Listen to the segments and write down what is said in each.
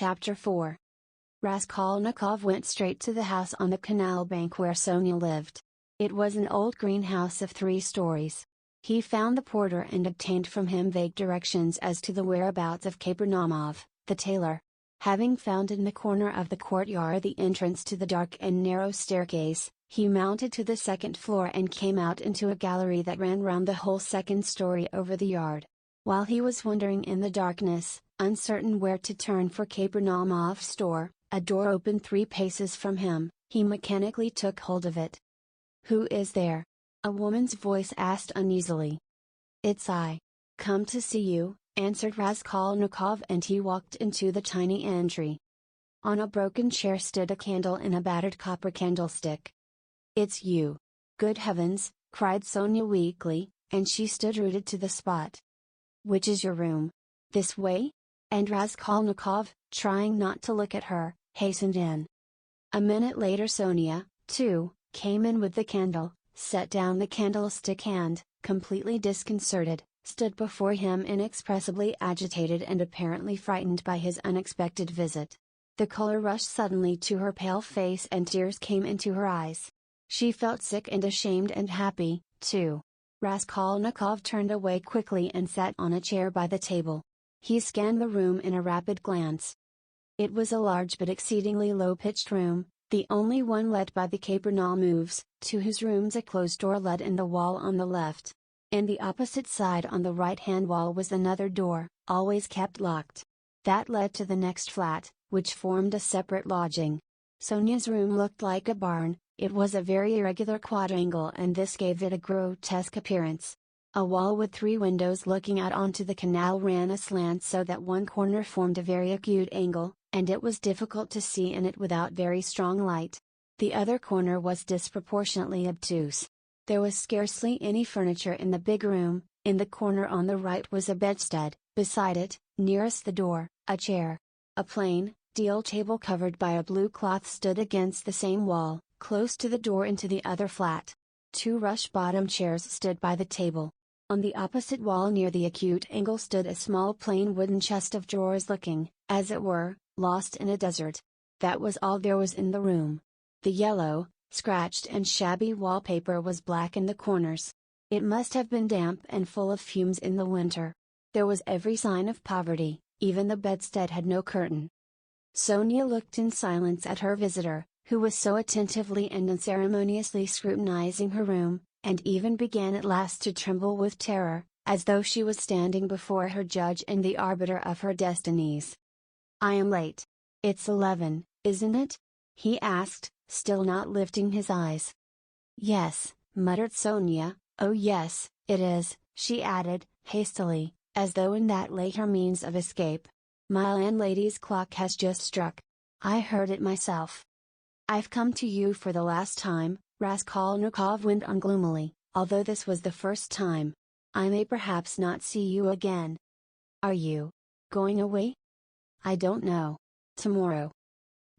Chapter 4. Raskolnikov went straight to the house on the canal bank where Sonia lived. It was an old greenhouse of 3 stories. He found the porter and obtained from him vague directions as to the whereabouts of Kapernaumov, the tailor. Having found in the corner of the courtyard the entrance to the dark and narrow staircase, he mounted to the 2nd floor and came out into a gallery that ran round the whole 2nd story over the yard. While he was wandering in the darkness, uncertain where to turn for Kapernaumov's store, a door opened 3 paces from him. He mechanically took hold of it. "Who is there?" a woman's voice asked uneasily. "It's I. Come to see you," answered Raskolnikov, and he walked into the tiny entry. On a broken chair stood a candle in a battered copper candlestick. "It's you! Good heavens!" cried Sonia weakly, and she stood rooted to the spot. "Which is your room? This way?" And Raskolnikov, trying not to look at her, hastened in. A minute later Sonia, too, came in with the candle, set down the candlestick and, completely disconcerted, stood before him inexpressibly agitated and apparently frightened by his unexpected visit. The color rushed suddenly to her pale face and tears came into her eyes. She felt sick and ashamed and happy, too. Raskolnikov turned away quickly and sat on a chair by the table. He scanned the room in a rapid glance. It was a large but exceedingly low-pitched room, the only one let by the Kapernaumovs, to whose rooms a closed door led in the wall on the left. In the opposite side on the right-hand wall was another door, always kept locked. That led to the next flat, which formed a separate lodging. Sonia's room looked like a barn. It was a very irregular quadrangle and this gave it a grotesque appearance. A wall with 3 windows looking out onto the canal ran aslant so that one corner formed a very acute angle, and it was difficult to see in it without very strong light. The other corner was disproportionately obtuse. There was scarcely any furniture in the big room. In the corner on the right was a bedstead, beside it, nearest the door, a chair. A plain, deal table covered by a blue cloth stood against the same wall, close to the door into the other flat. 2 rush-bottom chairs stood by the table. On the opposite wall near the acute angle stood a small plain wooden chest of drawers looking, as it were, lost in a desert. That was all there was in the room. The yellow, scratched and shabby wallpaper was black in the corners. It must have been damp and full of fumes in the winter. There was every sign of poverty, even the bedstead had no curtain. Sonia looked in silence at her visitor, who was so attentively and unceremoniously scrutinizing her room, and even began at last to tremble with terror, as though she was standing before her judge and the arbiter of her destinies. "I am late. It's 11, isn't it?" he asked, still not lifting his eyes. "Yes," muttered Sonia. "Oh yes, it is," she added, hastily, as though in that lay her means of escape. "My landlady's clock has just struck. I heard it myself." "I've come to you for the last time," Raskolnikov went on gloomily, "although this was the first time. I may perhaps not see you again." "Are you going away?" "I don't know. Tomorrow."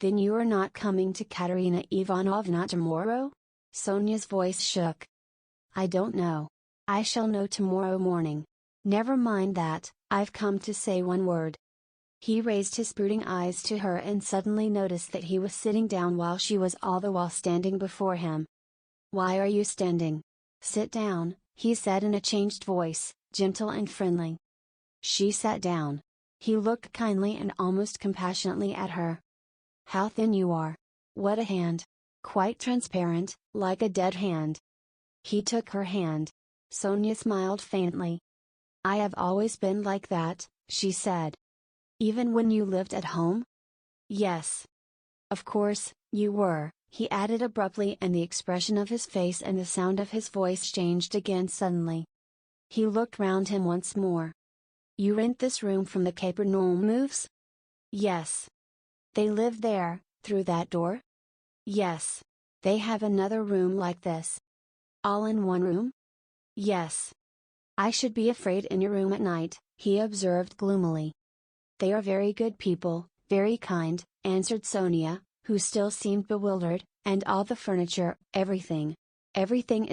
"Then you are not coming to Katerina Ivanovna tomorrow?" Sonia's voice shook. "I don't know. I shall know tomorrow morning. Never mind that, I've come to say one word." He raised his brooding eyes to her and suddenly noticed that he was sitting down while she was all the while standing before him. "Why are you standing? Sit down," he said in a changed voice, gentle and friendly. She sat down. He looked kindly and almost compassionately at her. "How thin you are! What a hand! Quite transparent, like a dead hand." He took her hand. Sonia smiled faintly. "I have always been like that," she said. "Even when you lived at home?" "Yes. Of course, you were," he added abruptly, and the expression of his face and the sound of his voice changed again suddenly. He looked round him once more. "You rent this room from the Kapernaumovs?" "Yes." "They live there, through that door?" "Yes. They have another room like this." "All in one room?" "Yes." "I should be afraid in your room at night," he observed gloomily. "They are very good people, very kind," answered Sonia, who still seemed bewildered, "and all the furniture, everything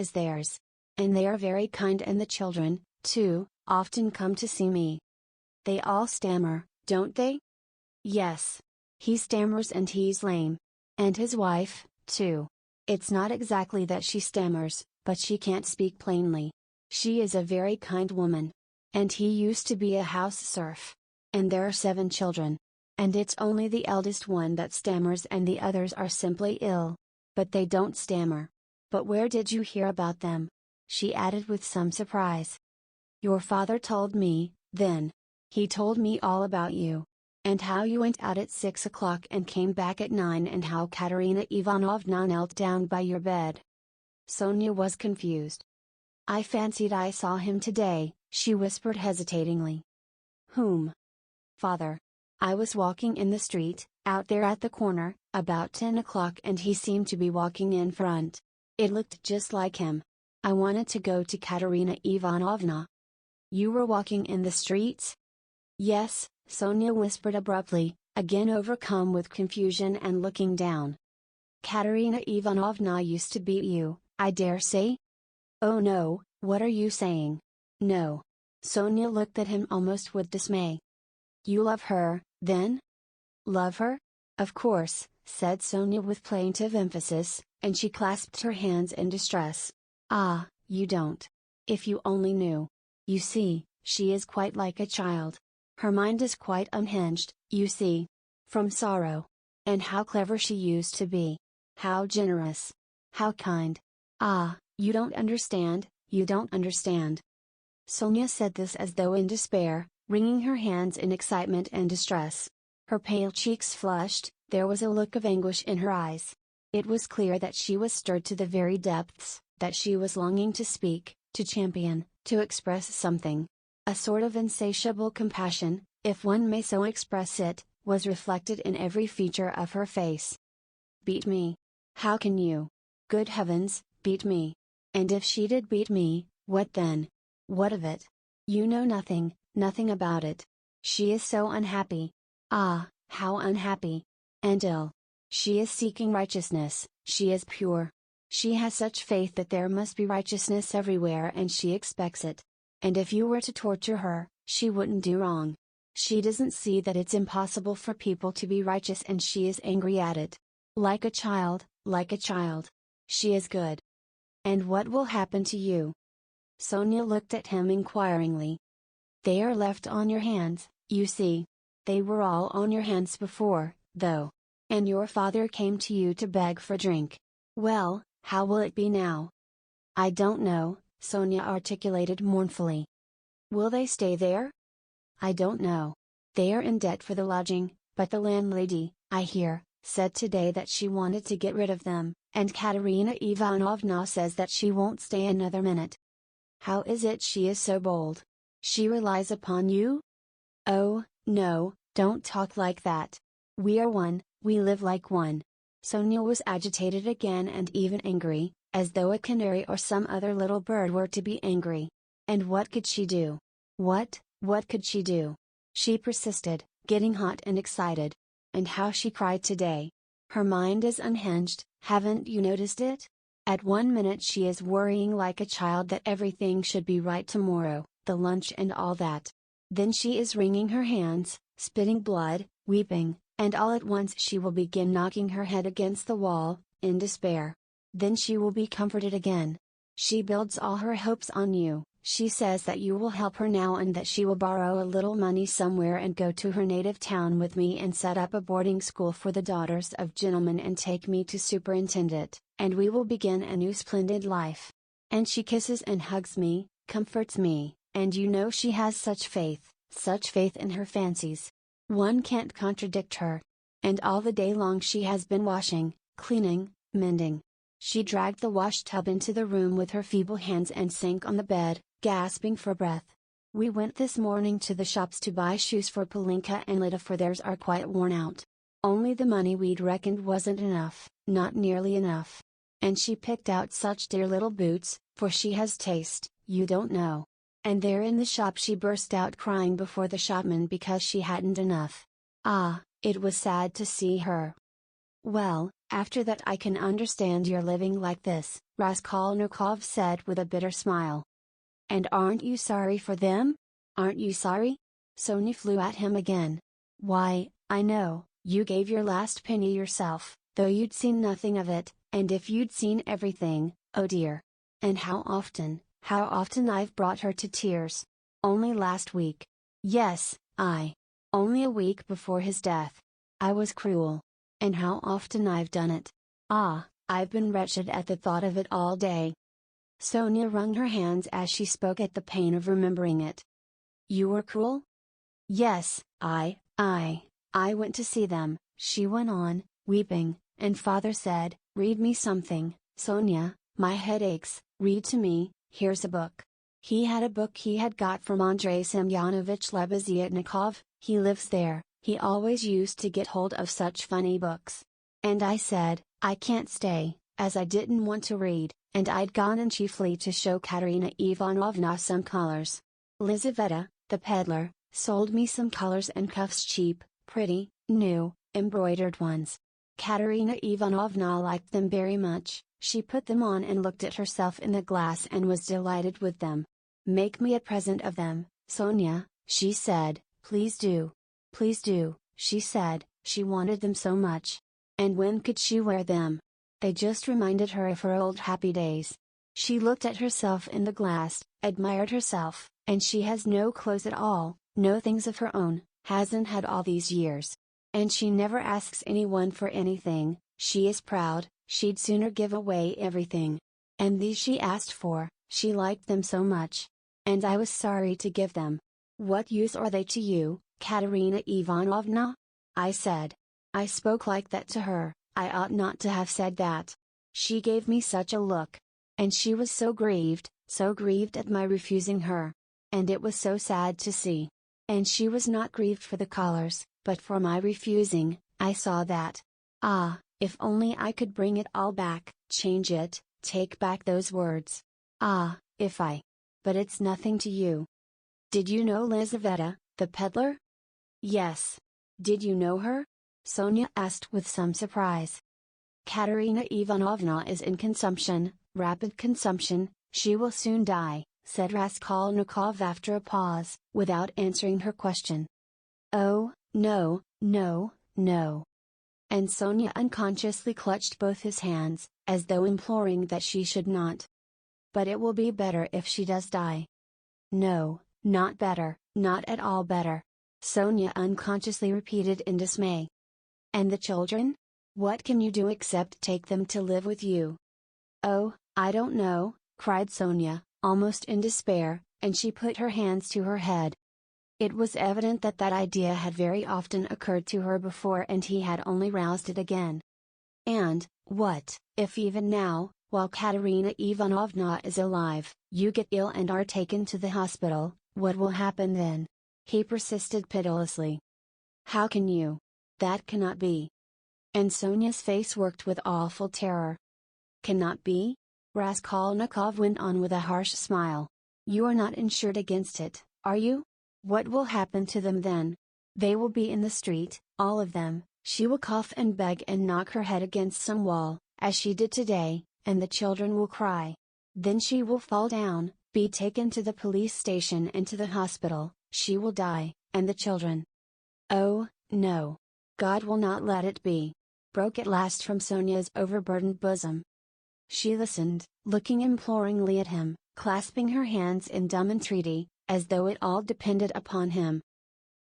is theirs. And they are very kind, and the children, too, often come to see me." "They all stammer, don't they?" Yes. He stammers and he's lame. And his wife, too. It's not exactly that she stammers, but she can't speak plainly. She is a very kind woman. And he used to be a house serf. And there are 7 children. And it's only the eldest one that stammers and the others are simply ill. But they don't stammer. But where did you hear about them? She added with some surprise. Your father told me, then. He told me all about you. And how you went out at 6 o'clock and came back at 9, and how Katerina Ivanovna knelt down by your bed. Sonia was confused. I fancied I saw him today, she whispered hesitatingly. Whom? Father. I was walking in the street, out there at the corner, about 10 o'clock, and he seemed to be walking in front. It looked just like him. I wanted to go to Katerina Ivanovna. You were walking in the streets? Yes, Sonia whispered abruptly, again overcome with confusion and looking down. Katerina Ivanovna used to beat you, I dare say? Oh no, what are you saying? No. Sonia looked at him almost with dismay. You love her, then? Love her? Of course, said Sonia with plaintive emphasis, and she clasped her hands in distress. Ah, you don't. If you only knew. You see, she is quite like a child. Her mind is quite unhinged, you see. From sorrow. And how clever she used to be. How generous. How kind. Ah, you don't understand, you don't understand. Sonia said this as though in despair, wringing her hands in excitement and distress. Her pale cheeks flushed, there was a look of anguish in her eyes. It was clear that she was stirred to the very depths, that she was longing to speak, to champion, to express something. A sort of insatiable compassion, if one may so express it, was reflected in every feature of her face. Beat me? How can you? Good heavens, beat me. And if she did beat me, what then? What of it? You know nothing, nothing about it. She is so unhappy. Ah, how unhappy. And ill. She is seeking righteousness, she is pure. She has such faith that there must be righteousness everywhere, and she expects it. And if you were to torture her, she wouldn't do wrong. She doesn't see that it's impossible for people to be righteous, and she is angry at it. Like a child, like a child. She is good. And what will happen to you? Sonia looked at him inquiringly. They are left on your hands, you see. They were all on your hands before, though. And your father came to you to beg for drink. Well, how will it be now? I don't know, Sonia articulated mournfully. Will they stay there? I don't know. They are in debt for the lodging, but the landlady, I hear, said today that she wanted to get rid of them, and Katerina Ivanovna says that she won't stay another minute. How is it she is so bold? She relies upon you? Oh, no, don't talk like that. We are one, we live like one. Sonia was agitated again and even angry, as though a canary or some other little bird were to be angry. And what could she do? What could she do? She persisted, getting hot and excited. And how she cried today. Her mind is unhinged, haven't you noticed it? At one minute she is worrying like a child that everything should be right tomorrow, the lunch and all that. Then she is wringing her hands, spitting blood, weeping, and all at once she will begin knocking her head against the wall, in despair. Then she will be comforted again. She builds all her hopes on you. She says that you will help her now, and that she will borrow a little money somewhere and go to her native town with me and set up a boarding school for the daughters of gentlemen and take me to superintend it, and we will begin a new splendid life. And she kisses and hugs me, comforts me, and you know she has such faith in her fancies. One can't contradict her. And all the day long she has been washing, cleaning, mending. She dragged the wash tub into the room with her feeble hands and sank on the bed, gasping for breath. We went this morning to the shops to buy shoes for Polinka and Lida, for theirs are quite worn out. Only the money we'd reckoned wasn't enough, not nearly enough. And she picked out such dear little boots, for she has taste, you don't know. And there in the shop she burst out crying before the shopman because she hadn't enough. Ah, it was sad to see her. Well, after that I can understand your living like this, Raskolnikov said with a bitter smile. And aren't you sorry for them? Aren't you sorry? Sonia flew at him again. Why, I know, you gave your last penny yourself, though you'd seen nothing of it, and if you'd seen everything, oh dear. And how often I've brought her to tears. Only last week. Yes, only a week before his death. I was cruel. And how often I've done it. Ah, I've been wretched at the thought of it all day. Sonia wrung her hands as she spoke at the pain of remembering it. You were cruel? Yes, I went to see them, she went on, weeping, and father said, read me something, Sonia, my head aches, read to me, here's a book. He had a book he had got from Andrei Semyonovich Lebeziatnikov, he lives there, he always used to get hold of such funny books. And I said, I can't stay, as I didn't want to read, and I'd gone in chiefly to show Katerina Ivanovna some colors. Lizaveta, the peddler, sold me some colors and cuffs cheap, pretty, new, embroidered ones. Katerina Ivanovna liked them very much, she put them on and looked at herself in the glass and was delighted with them. Make me a present of them, Sonia, she said, please do. Please do, she said, she wanted them so much. And when could she wear them? They just reminded her of her old happy days. She looked at herself in the glass, admired herself, and she has no clothes at all, no things of her own, hasn't had all these years. And she never asks anyone for anything, she is proud, she'd sooner give away everything. And these she asked for, she liked them so much. And I was sorry to give them. What use are they to you, Katerina Ivanovna? I said. I spoke like that to her, I ought not to have said that. She gave me such a look. And she was so grieved at my refusing her. And it was so sad to see. And she was not grieved for the collars, but for my refusing, I saw that. Ah, if only I could bring it all back, change it, take back those words. Ah, if I. But it's nothing to you. Did you know Lizaveta, the peddler? Yes. Did you know her? Sonia asked with some surprise. Katerina Ivanovna is in consumption, rapid consumption, she will soon die, said Raskolnikov after a pause, without answering her question. Oh, no, no, no. And Sonia unconsciously clutched both his hands, as though imploring that she should not. But it will be better if she does die. No, not better, not at all better. Sonia unconsciously repeated in dismay. And the children? What can you do except take them to live with you? Oh, I don't know, cried Sonia, almost in despair, and she put her hands to her head. It was evident that that idea had very often occurred to her before and he had only roused it again. And, what, if even now, while Katerina Ivanovna is alive, you get ill and are taken to the hospital, what will happen then? He persisted pitilessly. How can you? That cannot be. And Sonia's face worked with awful terror. Cannot be? Raskolnikov went on with a harsh smile. You are not insured against it, are you? What will happen to them then? They will be in the street, all of them, she will cough and beg and knock her head against some wall, as she did today, and the children will cry. Then she will fall down, be taken to the police station and to the hospital, she will die, and the children. Oh, no. God will not let it be. Broke at last from Sonia's overburdened bosom. She listened, looking imploringly at him, clasping her hands in dumb entreaty, as though it all depended upon him.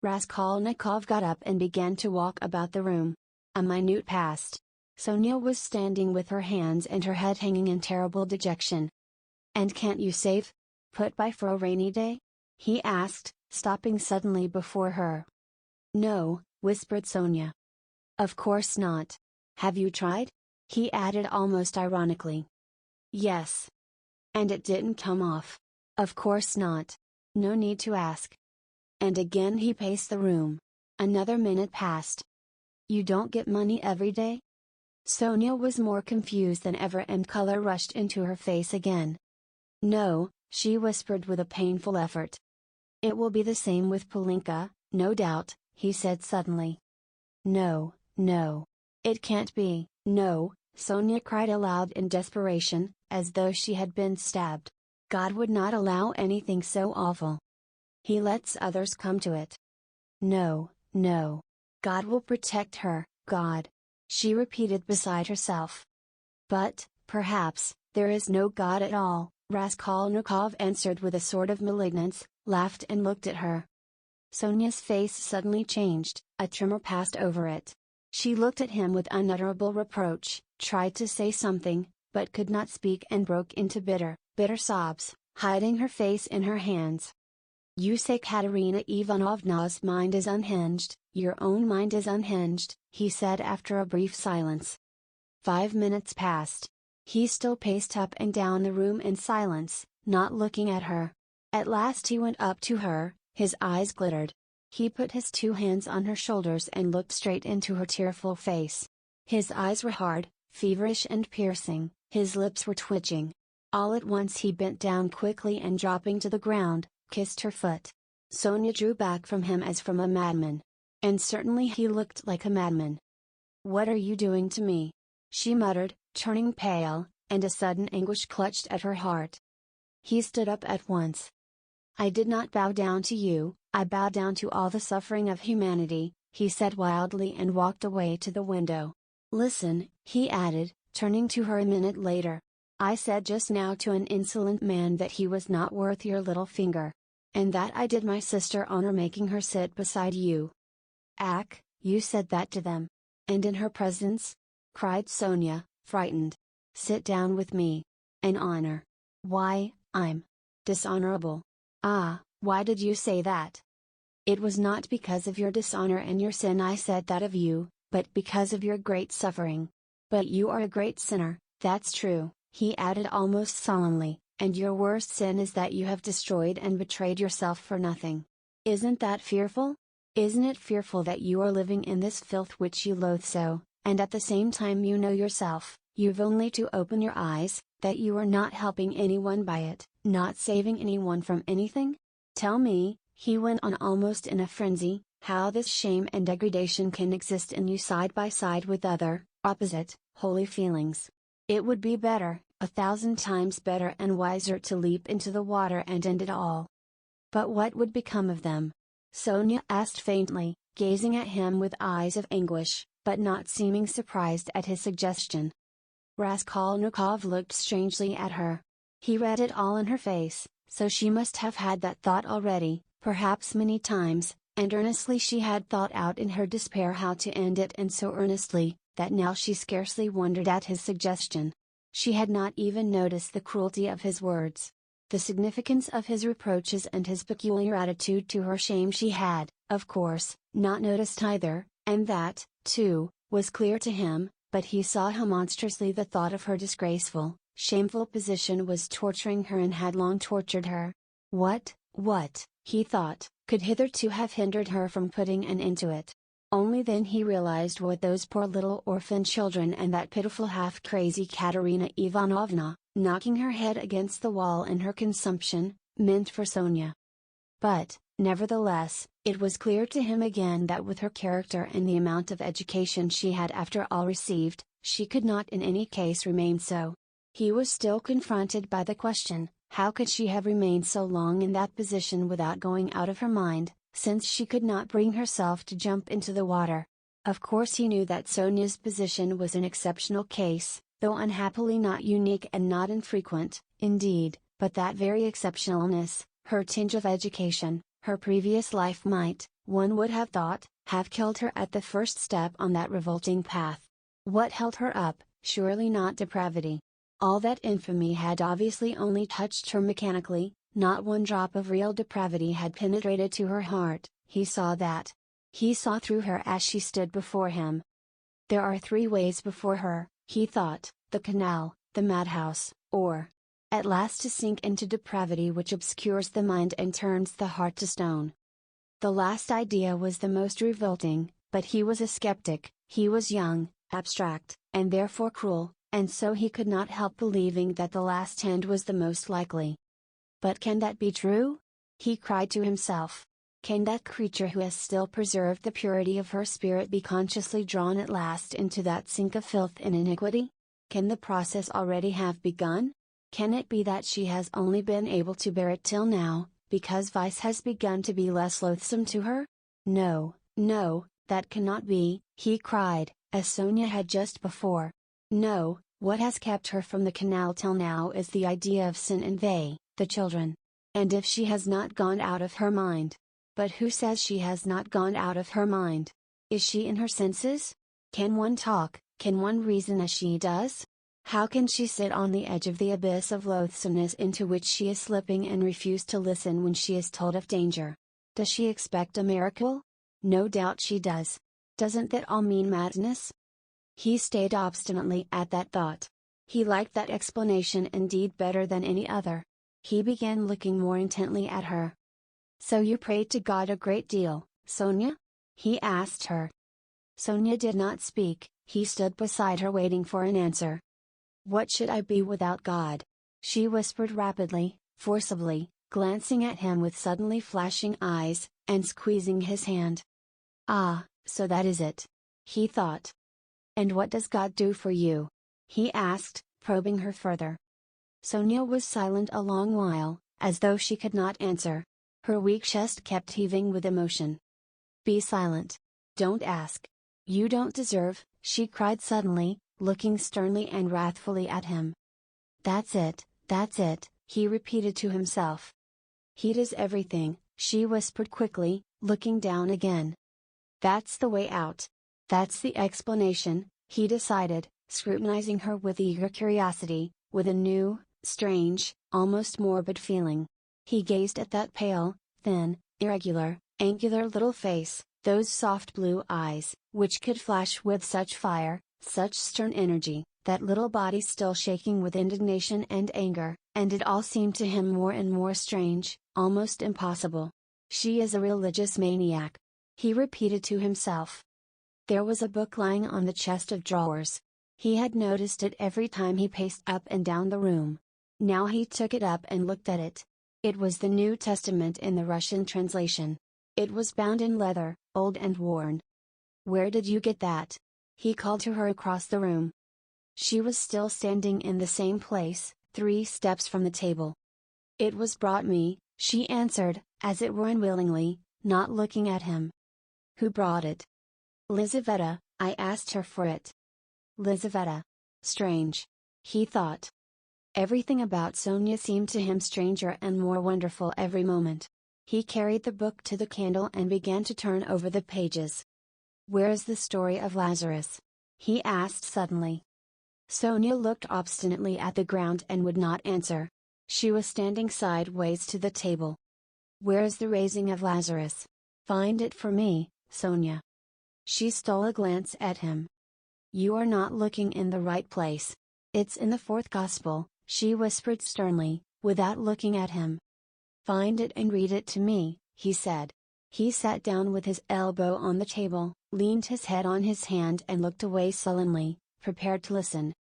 Raskolnikov got up and began to walk about the room. A minute passed. Sonia was standing with her hands and her head hanging in terrible dejection. And can't you save? Put by for a rainy day? He asked, stopping suddenly before her. No, whispered Sonia. Of course not. Have you tried? He added almost ironically. Yes. And it didn't come off. Of course not. No need to ask. And again he paced the room. Another minute passed. You don't get money every day? Sonia was more confused than ever and color rushed into her face again. No, she whispered with a painful effort. It will be the same with Polinka, no doubt, he said suddenly. No, no. It can't be, no, Sonia cried aloud in desperation, as though she had been stabbed. God would not allow anything so awful. He lets others come to it. No, no. God will protect her, God. She repeated beside herself. But, perhaps, there is no God at all, Raskolnikov answered with a sort of malignance, laughed and looked at her. Sonia's face suddenly changed, a tremor passed over it. She looked at him with unutterable reproach, tried to say something, but could not speak and broke into bitter sobs, hiding her face in her hands. You say Katerina Ivanovna's mind is unhinged, your own mind is unhinged, he said after a brief silence. 5 minutes passed. He still paced up and down the room in silence, not looking at her. At last he went up to her, his eyes glittered. He put his 2 hands on her shoulders and looked straight into her tearful face. His eyes were hard, feverish and piercing, his lips were twitching. All at once he bent down quickly and dropping to the ground, kissed her foot. Sonia drew back from him as from a madman. And certainly he looked like a madman. What are you doing to me? She muttered, turning pale, and a sudden anguish clutched at her heart. He stood up at once. I did not bow down to you, I bow down to all the suffering of humanity, he said wildly and walked away to the window. Listen, he added, turning to her a minute later. I said just now to an insolent man that he was not worth your little finger. And that I did my sister honor making her sit beside you. Ack, you said that to them. And in her presence? Cried Sonia, frightened. Sit down with me. An honor. Why, I'm dishonorable. Ah, why did you say that? It was not because of your dishonor and your sin I said that of you, but because of your great suffering. But you are a great sinner, that's true, he added almost solemnly, and your worst sin is that you have destroyed and betrayed yourself for nothing. Isn't that fearful? Isn't it fearful that you are living in this filth which you loathe so, and at the same time you know yourself, you've only to open your eyes, that you are not helping anyone by it, not saving anyone from anything? Tell me, he went on almost in a frenzy, how this shame and degradation can exist in you side by side with other, opposite, holy feelings. It would be better, 1,000 times better and wiser to leap into the water and end it all. But what would become of them? Sonia asked faintly, gazing at him with eyes of anguish, but not seeming surprised at his suggestion. Raskolnikov looked strangely at her. He read it all in her face, so she must have had that thought already, perhaps many times, and earnestly she had thought out in her despair how to end it, and so earnestly, that now she scarcely wondered at his suggestion. She had not even noticed the cruelty of his words. The significance of his reproaches and his peculiar attitude to her shame she had, of course, not noticed either, and that, too, was clear to him, but he saw how monstrously the thought of her disgraceful, shameful position was torturing her and had long tortured her. What, he thought, could hitherto have hindered her from putting an end to it? Only then he realized what those poor little orphan children and that pitiful half-crazy Katerina Ivanovna, knocking her head against the wall in her consumption, meant for Sonia. But, nevertheless, it was clear to him again that with her character and the amount of education she had after all received, she could not in any case remain so. He was still confronted by the question, how could she have remained so long in that position without going out of her mind, since she could not bring herself to jump into the water? Of course he knew that Sonia's position was an exceptional case, though unhappily not unique and not infrequent, indeed, but that very exceptionalness, her tinge of education, her previous life might, one would have thought, have killed her at the first step on that revolting path. What held her up? Surely not depravity. All that infamy had obviously only touched her mechanically, not one drop of real depravity had penetrated to her heart, he saw that. He saw through her as she stood before him. There are 3 ways before her, he thought, the canal, the madhouse, or, at last to sink into depravity which obscures the mind and turns the heart to stone. The last idea was the most revolting, but he was a skeptic, he was young, abstract, and therefore cruel, and so he could not help believing that the last end was the most likely. But can that be true? He cried to himself. Can that creature who has still preserved the purity of her spirit be consciously drawn at last into that sink of filth and iniquity? Can the process already have begun? Can it be that she has only been able to bear it till now, because vice has begun to be less loathsome to her? No, That cannot be, he cried, as Sonia had just before. No, what has kept her from the canal till now is the idea of sin and they, the children. And if she has not gone out of her mind. But who says she has not gone out of her mind? Is she in her senses? Can one talk, can one reason as she does? How can she sit on the edge of the abyss of loathsomeness into which she is slipping and refuse to listen when she is told of danger? Does she expect a miracle? No doubt she does. Doesn't that all mean madness? He stayed obstinately at that thought. He liked that explanation indeed better than any other. He began looking more intently at her. So you prayed to God a great deal, Sonia? He asked her. Sonia did not speak, he stood beside her waiting for an answer. What should I be without God? She whispered rapidly, forcibly, glancing at him with suddenly flashing eyes, and squeezing his hand. Ah, so that is it. He thought. And what does God do for you? He asked, probing her further. Sonia was silent a long while, as though she could not answer. Her weak chest kept heaving with emotion. Be silent. Don't ask. You don't deserve, she cried suddenly, looking sternly and wrathfully at him. That's it, he repeated to himself. He does everything, she whispered quickly, looking down again. That's the way out. That's the explanation, he decided, scrutinizing her with eager curiosity, with a new, strange, almost morbid feeling. He gazed at that pale, thin, irregular, angular little face, those soft blue eyes, which could flash with such fire, such stern energy, that little body still shaking with indignation and anger, and it all seemed to him more and more strange, almost impossible. She is a religious maniac. He repeated to himself. There was a book lying on the chest of drawers. He had noticed it every time he paced up and down the room. Now he took it up and looked at it. It was the New Testament in the Russian translation. It was bound in leather, old and worn. Where did you get that? He called to her across the room. She was still standing in the same place, 3 steps from the table. It was brought me, she answered, as it were unwillingly, not looking at him. Who brought it? Lizaveta, I asked her for it. Lizaveta. Strange. He thought. Everything about Sonia seemed to him stranger and more wonderful every moment. He carried the book to the candle and began to turn over the pages. Where is the story of Lazarus? He asked suddenly. Sonia looked obstinately at the ground and would not answer. She was standing sideways to the table. Where is the raising of Lazarus? Find it for me, Sonia. She stole a glance at him. You are not looking in the right place. It's in the 4th Gospel, she whispered sternly, without looking at him. Find it and read it to me, he said. He sat down with his elbow on the table, leaned his head on his hand and looked away sullenly, prepared to listen.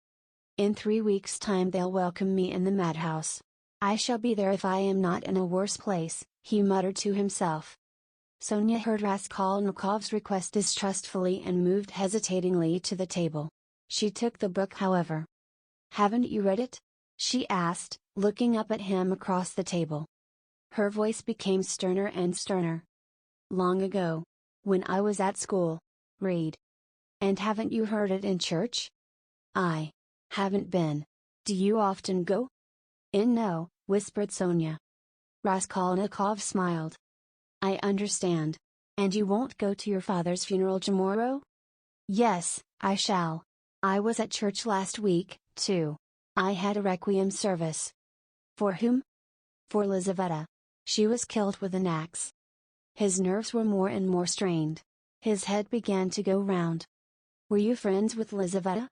In 3 weeks' time they'll welcome me in the madhouse. I shall be there if I am not in a worse place, he muttered to himself. Sonia heard Raskolnikov's request distrustfully and moved hesitatingly to the table. She took the book however. Haven't you read it? She asked, looking up at him across the table. Her voice became sterner and sterner. Long ago. When I was at school. Read. And haven't you heard it in church? I haven't been. Do you often go? No, whispered Sonia. Raskolnikov smiled. I understand. And you won't go to your father's funeral tomorrow? Yes, I shall. I was at church last week, too. I had a requiem service. For whom? For Lizaveta. She was killed with an axe. His nerves were more and more strained. His head began to go round. Were you friends with Lizaveta?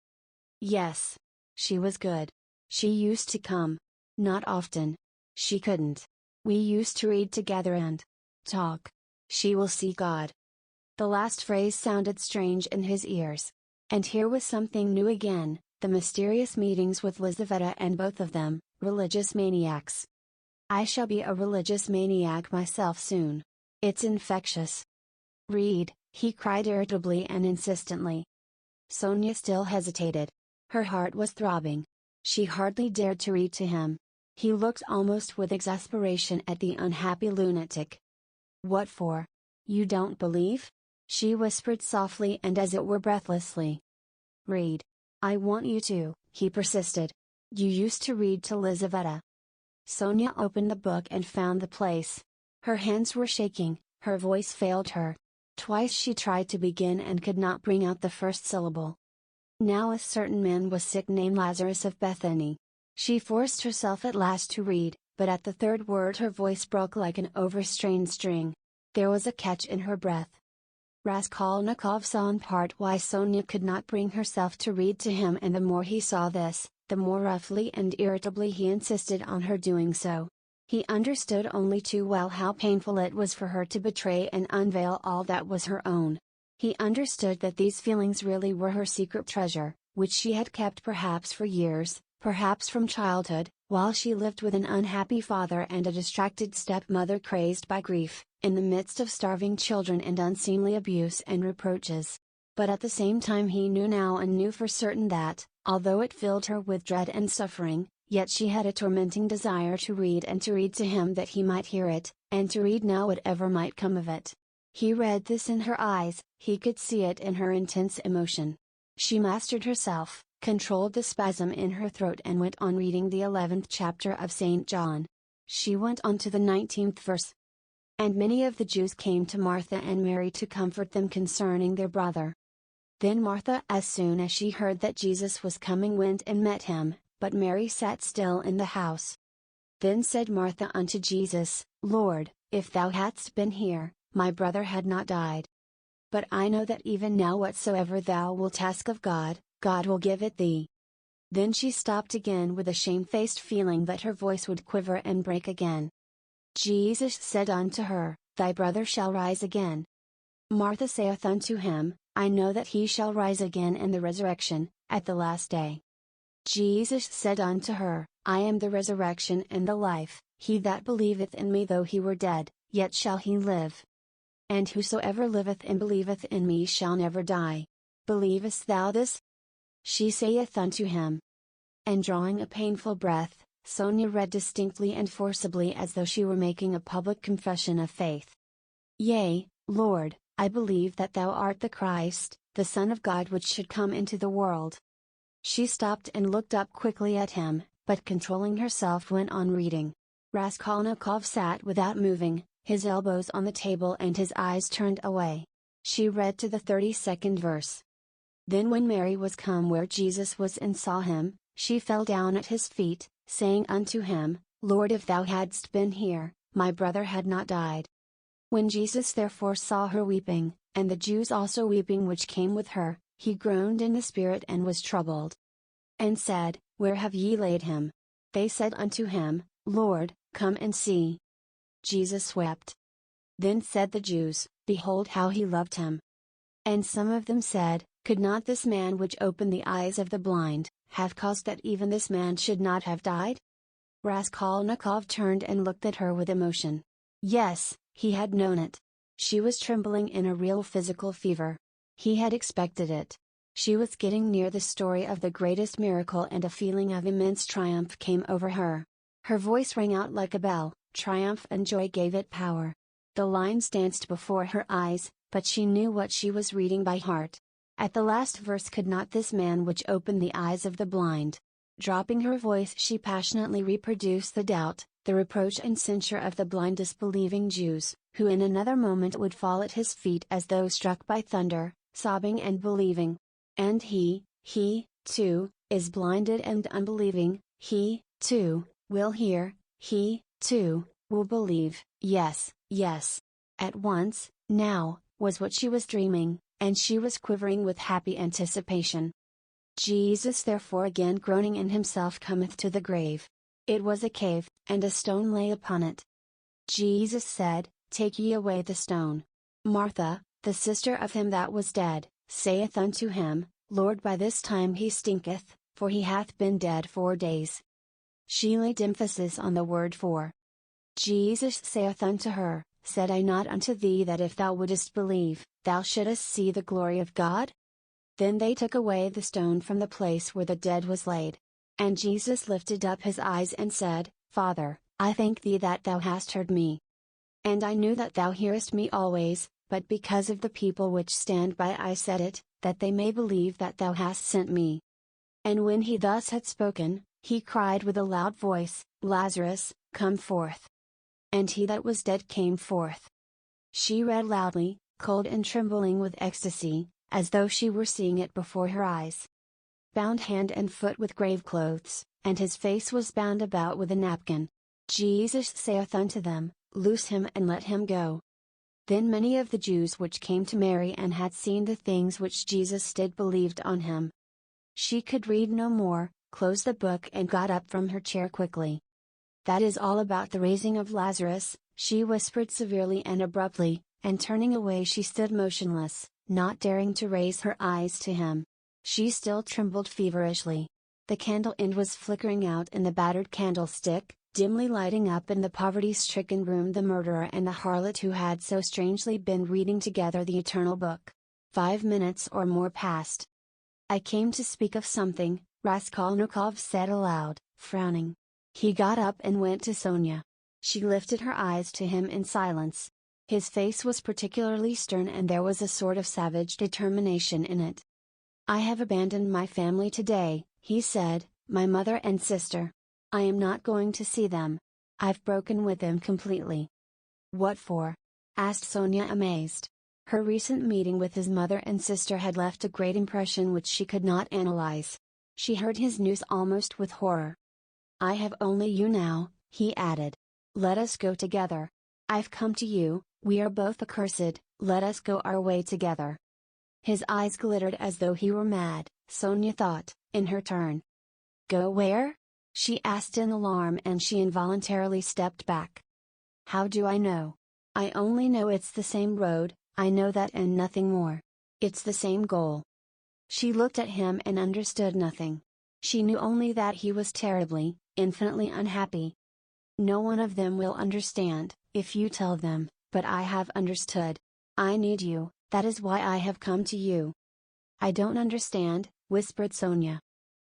Yes. She was good. She used to come. Not often. She couldn't. We used to read together and talk. She will see God. The last phrase sounded strange in his ears. And here was something new again, the mysterious meetings with Lizaveta and both of them, religious maniacs. I shall be a religious maniac myself soon. It's infectious. Read, he cried irritably and insistently. Sonia still hesitated. Her heart was throbbing. She hardly dared to read to him. He looked almost with exasperation at the unhappy lunatic. What for? You don't believe? She whispered softly and as it were breathlessly. "Read. I want you to," he persisted. "You used to read to Lizaveta." Sonia opened the book and found the place. Her hands were shaking, her voice failed her. Twice she tried to begin and could not bring out the first syllable. "Now a certain man was sick named Lazarus of Bethany." She forced herself at last to read, but at the third word her voice broke like an overstrained string. There was a catch in her breath. Raskolnikov saw in part why Sonia could not bring herself to read to him, and the more he saw this, the more roughly and irritably he insisted on her doing so. He understood only too well how painful it was for her to betray and unveil all that was her own. He understood that these feelings really were her secret treasure, which she had kept perhaps for years, perhaps from childhood, while she lived with an unhappy father and a distracted stepmother crazed by grief, in the midst of starving children and unseemly abuse and reproaches. But at the same time he knew now and knew for certain that, although it filled her with dread and suffering, yet she had a tormenting desire to read to him that he might hear it, and to read now whatever might come of it. He read this in her eyes, he could see it in her intense emotion. She mastered herself, controlled the spasm in her throat and went on reading the 11th chapter of St. John. She went on to the 19th verse. "And many of the Jews came to Martha and Mary to comfort them concerning their brother. Then Martha, as soon as she heard that Jesus was coming, went and met him, but Mary sat still in the house. Then said Martha unto Jesus, Lord, if thou hadst been here, my brother had not died. But I know that even now whatsoever thou wilt ask of God, God will give it thee." Then she stopped again with a shamefaced feeling that her voice would quiver and break again. Jesus said unto her, Thy brother shall rise again. Martha saith unto him, I know that he shall rise again in the resurrection, at the last day. Jesus said unto her, I am the resurrection and the life, he that believeth in me though he were dead, yet shall he live. And whosoever liveth and believeth in me shall never die. Believest thou this? She saith unto him. And drawing a painful breath, Sonia read distinctly and forcibly as though she were making a public confession of faith. Yea, Lord, I believe that thou art the Christ, the Son of God which should come into the world. She stopped and looked up quickly at him, but controlling herself went on reading. Raskolnikov sat without moving, his elbows on the table and his eyes turned away. She read to the 32nd verse. Then when Mary was come where Jesus was and saw him, she fell down at his feet, saying unto him, Lord, if thou hadst been here, my brother had not died. When Jesus therefore saw her weeping, and the Jews also weeping which came with her, he groaned in the spirit and was troubled. And said, Where have ye laid him? They said unto him, Lord, come and see. Jesus wept. Then said the Jews, Behold how he loved him. And some of them said, Could not this man which opened the eyes of the blind, have caused that even this man should not have died? Raskolnikov turned and looked at her with emotion. Yes, he had known it. She was trembling in a real physical fever. He had expected it. She was getting near the story of the greatest miracle and a feeling of immense triumph came over her. Her voice rang out like a bell, triumph and joy gave it power. The lines danced before her eyes, but she knew what she was reading by heart. At the last verse, could not this man which opened the eyes of the blind. Dropping her voice, she passionately reproduced the doubt, the reproach and censure of the blind disbelieving Jews, who in another moment would fall at his feet as though struck by thunder, sobbing and believing. And he, too, is blinded and unbelieving, he, too, will hear, he, too, will believe. Yes, yes. At once, now, was what she was dreaming, and she was quivering with happy anticipation. Jesus therefore again groaning in himself cometh to the grave. It was a cave, and a stone lay upon it. Jesus said, Take ye away the stone. Martha, the sister of him that was dead, saith unto him, Lord, by this time he stinketh, for he hath been dead 4 days. She laid emphasis on the word 4. Jesus saith unto her, Said I not unto thee that if thou wouldest believe, thou shouldest see the glory of God? Then they took away the stone from the place where the dead was laid. And Jesus lifted up his eyes and said, Father, I thank thee that thou hast heard me. And I knew that thou hearest me always, but because of the people which stand by I said it, that they may believe that thou hast sent me. And when he thus had spoken, he cried with a loud voice, Lazarus, come forth. And he that was dead came forth. She read loudly, cold and trembling with ecstasy, as though she were seeing it before her eyes. Bound hand and foot with grave clothes, and his face was bound about with a napkin. Jesus saith unto them, Loose him and let him go. Then many of the Jews which came to Mary and had seen the things which Jesus did believed on him. She could read no more, closed the book and got up from her chair quickly. That is all about the raising of Lazarus, she whispered severely and abruptly, and turning away she stood motionless, not daring to raise her eyes to him. She still trembled feverishly. The candle end was flickering out in the battered candlestick, dimly lighting up in the poverty-stricken room the murderer and the harlot who had so strangely been reading together the eternal book. 5 minutes or more passed. I came to speak of something, Raskolnikov said aloud, frowning. He got up and went to Sonya. She lifted her eyes to him in silence. His face was particularly stern and there was a sort of savage determination in it. I have abandoned my family today, he said, my mother and sister. I am not going to see them. I've broken with them completely. What for? Asked Sonya amazed. Her recent meeting with his mother and sister had left a great impression which she could not analyze. She heard his news almost with horror. I have only you now, he added. Let us go together. I've come to you, we are both accursed, let us go our way together. His eyes glittered as though he were mad, Sonya thought, in her turn. Go where? She asked in alarm and she involuntarily stepped back. How do I know? I only know it's the same road, I know that and nothing more. It's the same goal. She looked at him and understood nothing. She knew only that he was terribly, infinitely unhappy. No one of them will understand, if you tell them, but I have understood. I need you, that is why I have come to you. I don't understand, whispered Sonya.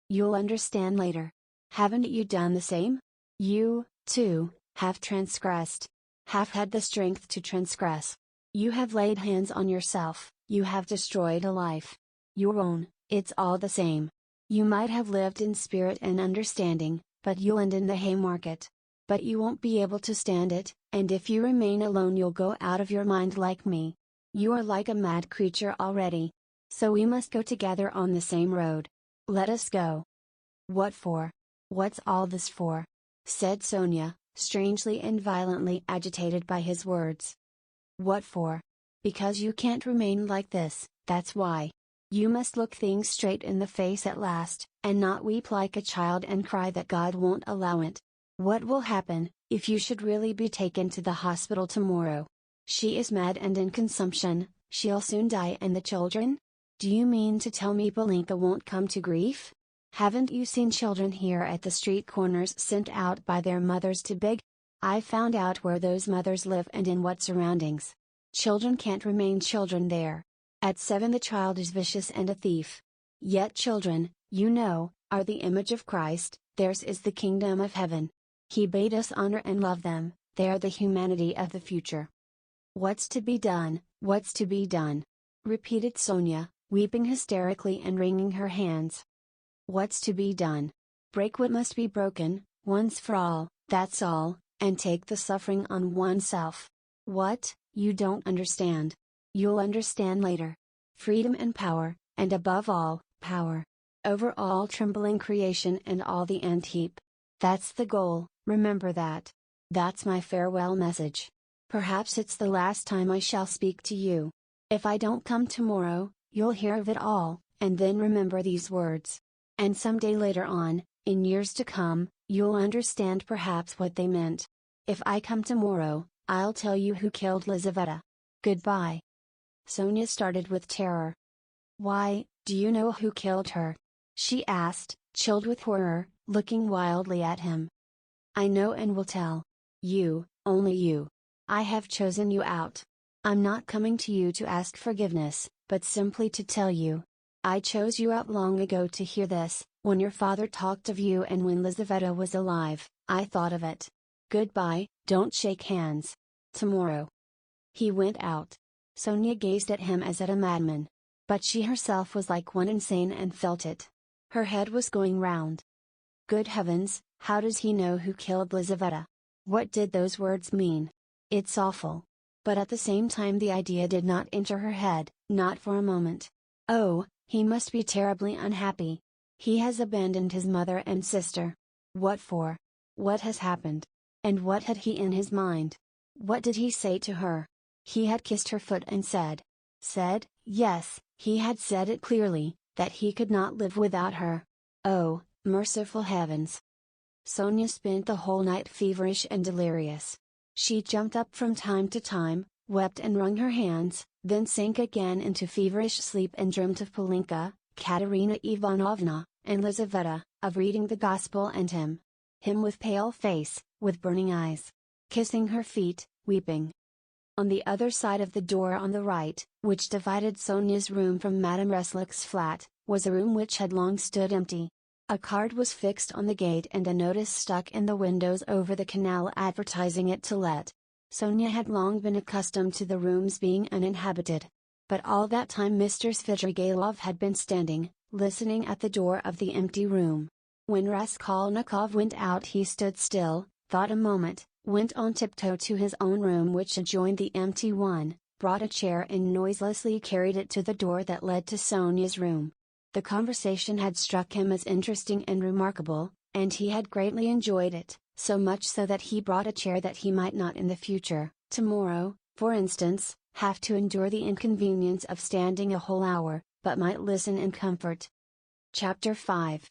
You'll understand later. Haven't you done the same? You, too, have transgressed. Have had the strength to transgress. You have laid hands on yourself, you have destroyed a life. Your own, it's all the same. You might have lived in spirit and understanding, but you'll end in the Haymarket. But you won't be able to stand it, and if you remain alone you'll go out of your mind like me. You are like a mad creature already. So we must go together on the same road. Let us go. What for? What's all this for? Said Sonya, strangely and violently agitated by his words. What for? Because you can't remain like this, that's why. You must look things straight in the face at last, and not weep like a child and cry that God won't allow it. What will happen, if you should really be taken to the hospital tomorrow? She is mad and in consumption, she'll soon die and the children? Do you mean to tell me Belinka won't come to grief? Haven't you seen children here at the street corners sent out by their mothers to beg? I found out where those mothers live and in what surroundings. Children can't remain children there. At 7 the child is vicious and a thief. Yet children, you know, are the image of Christ, theirs is the kingdom of heaven. He bade us honor and love them, they are the humanity of the future. What's to be done, what's to be done? Repeated Sonya, weeping hysterically and wringing her hands. What's to be done? Break what must be broken, once for all, that's all, and take the suffering on oneself. What, you don't understand. You'll understand later. Freedom and power, and above all, power. Over all trembling creation and all the ant heap. That's the goal, remember that. That's my farewell message. Perhaps it's the last time I shall speak to you. If I don't come tomorrow, you'll hear of it all, and then remember these words. And someday later on, in years to come, you'll understand perhaps what they meant. If I come tomorrow, I'll tell you who killed Lizaveta. Goodbye. Sonya started with terror. Why, do you know who killed her? She asked, chilled with horror, looking wildly at him. I know and will tell. You, only you. I have chosen you out. I'm not coming to you to ask forgiveness, but simply to tell you. I chose you out long ago to hear this, when your father talked of you and when Lizaveta was alive, I thought of it. Goodbye, don't shake hands. Tomorrow. He went out. Sonia gazed at him as at a madman. But she herself was like one insane and felt it. Her head was going round. Good heavens, how does he know who killed Lizaveta? What did those words mean? It's awful. But at the same time the idea did not enter her head, not for a moment. Oh, he must be terribly unhappy. He has abandoned his mother and sister. What for? What has happened? And what had he in his mind? What did he say to her? He had kissed her foot and said, yes, he had said it clearly, that he could not live without her. Oh, merciful heavens! Sonia spent the whole night feverish and delirious. She jumped up from time to time, wept and wrung her hands, then sank again into feverish sleep and dreamt of Polinka, Katerina Ivanovna, and Lizaveta, of reading the Gospel and him with pale face, with burning eyes, kissing her feet, weeping. On the other side of the door on the right, which divided Sonia's room from Madame Reslick's flat, was a room which had long stood empty. A card was fixed on the gate and a notice stuck in the windows over the canal advertising it to let. Sonia had long been accustomed to the rooms being uninhabited. But all that time Mr. Svidrigailov had been standing, listening at the door of the empty room. When Raskolnikov went out he stood still, thought a moment, went on tiptoe to his own room which adjoined the empty one, brought a chair and noiselessly carried it to the door that led to Sonia's room. The conversation had struck him as interesting and remarkable, and he had greatly enjoyed it, so much so that he brought a chair that he might not in the future, tomorrow, for instance, have to endure the inconvenience of standing a whole hour, but might listen in comfort. Chapter 5.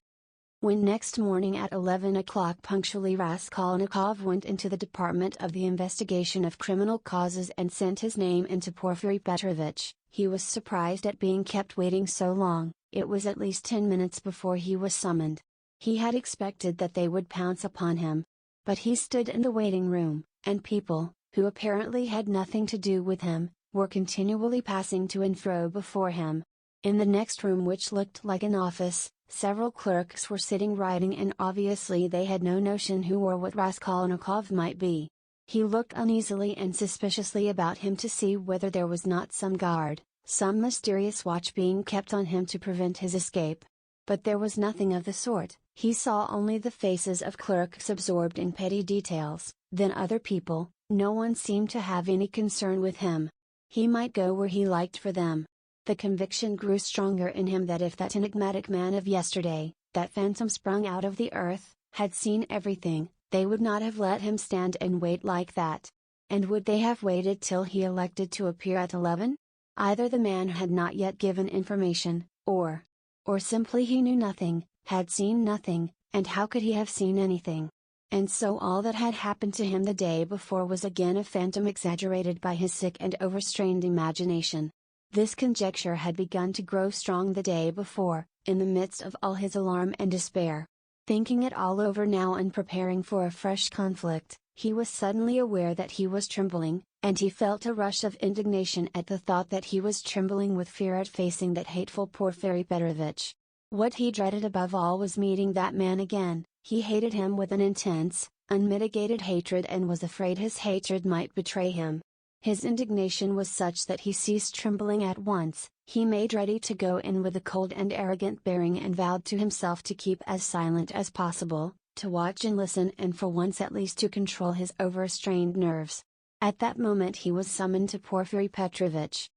When next morning at 11 o'clock punctually Raskolnikov went into the department of the investigation of criminal causes and sent his name into Porfiry Petrovitch, he was surprised at being kept waiting so long. It was at least 10 minutes before he was summoned. He had expected that they would pounce upon him. But he stood in the waiting room, and people, who apparently had nothing to do with him, were continually passing to and fro before him. In the next room, which looked like an office, several clerks were sitting writing, and obviously they had no notion who or what Raskolnikov might be. He looked uneasily and suspiciously about him to see whether there was not some guard, some mysterious watch being kept on him to prevent his escape. But there was nothing of the sort. He saw only the faces of clerks absorbed in petty details, then other people. No one seemed to have any concern with him. He might go where he liked for them. The conviction grew stronger in him that if that enigmatic man of yesterday, that phantom sprung out of the earth, had seen everything, they would not have let him stand and wait like that. And would they have waited till he elected to appear at 11? Either the man had not yet given information, or simply he knew nothing, had seen nothing, and how could he have seen anything? And so all that had happened to him the day before was again a phantom exaggerated by his sick and overstrained imagination. This conjecture had begun to grow strong the day before, in the midst of all his alarm and despair. Thinking it all over now and preparing for a fresh conflict, he was suddenly aware that he was trembling, and he felt a rush of indignation at the thought that he was trembling with fear at facing that hateful Porfiry Petrovitch. What he dreaded above all was meeting that man again. He hated him with an intense, unmitigated hatred and was afraid his hatred might betray him. His indignation was such that he ceased trembling at once. He made ready to go in with a cold and arrogant bearing and vowed to himself to keep as silent as possible, to watch and listen and for once at least to control his overstrained nerves. At that moment he was summoned to Porfiry Petrovitch.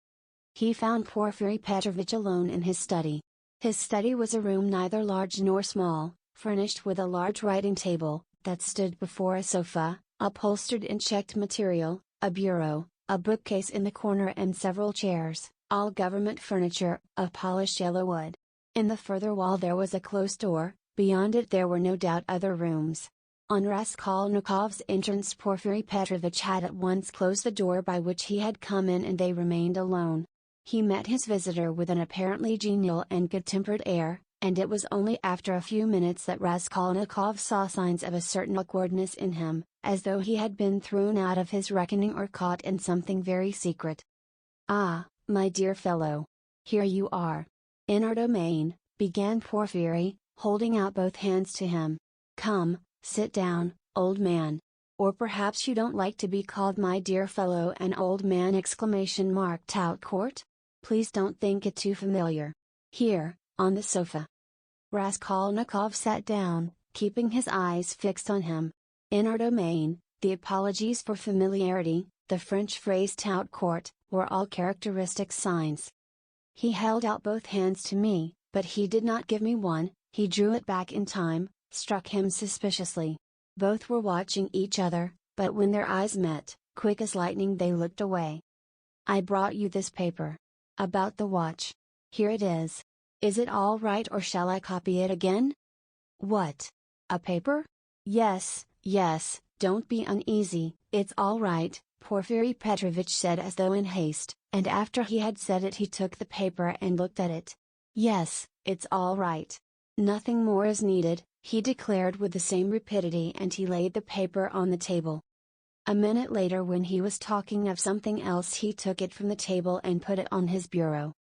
He found Porfiry Petrovitch alone in his study. His study was a room neither large nor small, furnished with a large writing table, that stood before a sofa, upholstered in checked material, a bureau, a bookcase in the corner and several chairs, all government furniture, of polished yellow wood. In the further wall there was a closed door, beyond it there were no doubt other rooms. On Raskolnikov's entrance Porfiry Petrovitch had at once closed the door by which he had come in and they remained alone. He met his visitor with an apparently genial and good-tempered air, and it was only after a few minutes that Raskolnikov saw signs of a certain awkwardness in him, as though he had been thrown out of his reckoning or caught in something very secret. "Ah, my dear fellow! Here you are. In our domain," began Porfiry, holding out both hands to him. "Come, sit down, old man. Or perhaps you don't like to be called my dear fellow and old man Tout-court? Please don't think it too familiar. Here, on the sofa. Raskolnikov sat down, keeping his eyes fixed on him. In our domain, the apologies for familiarity, the French phrase Tout-court, were all characteristic signs. He held out both hands to me, but he did not give me one. He drew it back in time, struck him suspiciously. Both were watching each other, but when their eyes met, quick as lightning they looked away. I brought you this paper. About the watch. Here it is. Is it all right or shall I copy it again? What? A paper? Yes, yes, don't be uneasy, it's all right, Porfiry Petrovitch said as though in haste, and after he had said it he took the paper and looked at it. Yes, it's all right. Nothing more is needed, he declared with the same rapidity, and he laid the paper on the table. A minute later, when he was talking of something else, he took it from the table and put it on his bureau.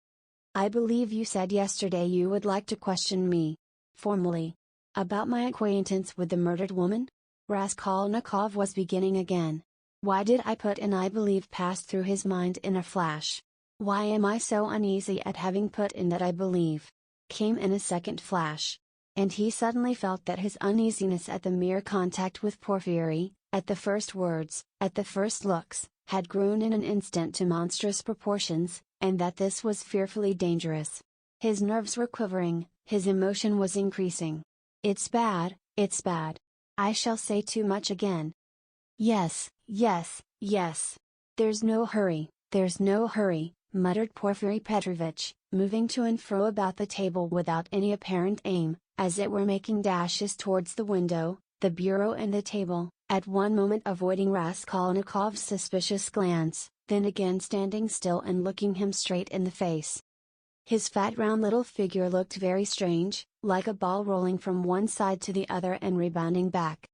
I believe you said yesterday you would like to question me. Formally. About my acquaintance with the murdered woman? Raskolnikov was beginning again. Why did I put in I believe passed through his mind in a flash. Why am I so uneasy at having put in that I believe? Came in a second flash. And he suddenly felt that his uneasiness at the mere contact with Porfiry, at the first words, at the first looks, had grown in an instant to monstrous proportions, and that this was fearfully dangerous. His nerves were quivering, his emotion was increasing. It's bad, it's bad. I shall say too much again. Yes, yes, yes. There's no hurry, muttered Porfiry Petrovitch, moving to and fro about the table without any apparent aim, as it were making dashes towards the window, the bureau and the table, at one moment avoiding Raskolnikov's suspicious glance, then again standing still and looking him straight in the face. His fat round little figure looked very strange, like a ball rolling from one side to the other and rebounding back.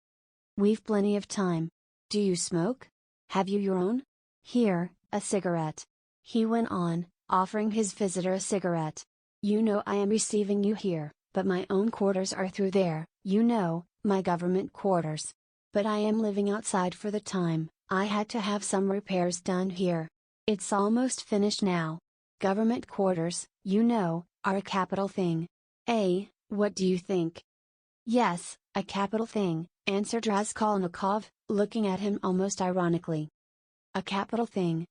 We've plenty of time. Do you smoke? Have you your own? Here, a cigarette. He went on, offering his visitor a cigarette. You know I am receiving you here, but my own quarters are through there, you know, my government quarters. But I am living outside for the time, I had to have some repairs done here. It's almost finished now. Government quarters, you know, are a capital thing. Eh, what do you think? Yes, a capital thing, answered Raskolnikov, looking at him almost ironically. A capital thing,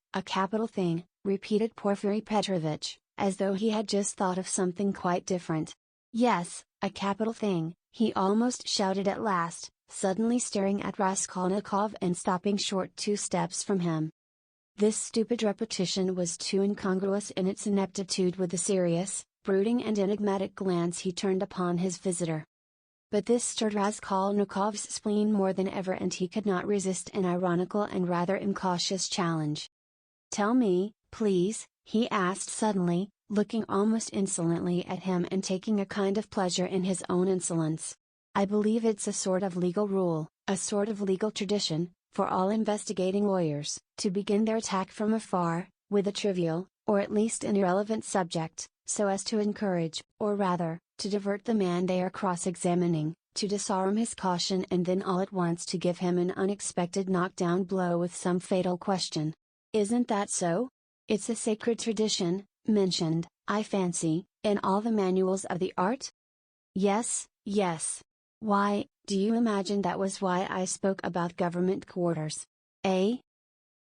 repeated Porfiry Petrovitch, as though he had just thought of something quite different. Yes, a capital thing, he almost shouted at last, suddenly staring at Raskolnikov and stopping short 2 steps from him. This stupid repetition was too incongruous in its ineptitude with the serious, brooding and enigmatic glance he turned upon his visitor. But this stirred Raskolnikov's spleen more than ever, and he could not resist an ironical and rather incautious challenge. Tell me, please, he asked suddenly, looking almost insolently at him and taking a kind of pleasure in his own insolence. I believe it's a sort of legal rule, a sort of legal tradition, for all investigating lawyers, to begin their attack from afar, with a trivial, or at least an irrelevant subject, so as to encourage, or rather, to divert the man they are cross-examining, to disarm his caution, and then all at once to give him an unexpected knock-down blow with some fatal question. Isn't that so? It's a sacred tradition, mentioned, I fancy, in all the manuals of the art? Yes, yes. Why, do you imagine that was why I spoke about government quarters? Eh?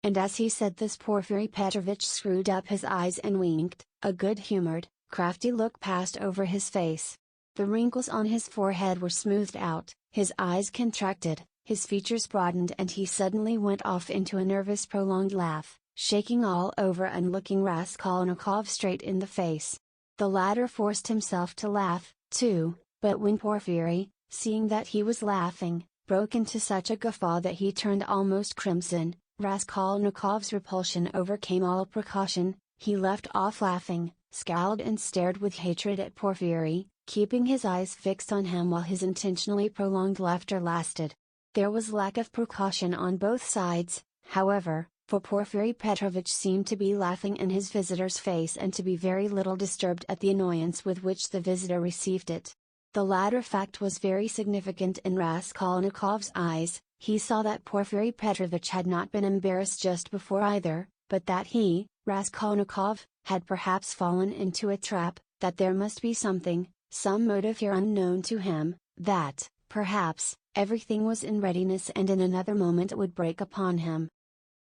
And as he said this, Porfiry Petrovitch screwed up his eyes and winked, a good-humored, crafty look passed over his face. The wrinkles on his forehead were smoothed out, his eyes contracted, his features broadened, and he suddenly went off into a nervous prolonged laugh, shaking all over and looking Raskolnikov straight in the face. The latter forced himself to laugh, too, but when Porfiry, seeing that he was laughing, broke into such a guffaw that he turned almost crimson, Raskolnikov's repulsion overcame all precaution, he left off laughing, scowled and stared with hatred at Porfiry, keeping his eyes fixed on him while his intentionally prolonged laughter lasted. There was lack of precaution on both sides, however, for Porfiry Petrovitch seemed to be laughing in his visitor's face and to be very little disturbed at the annoyance with which the visitor received it. The latter fact was very significant in Raskolnikov's eyes, He saw that Porfiry Petrovitch had not been embarrassed just before either, but that he, Raskolnikov, had perhaps fallen into a trap, that there must be something, some motive here unknown to him, that, perhaps, everything was in readiness and in another moment it would break upon him.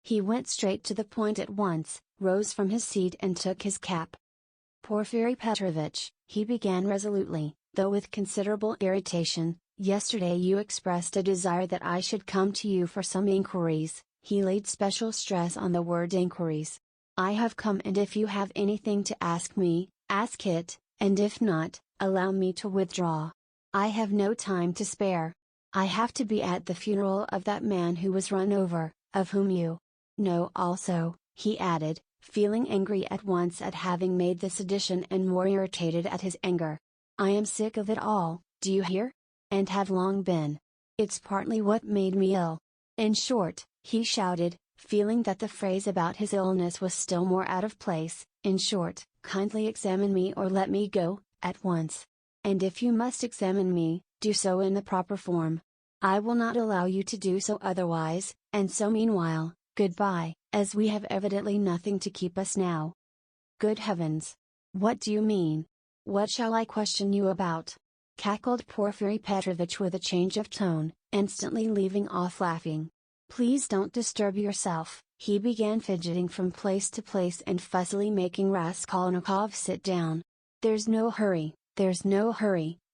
He went straight to the point at once, rose from his seat and took his cap. "Porfiry Petrovitch," he began resolutely, though with considerable irritation, "yesterday you expressed a desire that I should come to you for some inquiries." He laid special stress on the word inquiries. "I have come, and if you have anything to ask me, ask it, and if not, allow me to withdraw. I have no time to spare. I have to be at the funeral of that man who was run over, of whom you know also," he added, feeling angry at once at having made this addition and more irritated at his anger. "I am sick of it all, do you hear? And have long been. It's partly what made me ill. In short," he shouted, feeling that the phrase about his illness was still more out of place, "in short, kindly examine me or let me go, at once. And if you must examine me, do so in the proper form. I will not allow you to do so otherwise, and so meanwhile, goodbye, as we have evidently nothing to keep us now." "Good heavens! What do you mean? What shall I question you about?" cackled Porfiry Petrovitch with a change of tone, instantly leaving off laughing. "Please don't disturb yourself," he began fidgeting from place to place and fussily making Raskolnikov sit down. "There's no hurry,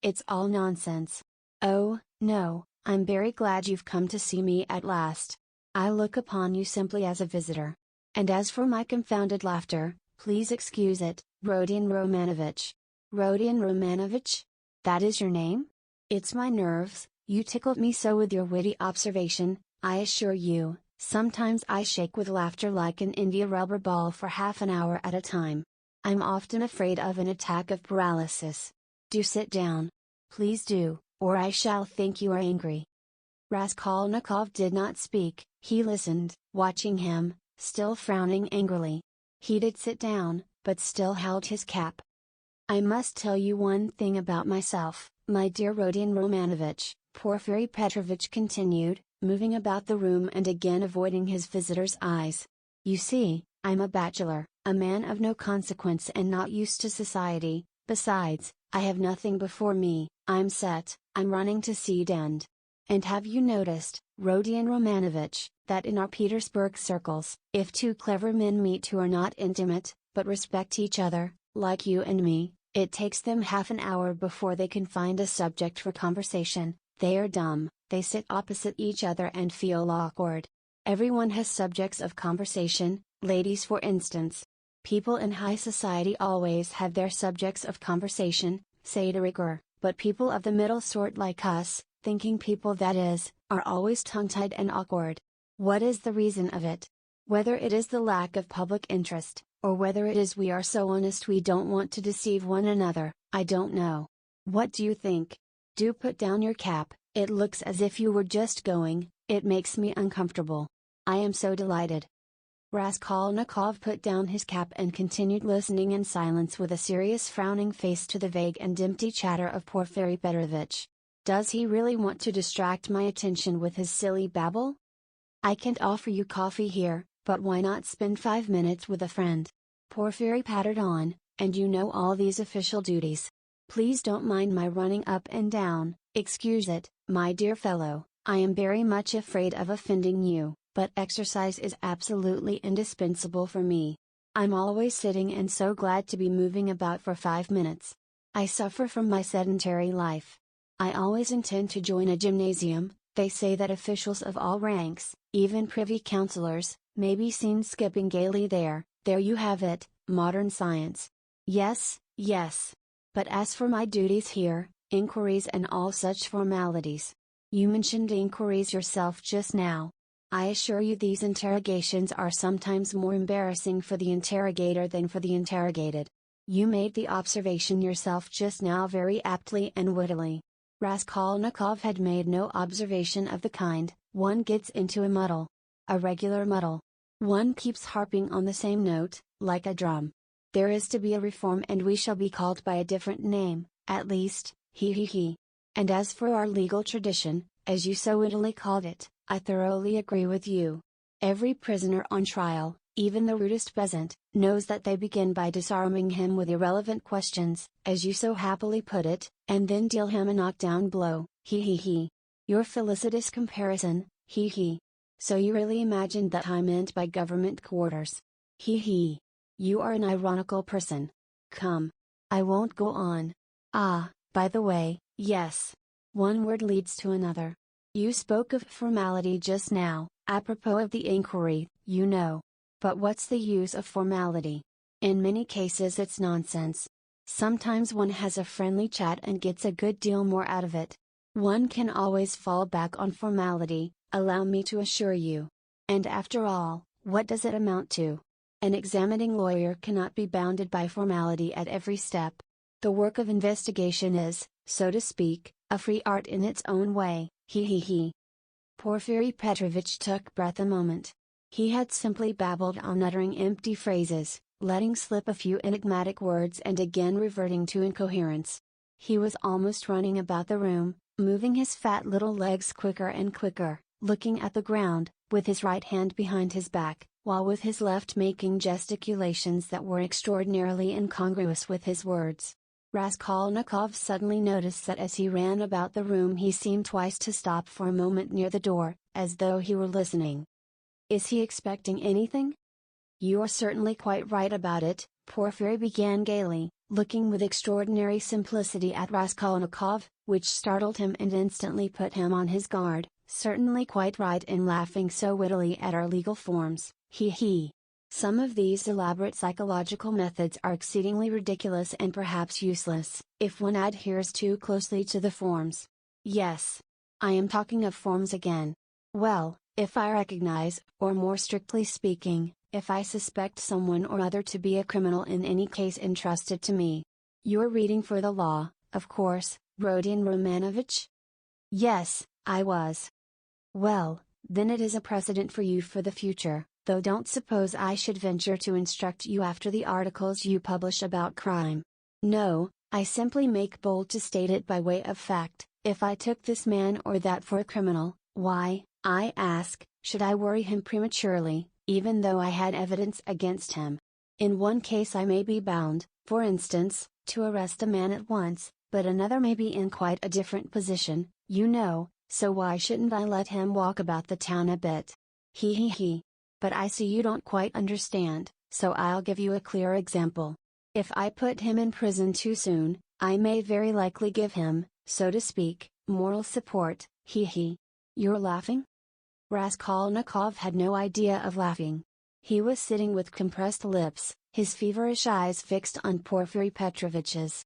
it's all nonsense. Oh, no, I'm very glad you've come to see me at last. I look upon you simply as a visitor. And as for my confounded laughter, please excuse it, Rodion Romanovitch." "Rodion Romanovitch? That is your name? It's my nerves, you tickled me so with your witty observation. I assure you, sometimes I shake with laughter like an India rubber ball for half an hour at a time. I'm often afraid of an attack of paralysis. Do sit down. Please do, or I shall think you are angry." Raskolnikov did not speak, he listened, watching him, still frowning angrily. He did sit down, but still held his cap. "I must tell you one thing about myself, my dear Rodion Romanovitch," Porfiry Petrovitch continued, moving about the room and again avoiding his visitor's eyes. "You see, I'm a bachelor, a man of no consequence and not used to society. Besides, I have nothing before me, I'm running to seed end. And have you noticed, Rodion Romanovitch, that in our Petersburg circles, if two clever men meet who are not intimate, but respect each other, like you and me, it takes them half an hour before they can find a subject for conversation. They are dumb, they sit opposite each other and feel awkward. Everyone has subjects of conversation, ladies for instance. People in high society always have their subjects of conversation, say de rigueur, but people of the middle sort like us, thinking people that is, are always tongue-tied and awkward. What is the reason of it? Whether it is the lack of public interest, or whether it is we are so honest we don't want to deceive one another, I don't know. What do you think? Do put down your cap, it looks as if you were just going, it makes me uncomfortable. I am so delighted." Raskolnikov put down his cap and continued listening in silence with a serious frowning face to the vague and empty chatter of Porfiry Petrovitch. Does he really want to distract my attention with his silly babble? I can't offer you coffee here, but why not spend 5 minutes with a friend? Porfiry pattered on, and you know all these official duties. Please don't mind my running up and down, excuse it, my dear fellow, I am very much afraid of offending you, but exercise is absolutely indispensable for me. I'm always sitting and so glad to be moving about for 5 minutes. I suffer from my sedentary life. I always intend to join a gymnasium. They say that officials of all ranks, even privy councillors, may be seen skipping gaily there. There you have it, modern science. Yes, yes. But as for my duties here, inquiries and all such formalities. You mentioned inquiries yourself just now. I assure you these interrogations are sometimes more embarrassing for the interrogator than for the interrogated. You made the observation yourself just now very aptly and wittily. Raskolnikov had made no observation of the kind. One gets into a muddle. A regular muddle. One keeps harping on the same note, like a drum. There is to be a reform and we shall be called by a different name, at least, he. And as for our legal tradition, as you so wittily called it, I thoroughly agree with you. Every prisoner on trial, even the rudest peasant, knows that they begin by disarming him with irrelevant questions, as you so happily put it, and then deal him a knockdown blow, he. Your felicitous comparison, he. So you really imagined that I meant by government quarters. He. You are an ironical person. Come. I won't go on. Ah, by the way, yes. One word leads to another. You spoke of formality just now, apropos of the inquiry, you know. But what's the use of formality? In many cases it's nonsense. Sometimes one has a friendly chat and gets a good deal more out of it. One can always fall back on formality, allow me to assure you. And after all, what does it amount to? An examining lawyer cannot be bounded by formality at every step. The work of investigation is, so to speak, a free art in its own way, he. Porfiry Petrovitch took breath a moment. He had simply babbled on, uttering empty phrases, letting slip a few enigmatic words and again reverting to incoherence. He was almost running about the room, moving his fat little legs quicker and quicker, looking at the ground, with his right hand behind his back, while with his left making gesticulations that were extraordinarily incongruous with his words. Raskolnikov suddenly noticed that as he ran about the room he seemed twice to stop for a moment near the door, as though he were listening. Is he expecting anything? You are certainly quite right about it, Porfiry began gaily, looking with extraordinary simplicity at Raskolnikov, which startled him and instantly put him on his guard. Certainly quite right in laughing so wittily at our legal forms, he. Some of these elaborate psychological methods are exceedingly ridiculous and perhaps useless, if one adheres too closely to the forms. Yes. I am talking of forms again. Well, if I recognize, or more strictly speaking, if I suspect someone or other to be a criminal in any case entrusted to me. You're reading for the law, of course, Rodion Romanovich? Yes, I was. Well, then it is a precedent for you for the future, though don't suppose I should venture to instruct you after the articles you publish about crime. No, I simply make bold to state it by way of fact. If I took this man or that for a criminal, why, I ask, should I worry him prematurely, even though I had evidence against him? In one case I may be bound, for instance, to arrest a man at once, but another may be in quite a different position, you know, so why shouldn't I let him walk about the town a bit? He. But I see you don't quite understand, so I'll give you a clear example. If I put him in prison too soon, I may very likely give him, so to speak, moral support, he. You're laughing? Raskolnikov had no idea of laughing. He was sitting with compressed lips, his feverish eyes fixed on Porfiry Petrovitch's.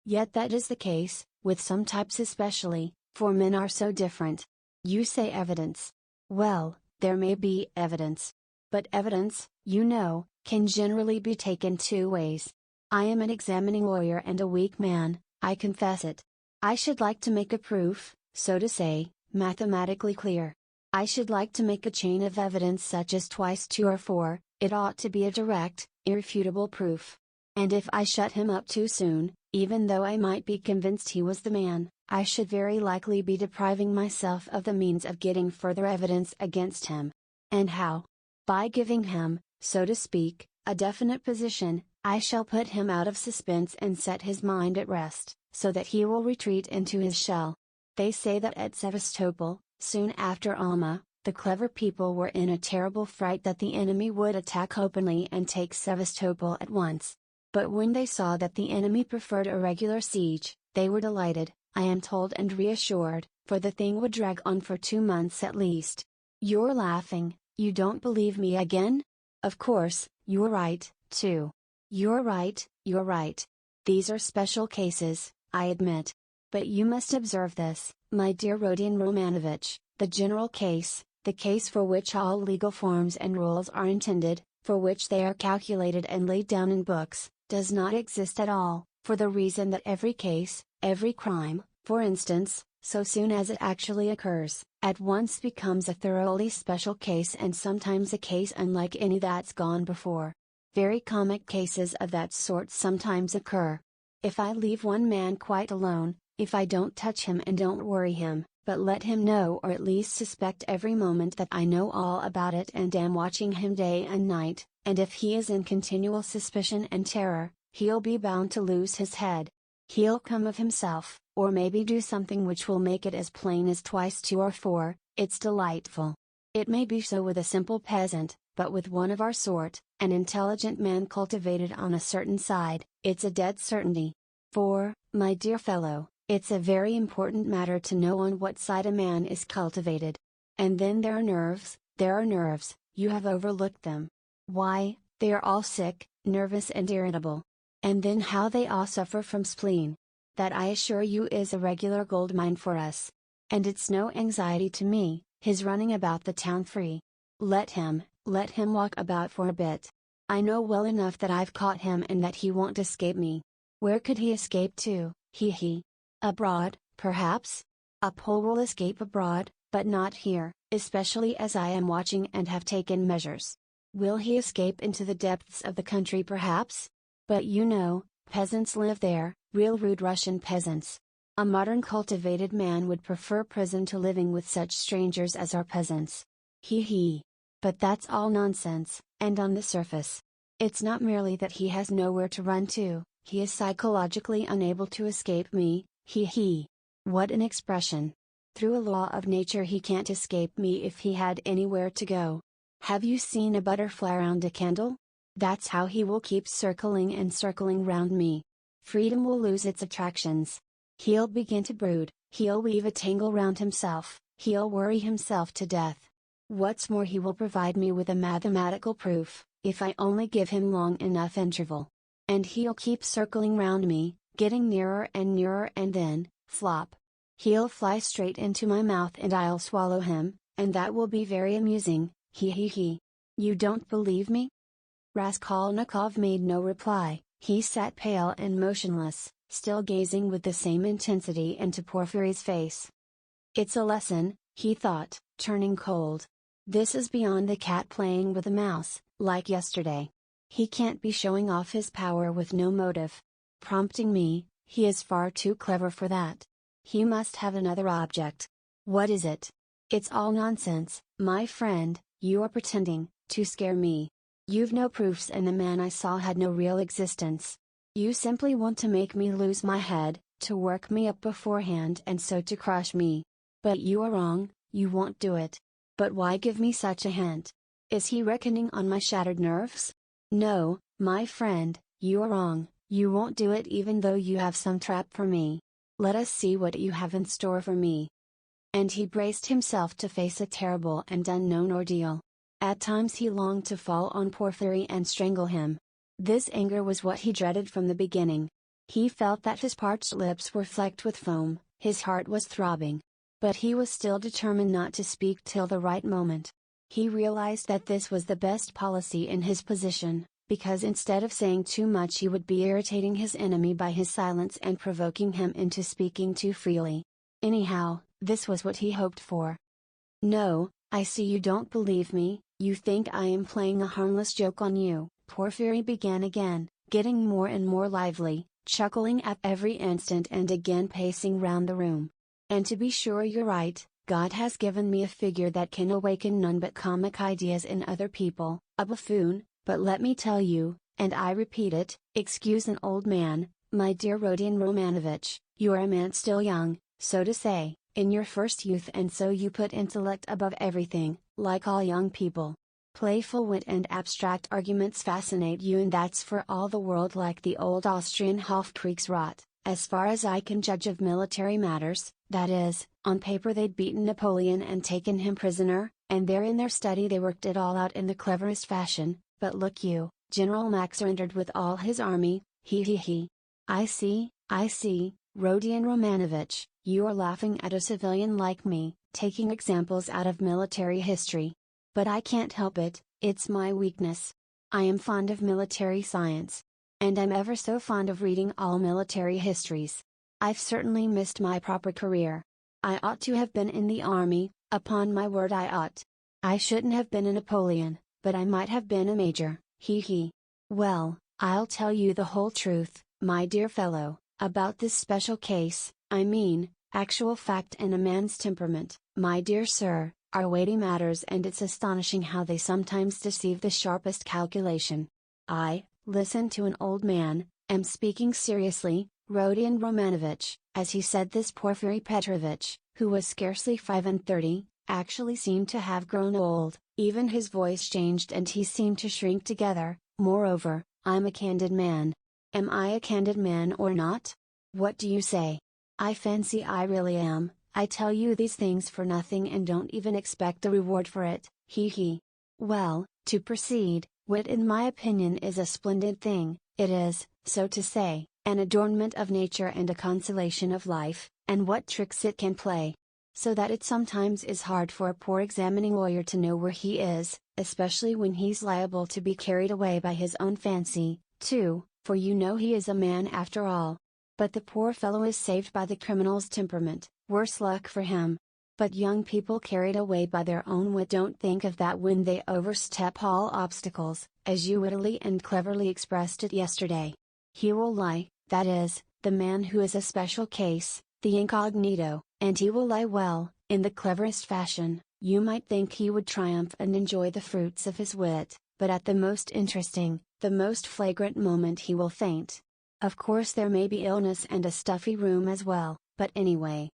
Yet that is the case, with some types especially, for men are so different. You say evidence. Well, there may be evidence. But evidence, you know, can generally be taken two ways. I am an examining lawyer and a weak man, I confess it. I should like to make a proof, so to say, mathematically clear. I should like to make a chain of evidence such as twice 2 or 4, it ought to be a direct, irrefutable proof. And if I shut him up too soon, even though I might be convinced he was the man, I should very likely be depriving myself of the means of getting further evidence against him. And how? By giving him, so to speak, a definite position, I shall put him out of suspense and set his mind at rest, so that he will retreat into his shell. They say that at Sevastopol, soon after Alma, the clever people were in a terrible fright that the enemy would attack openly and take Sevastopol at once. But when they saw that the enemy preferred a regular siege, they were delighted, I am told, and reassured, for the thing would drag on for 2 months at least. You're laughing, you don't believe me again? Of course, you're right, too. You're right. These are special cases, I admit. But you must observe this, my dear Rodion Romanovich, the general case, the case for which all legal forms and rules are intended, for which they are calculated and laid down in books, does not exist at all, for the reason that every case, every crime, for instance, so soon as it actually occurs, at once becomes a thoroughly special case and sometimes a case unlike any that's gone before. Very comic cases of that sort sometimes occur. If I leave one man quite alone, if I don't touch him and don't worry him, but let him know or at least suspect every moment that I know all about it and am watching him day and night, and if he is in continual suspicion and terror, he'll be bound to lose his head. He'll come of himself, or maybe do something which will make it as plain as twice 2 or 4, it's delightful. It may be so with a simple peasant, but with one of our sort, an intelligent man cultivated on a certain side, it's a dead certainty. For, my dear fellow, it's a very important matter to know on what side a man is cultivated. And then there are nerves, you have overlooked them. Why, they are all sick, nervous and irritable. And then how they all suffer from spleen. That I assure you is a regular gold mine for us. And it's no anxiety to me, his running about the town free. Let him walk about for a bit. I know well enough that I've caught him and that he won't escape me. Where could he escape to, he? Abroad, perhaps? A Pole will escape abroad, but not here, especially as I am watching and have taken measures. Will he escape into the depths of the country perhaps? But you know, peasants live there, real rude Russian peasants. A modern cultivated man would prefer prison to living with such strangers as our peasants. He. But that's all nonsense, and on the surface. It's not merely that he has nowhere to run to, he is psychologically unable to escape me, he. What an expression. Through a law of nature he can't escape me if he had anywhere to go. Have you seen a butterfly round a candle? That's how he will keep circling and circling round me. Freedom will lose its attractions. He'll begin to brood, he'll weave a tangle round himself, he'll worry himself to death. What's more, he will provide me with a mathematical proof, if I only give him long enough interval. And he'll keep circling round me, getting nearer and then, flop. He'll fly straight into my mouth and I'll swallow him, and that will be very amusing, he. You don't believe me? Raskolnikov made no reply, he sat pale and motionless, still gazing with the same intensity into Porfiry's face. It's a lesson, he thought, turning cold. This is beyond the cat playing with a mouse, like yesterday. He can't be showing off his power with no motive. Prompting me, he is far too clever for that. He must have another object. What is it? It's all nonsense, my friend, you are pretending, to scare me. You've no proofs and the man I saw had no real existence. You simply want to make me lose my head, to work me up beforehand and so to crush me. But you are wrong, you won't do it. But why give me such a hint? Is he reckoning on my shattered nerves? No, my friend, you are wrong, you won't do it even though you have some trap for me. Let us see what you have in store for me. And he braced himself to face a terrible and unknown ordeal. At times he longed to fall on Porfiry and strangle him. This anger was what he dreaded from the beginning. He felt that his parched lips were flecked with foam, his heart was throbbing. But he was still determined not to speak till the right moment. He realized that this was the best policy in his position, because instead of saying too much he would be irritating his enemy by his silence and provoking him into speaking too freely. Anyhow, this was what he hoped for. No, I see you don't believe me, you think I am playing a harmless joke on you, Porfiry began again, getting more and more lively, chuckling at every instant and again pacing round the room. And to be sure you're right, God has given me a figure that can awaken none but comic ideas in other people, a buffoon, but let me tell you, and I repeat it, excuse an old man, my dear Rodion Romanovich, you're a man still young, so to say, in your first youth, and so you put intellect above everything, like all young people. Playful wit and abstract arguments fascinate you, and that's for all the world like the old Austrian Hofkriegsrat. As far as I can judge of military matters, that is, on paper they'd beaten Napoleon and taken him prisoner, and there in their study they worked it all out in the cleverest fashion, but look you, General Mack surrendered with all his army, he. I see, Rodion Romanovich, you are laughing at a civilian like me, taking examples out of military history. But I can't help it, it's my weakness. I am fond of military science. And I'm ever so fond of reading all military histories. I've certainly missed my proper career. I ought to have been in the army, upon my word I ought. I shouldn't have been a Napoleon, but I might have been a major, he. Well, I'll tell you the whole truth, my dear fellow, about this special case, I mean, Actual fact and a man's temperament, my dear sir, are weighty matters, and it's astonishing how they sometimes deceive the sharpest calculation. Listen to an old man, am speaking seriously, Rodion Romanovich." As he said this, Porfiry Petrovitch, who was scarcely 35, actually seemed to have grown old, even his voice changed and he seemed to shrink together. "Moreover, I'm a candid man. Am I a candid man or not? What do you say? I fancy I really am. I tell you these things for nothing and don't even expect a reward for it, he. Well, to proceed, wit in my opinion is a splendid thing. It is, so to say, an adornment of nature and a consolation of life, and what tricks it can play. So that it sometimes is hard for a poor examining lawyer to know where he is, especially when he's liable to be carried away by his own fancy, too, for you know he is a man after all. But the poor fellow is saved by the criminal's temperament, worse luck for him. But young people carried away by their own wit don't think of that when they overstep all obstacles, as you wittily and cleverly expressed it yesterday. He will lie, that is, the man who is a special case, the incognito, and he will lie well, in the cleverest fashion. You might think he would triumph and enjoy the fruits of his wit, but at the most interesting, the most flagrant moment he will faint. Of course there may be illness and a stuffy room as well, but anyway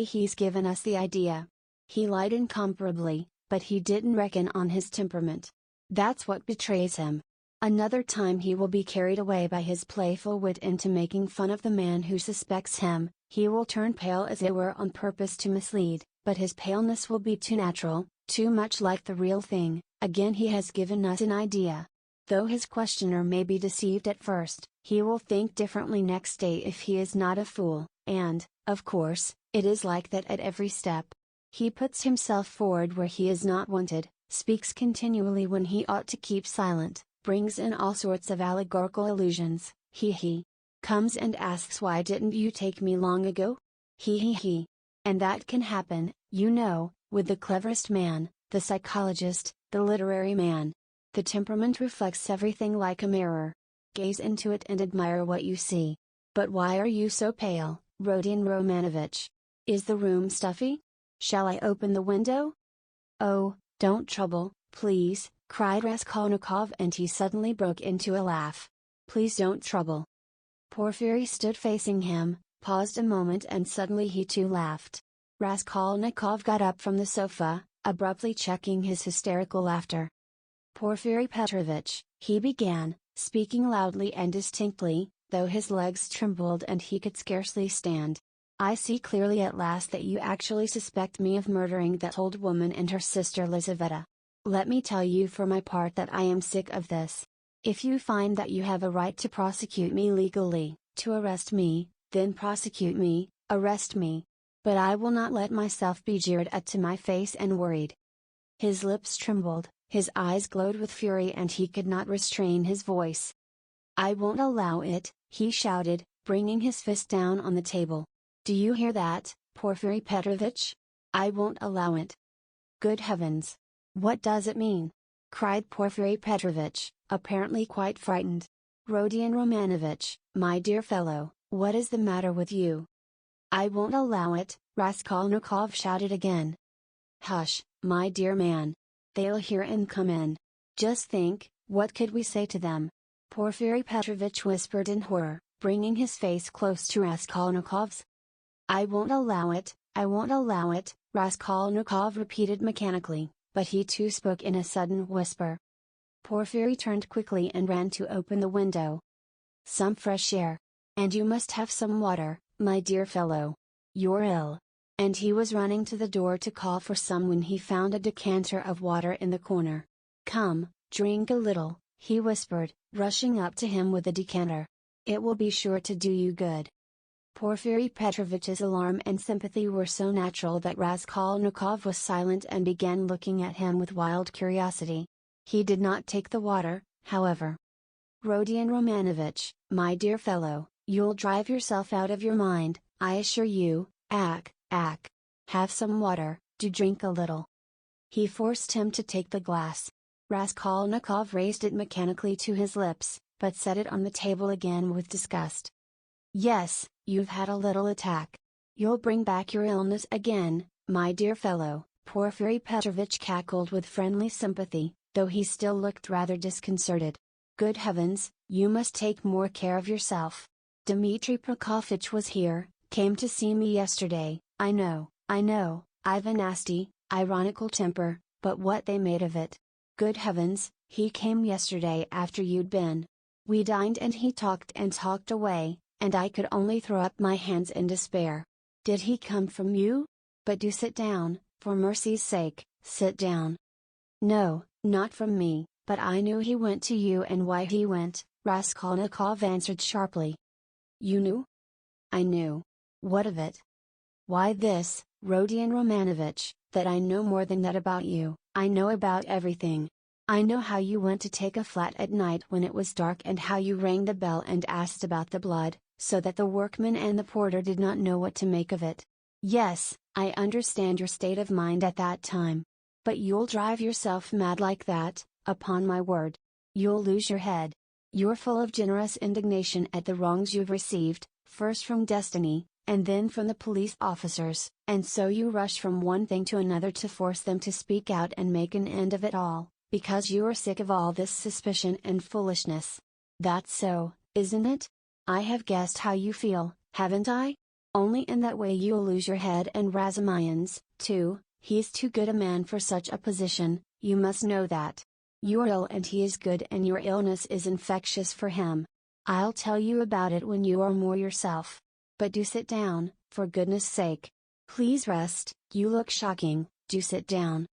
he's given us the idea. He lied incomparably, but he didn't reckon on his temperament. That's what betrays him. Another time he will be carried away by his playful wit into making fun of the man who suspects him. He will turn pale as it were on purpose to mislead, but his paleness will be too natural, too much like the real thing. Again he has given us an idea. Though his questioner may be deceived at first, he will think differently next day if he is not a fool, and, of course, it is like that at every step. He puts himself forward where he is not wanted, speaks continually when he ought to keep silent, brings in all sorts of allegorical allusions, he. Comes and asks, "Why didn't you take me long ago?" He. And that can happen, you know, with the cleverest man, the psychologist, the literary man. The temperament reflects everything like a mirror. Gaze into it and admire what you see. But why are you so pale, Rodion Romanovich? Is the room stuffy? Shall I open the window? "Oh, don't trouble, please," cried Raskolnikov, and he suddenly broke into a laugh. "Please don't trouble." Porfiry stood facing him, paused a moment, and suddenly he too laughed. Raskolnikov got up from the sofa, abruptly checking his hysterical laughter. "Porfiry Petrovitch," he began, speaking loudly and distinctly, though his legs trembled and he could scarcely stand. "I see clearly at last that you actually suspect me of murdering that old woman and her sister Lizaveta. Let me tell you for my part that I am sick of this. If you find that you have a right to prosecute me legally, to arrest me, then prosecute me, arrest me. But I will not let myself be jeered at to my face and worried." His lips trembled, his eyes glowed with fury, and he could not restrain his voice. "I won't allow it," he shouted, bringing his fist down on the table. "Do you hear that, Porfiry Petrovitch? I won't allow it." "Good heavens! What does it mean?" cried Porfiry Petrovitch, apparently quite frightened. "Rodion Romanovich, my dear fellow, what is the matter with you?" "I won't allow it," Raskolnikov shouted again. "Hush, my dear man. They'll hear and come in. Just think, what could we say to them?" Porfiry Petrovitch whispered in horror, bringing his face close to Raskolnikov's. "I won't allow it, I won't allow it," Raskolnikov repeated mechanically, but he too spoke in a sudden whisper. Porfiry turned quickly and ran to open the window. "Some fresh air. And you must have some water, my dear fellow. You're ill." And he was running to the door to call for some when he found a decanter of water in the corner. "Come, drink a little," he whispered, rushing up to him with the decanter. "It will be sure to do you good." Porfiry Petrovitch's alarm and sympathy were so natural that Raskolnikov was silent and began looking at him with wild curiosity. He did not take the water, however. "Rodion Romanovich, my dear fellow, you'll drive yourself out of your mind, I assure you. Ack. Have some water, do drink a little." He forced him to take the glass. Raskolnikov raised it mechanically to his lips, but set it on the table again with disgust. "Yes, you've had a little attack. You'll bring back your illness again, my dear fellow," Porfiry Petrovitch cackled with friendly sympathy, though he still looked rather disconcerted. "Good heavens, you must take more care of yourself. Dmitri Prokofitch was here, came to see me yesterday. I know, I've a nasty, ironical temper, but what they made of it. Good heavens, he came yesterday after you'd been. We dined and he talked and talked away, and I could only throw up my hands in despair. Did he come from you? But do sit down, for mercy's sake, sit down." "No, not from me, but I knew he went to you, and why he went," Raskolnikov answered sharply. "You knew?" "I knew. What of it?" "Why this, Rodion Romanovitch, that I know more than that about you. I know about everything. I know how you went to take a flat at night when it was dark, and how you rang the bell and asked about the blood, so that the workman and the porter did not know what to make of it. Yes, I understand your state of mind at that time. But you'll drive yourself mad like that, upon my word. You'll lose your head. You're full of generous indignation at the wrongs you've received, first from destiny, and then from the police officers, and so you rush from one thing to another to force them to speak out and make an end of it all, because you are sick of all this suspicion and foolishness. That's so, isn't it? I have guessed how you feel, haven't I? Only in that way you'll lose your head, and Razumian's, too. He's too good a man for such a position, you must know that. You're ill and he is good, and your illness is infectious for him. I'll tell you about it when you are more yourself. But do sit down, for goodness sake. Please rest, you look shocking, do sit down."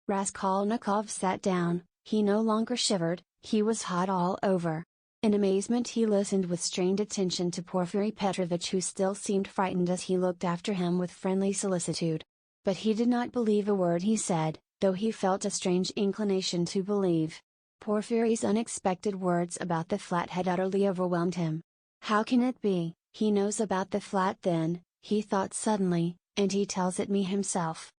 Raskolnikov sat down. He no longer shivered, he was hot all over. In amazement he listened with strained attention to Porfiry Petrovitch, who still seemed frightened as he looked after him with friendly solicitude. But he did not believe a word he said, though he felt a strange inclination to believe. Porfiry's unexpected words about the flat had utterly overwhelmed him. "How can it be, he knows about the flat then," he thought suddenly, "and he tells it me himself?"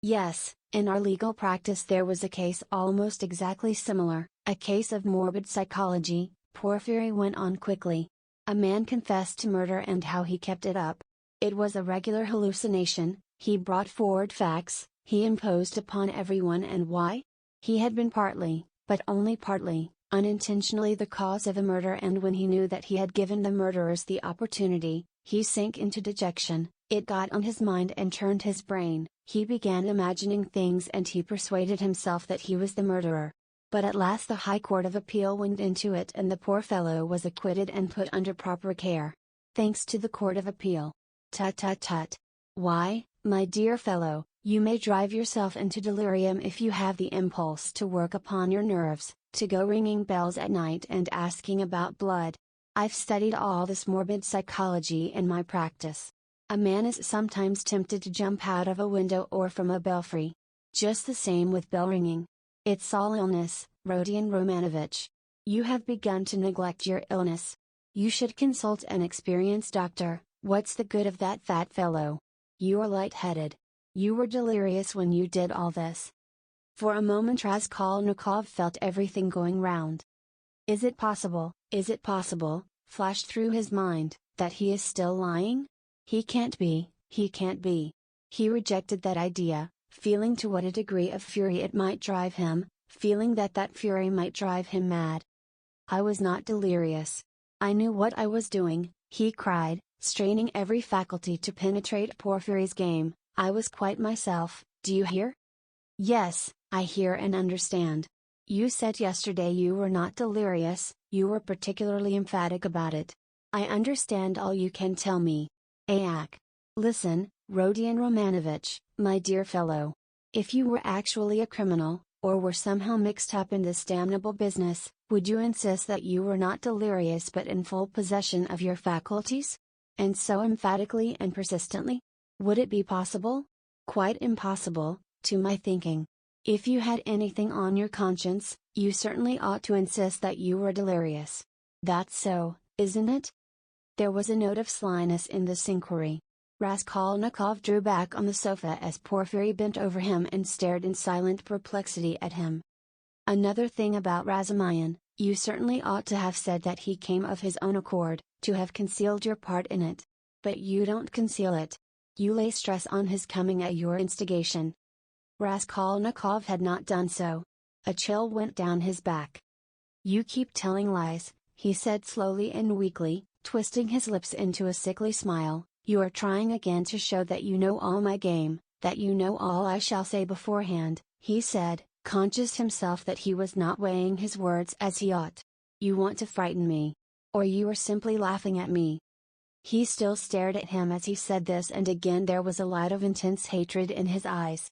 "Yes, in our legal practice there was a case almost exactly similar, a case of morbid psychology," Porfiry went on quickly. "A man confessed to murder and how he kept it up. It was a regular hallucination, he brought forward facts, he imposed upon everyone, and why? He had been partly, but only partly, unintentionally the cause of the murder, and when he knew that he had given the murderers the opportunity, he sank into dejection, it got on his mind and turned his brain, he began imagining things, and he persuaded himself that he was the murderer. But at last the High Court of Appeal went into it, and the poor fellow was acquitted and put under proper care. Thanks to the Court of Appeal. Tut tut tut. Why, my dear fellow, you may drive yourself into delirium if you have the impulse to work upon your nerves, to go ringing bells at night and asking about blood. I've studied all this morbid psychology in my practice. A man is sometimes tempted to jump out of a window or from a belfry. Just the same with bell ringing. It's all illness, Rodion Romanovitch. You have begun to neglect your illness. You should consult an experienced doctor. What's the good of that fat fellow? You are light-headed. You were delirious when you did all this." For a moment Raskolnikov felt everything going round. Is it possible, flashed through his mind, that he is still lying? He can't be. He rejected that idea, feeling to what a degree of fury it might drive him, feeling that that fury might drive him mad. "I was not delirious. I knew what I was doing," he cried, straining every faculty to penetrate Porfiry's game. "I was quite myself, do you hear?" "Yes, I hear and understand. You said yesterday you were not delirious, you were particularly emphatic about it. I understand all you can tell me. Ayak. Listen, Rodion Romanovitch, my dear fellow. If you were actually a criminal, or were somehow mixed up in this damnable business, would you insist that you were not delirious but in full possession of your faculties? And so emphatically and persistently? Would it be possible? Quite impossible, to my thinking. If you had anything on your conscience, you certainly ought to insist that you were delirious. That's so, isn't it?" There was a note of slyness in this inquiry. Raskolnikov drew back on the sofa as Porfiry bent over him and stared in silent perplexity at him. "Another thing about Razumian, you certainly ought to have said that he came of his own accord, to have concealed your part in it. But you don't conceal it. You lay stress on his coming at your instigation. Raskolnikov had not done so. A chill went down his back. You keep telling lies, he said slowly and weakly, twisting his lips into a sickly smile. You are trying again to show that you know all my game, that you know all I shall say beforehand, he said, conscious himself that he was not weighing his words as he ought. You want to frighten me. Or you are simply laughing at me. He still stared at him as he said this, and again there was a light of intense hatred in his eyes.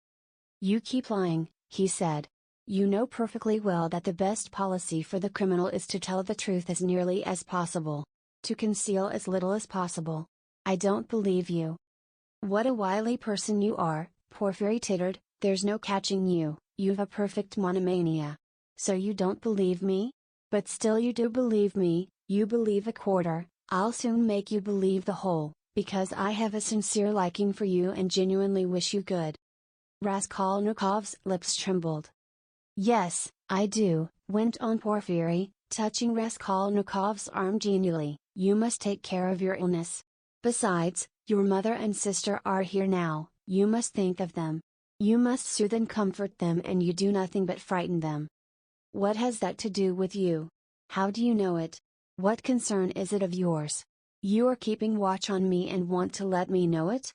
You keep lying, he said. You know perfectly well that the best policy for the criminal is to tell the truth as nearly as possible. To conceal as little as possible. I don't believe you. What a wily person you are, Porfiry tittered, there's no catching you, you've a perfect monomania. So you don't believe me? But still you do believe me, you believe a quarter, I'll soon make you believe the whole, because I have a sincere liking for you and genuinely wish you good. Raskolnikov's lips trembled. Yes, I do, went on Porfiry, touching Raskolnikov's arm genially, you must take care of your illness. Besides, your mother and sister are here now, you must think of them. You must soothe and comfort them, and you do nothing but frighten them. What has that to do with you? How do you know it? What concern is it of yours? You are keeping watch on me and want to let me know it?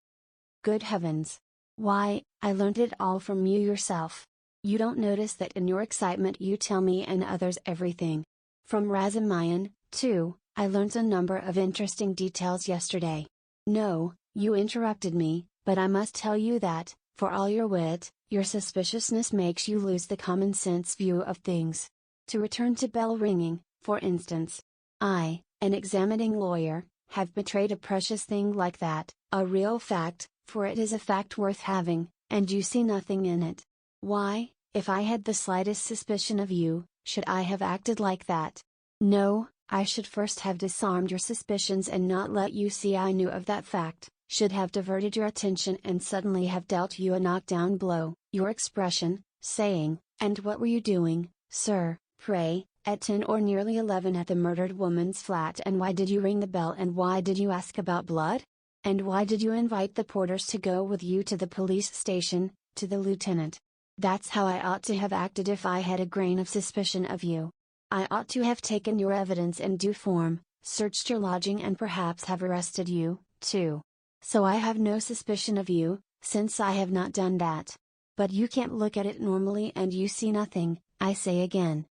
Good heavens! Why, I learnt it all from you yourself. You don't notice that in your excitement you tell me and others everything. From Razumihin, too, I learnt a number of interesting details yesterday. No, you interrupted me, but I must tell you that, for all your wit, your suspiciousness makes you lose the common sense view of things. To return to bell ringing, for instance. I, an examining lawyer, have betrayed a precious thing like that, a real fact, for it is a fact worth having, and you see nothing in it. Why, if I had the slightest suspicion of you, should I have acted like that? No, I should first have disarmed your suspicions and not let you see I knew of that fact, should have diverted your attention and suddenly have dealt you a knockdown blow. Your expression, saying, and what were you doing, sir, pray, at 10 or nearly 11 at the murdered woman's flat, and why did you ring the bell, and why did you ask about blood? And why did you invite the porters to go with you to the police station, to the lieutenant? That's how I ought to have acted if I had a grain of suspicion of you. I ought to have taken your evidence in due form, searched your lodging, and perhaps have arrested you, too. So I have no suspicion of you, since I have not done that. But you can't look at it normally, and you see nothing, I say again.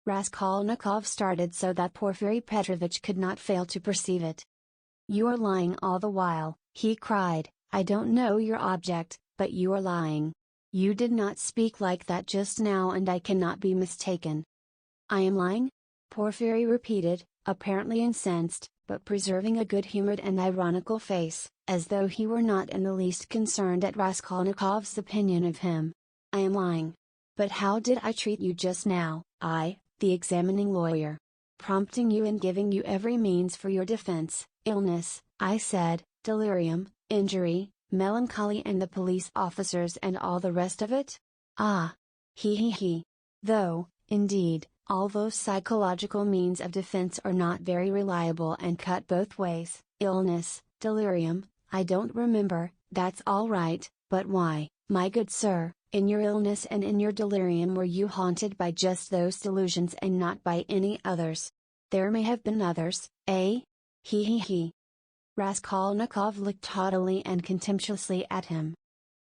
Raskolnikov started so that Porfiry Petrovitch could not fail to perceive it. You are lying all the while, he cried. I don't know your object, but you are lying. You did not speak like that just now, and I cannot be mistaken. I am lying? Porfiry repeated, apparently incensed, but preserving a good-humored and ironical face, as though he were not in the least concerned at Raskolnikov's opinion of him. I am lying. But how did I treat you just now, I, the examining lawyer? Prompting you and giving you every means for your defense, illness, I said, delirium, injury, melancholy, and the police officers and all the rest of it? Ah! He. Though, indeed, all those psychological means of defense are not very reliable and cut both ways. Illness, delirium, I don't remember, that's all right, but why, my good sir, in your illness and in your delirium were you haunted by just those delusions and not by any others? There may have been others, eh? He. Raskolnikov looked haughtily and contemptuously at him.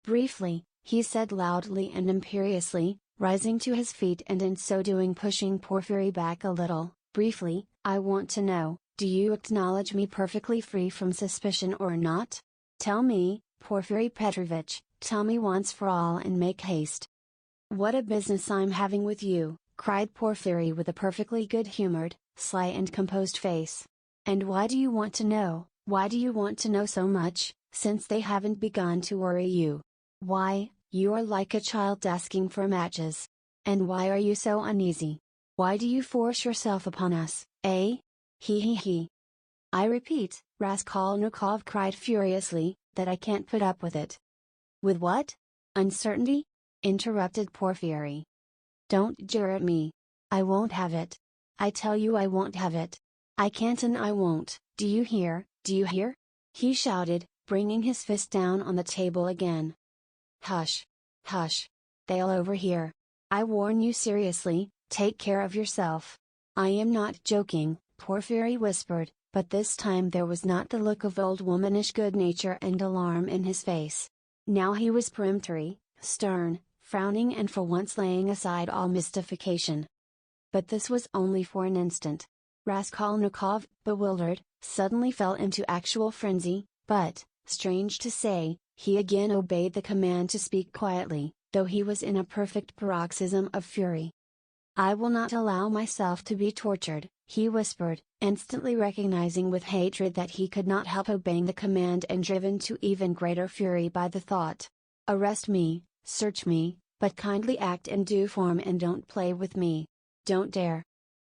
Briefly, he said loudly and imperiously, rising to his feet and in so doing pushing Porfiry back a little, briefly, I want to know, do you acknowledge me perfectly free from suspicion or not? Tell me, Porfiry Petrovitch, tell me once for all and make haste. What a business I'm having with you, cried Porfiry with a perfectly good-humored, sly and composed face. And why do you want to know, why do you want to know so much, since they haven't begun to worry you? Why, you are like a child asking for matches. And why are you so uneasy? Why do you force yourself upon us, eh? He. I repeat, Raskolnikov cried furiously, that I can't put up with it. With what? Uncertainty? Interrupted Porfiry. Don't jeer at me. I won't have it. I tell you I won't have it. I can't and I won't, do you hear, do you hear? He shouted, bringing his fist down on the table again. Hush! Hush! They'll overhear. I warn you seriously, take care of yourself. I am not joking, Porfiry whispered, but this time there was not the look of old womanish good nature and alarm in his face. Now he was peremptory, stern, frowning and for once laying aside all mystification. But this was only for an instant. Raskolnikov, bewildered, suddenly fell into actual frenzy, but, strange to say, he again obeyed the command to speak quietly, though he was in a perfect paroxysm of fury. I will not allow myself to be tortured, he whispered, instantly recognizing with hatred that he could not help obeying the command and driven to even greater fury by the thought. Arrest me, search me, but kindly act in due form and don't play with me. Don't dare.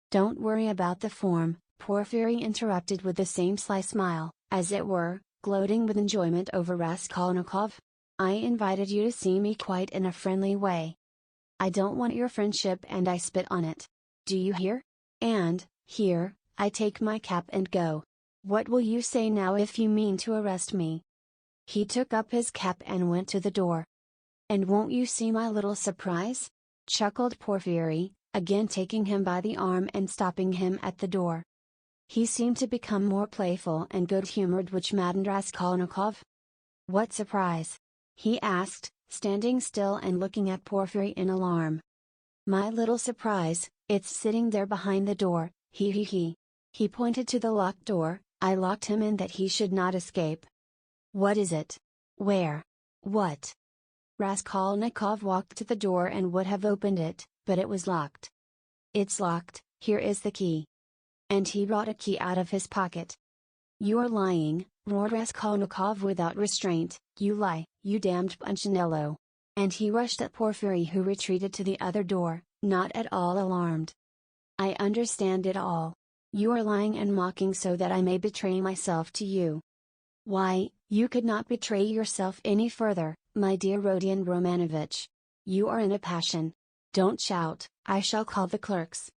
Don't worry about the form, Porfiry interrupted with the same sly smile, as it were, gloating with enjoyment over Raskolnikov. I invited you to see me quite in a friendly way. I don't want your friendship and I spit on it. Do you hear? And, here, I take my cap and go. What will you say now if you mean to arrest me? He took up his cap and went to the door. And won't you see my little surprise? Chuckled Porfiry, again taking him by the arm and stopping him at the door. He seemed to become more playful and good-humored, which maddened Raskolnikov. What surprise? He asked, standing still and looking at Porfiry in alarm. My little surprise, it's sitting there behind the door, he. He pointed to the locked door. I locked him in that he should not escape. What is it? Where? What? Raskolnikov walked to the door and would have opened it, but it was locked. It's locked, here is the key. And he brought a key out of his pocket. You're lying, roared Raskolnikov without restraint, you lie, you damned Punchinello. And he rushed at Porfiry, who retreated to the other door, not at all alarmed. I understand it all. You are lying and mocking so that I may betray myself to you. Why, you could not betray yourself any further, my dear Rodion Romanovich. You are in a passion. Don't shout, I shall call the clerks.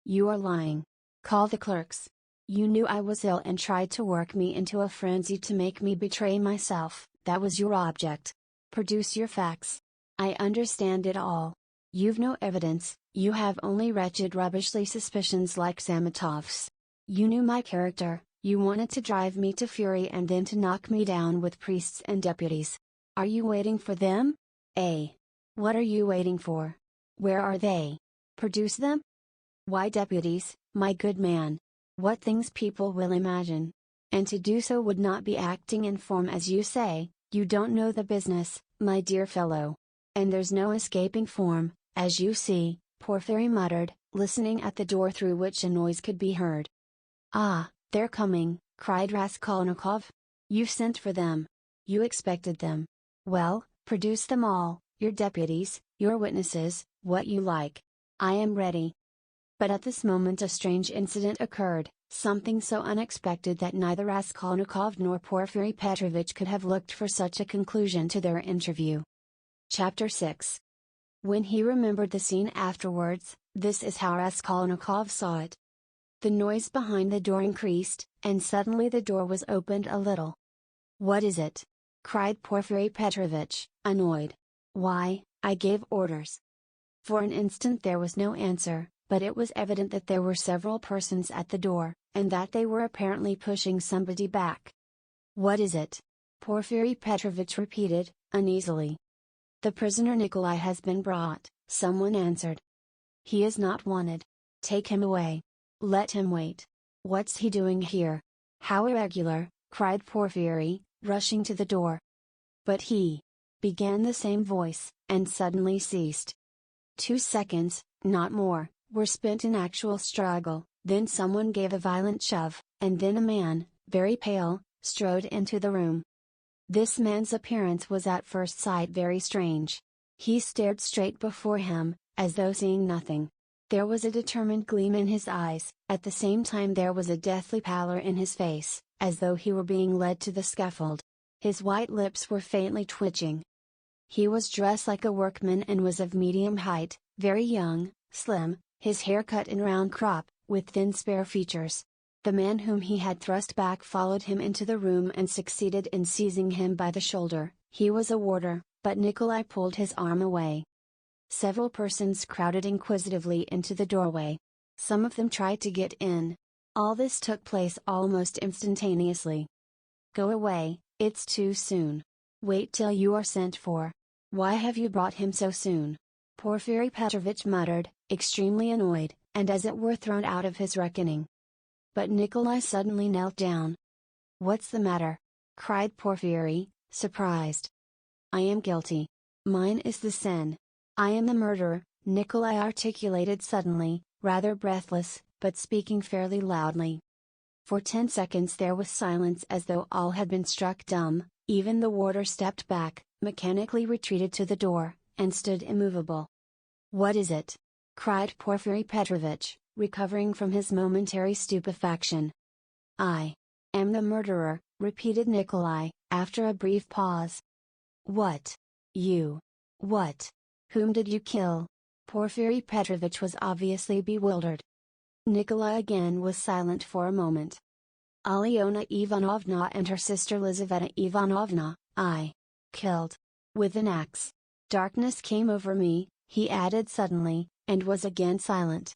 You are lying. Call the clerks. You knew I was ill and tried to work me into a frenzy to make me betray myself, that was your object. Produce your facts. I understand it all. You've no evidence, you have only wretched rubbishly suspicions like Samatov's. You knew my character, you wanted to drive me to fury and then to knock me down with priests and deputies. Are you waiting for them? Eh? What are you waiting for? Where are they? Produce them? Why deputies, my good man? What things people will imagine. And to do so would not be acting in form as you say, you don't know the business, my dear fellow. And there's no escaping form, as you see, Porfiry muttered, listening at the door through which a noise could be heard. Ah, they're coming, cried Raskolnikov. You've sent for them. You expected them. Well, produce them all, your deputies, your witnesses, what you like. I am ready. But at this moment a strange incident occurred, something so unexpected that neither Raskolnikov nor Porfiry Petrovich could have looked for such a conclusion to their interview. Chapter 6. When he remembered the scene afterwards, this is how Raskolnikov saw it. The noise behind the door increased, and suddenly the door was opened a little. What is it? Cried Porfiry Petrovich, annoyed. Why, I gave orders. For an instant there was no answer, but it was evident that there were several persons at the door, and that they were apparently pushing somebody back. What is it? Porfiry Petrovich repeated, uneasily. The prisoner Nikolai has been brought, someone answered. He is not wanted. Take him away. Let him wait. What's he doing here? How irregular, cried Porfiry, rushing to the door. But he, began the same voice, and suddenly ceased. 2 seconds, not more, were spent in actual struggle, then someone gave a violent shove, and then a man, very pale, strode into the room. This man's appearance was at first sight very strange. He stared straight before him, as though seeing nothing. There was a determined gleam in his eyes, at the same time there was a deathly pallor in his face, as though he were being led to the scaffold. His white lips were faintly twitching. He was dressed like a workman and was of medium height, very young, slim, his hair cut in round crop, with thin spare features. The man whom he had thrust back followed him into the room and succeeded in seizing him by the shoulder. He was a warder, but Nikolai pulled his arm away. Several persons crowded inquisitively into the doorway. Some of them tried to get in. All this took place almost instantaneously. "Go away, it's too soon. Wait till you are sent for. Why have you brought him so soon?" Porfiry Petrovich muttered, extremely annoyed, and as it were thrown out of his reckoning. But Nikolai suddenly knelt down. "What's the matter?" cried Porfiry, surprised. "I am guilty. Mine is the sin. I am the murderer," Nikolai articulated suddenly, rather breathless, but speaking fairly loudly. For 10 seconds there was silence as though all had been struck dumb. Even the warder stepped back, mechanically retreated to the door, and stood immovable. "What is it?" cried Porfiry Petrovich, recovering from his momentary stupefaction. "I am the murderer," repeated Nikolai, after a brief pause. "What? You? What? Whom did you kill?" Porfiry Petrovich was obviously bewildered. Nikolai again was silent for a moment. "Alyona Ivanovna and her sister Lizaveta Ivanovna, I killed. With an axe. Darkness came over me," he added suddenly, and was again silent.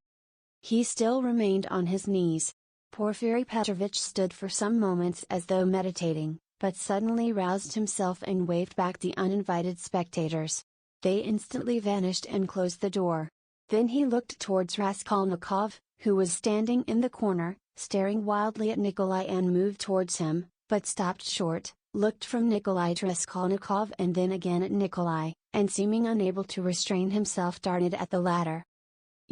He still remained on his knees. Porfiry Petrovich stood for some moments as though meditating, but suddenly roused himself and waved back the uninvited spectators. They instantly vanished and closed the door. Then he looked towards Raskolnikov, who was standing in the corner, staring wildly at Nikolai, and moved towards him, but stopped short, looked from Nikolai to Raskolnikov and then again at Nikolai, and seeming unable to restrain himself darted at the latter.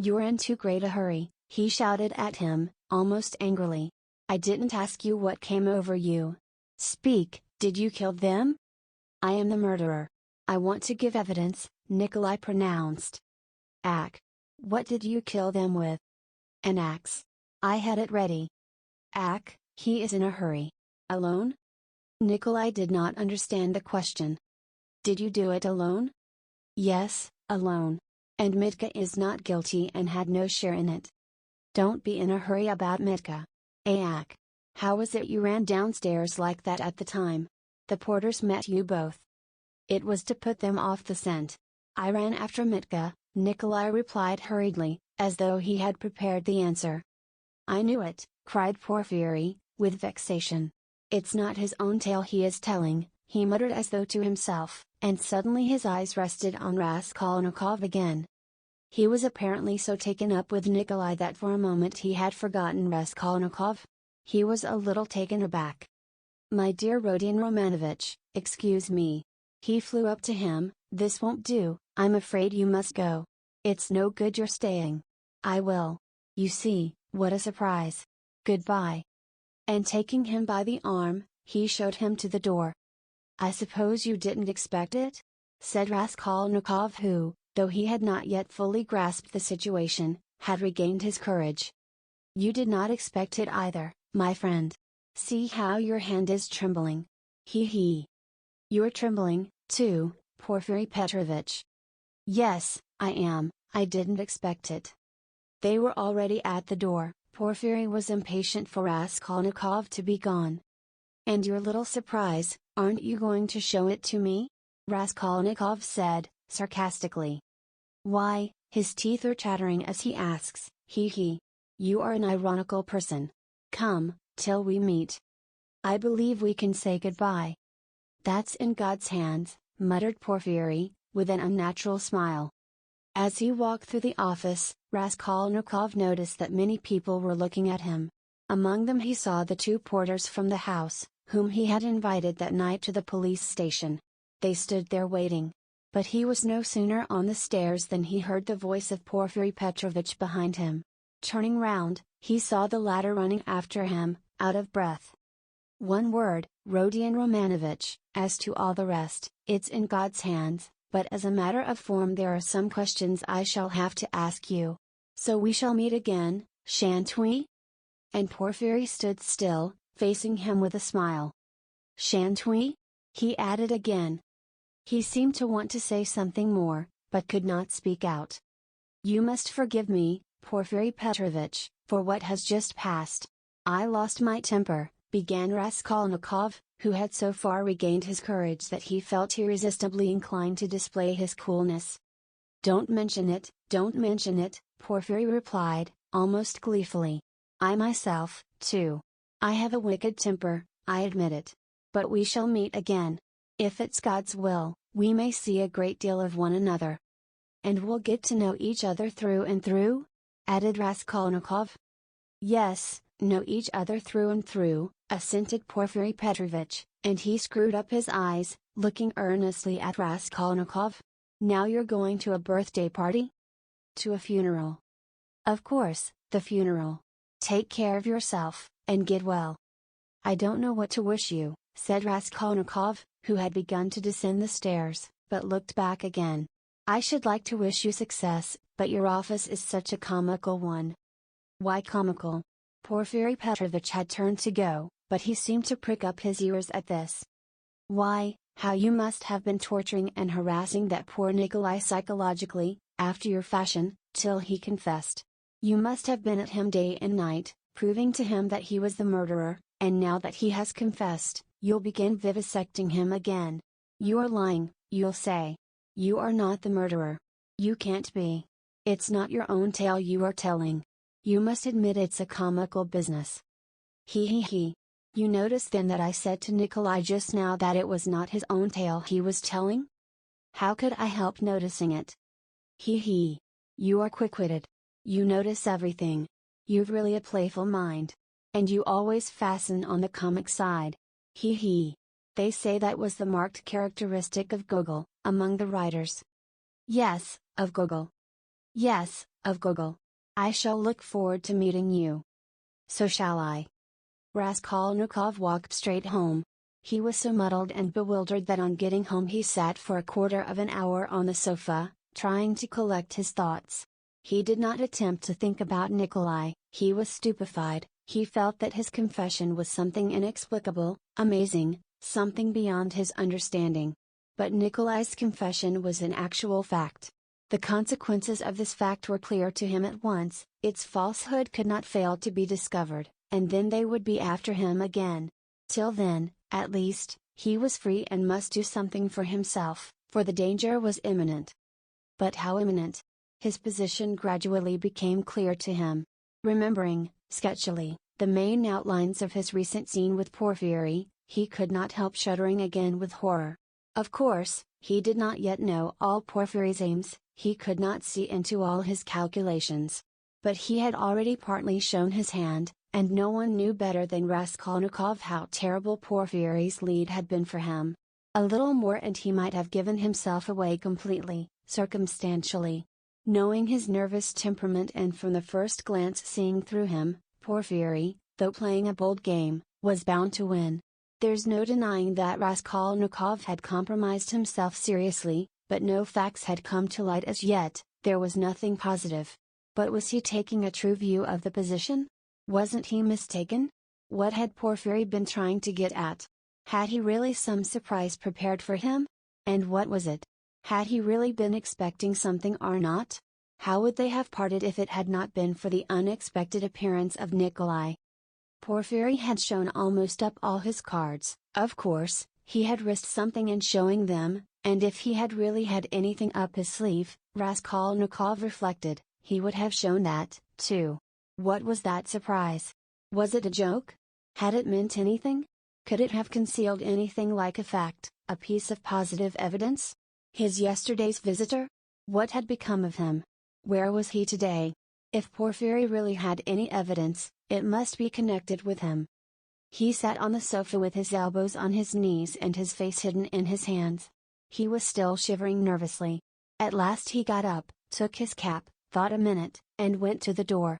"You're in too great a hurry," he shouted at him, almost angrily. "I didn't ask you what came over you. Speak, did you kill them?" "I am the murderer. I want to give evidence," Nikolai pronounced. "Ack. What did you kill them with?" "An axe. I had it ready." "Ack, he is in a hurry. Alone?" Nikolai did not understand the question. "Did you do it alone?" "Yes, alone. And Mitka is not guilty and had no share in it." "Don't be in a hurry about Mitka. Ack. How was it you ran downstairs like that at the time? The porters met you both." "It was to put them off the scent. I ran after Mitka," Nikolai replied hurriedly, as though he had prepared the answer. "I knew it," cried Porfiry, with vexation. "It's not his own tale he is telling," he muttered as though to himself, and suddenly his eyes rested on Raskolnikov again. He was apparently so taken up with Nikolai that for a moment he had forgotten Raskolnikov. He was a little taken aback. "My dear Rodion Romanovich, excuse me." He flew up to him. "This won't do, I'm afraid you must go. It's no good your staying. I will. You see, what a surprise. Goodbye." And taking him by the arm, he showed him to the door. "I suppose you didn't expect it?" said Raskolnikov, who, though he had not yet fully grasped the situation, had regained his courage. "You did not expect it either, my friend. See how your hand is trembling. He. You're trembling, too, Porfiry Petrovich." "Yes, I am, I didn't expect it." They were already at the door. Porfiry was impatient for Raskolnikov to be gone. "And your little surprise, aren't you going to show it to me?" Raskolnikov said, sarcastically. "Why, his teeth are chattering as he asks, he. You are an ironical person. Come, till we meet. I believe we can say goodbye." "That's in God's hands," muttered Porfiry, with an unnatural smile. As he walked through the office, Raskolnikov noticed that many people were looking at him. Among them he saw the 2 porters from the house, whom he had invited that night to the police station. They stood there waiting. But he was no sooner on the stairs than he heard the voice of Porfiry Petrovich behind him. Turning round, he saw the latter running after him, out of breath. "One word, Rodion Romanovich, as to all the rest, it's in God's hands, but as a matter of form there are some questions I shall have to ask you. So we shall meet again, shan't we?" And Porfiry stood still, facing him with a smile. "Shan't we?" he added again. He seemed to want to say something more, but could not speak out. "You must forgive me, Porfiry Petrovich, for what has just passed. I lost my temper, began Raskolnikov, who had so far regained his courage that he felt irresistibly inclined to display his coolness. Don't mention it, Porfiry replied, almost gleefully. I myself, too. I have a wicked temper, I admit it. But we shall meet again. If it's God's will, we may see a great deal of one another. And we'll get to know each other through and through? Added Raskolnikov. Yes, know each other through and through, assented Porfiry Petrovitch, and he screwed up his eyes, looking earnestly at Raskolnikov. Now you're going to a birthday party? To a funeral. Of course, the funeral. Take care of yourself, and get well. I don't know what to wish you, said Raskolnikov, who had begun to descend the stairs, but looked back again. I should like to wish you success, but your office is such a comical one. Why comical? Porfiry Petrovitch had turned to go, but he seemed to prick up his ears at this. Why, how you must have been torturing and harassing that poor Nikolai psychologically, after your fashion, till he confessed. You must have been at him day and night, proving to him that he was the murderer, and now that he has confessed, you'll begin vivisecting him again. You are lying, you'll say. You are not the murderer. You can't be. It's not your own tale you are telling. You must admit it's a comical business. He. You notice then that I said to Nikolai just now that it was not his own tale he was telling? How could I help noticing it? He. You are quick-witted. You notice everything. You've really a playful mind. And you always fasten on the comic side. He. They say that was the marked characteristic of Gogol, among the writers. Yes, of Gogol. Yes, of Gogol. I shall look forward to meeting you. So shall I. Raskolnikov walked straight home. He was so muddled and bewildered that on getting home he sat for a quarter of an hour on the sofa, trying to collect his thoughts. He did not attempt to think about Nikolai, he was stupefied, he felt that his confession was something inexplicable, amazing, something beyond his understanding. But Nikolai's confession was an actual fact. The consequences of this fact were clear to him at once, its falsehood could not fail to be discovered, and then they would be after him again. Till then, at least, he was free and must do something for himself, for the danger was imminent. But how imminent? His position gradually became clear to him. Remembering, sketchily, the main outlines of his recent scene with Porfiry, he could not help shuddering again with horror. Of course, he did not yet know all Porfiry's aims, he could not see into all his calculations. But he had already partly shown his hand, and no one knew better than Raskolnikov how terrible Porfiry's lead had been for him. A little more and he might have given himself away completely, circumstantially. Knowing his nervous temperament and from the first glance seeing through him, Porfiry, though playing a bold game, was bound to win. There's no denying that Raskolnikov had compromised himself seriously, but no facts had come to light as yet, there was nothing positive. But was he taking a true view of the position? Wasn't he mistaken? What had Porfiry been trying to get at? Had he really some surprise prepared for him? And what was it? Had he really been expecting something or not? How would they have parted if it had not been for the unexpected appearance of Nikolai? Porfiry had shown almost up all his cards, of course, he had risked something in showing them, and if he had really had anything up his sleeve, Raskolnikov reflected, he would have shown that, too. What was that surprise? Was it a joke? Had it meant anything? Could it have concealed anything like a fact, a piece of positive evidence? His yesterday's visitor? What had become of him? Where was he today? If Porfiry really had any evidence, it must be connected with him. He sat on the sofa with his elbows on his knees and his face hidden in his hands. He was still shivering nervously. At last he got up, took his cap, thought a minute, and went to the door.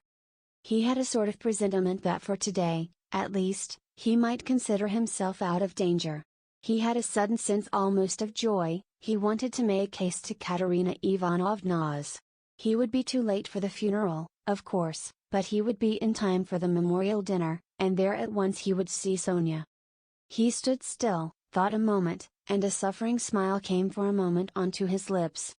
He had a sort of presentiment that for today, at least, he might consider himself out of danger. He had a sudden sense almost of joy, he wanted to make haste to Katerina Ivanovna's. He would be too late for the funeral, of course, but he would be in time for the memorial dinner, and there at once he would see Sonia. He stood still, thought a moment, and a suffering smile came for a moment onto his lips.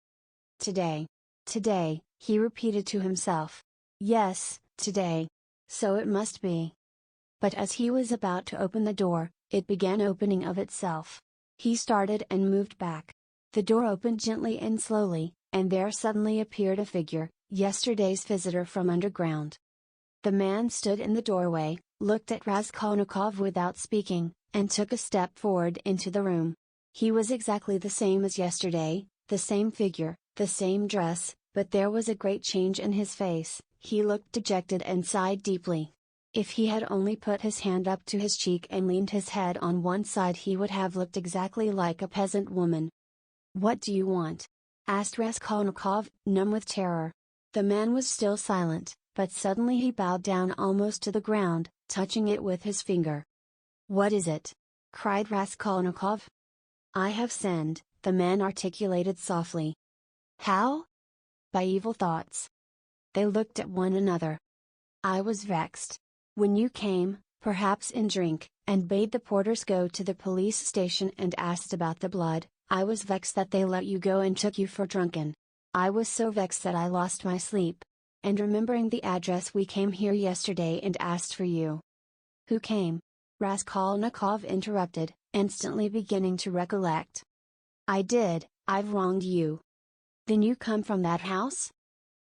Today. Today, he repeated to himself. Yes, today. So it must be. But as he was about to open the door, it began opening of itself. He started and moved back. The door opened gently and slowly, and there suddenly appeared a figure, yesterday's visitor from underground. The man stood in the doorway, looked at Raskolnikov without speaking, and took a step forward into the room. He was exactly the same as yesterday, the same figure, the same dress, but there was a great change in his face. He looked dejected and sighed deeply. If he had only put his hand up to his cheek and leaned his head on one side, he would have looked exactly like a peasant woman. "What do you want?" asked Raskolnikov, numb with terror. The man was still silent, but suddenly he bowed down almost to the ground, touching it with his finger. "What is it?" cried Raskolnikov. "I have sinned," the man articulated softly. "How?" "By evil thoughts." They looked at one another. "I was vexed. When you came, perhaps in drink, and bade the porters go to the police station and asked about the blood, I was vexed that they let you go and took you for drunken. I was so vexed that I lost my sleep. And remembering the address, we came here yesterday and asked for you." "Who came?" Raskolnikov interrupted, instantly beginning to recollect. "I did. I've wronged you." "Then you come from that house?"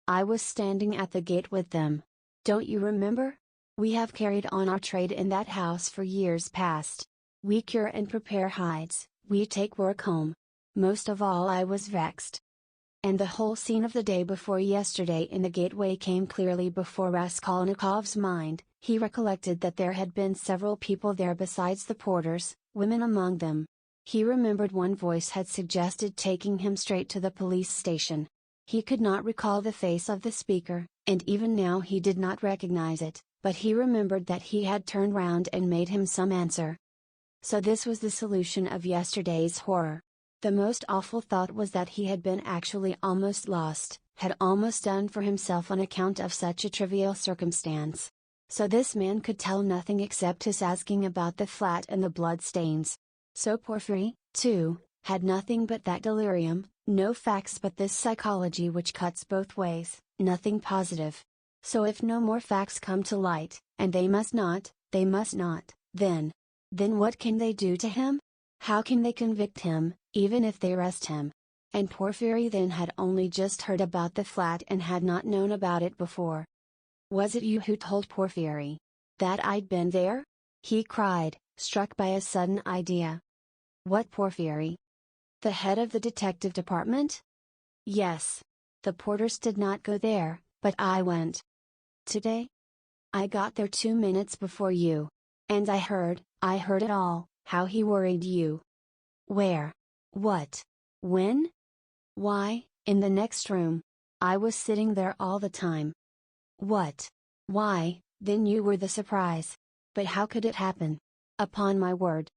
"I was standing at the gate with them. Don't you remember? We have carried on our trade in that house for years past. We cure and prepare hides, we take work home. Most of all I was vexed." And the whole scene of the day before yesterday in the gateway came clearly before Raskolnikov's mind. He recollected that there had been several people there besides the porters, women among them. He remembered one voice had suggested taking him straight to the police station. He could not recall the face of the speaker, and even now he did not recognize it, but he remembered that he had turned round and made him some answer. So this was the solution of yesterday's horror. The most awful thought was that he had been actually almost lost, had almost done for himself on account of such a trivial circumstance. So this man could tell nothing except his asking about the flat and the blood stains. So Porfiry, too, had nothing but that delirium, no facts but this psychology which cuts both ways, nothing positive. So if no more facts come to light, and they must not, then what can they do to him? How can they convict him, even if they arrest him? And Porfiry then had only just heard about the flat and had not known about it before. "Was it you who told Porfiry that I'd been there?" he cried, struck by a sudden idea. "What Porfiry? The head of the detective department?" "Yes. The porters did not go there, but I went." "Today?" "I got there 2 minutes before you. And I heard it all, how he worried you." "Where? What? When?" "Why, in the next room. I was sitting there all the time." "What? Why, then you were the surprise. But how could it happen?" "Upon my word."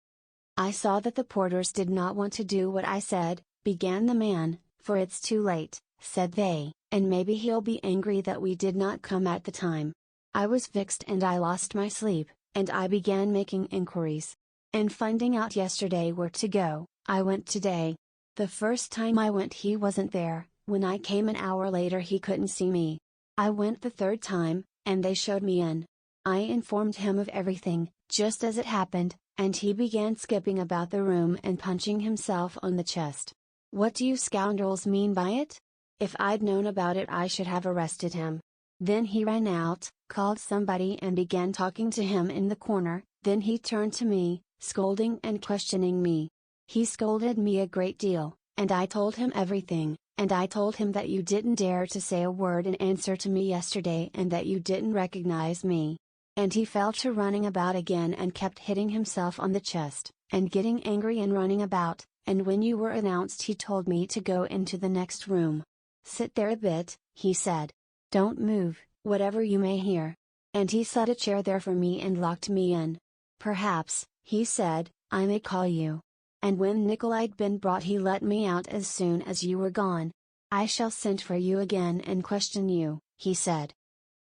"I saw that the porters did not want to do what I said," began the man, "for it's too late, said they, and maybe he'll be angry that we did not come at the time. I was vexed and I lost my sleep, and I began making inquiries. And finding out yesterday where to go, I went today. The first time I went he wasn't there, when I came an hour later he couldn't see me. I went the third time, and they showed me in. I informed him of everything, just as it happened, and he began skipping about the room and punching himself on the chest. What do you scoundrels mean by it? If I'd known about it I should have arrested him. Then he ran out, called somebody and began talking to him in the corner, then he turned to me, scolding and questioning me. He scolded me a great deal, and I told him everything, and I told him that you didn't dare to say a word in answer to me yesterday and that you didn't recognize me. And he fell to running about again and kept hitting himself on the chest, and getting angry and running about, and when you were announced he told me to go into the next room. Sit there a bit, he said. Don't move, whatever you may hear. And he set a chair there for me and locked me in. Perhaps, he said, I may call you. And when Nikolai'd been brought he let me out as soon as you were gone. I shall send for you again and question you, he said.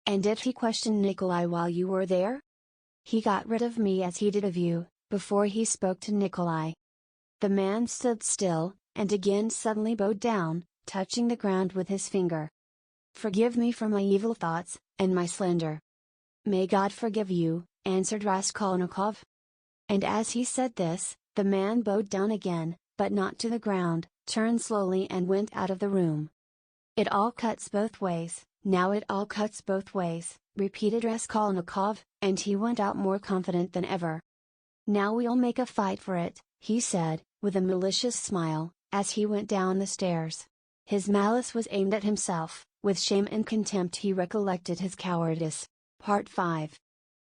And did he question Nikolai while you were there? He got rid of me as he did of you, before he spoke to Nikolai. The man stood still, and again suddenly bowed down, touching the ground with his finger. Forgive me for my evil thoughts, and my slander. May God forgive you, answered Raskolnikov. And as he said this, the man bowed down again, but not to the ground, turned slowly and went out of the room. "It all cuts both ways, now it all cuts both ways," repeated Raskolnikov, and he went out more confident than ever. "Now we'll make a fight for it," he said, with a malicious smile, as he went down the stairs. His malice was aimed at himself. With shame and contempt he recollected his cowardice. Part 5.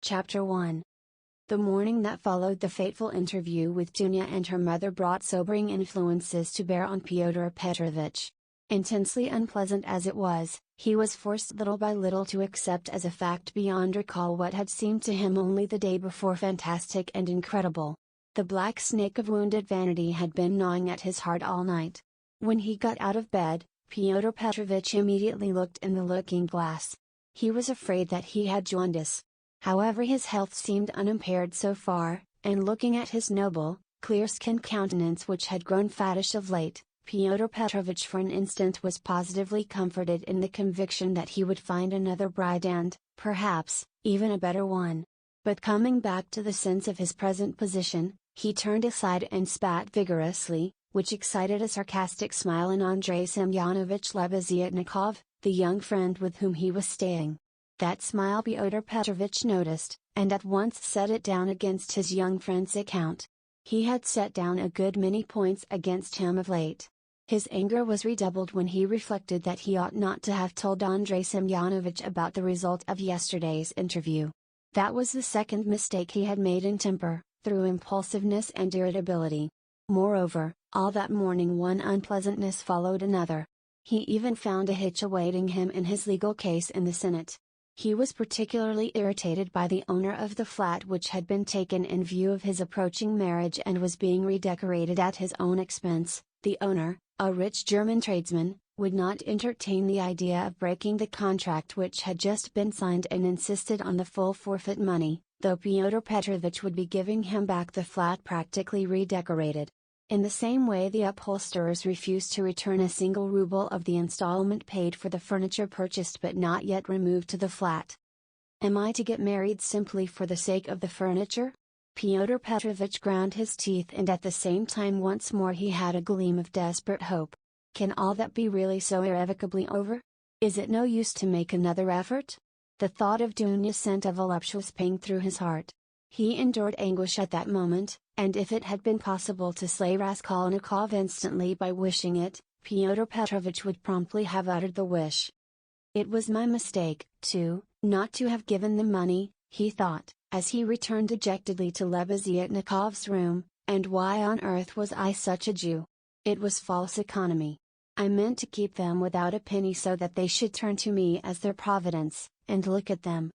Chapter 1. The morning that followed the fateful interview with Dunya and her mother brought sobering influences to bear on Fyodor Petrovich. Intensely unpleasant as it was, he was forced little by little to accept as a fact beyond recall what had seemed to him only the day before fantastic and incredible. The black snake of wounded vanity had been gnawing at his heart all night. When he got out of bed, Fyodor Petrovich immediately looked in the looking-glass. He was afraid that he had jaundice. However, his health seemed unimpaired so far, and looking at his noble, clear-skinned countenance which had grown fattish of late, Fyodor Petrovich for an instant was positively comforted in the conviction that he would find another bride and, perhaps, even a better one. But coming back to the sense of his present position, he turned aside and spat vigorously, which excited a sarcastic smile in Andrei Semyonovich Lebeziatnikov, the young friend with whom he was staying. That smile Fyodor Petrovich noticed, and at once set it down against his young friend's account. He had set down a good many points against him of late. His anger was redoubled when he reflected that he ought not to have told Andrei Semyonovich about the result of yesterday's interview. That was the second mistake he had made in temper, through impulsiveness and irritability. Moreover, all that morning one unpleasantness followed another. He even found a hitch awaiting him in his legal case in the Senate. He was particularly irritated by the owner of the flat which had been taken in view of his approaching marriage and was being redecorated at his own expense. The owner, a rich German tradesman, would not entertain the idea of breaking the contract which had just been signed and insisted on the full forfeit money, though Fyodor Petrovich would be giving him back the flat practically redecorated. In the same way the upholsterers refused to return a single ruble of the installment paid for the furniture purchased but not yet removed to the flat. Am I to get married simply for the sake of the furniture? Fyodor Petrovich ground his teeth, and at the same time once more he had a gleam of desperate hope. Can all that be really so irrevocably over? Is it no use to make another effort? The thought of Dunya sent a voluptuous pang through his heart. He endured anguish at that moment, and if it had been possible to slay Raskolnikov instantly by wishing it, Fyodor Petrovich would promptly have uttered the wish. It was my mistake, too, not to have given the money, he thought, as he returned dejectedly to Lebeziatnikov's room, and why on earth was I such a Jew? It was false economy. I meant to keep them without a penny so that they should turn to me as their providence, and look at them.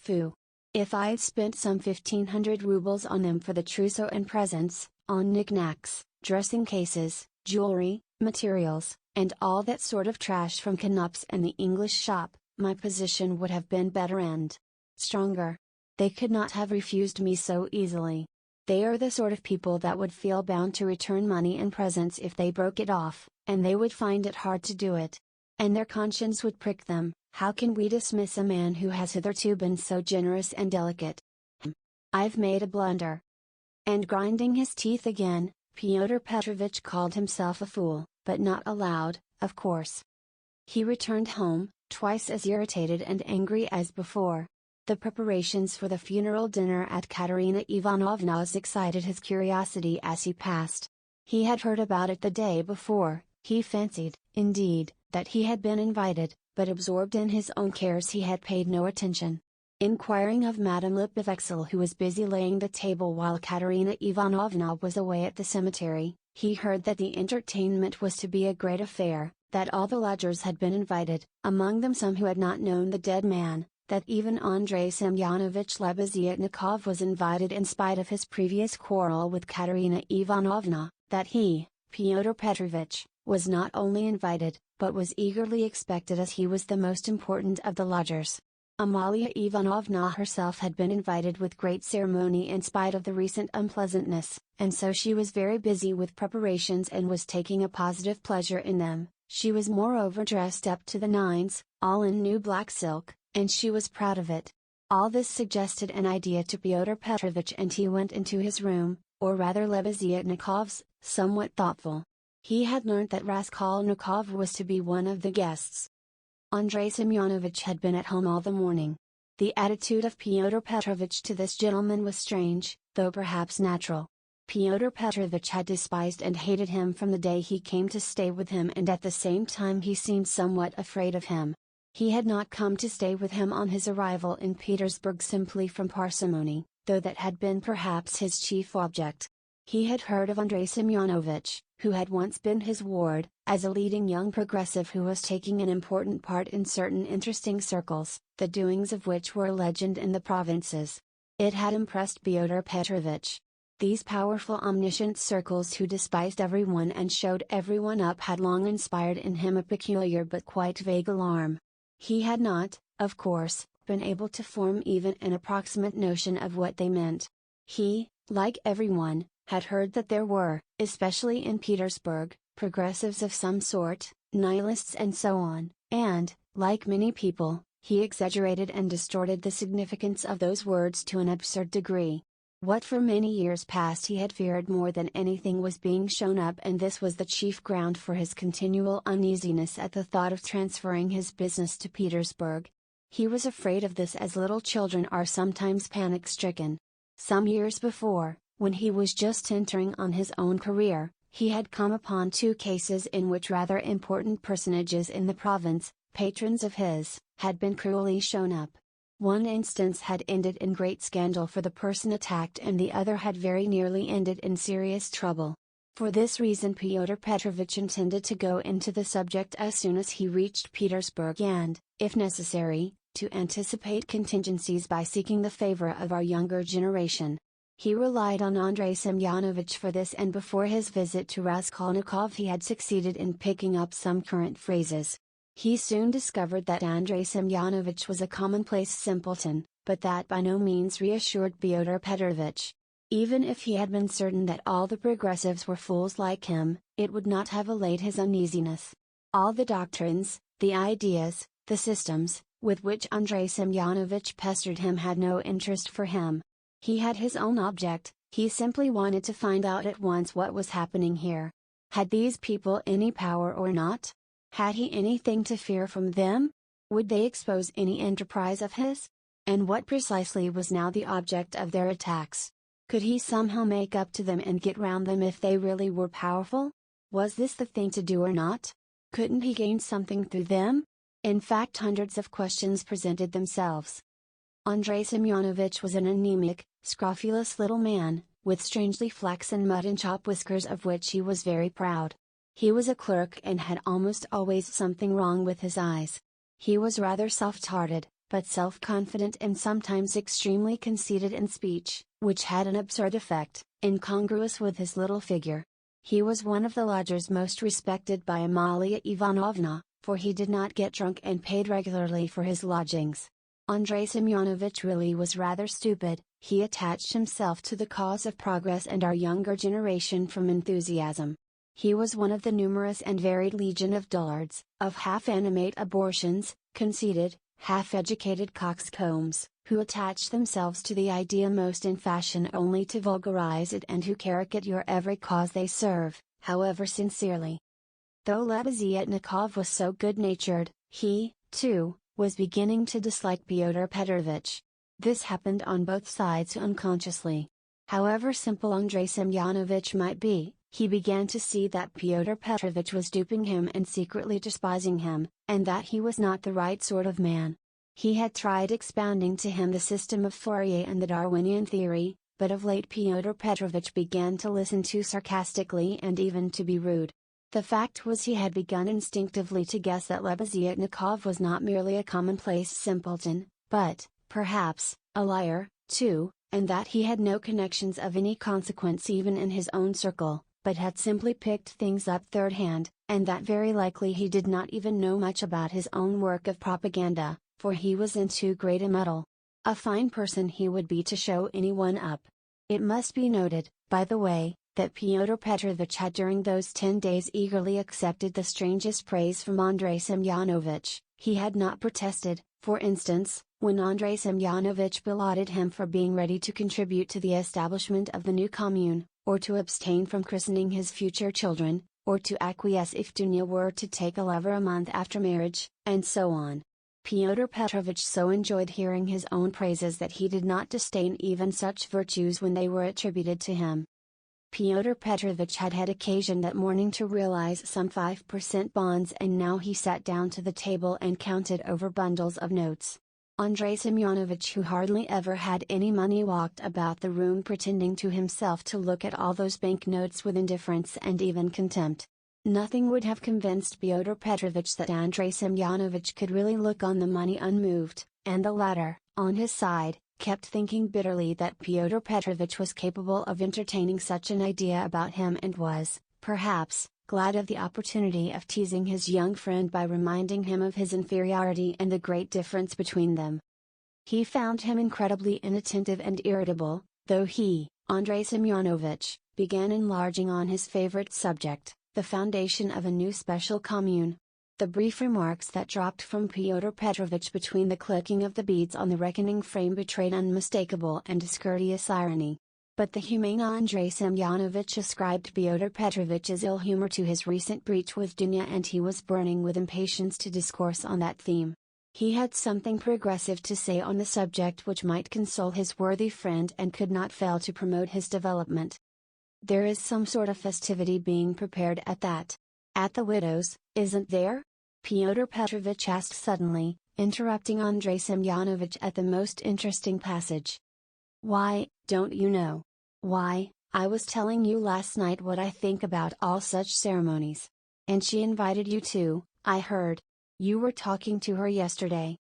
Phoo! If I'd spent some 1,500 rubles on them for the trousseau and presents, on knickknacks, dressing cases, jewelry, materials, and all that sort of trash from Knopf's and the English shop, my position would have been better and stronger. They could not have refused me so easily. They are the sort of people that would feel bound to return money and presents if they broke it off, and they would find it hard to do it. And their conscience would prick them. How can we dismiss a man who has hitherto been so generous and delicate? I've made a blunder. And grinding his teeth again, Fyodor Petrovich called himself a fool, but not aloud, of course. He returned home, twice as irritated and angry as before. The preparations for the funeral dinner at Katerina Ivanovna's excited his curiosity as he passed. He had heard about it the day before. He fancied, indeed, that he had been invited, but absorbed in his own cares he had paid no attention. Inquiring of Madame Lipovexel, who was busy laying the table while Katerina Ivanovna was away at the cemetery, he heard that the entertainment was to be a great affair, that all the lodgers had been invited, among them some who had not known the dead man, that even Andrei Semyonovich Lebeziatnikov was invited in spite of his previous quarrel with Katerina Ivanovna, that he, Fyodor Petrovich, was not only invited, but was eagerly expected as he was the most important of the lodgers. Amalia Ivanovna herself had been invited with great ceremony in spite of the recent unpleasantness, and so she was very busy with preparations and was taking a positive pleasure in them. She was moreover dressed up to the nines, all in new black silk, and she was proud of it. All this suggested an idea to Pyotr Petrovich, and he went into his room, or rather Lebeziatnikov's, somewhat thoughtful. He had learnt that Raskolnikov was to be one of the guests. Andrei Semyonovich had been at home all the morning. The attitude of Pyotr Petrovich to this gentleman was strange, though perhaps natural. Pyotr Petrovich had despised and hated him from the day he came to stay with him, and at the same time he seemed somewhat afraid of him. He had not come to stay with him on his arrival in Petersburg simply from parsimony, though that had been perhaps his chief object. He had heard of Andrei Semyonovich, who had once been his ward, as a leading young progressive who was taking an important part in certain interesting circles, the doings of which were a legend in the provinces. It had impressed Pyotr Petrovich. These powerful omniscient circles who despised everyone and showed everyone up had long inspired in him a peculiar but quite vague alarm. He had not, of course, been able to form even an approximate notion of what they meant. He, like everyone, had heard that there were, especially in Petersburg, progressives of some sort, nihilists and so on, and, like many people, he exaggerated and distorted the significance of those words to an absurd degree. What for many years past he had feared more than anything was being shown up, and this was the chief ground for his continual uneasiness at the thought of transferring his business to Petersburg. He was afraid of this as little children are sometimes panic-stricken. Some years before, when he was just entering on his own career, he had come upon two cases in which rather important personages in the province, patrons of his, had been cruelly shown up. One instance had ended in great scandal for the person attacked, and the other had very nearly ended in serious trouble. For this reason Pyotr Petrovich intended to go into the subject as soon as he reached Petersburg and, if necessary, to anticipate contingencies by seeking the favor of our younger generation. He relied on Andrei Semyonovich for this, and before his visit to Raskolnikov he had succeeded in picking up some current phrases. He soon discovered that Andrei Semyonovich was a commonplace simpleton, but that by no means reassured Pyotr Petrovich. Even if he had been certain that all the progressives were fools like him, it would not have allayed his uneasiness. All the doctrines, the ideas, the systems, with which Andrei Semyonovich pestered him had no interest for him. He had his own object, he simply wanted to find out at once what was happening here. Had these people any power or not? Had he anything to fear from them? Would they expose any enterprise of his? And what precisely was now the object of their attacks? Could he somehow make up to them and get round them if they really were powerful? Was this the thing to do or not? Couldn't he gain something through them? In fact, hundreds of questions presented themselves. Andrei Semyonovich was an anemic, scrofulous little man, with strangely flaxen mutton-chop whiskers of which he was very proud. He was a clerk and had almost always something wrong with his eyes. He was rather soft-hearted, but self-confident and sometimes extremely conceited in speech, which had an absurd effect, incongruous with his little figure. He was one of the lodgers most respected by Amalia Ivanovna, for he did not get drunk and paid regularly for his lodgings. Andrei Semyonovich really was rather stupid. He attached himself to the cause of progress and our younger generation from enthusiasm. He was one of the numerous and varied legion of dullards, of half-animate abortions, conceited, half-educated coxcombs, who attach themselves to the idea most in fashion only to vulgarize it, and who caricature every cause they serve, however sincerely. Though Lebeziatnikov was so good-natured, he, too, was beginning to dislike Pyotr Petrovich. This happened on both sides unconsciously. However simple Andrei Semyonovich might be, he began to see that Pyotr Petrovich was duping him and secretly despising him, and that he was not the right sort of man. He had tried expounding to him the system of Fourier and the Darwinian theory, but of late Pyotr Petrovich began to listen too sarcastically and even to be rude. The fact was, he had begun instinctively to guess that Lebeziatnikov was not merely a commonplace simpleton, but, perhaps, a liar, too, and that he had no connections of any consequence even in his own circle, but had simply picked things up third-hand, and that very likely he did not even know much about his own work of propaganda, for he was in too great a muddle. A fine person he would be to show anyone up. It must be noted, by the way, that Pyotr Petrovich had during those 10 days eagerly accepted the strangest praise from Andrei Semyonovich. He had not protested, For instance, when Andrei Semyonovich belauded him for being ready to contribute to the establishment of the new commune, or to abstain from christening his future children, or to acquiesce if Dunya were to take a lover a month after marriage, and so on. Fyodor Petrovich so enjoyed hearing his own praises that he did not disdain even such virtues when they were attributed to him. Fyodor Petrovich had had occasion that morning to realize some 5% bonds, and now he sat down to the table and counted over bundles of notes. Andrei Semyonovich, who hardly ever had any money, walked about the room pretending to himself to look at all those banknotes with indifference and even contempt. Nothing would have convinced Fyodor Petrovich that Andrei Semyonovich could really look on the money unmoved, and the latter, on his side, kept thinking bitterly that Fyodor Petrovich was capable of entertaining such an idea about him, and was, perhaps, glad of the opportunity of teasing his young friend by reminding him of his inferiority and the great difference between them. He found him incredibly inattentive and irritable, though he, Andrei Semyonovich, began enlarging on his favorite subject, the foundation of a new special commune. The brief remarks that dropped from Fyodor Petrovich between the clicking of the beads on the reckoning frame betrayed unmistakable and discourteous irony. But the humane Andrei Semyonovich ascribed Fyodor Petrovich's ill humor to his recent breach with Dunya, and he was burning with impatience to discourse on that theme. He had something progressive to say on the subject which might console his worthy friend and could not fail to promote his development. "There is some sort of festivity being prepared at the widow's, isn't there?" Fyodor Petrovich asked suddenly, interrupting Andrei Semyonovich at the most interesting passage. "Why, don't you know? Why, I was telling you last night what I think about all such ceremonies. And she invited you too, I heard. You were talking to her yesterday.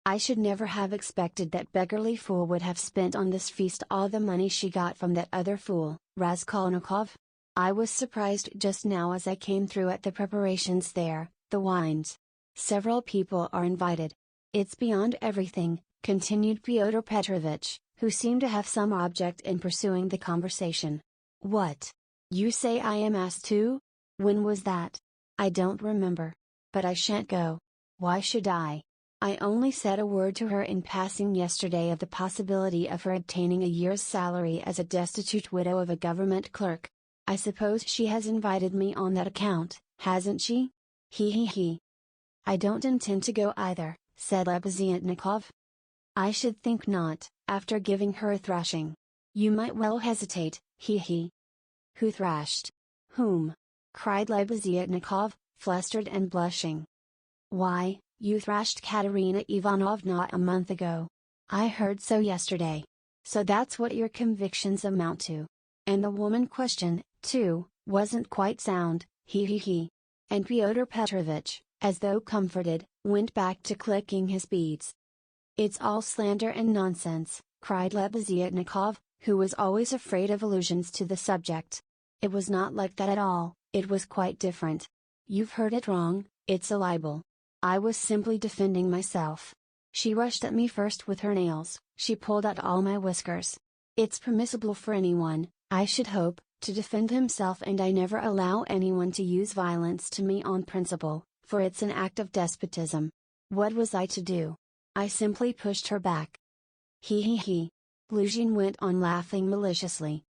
I should never have expected that beggarly fool would have spent on this feast all the money she got from that other fool, Raskolnikov. I was surprised just now as I came through at the preparations there, the wines. Several people are invited. It's beyond everything," continued Fyodor Petrovich, who seemed to have some object in pursuing the conversation. "What? You say I am asked too? When was that? I don't remember. But I shan't go. Why should I? I only said a word to her in passing yesterday of the possibility of her obtaining a year's salary as a destitute widow of a government clerk. I suppose she has invited me on that account, hasn't she? He. "I don't intend to go either," said Lebeziatnikov. "I should think not, after giving her a thrashing. You might well hesitate, he. "Who thrashed? Whom?" cried Lebeziatnikov, flustered and blushing. "Why, you thrashed Katerina Ivanovna a month ago. I heard so yesterday. So that's what your convictions amount to. And the woman question, too, wasn't quite sound, he. And Fyodor Petrovich, as though comforted, went back to clicking his beads. "It's all slander and nonsense," cried Lebeziatnikov, who was always afraid of allusions to the subject. "It was not like that at all, it was quite different. You've heard it wrong, it's a libel. I was simply defending myself. She rushed at me first with her nails, she pulled out all my whiskers. It's permissible for anyone, I should hope, to defend himself, and I never allow anyone to use violence to me on principle, for it's an act of despotism. What was I to do? I simply pushed her back." He. Luzhin went on laughing maliciously.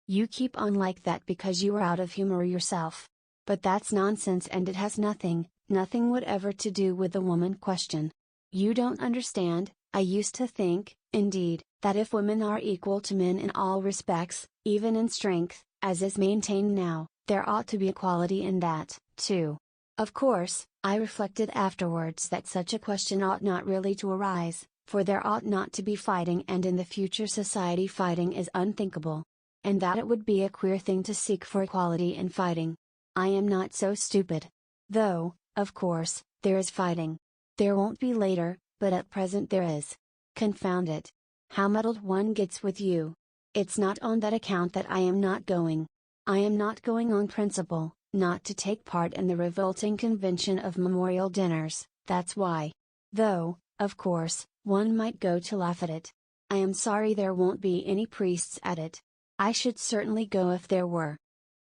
"You keep on like that because you are out of humor yourself. But that's nonsense, and it has nothing whatever to do with the woman question. You don't understand. I used to think, indeed, that if women are equal to men in all respects, even in strength, as is maintained now, there ought to be equality in that, too. Of course, I reflected afterwards that such a question ought not really to arise, for there ought not to be fighting, and in the future society fighting is unthinkable. And that it would be a queer thing to seek for equality in fighting. I am not so stupid. Though, of course, there is fighting. There won't be later, but at present there is. Confound it. How muddled one gets with you. It's not on that account that I am not going. I am not going on principle, not to take part in the revolting convention of memorial dinners, that's why. Though, of course, one might go to laugh at it. I am sorry there won't be any priests at it. I should certainly go if there were."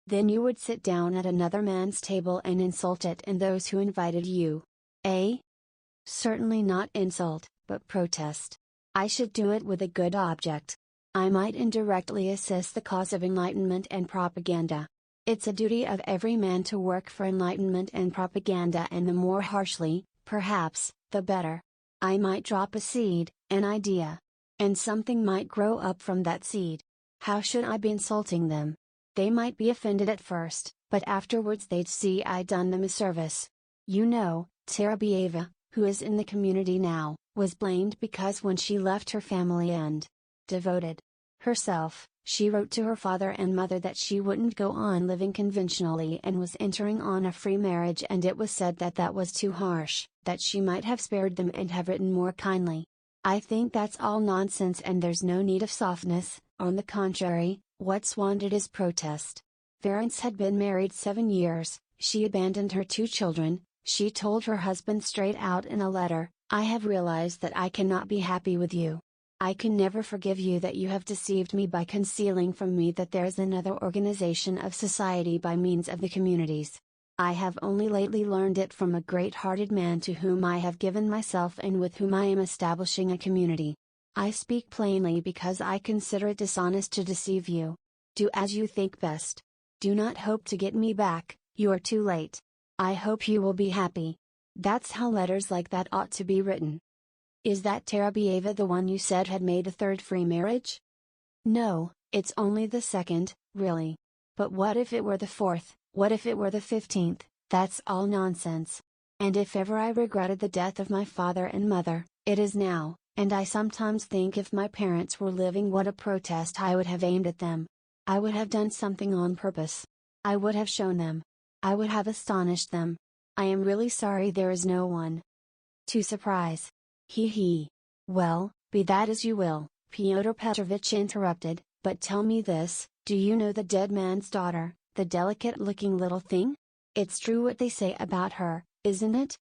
"Then you would sit down at another man's table and insult it and those who invited you. Eh?" Certainly not insult, but protest. I should do it with a good object. I might indirectly assist the cause of enlightenment and propaganda. It's a duty of every man to work for enlightenment and propaganda, and the more harshly, perhaps, the better. I might drop a seed, an idea. And something might grow up from that seed. How should I be insulting them? They might be offended at first, but afterwards they'd see I'd done them a service. You know, Terabieva, who is in the community now, was blamed because when she left her family and devoted herself, she wrote to her father and mother that she wouldn't go on living conventionally and was entering on a free marriage, and it was said that that was too harsh, that she might have spared them and have written more kindly. I think that's all nonsense, and there's no need of softness. On the contrary, what's wanted is protest. Ferenc had been married 7 years, she abandoned her 2 children, she told her husband straight out in a letter, "I have realized that I cannot be happy with you. I can never forgive you that you have deceived me by concealing from me that there is another organization of society by means of the communities. I have only lately learned it from a great-hearted man to whom I have given myself and with whom I am establishing a community. I speak plainly because I consider it dishonest to deceive you. Do as you think best. Do not hope to get me back, you are too late. I hope you will be happy." That's how letters like that ought to be written. Is that Terabieva the one you said had made a 3rd free marriage? No, it's only the 2nd, really. But what if it were the 4th, what if it were the 15th? That's all nonsense. And if ever I regretted the death of my father and mother, it is now, and I sometimes think if my parents were living what a protest I would have aimed at them. I would have done something on purpose. I would have shown them. I would have astonished them. I am really sorry there is no one to surprise. He. Well, be that as you will, Pyotr Petrovich interrupted, but tell me this, do you know the dead man's daughter, the delicate-looking little thing? It's true what they say about her, isn't it?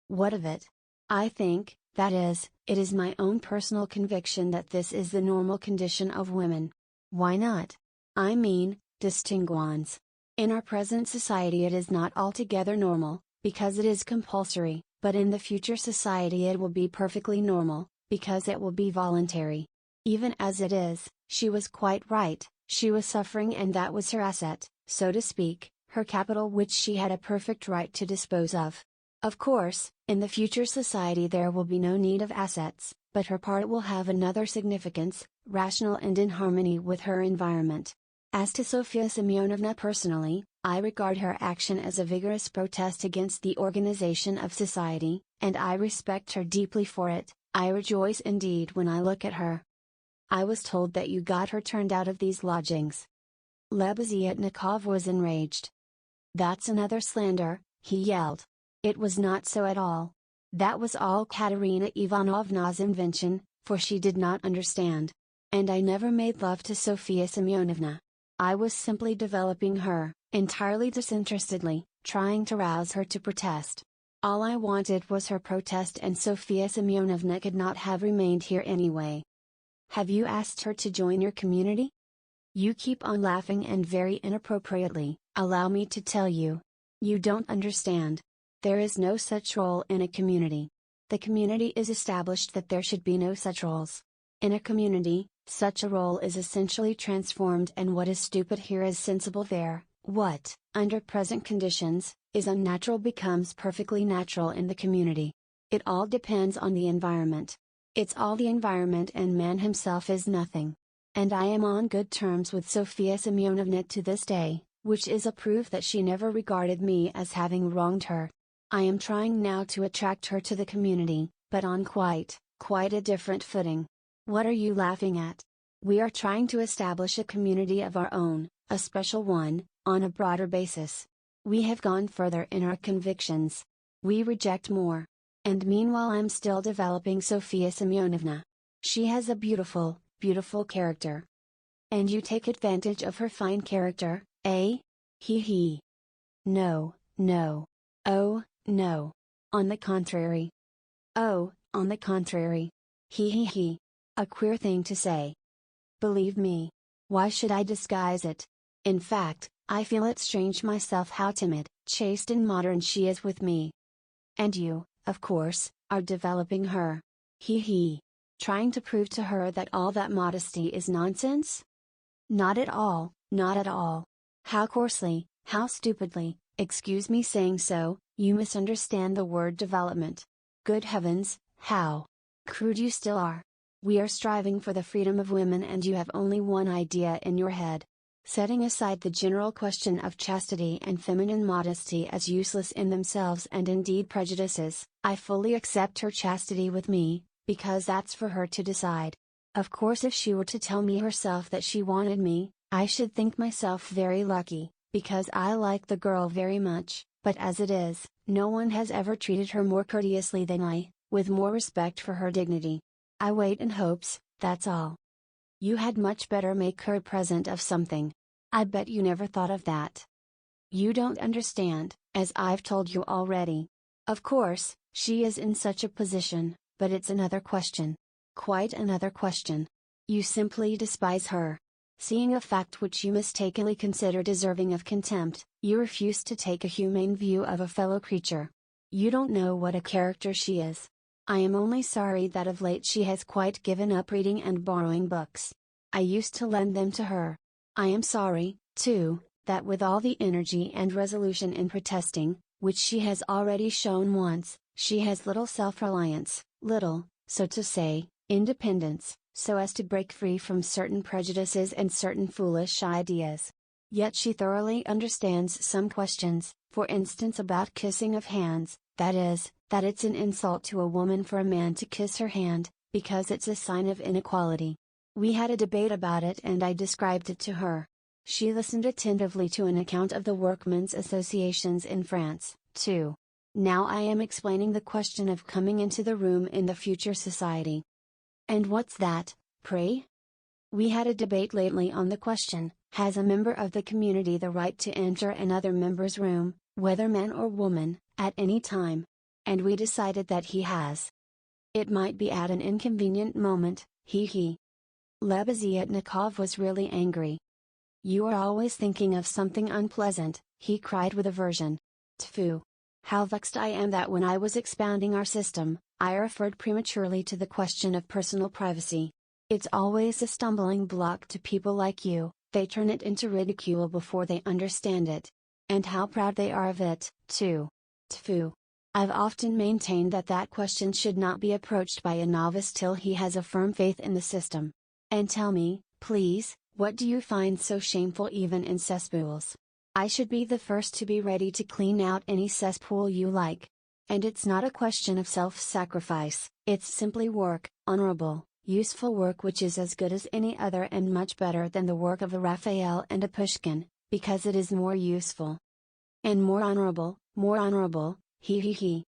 What of it? I think, that is, it is my own personal conviction that this is the normal condition of women. Why not? I mean, distinguons. In our present society it is not altogether normal, because it is compulsory, but in the future society it will be perfectly normal, because it will be voluntary. Even as it is, she was quite right, she was suffering, and that was her asset, so to speak, her capital, which she had a perfect right to dispose of. Of course, in the future society there will be no need of assets, but her part will have another significance, rational and in harmony with her environment. As to Sofia Semyonovna personally, I regard her action as a vigorous protest against the organization of society, and I respect her deeply for it. I rejoice indeed when I look at her. I was told that you got her turned out of these lodgings. Lebeziatnikov was enraged. That's another slander, he yelled. It was not so at all. That was all Katerina Ivanovna's invention, for she did not understand. And I never made love to Sofia Semyonovna. I was simply developing her, entirely disinterestedly, trying to rouse her to protest. All I wanted was her protest, and Sofia Semyonovna could not have remained here anyway. Have you asked her to join your community? You keep on laughing, and very inappropriately, allow me to tell you. You don't understand. There is no such role in a community. The community is established that there should be no such roles. In a community, such a role is essentially transformed, and what is stupid here is sensible there. What, under present conditions, is unnatural becomes perfectly natural in the community. It all depends on the environment. It's all the environment, and man himself is nothing. And I am on good terms with Sofia Semyonovna to this day, which is a proof that she never regarded me as having wronged her. I am trying now to attract her to the community, but on quite a different footing. What are you laughing at? We are trying to establish a community of our own, a special one, on a broader basis. We have gone further in our convictions. We reject more. And meanwhile I'm still developing Sofia Semyonovna. She has a beautiful character. And you take advantage of her fine character, eh? He. No. Oh, no. On the contrary. Oh, on the contrary. He. A queer thing to say. Believe me. Why should I disguise it? In fact, I feel it strange myself how timid, chaste and modern she is with me. And you, of course, are developing her. He. Trying to prove to her that all that modesty is nonsense? Not at all, not at all. How coarsely, how stupidly, excuse me saying so, you misunderstand the word development. Good heavens, how crude you still are. We are striving for the freedom of women and you have only one idea in your head. Setting aside the general question of chastity and feminine modesty as useless in themselves and indeed prejudices, I fully accept her chastity with me, because that's for her to decide. Of course, if she were to tell me herself that she wanted me, I should think myself very lucky, because I like the girl very much, but as it is, no one has ever treated her more courteously than I, with more respect for her dignity. I wait in hopes, that's all. You had much better make her a present of something. I bet you never thought of that. You don't understand, as I've told you already. Of course, she is in such a position, but it's another question. Quite another question. You simply despise her. Seeing a fact which you mistakenly consider deserving of contempt, you refuse to take a humane view of a fellow creature. You don't know what a character she is. I am only sorry that of late she has quite given up reading and borrowing books. I used to lend them to her. I am sorry, too, that with all the energy and resolution in protesting, which she has already shown once, she has little self-reliance, little, so to say, independence, so as to break free from certain prejudices and certain foolish ideas. Yet she thoroughly understands some questions, for instance about kissing of hands, that is, that it's an insult to a woman for a man to kiss her hand, because it's a sign of inequality. We had a debate about it and I described it to her. She listened attentively to an account of the workmen's associations in France, too. Now I am explaining the question of coming into the room in the future society. And what's that, pray? We had a debate lately on the question, has a member of the community the right to enter another member's room, whether man or woman, at any time? And we decided that he has. It might be at an inconvenient moment, he. Lebeziatnikov was really angry. You are always thinking of something unpleasant, he cried with aversion. Tfu! How vexed I am that when I was expounding our system, I referred prematurely to the question of personal privacy. It's always a stumbling block to people like you, they turn it into ridicule before they understand it. And how proud they are of it, too. Tfu! I've often maintained that that question should not be approached by a novice till he has a firm faith in the system. And tell me, please, what do you find so shameful even in cesspools? I should be the first to be ready to clean out any cesspool you like. And it's not a question of self-sacrifice, it's simply work, honorable, useful work which is as good as any other and much better than the work of a Raphael and a Pushkin, because it is more useful. And more honorable, he.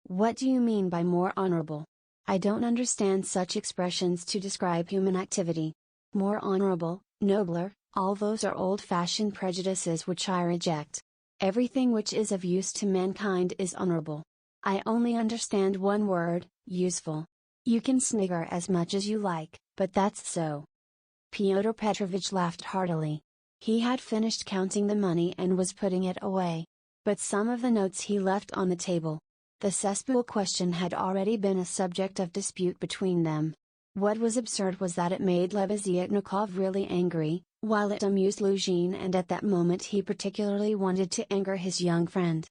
What do you mean by more honorable? I don't understand such expressions to describe human activity. More honorable, nobler, all those are old-fashioned prejudices which I reject. Everything which is of use to mankind is honorable. I only understand one word, useful. You can snigger as much as you like, but that's so. Fyodor Petrovich laughed heartily. He had finished counting the money and was putting it away. But some of the notes he left on the table. The cesspool question had already been a subject of dispute between them. What was absurd was that it made Lebeziatnikov really angry, while it amused Luzhin, and at that moment he particularly wanted to anger his young friend.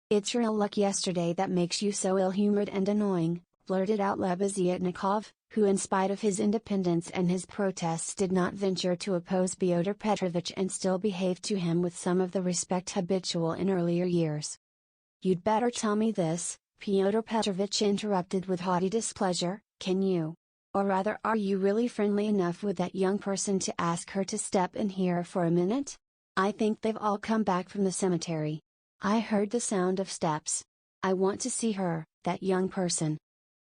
"It's your ill luck yesterday that makes you so ill-humored and annoying," blurted out Lebeziatnikov, who in spite of his independence and his protests did not venture to oppose Fyodor Petrovich and still behaved to him with some of the respect habitual in earlier years. "You'd better tell me this," Fyodor Petrovich interrupted with haughty displeasure, "can you? Or rather, are you really friendly enough with that young person to ask her to step in here for a minute? I think they've all come back from the cemetery. I heard the sound of steps. I want to see her, that young person."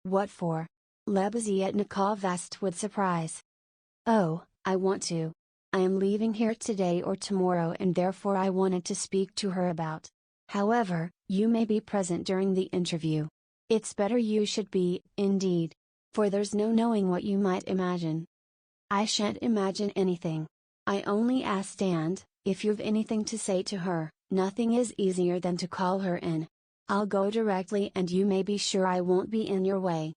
"What for?" Lebeziatnikov asked with surprise. "Oh, I want to. I am leaving here today or tomorrow and therefore I wanted to speak to her about. However, you may be present during the interview. It's better you should be, indeed. For there's no knowing what you might imagine." "I shan't imagine anything. I only asked, and, if you've anything to say to her, nothing is easier than to call her in." I'll go directly and you may be sure I won't be in your way."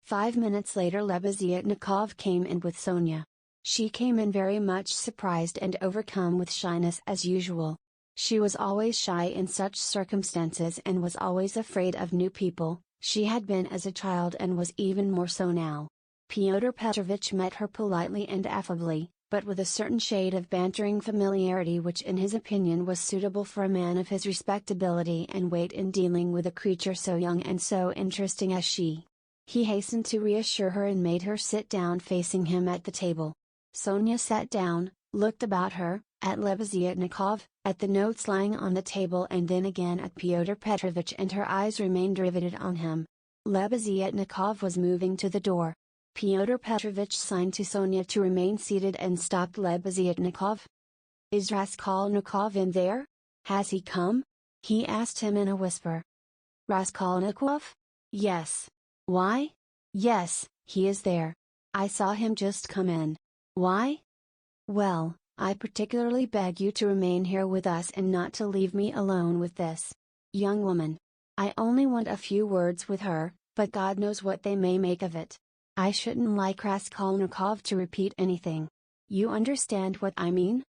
5 minutes later Lebeziatnikov came in with Sonya. She came in very much surprised and overcome with shyness as usual. She was always shy in such circumstances and was always afraid of new people. She had been as a child and was even more so now. Fyodor Petrovich met her politely and affably, but with a certain shade of bantering familiarity which in his opinion was suitable for a man of his respectability and weight in dealing with a creature so young and so interesting as she. He hastened to reassure her and made her sit down facing him at the table. Sonya sat down, looked about her, at Lebeziatnikov, at the notes lying on the table and then again at Fyodor Petrovich, and her eyes remained riveted on him. Lebeziatnikov was moving to the door. Fyodor Petrovich signed to Sonya to remain seated and stopped Lebeziatnikov. "Is Raskolnikov in there? Has he come?" he asked him in a whisper. "Raskolnikov? Yes. Why? Yes, he is there. I saw him just come in. Why?" "Well, I particularly beg you to remain here with us and not to leave me alone with this young woman. I only want a few words with her, but God knows what they may make of it. I shouldn't like Raskolnikov to repeat anything. You understand what I mean?"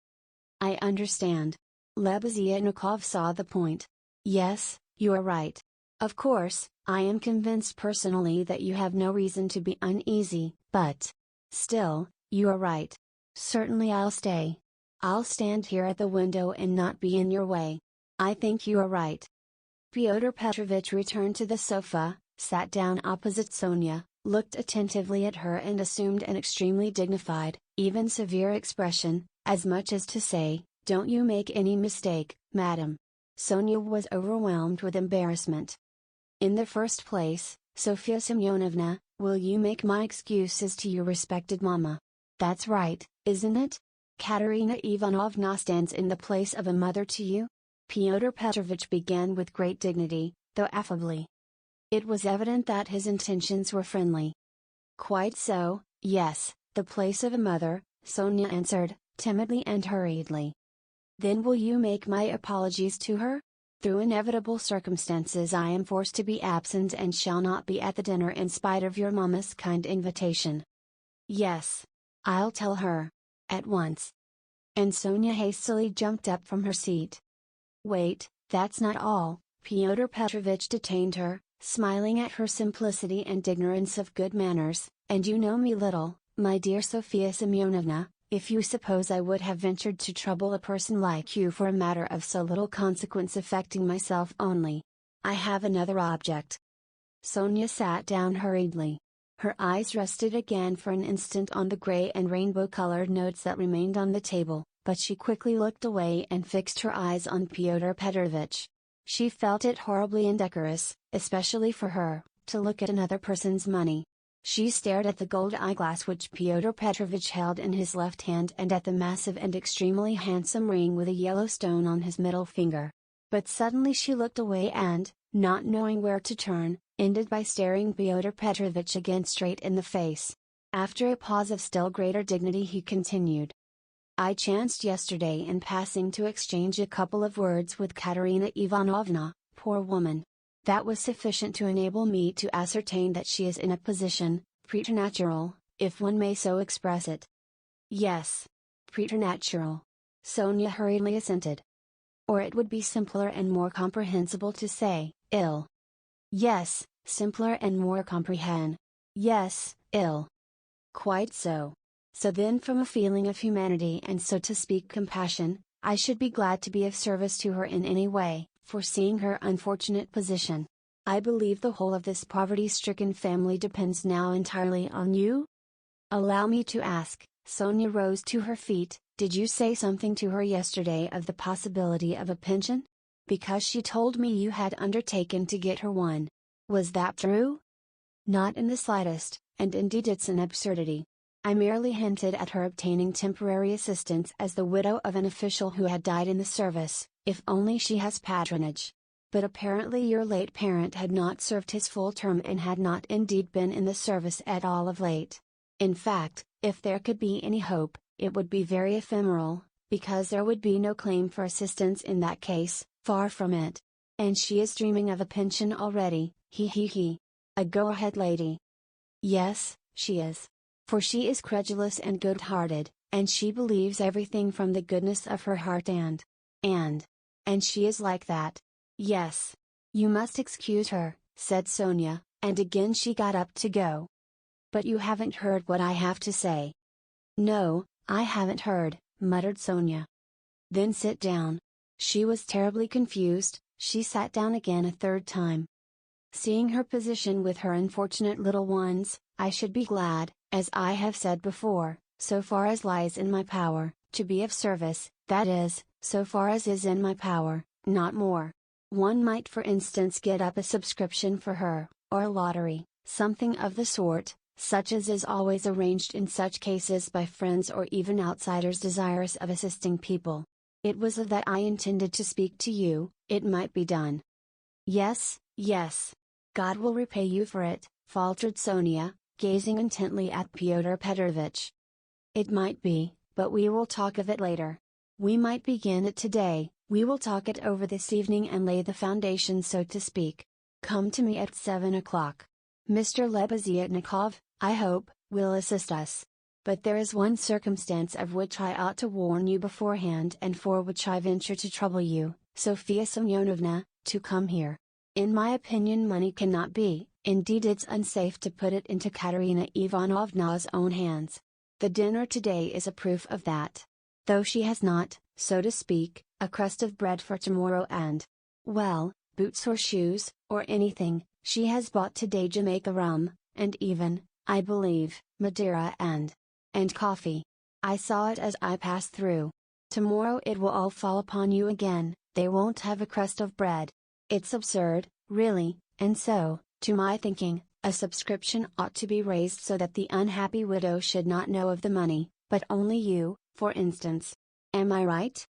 "I understand." Lebeziatnikov saw the point. "Yes, you are right. Of course, I am convinced personally that you have no reason to be uneasy, but still, you are right. Certainly I'll stay. I'll stand here at the window and not be in your way. I think you are right." Fyodor Petrovich returned to the sofa, sat down opposite Sonya, looked attentively at her and assumed an extremely dignified, even severe expression, as much as to say, "Don't you make any mistake, madam." Sonya was overwhelmed with embarrassment. "In the first place, Sofya Semyonovna, will you make my excuses to your respected mamma? That's right, isn't it? Katerina Ivanovna stands in the place of a mother to you?" Fyodor Petrovich began with great dignity, though affably. It was evident that his intentions were friendly. "Quite so, yes, the place of a mother," Sonya answered, timidly and hurriedly. "Then will you make my apologies to her? Through inevitable circumstances I am forced to be absent and shall not be at the dinner in spite of your mamma's kind invitation." "Yes. I'll tell her. At once." And Sonya hastily jumped up from her seat. "Wait, that's not all," Fyodor Petrovich detained her, smiling at her simplicity and ignorance of good manners, "and you know me little, my dear Sofya Semyonovna, if you suppose I would have ventured to trouble a person like you for a matter of so little consequence affecting myself only. I have another object." Sonya sat down hurriedly. Her eyes rested again for an instant on the gray and rainbow-colored notes that remained on the table, but she quickly looked away and fixed her eyes on Fyodor Petrovich. She felt it horribly indecorous, especially for her, to look at another person's money. She stared at the gold eyeglass which Fyodor Petrovich held in his left hand and at the massive and extremely handsome ring with a yellow stone on his middle finger. But suddenly she looked away and, not knowing where to turn, ended by staring Fyodor Petrovich again straight in the face. After a pause of still greater dignity he continued. "I chanced yesterday in passing to exchange a couple of words with Katerina Ivanovna, poor woman. That was sufficient to enable me to ascertain that she is in a position, preternatural, if one may so express it." "Yes. Preternatural." Sonya hurriedly assented. "Or it would be simpler and more comprehensible to say, ill." "Yes, simpler and more comprehend. Yes, ill." "Quite so. So then from a feeling of humanity and so to speak compassion, I should be glad to be of service to her in any way, foreseeing her unfortunate position. I believe the whole of this poverty-stricken family depends now entirely on you?" "Allow me to ask," Sonya rose to her feet, "did you say something to her yesterday of the possibility of a pension? Because she told me you had undertaken to get her one. Was that true?" "Not in the slightest, and indeed it's an absurdity. I merely hinted at her obtaining temporary assistance as the widow of an official who had died in the service, if only she has patronage. But apparently your late parent had not served his full term and had not indeed been in the service at all of late. In fact, if there could be any hope, it would be very ephemeral, because there would be no claim for assistance in that case, far from it. And she is dreaming of a pension already, he. A go-ahead lady. Yes, she is. For she is credulous and good-hearted, and she believes everything from the goodness of her heart and she is like that. Yes. You must excuse her, said Sonia, and again she got up to go. But you haven't heard what I have to say. No, I haven't heard, muttered Sonia. Then sit down. She was terribly confused. She sat down again a third time. Seeing her position with her unfortunate little ones, I should be glad, as I have said before, so far as lies in my power, to be of service, that is, so far as is in my power, not more. One might for instance get up a subscription for her, or a lottery, something of the sort, such as is always arranged in such cases by friends or even outsiders desirous of assisting people. It was of that I intended to speak to you. It might be done. Yes. God will repay you for it, faltered Sonia, gazing intently at Fyodor Petrovich. It might be, but we will talk of it later. We might begin it today. We will talk it over this evening and lay the foundation, so to speak. Come to me at 7 o'clock. Mr. Lebeziatnikov, I hope, will assist us. But there is one circumstance of which I ought to warn you beforehand and for which I venture to trouble you, Sophia Semyonovna, to come here. In my opinion money cannot be, indeed it's unsafe to put it into Katerina Ivanovna's own hands. The dinner today is a proof of that. Though she has not, so to speak, a crust of bread for tomorrow and, well, boots or shoes, or anything, she has bought today Jamaica rum, and even, I believe, Madeira and coffee. I saw it as I passed through. Tomorrow it will all fall upon you again, they won't have a crust of bread. It's absurd, really, and so, to my thinking, a subscription ought to be raised so that the unhappy widow should not know of the money, but only you, for instance. Am I right?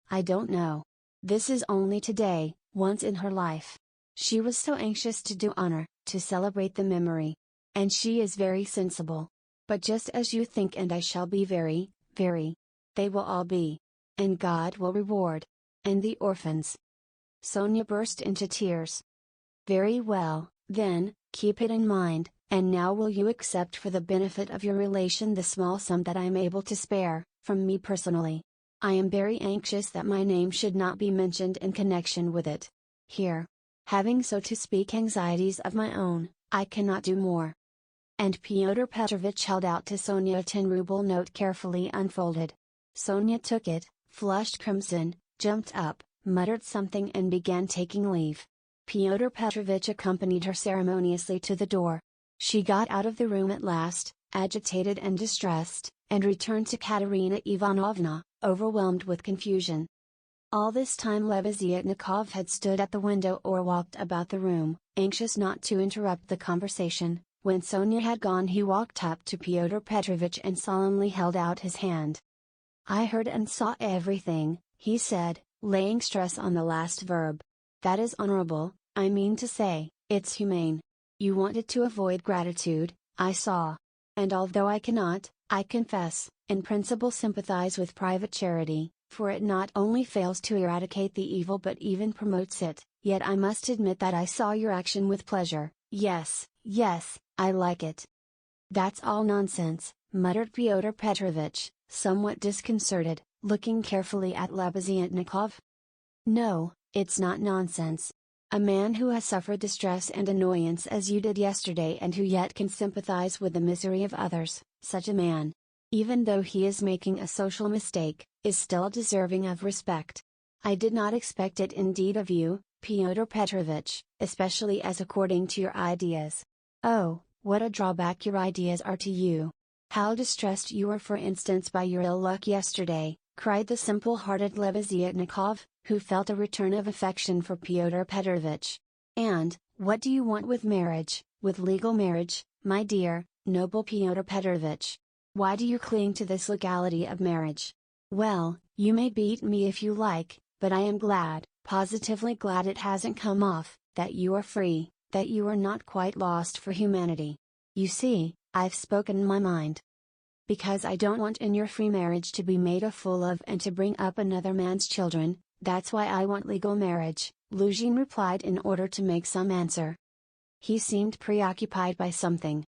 I don't know. This is only today, once in her life. She was so anxious to do honor, to celebrate the memory. And she is very sensible. But just as you think, and I shall be very, they will all be. And God will reward. And the orphans. Sonia burst into tears. Very well, then, keep it in mind, and now will you accept for the benefit of your relation the small sum that I am able to spare, from me personally. I am very anxious that my name should not be mentioned in connection with it. Here. Having so to speak anxieties of my own, I cannot do more. And Fyodor Petrovich held out to Sonia a 10-ruble note carefully unfolded. Sonia took it, flushed crimson, jumped up, muttered something and began taking leave. Fyodor Petrovich accompanied her ceremoniously to the door. She got out of the room at last, agitated and distressed, and returned to Katerina Ivanovna, overwhelmed with confusion. All this time Lebeziatnikov had stood at the window or walked about the room, anxious not to interrupt the conversation. When Sonia had gone he walked up to Fyodor Petrovich and solemnly held out his hand. I heard and saw everything, he said, laying stress on the last verb. That is honorable, I mean to say, it's humane. You wanted to avoid gratitude, I saw. And although I cannot, I confess, in principle sympathize with private charity, for it not only fails to eradicate the evil but even promotes it, yet I must admit that I saw your action with pleasure. Yes, I like it. That's all nonsense, muttered Fyodor Petrovich, somewhat disconcerted, looking carefully at Lebeziatnikov. No, it's not nonsense. A man who has suffered distress and annoyance as you did yesterday and who yet can sympathize with the misery of others, such a man, even though he is making a social mistake, is still deserving of respect. I did not expect it indeed of you, Fyodor Petrovich, especially as according to your ideas. Oh, what a drawback your ideas are to you. How distressed you were for instance by your ill luck yesterday, cried the simple-hearted Lebeziatnikov, who felt a return of affection for Fyodor Petrovich. And, what do you want with marriage, with legal marriage, my dear, noble Fyodor Petrovich? Why do you cling to this legality of marriage? Well, you may beat me if you like, but I am glad, positively glad it hasn't come off, that you are free, that you are not quite lost for humanity. You see, I've spoken my mind. Because I don't want in your free marriage to be made a fool of and to bring up another man's children, that's why I want legal marriage, Luzhin replied in order to make some answer. He seemed preoccupied by something.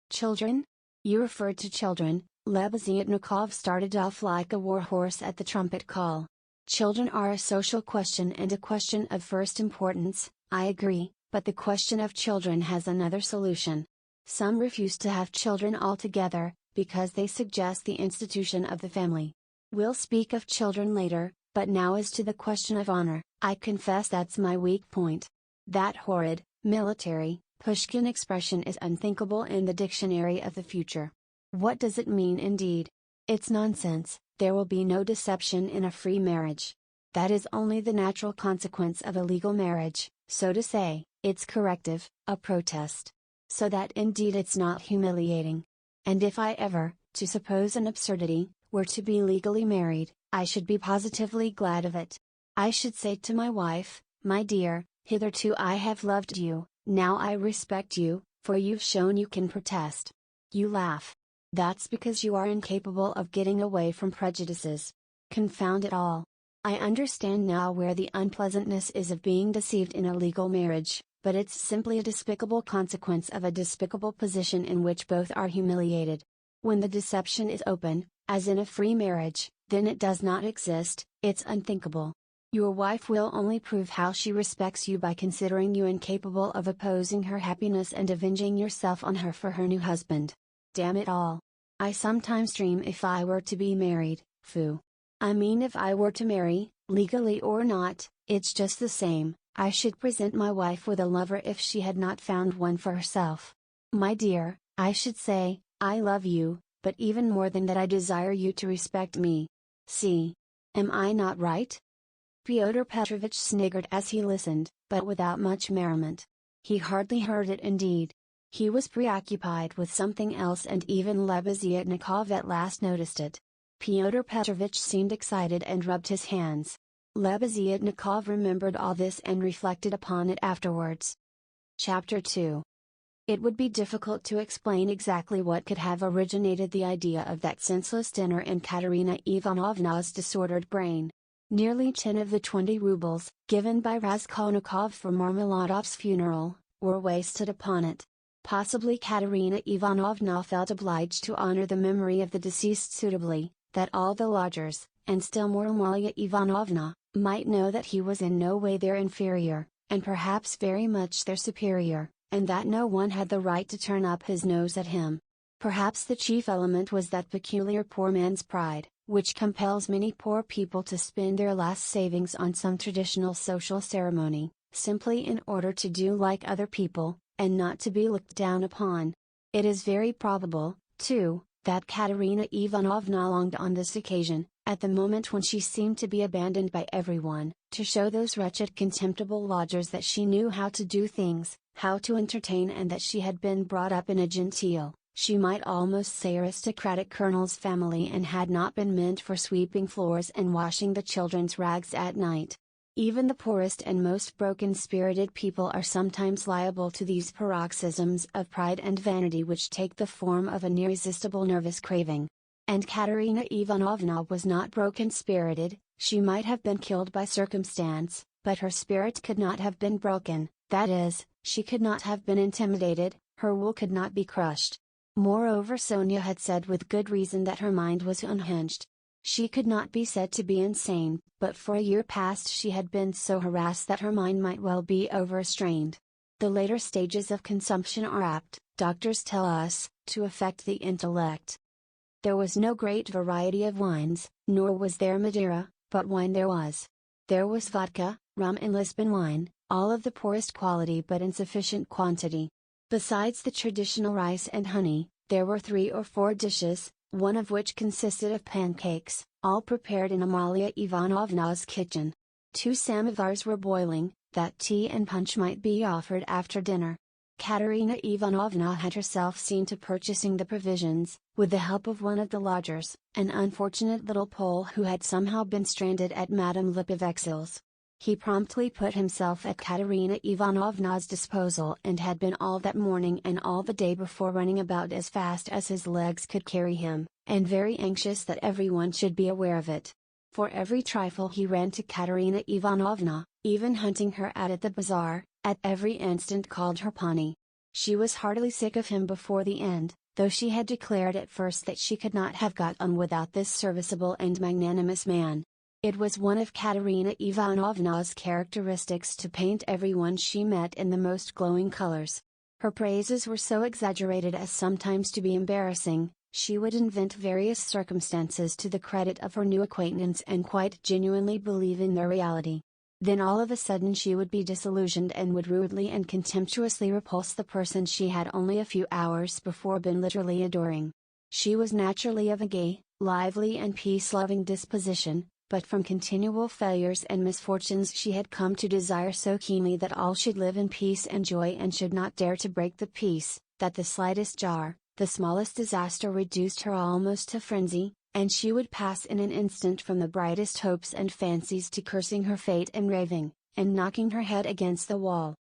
Children? You referred to children. Lebeziatnikov started off like a warhorse at the trumpet call. Children are a social question and a question of first importance, I agree, but the question of children has another solution. Some refuse to have children altogether, because they suggest the institution of the family. We'll speak of children later, but now as to the question of honor, I confess that's my weak point. That horrid, military, Pushkin expression is unthinkable in the dictionary of the future. What does it mean indeed? It's nonsense. There will be no deception in a free marriage. That is only the natural consequence of a legal marriage, so to say, its corrective, a protest. So that indeed it's not humiliating. And if I ever, to suppose an absurdity, were to be legally married, I should be positively glad of it. I should say to my wife, my dear, hitherto I have loved you, now I respect you, for you've shown you can protest. You laugh. That's because you are incapable of getting away from prejudices. Confound it all. I understand now where the unpleasantness is of being deceived in a legal marriage, but it's simply a despicable consequence of a despicable position in which both are humiliated. When the deception is open, as in a free marriage, then it does not exist, it's unthinkable. Your wife will only prove how she respects you by considering you incapable of opposing her happiness and avenging yourself on her for her new husband. Damn it all. I sometimes dream if I were to be married, foo. I mean if I were to marry, legally or not, it's just the same, I should present my wife with a lover if she had not found one for herself. My dear, I should say, I love you, but even more than that I desire you to respect me. See? Am I not right? Fyodor Petrovich sniggered as he listened, but without much merriment. He hardly heard it indeed. He was preoccupied with something else and even Lebeziatnikov at last noticed it. Fyodor Petrovich seemed excited and rubbed his hands. Lebeziatnikov remembered all this and reflected upon it afterwards. Chapter 2. It would be difficult to explain exactly what could have originated the idea of that senseless dinner in Katerina Ivanovna's disordered brain. Nearly 10 of the 20 rubles, given by Raskolnikov for Marmeladov's funeral, were wasted upon it. Possibly Katerina Ivanovna felt obliged to honor the memory of the deceased suitably, that all the lodgers, and still more Amalia Ivanovna, might know that he was in no way their inferior, and perhaps very much their superior, and that no one had the right to turn up his nose at him. Perhaps the chief element was that peculiar poor man's pride, which compels many poor people to spend their last savings on some traditional social ceremony, simply in order to do like other people, and not to be looked down upon. It is very probable, too, that Katerina Ivanovna longed on this occasion, at the moment when she seemed to be abandoned by everyone, to show those wretched contemptible lodgers that she knew how to do things, how to entertain, and that she had been brought up in a genteel, she might almost say aristocratic colonel's family and had not been meant for sweeping floors and washing the children's rags at night. Even the poorest and most broken-spirited people are sometimes liable to these paroxysms of pride and vanity which take the form of an irresistible nervous craving. And Katerina Ivanovna was not broken-spirited, she might have been killed by circumstance, but her spirit could not have been broken, that is, she could not have been intimidated, her will could not be crushed. Moreover, Sonia had said with good reason that her mind was unhinged. She could not be said to be insane, but for a year past she had been so harassed that her mind might well be overstrained. The later stages of consumption are apt, doctors tell us, to affect the intellect. There was no great variety of wines, nor was there Madeira, but wine there was. There was vodka, rum and Lisbon wine, all of the poorest quality but in sufficient quantity. Besides the traditional rice and honey, there were 3 or 4 dishes, one of which consisted of pancakes, all prepared in Amalia Ivanovna's kitchen. 2 samovars were boiling, that tea and punch might be offered after dinner. Katerina Ivanovna had herself seen to purchasing the provisions, with the help of one of the lodgers, an unfortunate little Pole who had somehow been stranded at Madame Lipovexil's. He promptly put himself at Katerina Ivanovna's disposal and had been all that morning and all the day before running about as fast as his legs could carry him, and very anxious that everyone should be aware of it. For every trifle he ran to Katerina Ivanovna, Even hunting her out at the bazaar, at every instant called her Pawnee. She was heartily sick of him before the end, though she had declared at first that she could not have got on without this serviceable and magnanimous man. It was one of Katerina Ivanovna's characteristics to paint everyone she met in the most glowing colors. Her praises were so exaggerated as sometimes to be embarrassing. She would invent various circumstances to the credit of her new acquaintance and quite genuinely believe in their reality. Then all of a sudden she would be disillusioned and would rudely and contemptuously repulse the person she had only a few hours before been literally adoring. She was naturally of a gay, lively and peace-loving disposition, but from continual failures and misfortunes she had come to desire so keenly that all should live in peace and joy and should not dare to break the peace, that the slightest jar, the smallest disaster reduced her almost to frenzy, and she would pass in an instant from the brightest hopes and fancies to cursing her fate and raving, and knocking her head against the wall.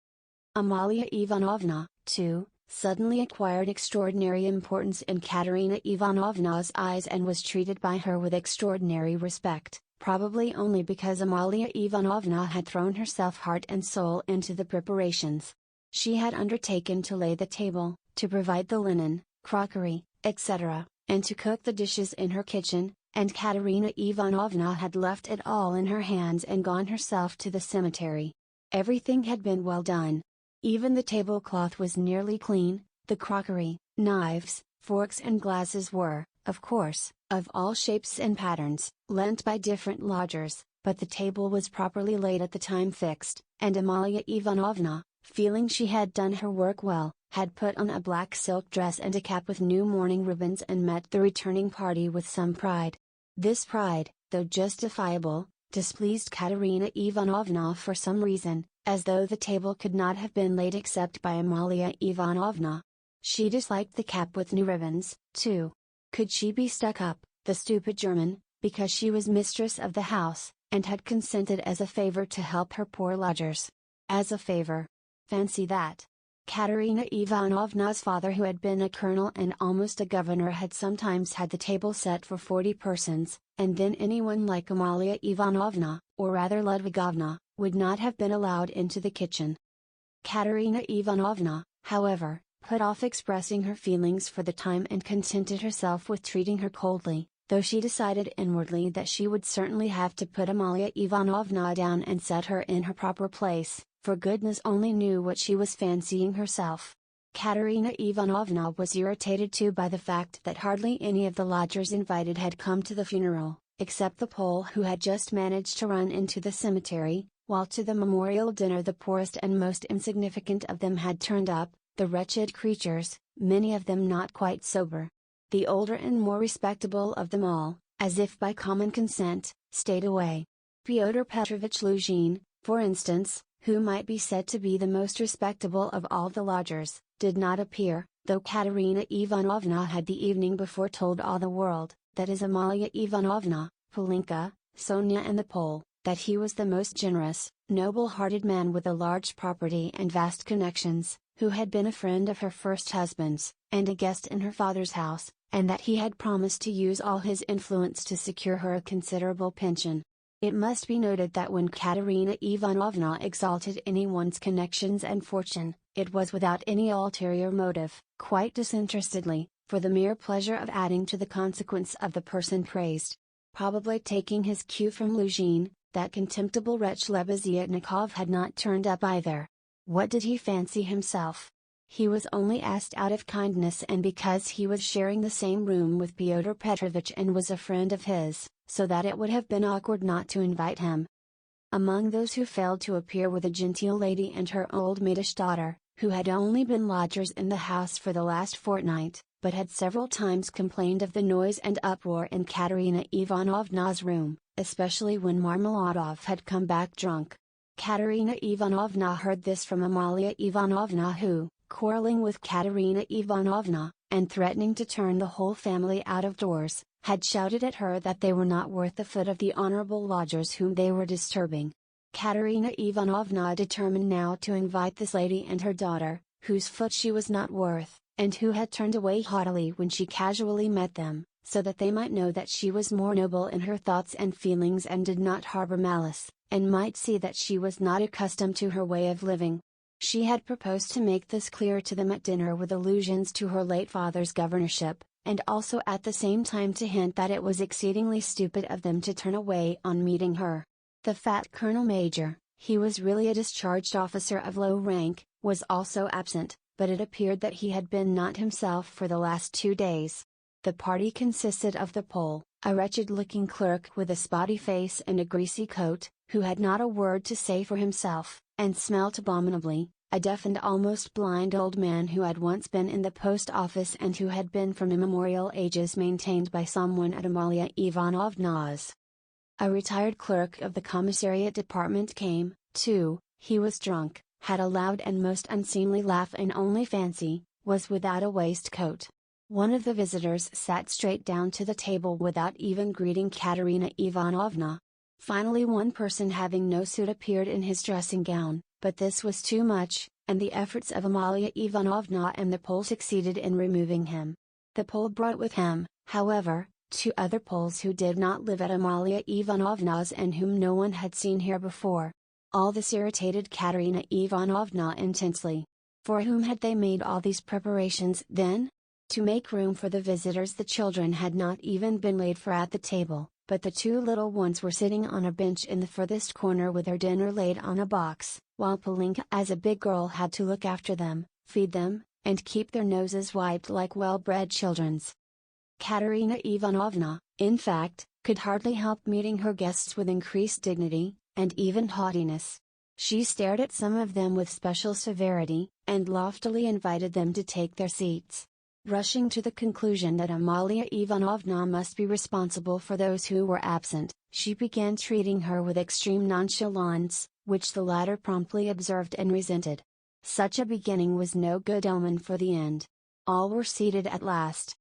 Amalia Ivanovna, too, suddenly acquired extraordinary importance in Katerina Ivanovna's eyes and was treated by her with extraordinary respect, probably only because Amalia Ivanovna had thrown herself heart and soul into the preparations. She had undertaken to lay the table, to provide the linen, crockery, etc., and to cook the dishes in her kitchen, and Katerina Ivanovna had left it all in her hands and gone herself to the cemetery. Everything had been well done. Even the tablecloth was nearly clean, the crockery, knives, forks and glasses were, of course, of all shapes and patterns, lent by different lodgers, but the table was properly laid at the time fixed, and Amalia Ivanovna, feeling she had done her work well, had put on a black silk dress and a cap with new mourning ribbons and met the returning party with some pride. This pride, though justifiable, displeased Katerina Ivanovna for some reason, as though the table could not have been laid except by Amalia Ivanovna. She disliked the cap with new ribbons, too. Could she be stuck up, the stupid German, because she was mistress of the house, and had consented as a favor to help her poor lodgers? As a favor. Fancy that. Katerina Ivanovna's father, who had been a colonel and almost a governor, had sometimes had the table set for 40 persons, and then anyone like Amalia Ivanovna, or rather Ludvigovna, would not have been allowed into the kitchen. Katerina Ivanovna, however, put off expressing her feelings for the time and contented herself with treating her coldly, though she decided inwardly that she would certainly have to put Amalia Ivanovna down and set her in her proper place, for goodness only knew what she was fancying herself. Katerina Ivanovna was irritated too by the fact that hardly any of the lodgers invited had come to the funeral, except the Pole who had just managed to run into the cemetery, while to the memorial dinner the poorest and most insignificant of them had turned up, the wretched creatures, many of them not quite sober. The older and more respectable of them all, as if by common consent, stayed away. Fyodor Petrovich Luzhin, for instance, who might be said to be the most respectable of all the lodgers, did not appear, though Katerina Ivanovna had the evening before told all the world, that is Amalia Ivanovna, Polinka, Sonia and the Pole, that he was the most generous, noble-hearted man with a large property and vast connections, who had been a friend of her first husband's, and a guest in her father's house, and that he had promised to use all his influence to secure her a considerable pension. It must be noted that when Katerina Ivanovna exalted anyone's connections and fortune, it was without any ulterior motive, quite disinterestedly, for the mere pleasure of adding to the consequence of the person praised. Probably taking his cue from Luzhin, that contemptible wretch Lebeziatnikov had not turned up either. What did he fancy himself? He was only asked out of kindness and because he was sharing the same room with Pyotr Petrovich and was a friend of his, so that it would have been awkward not to invite him. Among those who failed to appear were the genteel lady and her old maidish daughter, who had only been lodgers in the house for the last fortnight, but had several times complained of the noise and uproar in Katerina Ivanovna's room, especially when Marmeladov had come back drunk. Katerina Ivanovna heard this from Amalia Ivanovna, who, quarreling with Katerina Ivanovna, and threatening to turn the whole family out of doors, had shouted at her that they were not worth the foot of the honorable lodgers whom they were disturbing. Katerina Ivanovna determined now to invite this lady and her daughter, whose foot she was not worth, and who had turned away haughtily when she casually met them, so that they might know that she was more noble in her thoughts and feelings and did not harbor malice, and might see that she was not accustomed to her way of living. She had proposed to make this clear to them at dinner with allusions to her late father's governorship, and also at the same time to hint that it was exceedingly stupid of them to turn away on meeting her. The fat Colonel Major, he was really a discharged officer of low rank, was also absent, but it appeared that he had been not himself for the last 2 days. The party consisted of the Pole, a wretched-looking clerk with a spotty face and a greasy coat, who had not a word to say for himself, and smelt abominably, a deaf and almost blind old man who had once been in the post office and who had been from immemorial ages maintained by someone at Amalia Ivanovna's. A retired clerk of the commissariat department came, too. He was drunk, had a loud and most unseemly laugh and only fancy, was without a waistcoat. One of the visitors sat straight down to the table without even greeting Katerina Ivanovna. Finally, one person having no suit appeared in his dressing gown, but this was too much, and the efforts of Amalia Ivanovna and the Pole succeeded in removing him. The Pole brought with him, however, 2 other Poles who did not live at Amalia Ivanovna's and whom no one had seen here before. All this irritated Katerina Ivanovna intensely. For whom had they made all these preparations then? To make room for the visitors, the children had not even been laid for at the table, but the 2 little ones were sitting on a bench in the furthest corner with their dinner laid on a box, while Polinka as a big girl had to look after them, feed them, and keep their noses wiped like well-bred children's. Katerina Ivanovna, in fact, could hardly help meeting her guests with increased dignity, and even haughtiness. She stared at some of them with special severity, and loftily invited them to take their seats. Rushing to the conclusion that Amalia Ivanovna must be responsible for those who were absent, she began treating her with extreme nonchalance, which the latter promptly observed and resented. Such a beginning was no good omen for the end. All were seated at last.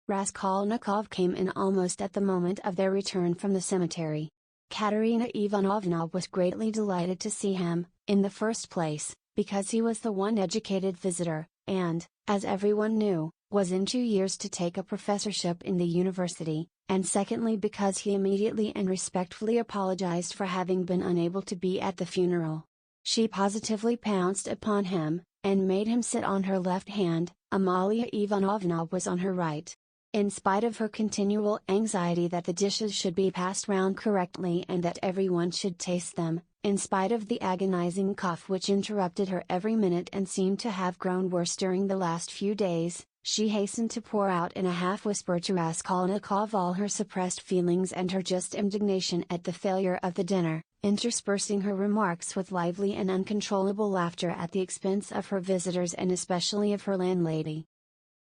Raskolnikov came in almost at the moment of their return from the cemetery. Katerina Ivanovna was greatly delighted to see him, in the first place, because he was the one educated visitor, and, as everyone knew, was in 2 years to take a professorship in the university, and secondly because he immediately and respectfully apologized for having been unable to be at the funeral. She positively pounced upon him, and made him sit on her left hand. Amalia Ivanovna was on her right. In spite of her continual anxiety that the dishes should be passed round correctly and that everyone should taste them, in spite of the agonizing cough which interrupted her every minute and seemed to have grown worse during the last few days, she hastened to pour out in a half-whisper to Raskolnikov all her suppressed feelings and her just indignation at the failure of the dinner, interspersing her remarks with lively and uncontrollable laughter at the expense of her visitors and especially of her landlady.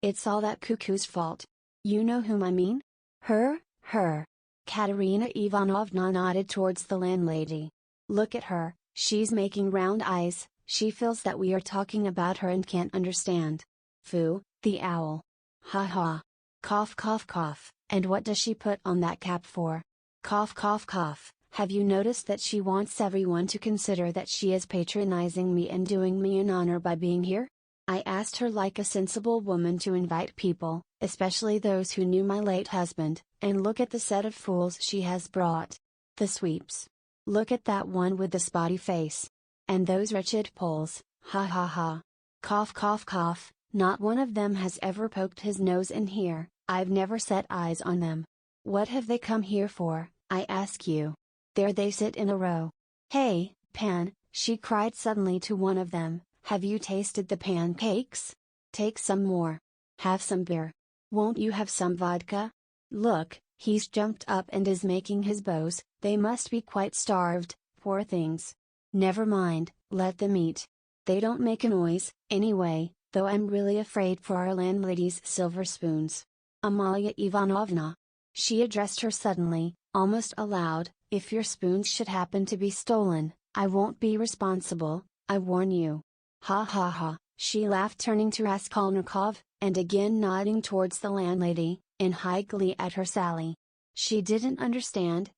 "It's all that cuckoo's fault. You know whom I mean? Her. Katerina Ivanovna nodded towards the landlady. "Look at her, she's making round eyes, she feels that we are talking about her and can't understand. Foo, the owl. Ha ha. Cough, and what does she put on that cap for? Cough. Have you noticed that she wants everyone to consider that she is patronizing me and doing me an honor by being here? I asked her like a sensible woman to invite people, especially those who knew my late husband, and look at the set of fools she has brought. The sweeps. Look at that one with the spotty face. And those wretched Poles, ha. Cough, not one of them has ever poked his nose in here, I've never set eyes on them. What have they come here for, I ask you? There they sit in a row. Hey, Pan," she cried suddenly to one of them, "have you tasted the pancakes? Take some more. Have some beer. Won't you have some vodka? Look, he's jumped up and is making his bows, they must be quite starved, poor things. Never mind, let them eat. They don't make a noise, anyway, though I'm really afraid for our landlady's silver spoons. Amalia Ivanovna." She addressed her suddenly, almost aloud, "If your spoons should happen to be stolen, I won't be responsible, I warn you." Ha, she laughed, turning to Raskolnikov, and again nodding towards the landlady, in high glee at her sally. She didn't understand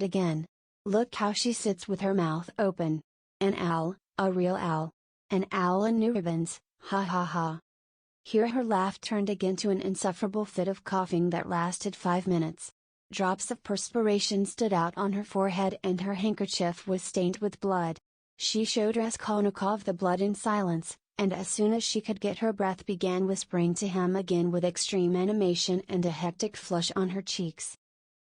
again. Look how she sits with her mouth open. An owl, a real owl. An owl in new ribbons, ha. Here her laugh turned again to an insufferable fit of coughing that lasted 5 minutes. Drops of perspiration stood out on her forehead and her handkerchief was stained with blood. She showed Raskolnikov the blood in silence, and as soon as she could get her breath began whispering to him again with extreme animation and a hectic flush on her cheeks.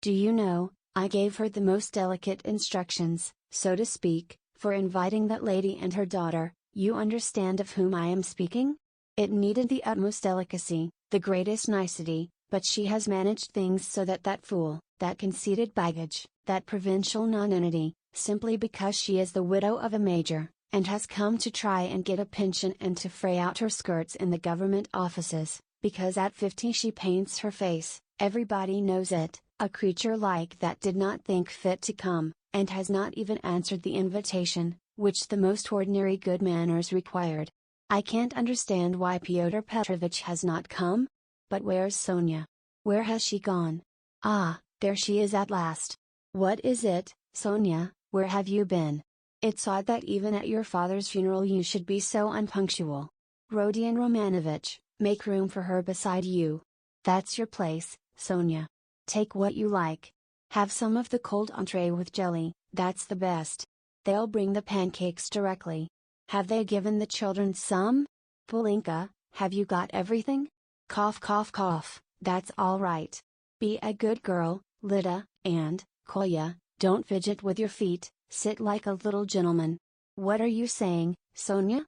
"Do you know, I gave her the most delicate instructions, so to speak, for inviting that lady and her daughter. You understand of whom I am speaking? It needed the utmost delicacy, the greatest nicety, but she has managed things so that that fool, that conceited baggage, that provincial nonentity, simply because she is the widow of a major, and has come to try and get a pension and to fray out her skirts in the government offices, because at 50 she paints her face, everybody knows it, a creature like that did not think fit to come, and has not even answered the invitation, which the most ordinary good manners required. I can't understand why Pyotr Petrovitch has not come? But where's Sonia? Where has she gone? Ah, there she is at last. What is it, Sonia, where have you been? It's odd that even at your father's funeral you should be so unpunctual. Rodion Romanovitch, make room for her beside you. That's your place, Sonia. Take what you like. Have some of the cold entree with jelly, that's the best. They'll bring the pancakes directly. Have they given the children some? Polinka, have you got everything? Cough cough cough, that's all right. Be a good girl, Lida, and, Kolya, don't fidget with your feet, sit like a little gentleman. What are you saying, Sonia?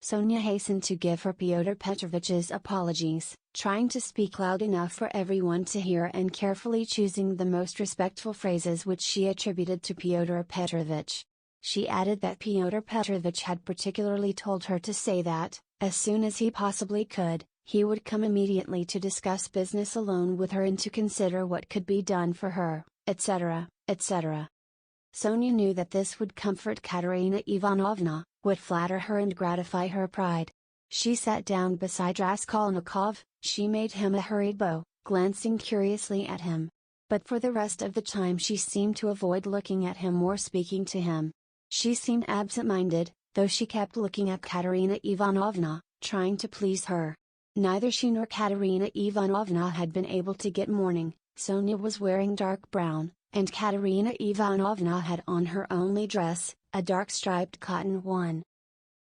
Sonia hastened to give her Pyotr Petrovitch's apologies, trying to speak loud enough for everyone to hear and carefully choosing the most respectful phrases which she attributed to Pyotr Petrovitch. She added that Pyotr Petrovitch had particularly told her to say that, as soon as he possibly could, he would come immediately to discuss business alone with her and to consider what could be done for her, etc., etc. Sonia knew that this would comfort Katerina Ivanovna, would flatter her and gratify her pride. She sat down beside Raskolnikov, she made him a hurried bow, glancing curiously at him. But for the rest of the time she seemed to avoid looking at him or speaking to him. She seemed absent-minded, though she kept looking at Katerina Ivanovna, trying to please her. Neither she nor Katerina Ivanovna had been able to get mourning. Sonia was wearing dark brown, and Katerina Ivanovna had on her only dress, a dark striped cotton one.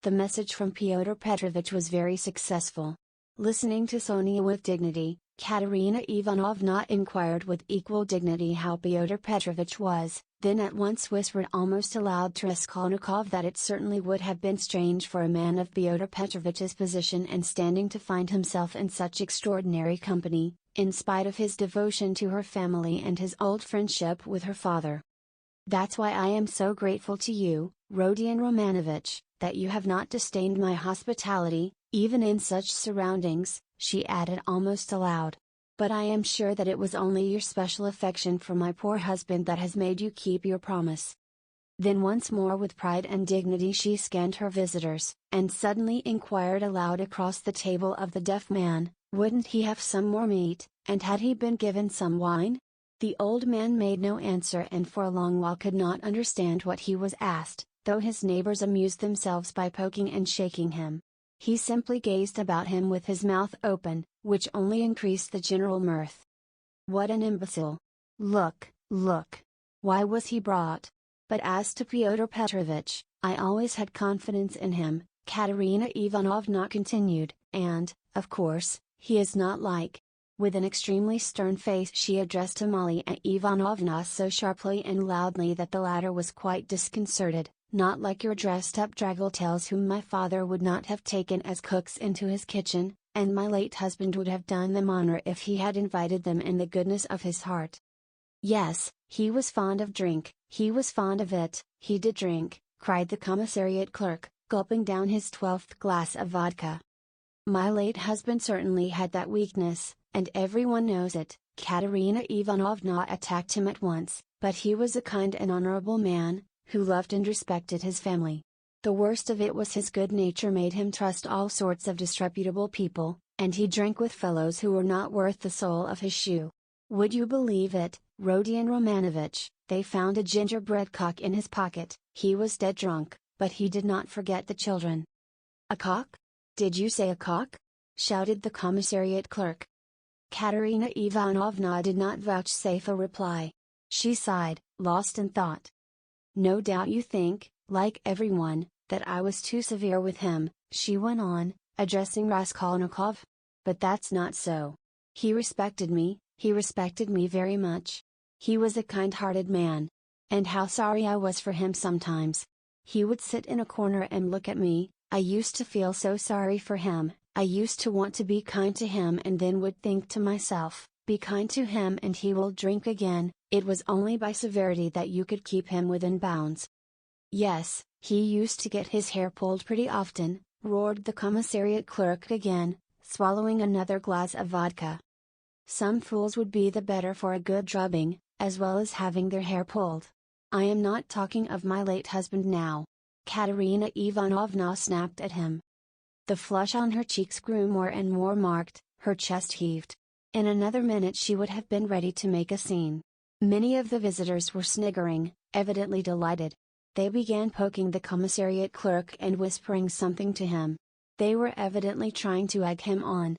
The message from Pyotr Petrovitch was very successful. Listening to Sonia with dignity, Katerina Ivanovna inquired with equal dignity how Pyotr Petrovitch was, then at once whispered almost aloud to Raskolnikov that it certainly would have been strange for a man of Pyotr Petrovitch's position and standing to find himself in such extraordinary company, in spite of his devotion to her family and his old friendship with her father. That's why I am so grateful to you, Rodion Romanovitch, that you have not disdained my hospitality, even in such surroundings, she added almost aloud. But I am sure that it was only your special affection for my poor husband that has made you keep your promise. Then once more with pride and dignity she scanned her visitors, and suddenly inquired aloud across the table of the deaf man, wouldn't he have some more meat, and had he been given some wine? The old man made no answer and for a long while could not understand what he was asked, though his neighbors amused themselves by poking and shaking him. He simply gazed about him with his mouth open, which only increased the general mirth. What an imbecile! Look, look! Why was he brought? But as to Pyotr Petrovitch, I always had confidence in him, Katerina Ivanovna continued, and, of course, he is not like. With an extremely stern face she addressed Amalia Ivanovna so sharply and loudly that the latter was quite disconcerted. Not like your dressed-up draggletails whom my father would not have taken as cooks into his kitchen, and my late husband would have done them honor if he had invited them in the goodness of his heart. Yes, he was fond of drink, he was fond of it, he did drink, cried the commissariat clerk, gulping down his 12th glass of vodka. My late husband certainly had that weakness, and everyone knows it. Katerina Ivanovna attacked him at once, but he was a kind and honorable man, who loved and respected his family. The worst of it was his good nature made him trust all sorts of disreputable people, and he drank with fellows who were not worth the sole of his shoe. Would you believe it, Rodion Romanovitch, they found a gingerbread cock in his pocket. He was dead drunk, but he did not forget the children. A cock? Did you say a cock? shouted the commissariat clerk. Katerina Ivanovna did not vouchsafe a reply. She sighed, lost in thought. "No doubt you think, like everyone, that I was too severe with him," she went on, addressing Raskolnikov. "But that's not so. He respected me very much. He was a kind-hearted man. And how sorry I was for him sometimes. He would sit in a corner and look at me, I used to feel so sorry for him, I used to want to be kind to him and then would think to myself, be kind to him and he will drink again, it was only by severity that you could keep him within bounds." "Yes, he used to get his hair pulled pretty often," roared the commissariat clerk again, swallowing another glass of vodka. "Some fools would be the better for a good drubbing, as well as having their hair pulled. I am not talking of my late husband now." Katerina Ivanovna snapped at him. The flush on her cheeks grew more and more marked, her chest heaved. In another minute she would have been ready to make a scene. Many of the visitors were sniggering, evidently delighted. They began poking the commissariat clerk and whispering something to him. They were evidently trying to egg him on.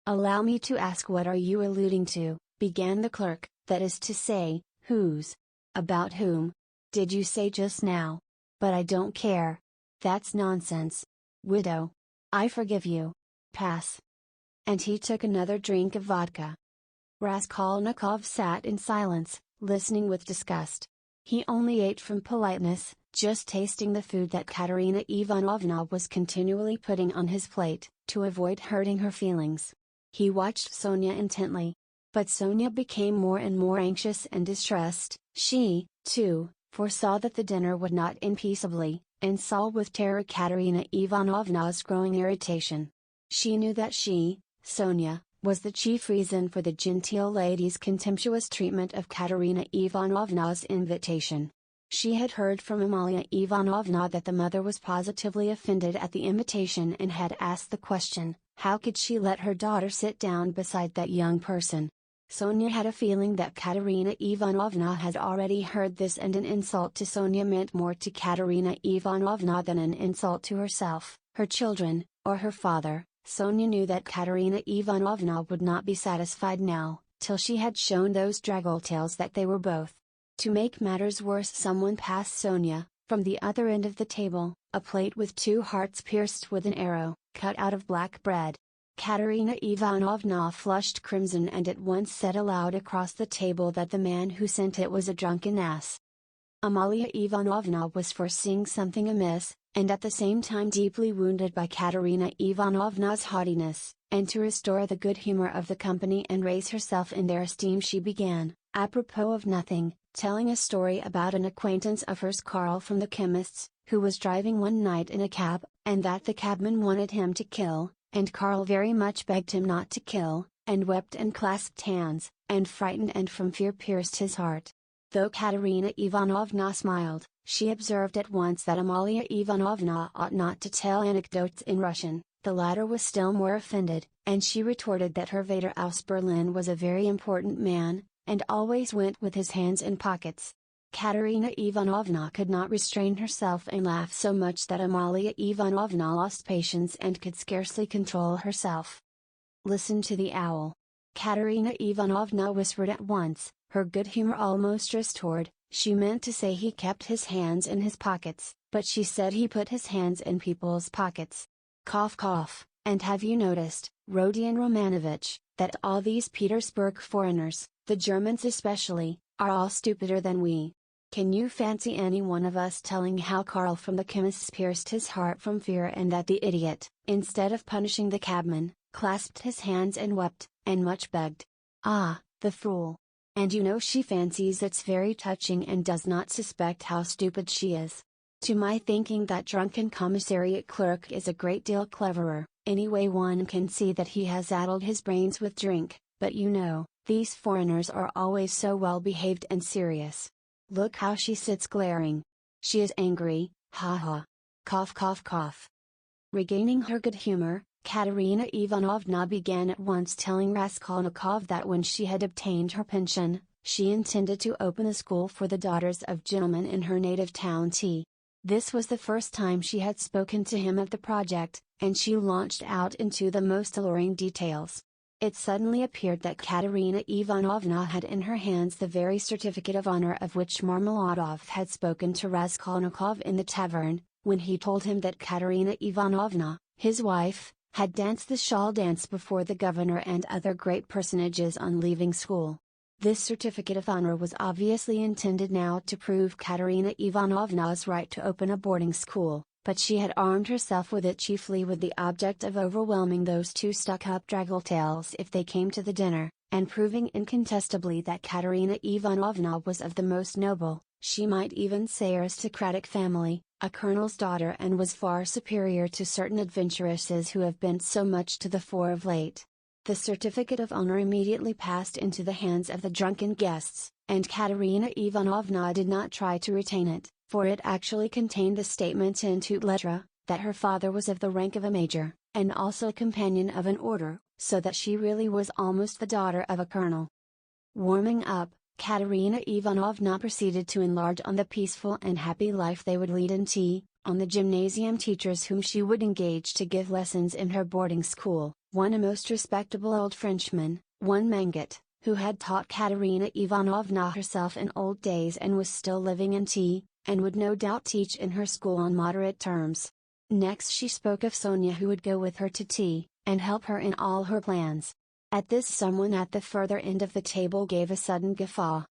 "Allow me to ask, what are you alluding to?" began the clerk, "that is to say, whose? About whom? Did you say just now? But I don't care. That's nonsense. Widow. I forgive you. Pass." And he took another drink of vodka. Raskolnikov sat in silence, listening with disgust. He only ate from politeness, just tasting the food that Katerina Ivanovna was continually putting on his plate, to avoid hurting her feelings. He watched Sonia intently. But Sonia became more and more anxious and distressed. She, too, foresaw that the dinner would not end peaceably, and saw with terror Katerina Ivanovna's growing irritation. She knew that she, Sonia, was the chief reason for the genteel lady's contemptuous treatment of Katerina Ivanovna's invitation. She had heard from Amalia Ivanovna that the mother was positively offended at the invitation and had asked the question, how could she let her daughter sit down beside that young person? Sonia had a feeling that Katerina Ivanovna had already heard this, and an insult to Sonia meant more to Katerina Ivanovna than an insult to herself, her children, or her father. Sonia knew that Katerina Ivanovna would not be satisfied now, till she had shown those draggletails that they were both. To make matters worse, someone passed Sonia, from the other end of the table, a plate with 2 hearts pierced with an arrow, cut out of black bread. Katerina Ivanovna flushed crimson and at once said aloud across the table that the man who sent it was a drunken ass. Amalia Ivanovna was foreseeing something amiss, and at the same time deeply wounded by Katerina Ivanovna's haughtiness, and to restore the good humor of the company and raise herself in their esteem she began, apropos of nothing, telling a story about an acquaintance of hers, Karl from the chemist's, who was driving one night in a cab, and that the cabman wanted him to kill, and Karl very much begged him not to kill, and wept and clasped hands, and frightened and from fear pierced his heart. Though Katerina Ivanovna smiled, she observed at once that Amalia Ivanovna ought not to tell anecdotes in Russian. The latter was still more offended, and she retorted that Herr Vater aus Berlin was a very important man, and always went with his hands in pockets. Katerina Ivanovna could not restrain herself and laughed so much that Amalia Ivanovna lost patience and could scarcely control herself. "Listen to the owl!" Katerina Ivanovna whispered at once, her good humor almost restored. She meant to say he kept his hands in his pockets, but she said he put his hands in people's pockets. Cough cough, and have you noticed, Rodion Romanovich, that all these Petersburg foreigners, the Germans especially, are all stupider than we? Can you fancy any one of us telling how Karl from the chemist's pierced his heart from fear, and that the idiot, instead of punishing the cabman, clasped his hands and wept, and much begged? Ah, the fool! And you know she fancies it's very touching and does not suspect how stupid she is. To my thinking that drunken commissariat clerk is a great deal cleverer. Anyway, one can see that he has addled his brains with drink, but you know, these foreigners are always so well behaved and serious. Look how she sits glaring. She is angry, ha ha. Cough cough cough. Regaining her good humor, Katerina Ivanovna began at once telling Raskolnikov that when she had obtained her pension, she intended to open a school for the daughters of gentlemen in her native town T. This was the first time she had spoken to him of the project, and she launched out into the most alluring details. It suddenly appeared that Katerina Ivanovna had in her hands the very certificate of honor of which Marmeladov had spoken to Raskolnikov in the tavern, when he told him that Katerina Ivanovna, his wife, had danced the shawl dance before the governor and other great personages on leaving school. This certificate of honor was obviously intended now to prove Katerina Ivanovna's right to open a boarding school, but she had armed herself with it chiefly with the object of overwhelming those two stuck-up draggletails if they came to the dinner, and proving incontestably that Katerina Ivanovna was of the most noble, she might even say aristocratic family, a colonel's daughter, and was far superior to certain adventuresses who have been so much to the fore of late. The certificate of honor immediately passed into the hands of the drunken guests, and Katerina Ivanovna did not try to retain it, for it actually contained the statement in toute lettres, that her father was of the rank of a major, and also a companion of an order, so that she really was almost the daughter of a colonel. Warming up, Katerina Ivanovna proceeded to enlarge on the peaceful and happy life they would lead in tea, on the gymnasium teachers whom she would engage to give lessons in her boarding school, one a most respectable old Frenchman, one Mangat, who had taught Katerina Ivanovna herself in old days and was still living in T, and would no doubt teach in her school on moderate terms. Next she spoke of Sonia, who would go with her to tea, and help her in all her plans. At this someone at the further end of the table gave a sudden guffaw.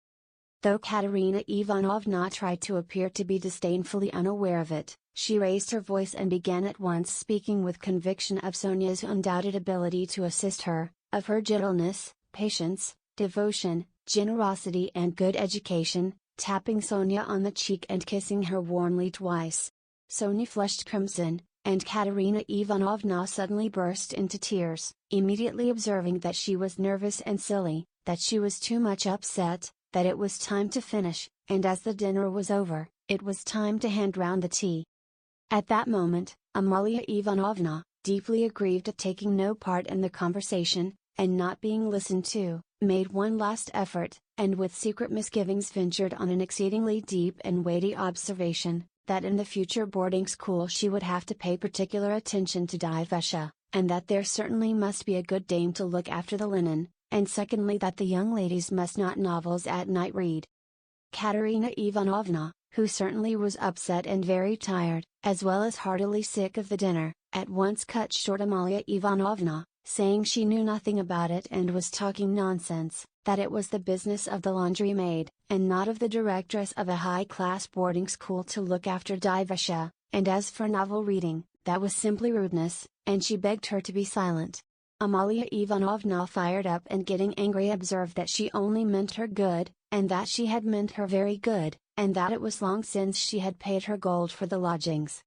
Though Katerina Ivanovna tried to appear to be disdainfully unaware of it, she raised her voice and began at once speaking with conviction of Sonia's undoubted ability to assist her, of her gentleness, patience, devotion, generosity and good education, tapping Sonia on the cheek and kissing her warmly twice. Sonia flushed crimson, and Katerina Ivanovna suddenly burst into tears, immediately observing that she was nervous and silly, that she was too much upset, that it was time to finish, and as the dinner was over, it was time to hand round the tea. At that moment, Amalia Ivanovna, deeply aggrieved at taking no part in the conversation, and not being listened to, made one last effort, and with secret misgivings ventured on an exceedingly deep and weighty observation, that in the future boarding school she would have to pay particular attention to Divesha, and that there certainly must be a good dame to look after the linen, and secondly that the young ladies must not novels at night read. Katerina Ivanovna, who certainly was upset and very tired, as well as heartily sick of the dinner, at once cut short Amalia Ivanovna, saying she knew nothing about it and was talking nonsense, that it was the business of the laundry maid, and not of the directress of a high-class boarding school to look after Divesha, and as for novel reading, that was simply rudeness, and she begged her to be silent. Amalia Ivanovna fired up and getting angry observed that she only meant her good, and that she had meant her very good, and that it was long since she had paid her gold for the lodgings.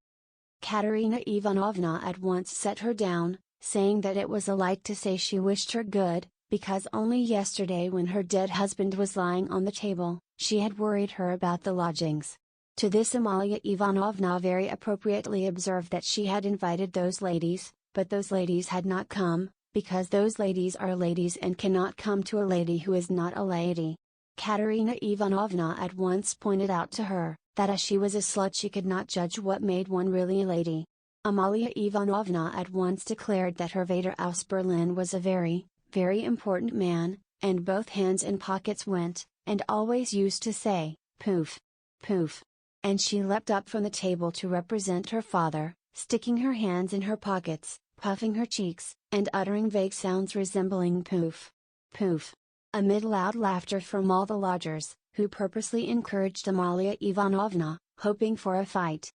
Katerina Ivanovna at once set her down, saying that it was a lie to say she wished her good, because only yesterday when her dead husband was lying on the table, she had worried her about the lodgings. To this Amalia Ivanovna very appropriately observed that she had invited those ladies, but those ladies had not come, because those ladies are ladies and cannot come to a lady who is not a lady. Katerina Ivanovna at once pointed out to her, that as she was a slut she could not judge what made one really a lady. Amalia Ivanovna at once declared that her Vater aus Berlin was a very, very important man, and both hands in pockets went, and always used to say, "Poof! Poof!" And she leapt up from the table to represent her father, sticking her hands in her pockets, puffing her cheeks, and uttering vague sounds resembling "poof! Poof!" amid loud laughter from all the lodgers, who purposely encouraged Amalia Ivanovna, hoping for a fight.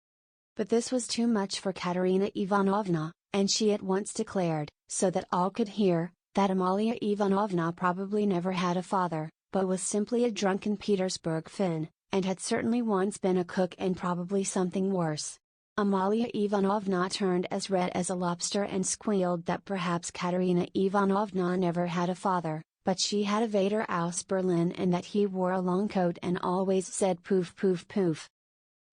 But this was too much for Katerina Ivanovna, and she at once declared, so that all could hear, that Amalia Ivanovna probably never had a father, but was simply a drunken Petersburg Finn, and had certainly once been a cook and probably something worse. Amalia Ivanovna turned as red as a lobster and squealed that perhaps Katerina Ivanovna never had a father, but she had a Vater aus Berlin and that he wore a long coat and always said "poof poof poof."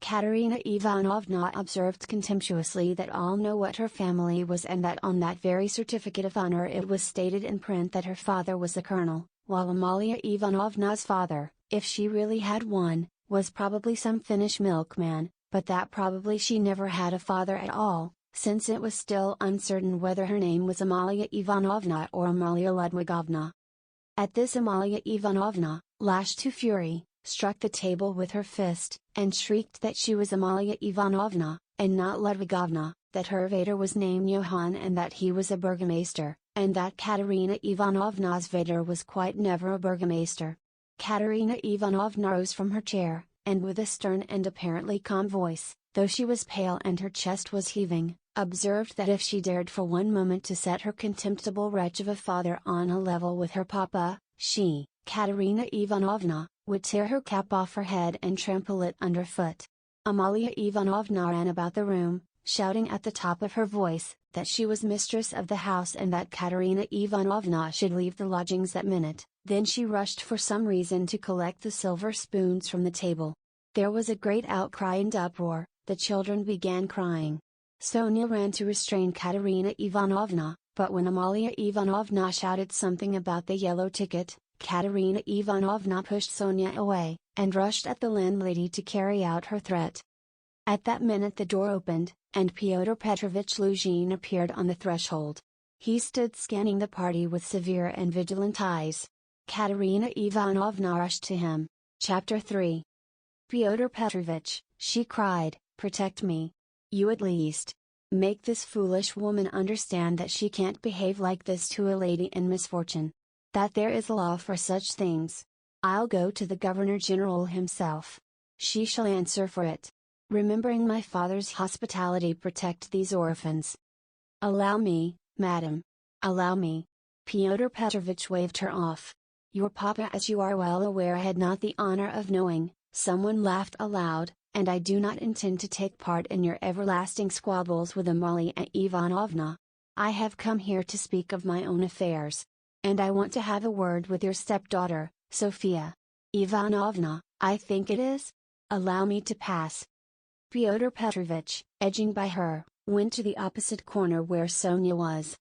Katerina Ivanovna observed contemptuously that all know what her family was and that on that very certificate of honor it was stated in print that her father was a colonel, while Amalia Ivanovna's father, if she really had one, was probably some Finnish milkman, but that probably she never had a father at all, since it was still uncertain whether her name was Amalia Ivanovna or Amalia Ludwigovna. At this Amalia Ivanovna, lashed to fury, struck the table with her fist, and shrieked that she was Amalia Ivanovna, and not Ludwigovna, that her vader was named Johann and that he was a burgomaster, and that Katerina Ivanovna's vader was quite never a burgomaster. Katerina Ivanovna rose from her chair, and with a stern and apparently calm voice, though she was pale and her chest was heaving, observed that if she dared for one moment to set her contemptible wretch of a father on a level with her papa, she, Katerina Ivanovna, would tear her cap off her head and trample it underfoot. Amalia Ivanovna ran about the room, shouting at the top of her voice, that she was mistress of the house and that Katerina Ivanovna should leave the lodgings that minute. Then she rushed for some reason to collect the silver spoons from the table. There was a great outcry and uproar, the children began crying. Sonia ran to restrain Katerina Ivanovna, but when Amalia Ivanovna shouted something about the yellow ticket, Katerina Ivanovna pushed Sonia away, and rushed at the landlady to carry out her threat. At that minute the door opened, and Fyodor Petrovich Luzhin appeared on the threshold. He stood scanning the party with severe and vigilant eyes. Katerina Ivanovna rushed to him. Chapter 3. Fyodor Petrovich, she cried, protect me. You at least. Make this foolish woman understand that she can't behave like this to a lady in misfortune. That there is a law for such things. I'll go to the Governor General himself. She shall answer for it. Remembering my father's hospitality, protect these orphans. Allow me, madam. Allow me. Fyodor Petrovich waved her off. Your papa, as you are well aware, I had not the honor of knowing. Someone laughed aloud, and I do not intend to take part in your everlasting squabbles with Amalia Ivanovna. I have come here to speak of my own affairs. And I want to have a word with your stepdaughter, Sophia Ivanovna, I think it is? Allow me to pass. Fyodor Petrovich, edging by her, went to the opposite corner where Sonia was.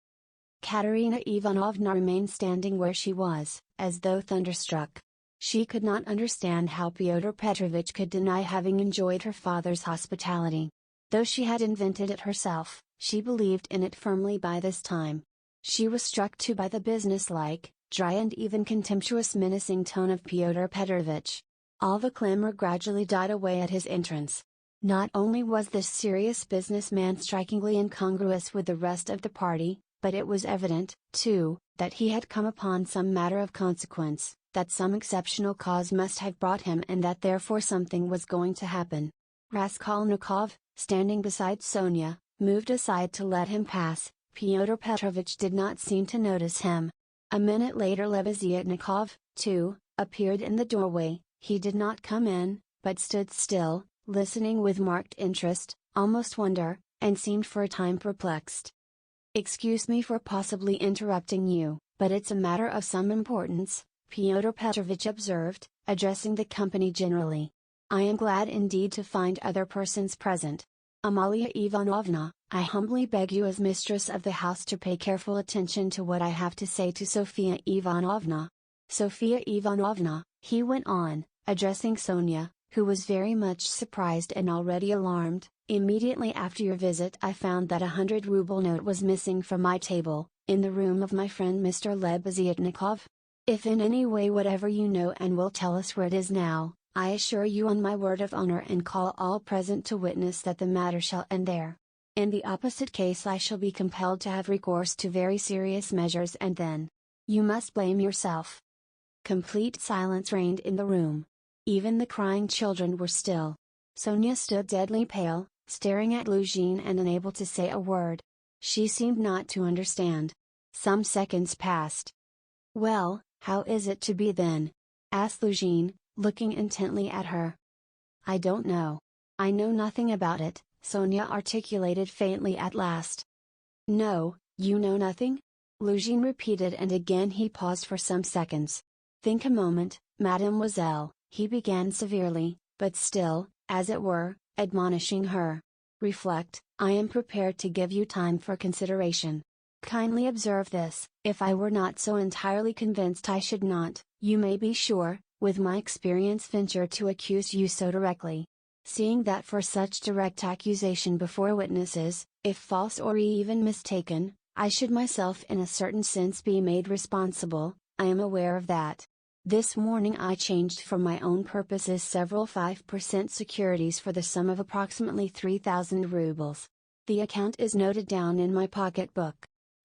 Katerina Ivanovna remained standing where she was, as though thunderstruck. She could not understand how Fyodor Petrovich could deny having enjoyed her father's hospitality. Though she had invented it herself, she believed in it firmly by this time. She was struck too by the businesslike, dry and even contemptuous menacing tone of Fyodor Petrovich. All the clamor gradually died away at his entrance. Not only was this serious businessman strikingly incongruous with the rest of the party, but it was evident, too, that he had come upon some matter of consequence, that some exceptional cause must have brought him and that therefore something was going to happen. Raskolnikov, standing beside Sonia, moved aside to let him pass. Fyodor Petrovich did not seem to notice him. A minute later Lebeziatnikov, too, appeared in the doorway. He did not come in, but stood still, listening with marked interest, almost wonder, and seemed for a time perplexed. Excuse me for possibly interrupting you, but it's a matter of some importance, Fyodor Petrovich observed, addressing the company generally. I am glad indeed to find other persons present. Amalia Ivanovna, I humbly beg you as mistress of the house to pay careful attention to what I have to say to Sophia Ivanovna. Sophia Ivanovna, he went on, addressing Sonia, who was very much surprised and already alarmed. Immediately after your visit I found that 100-ruble note was missing from my table, in the room of my friend Mr. Lebeziatnikov. If in any way whatever you know and will tell us where it is now, I assure you on my word of honor and call all present to witness that the matter shall end there. In the opposite case I shall be compelled to have recourse to very serious measures and then you must blame yourself. Complete silence reigned in the room. Even the crying children were still. Sonia stood deadly pale, staring at Luzhin and unable to say a word. She seemed not to understand. Some seconds passed. Well, how is it to be then? Asked Luzhin, looking intently at her. I don't know. I know nothing about it, Sonia articulated faintly at last. No, you know nothing? Luzhin repeated, and again he paused for some seconds. Think a moment, mademoiselle, he began severely, but still, as it were, admonishing her. Reflect, I am prepared to give you time for consideration. Kindly observe this, if I were not so entirely convinced I should not, you may be sure, with my experience venture to accuse you so directly. seeing that for such direct accusation before witnesses, if false or even mistaken, I should myself in a certain sense be made responsible. I am aware of that. This morning I changed for my own purposes several 5% securities for the sum of approximately 3,000 rubles. The account is noted down in my pocketbook.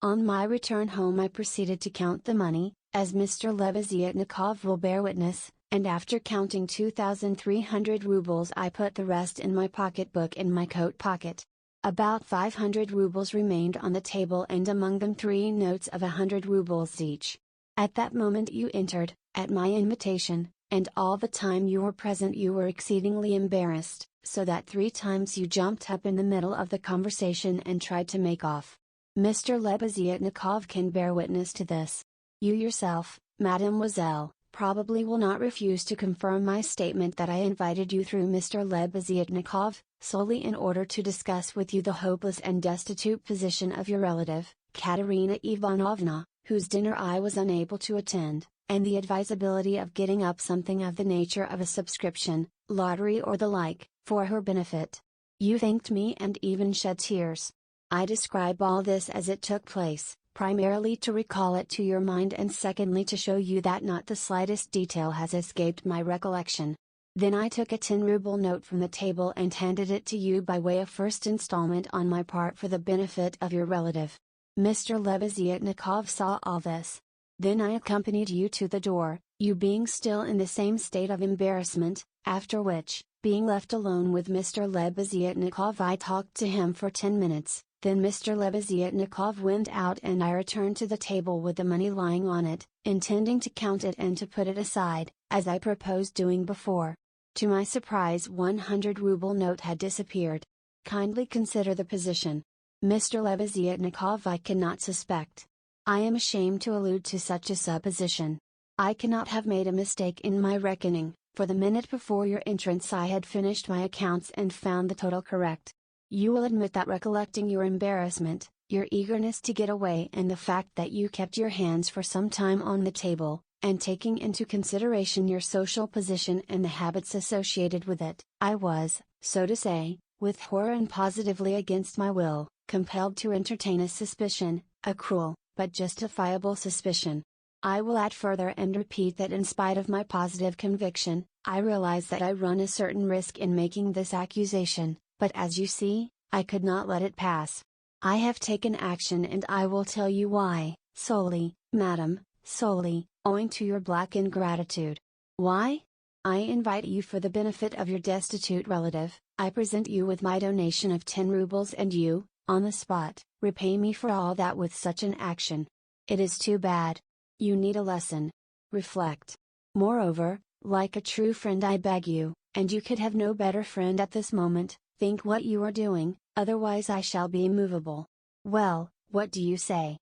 On my return home I proceeded to count the money, as Mr. Lebeziatnikov will bear witness, and after counting 2,300 rubles I put the rest in my pocketbook in my coat pocket. About 500 rubles remained on the table, and among them 3 notes of 100 rubles each. At that moment you entered, at my invitation, and all the time you were present you were exceedingly embarrassed, so that 3 times you jumped up in the middle of the conversation and tried to make off. Mr. Lebeziatnikov can bear witness to this. You yourself, mademoiselle, probably will not refuse to confirm my statement that I invited you through Mr. Lebeziatnikov, solely in order to discuss with you the hopeless and destitute position of your relative, Katerina Ivanovna, whose dinner I was unable to attend, and the advisability of getting up something of the nature of a subscription, lottery or the like, for her benefit. You thanked me and even shed tears. I describe all this as it took place, primarily to recall it to your mind and secondly to show you that not the slightest detail has escaped my recollection. Then I took a 10-ruble note from the table and handed it to you by way of first installment on my part for the benefit of your relative. Mr. Lebeziatnikov saw all this. Then I accompanied you to the door, you being still in the same state of embarrassment, after which, being left alone with Mr. Lebeziatnikov I talked to him for 10 minutes. Then Mr. Lebeziatnikov went out and I returned to the table with the money lying on it, intending to count it and to put it aside, as I proposed doing before. To my surprise 100-ruble note had disappeared. Kindly consider the position. Mr. Lebeziatnikov I cannot suspect. I am ashamed to allude to such a supposition. I cannot have made a mistake in my reckoning, for the minute before your entrance I had finished my accounts and found the total correct. You will admit that recollecting your embarrassment, your eagerness to get away and the fact that you kept your hands for some time on the table, and taking into consideration your social position and the habits associated with it, I was, so to say, with horror and positively against my will, compelled to entertain a suspicion, a cruel, but justifiable suspicion. I will add further and repeat that in spite of my positive conviction, I realize that I run a certain risk in making this accusation. But as you see, I could not let it pass. I have taken action and I will tell you why, solely, madam, solely, owing to your black ingratitude. Why? I invite you for the benefit of your destitute relative, I present you with my donation of 10 rubles and you, on the spot, repay me for all that with such an action. It is too bad. You need a lesson. Reflect. Moreover, like a true friend I beg you, and you could have no better friend at this moment, think what you are doing, otherwise I shall be immovable. Well, what do you say?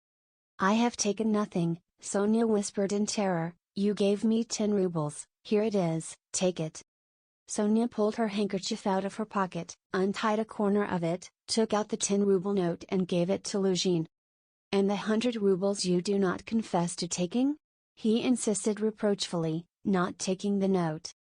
I have taken nothing, Sonia whispered in terror. You gave me 10 rubles, here it is, take it. Sonia pulled her handkerchief out of her pocket, untied a corner of it, took out the 10-ruble note and gave it to Luzhin. And the 100 rubles you do not confess to taking? He insisted reproachfully, not taking the note.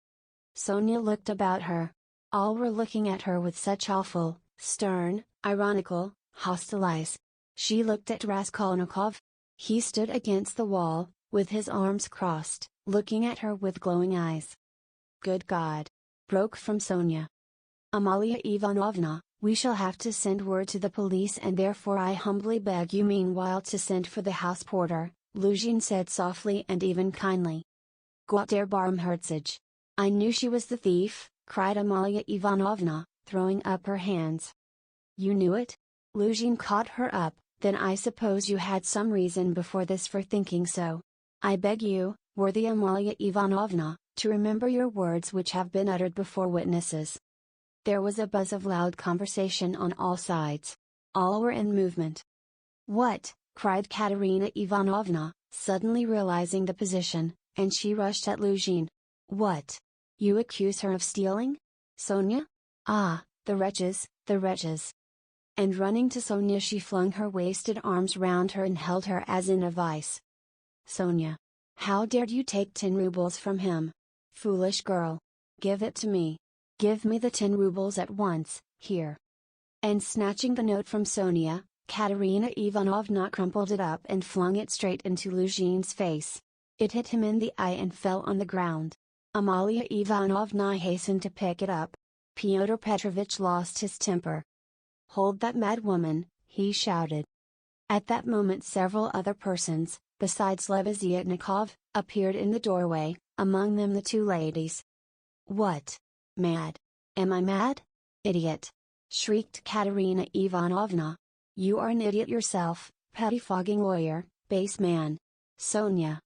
Sonia looked about her. All were looking at her with such awful, stern, ironical, hostile eyes. She looked at Raskolnikov. He stood against the wall, with his arms crossed, looking at her with glowing eyes. Good God! Broke from Sonia. Amalia Ivanovna, we shall have to send word to the police and therefore I humbly beg you meanwhile to send for the house porter, Luzhin said softly and even kindly. Gott der Barmherzige! I knew she was the thief, cried Amalia Ivanovna, throwing up her hands. You knew it? Luzhin caught her up, then I suppose you had some reason before this for thinking so. I beg you, worthy Amalia Ivanovna, to remember your words which have been uttered before witnesses. There was a buzz of loud conversation on all sides. All were in movement. What? Cried Katerina Ivanovna, suddenly realizing the position, and she rushed at Luzhin. What? You accuse her of stealing? Sonia? Ah, the wretches, the wretches! And running to Sonia she flung her wasted arms round her and held her as in a vice. Sonia! How dared you take 10 rubles from him? Foolish girl! Give it to me. Give me the 10 rubles at once, here. And snatching the note from Sonia, Katerina Ivanovna crumpled it up and flung it straight into Luzhin's face. It hit him in the eye and fell on the ground. Amalia Ivanovna hastened to pick it up. Fyodor Petrovich lost his temper. "Hold that mad woman," he shouted. At that moment several other persons, besides Lebeziatnikov, appeared in the doorway, among them the two ladies. "What? Mad? Am I mad? Idiot!" shrieked Katerina Ivanovna. "You are an idiot yourself, pettifogging lawyer, base man. Sonia,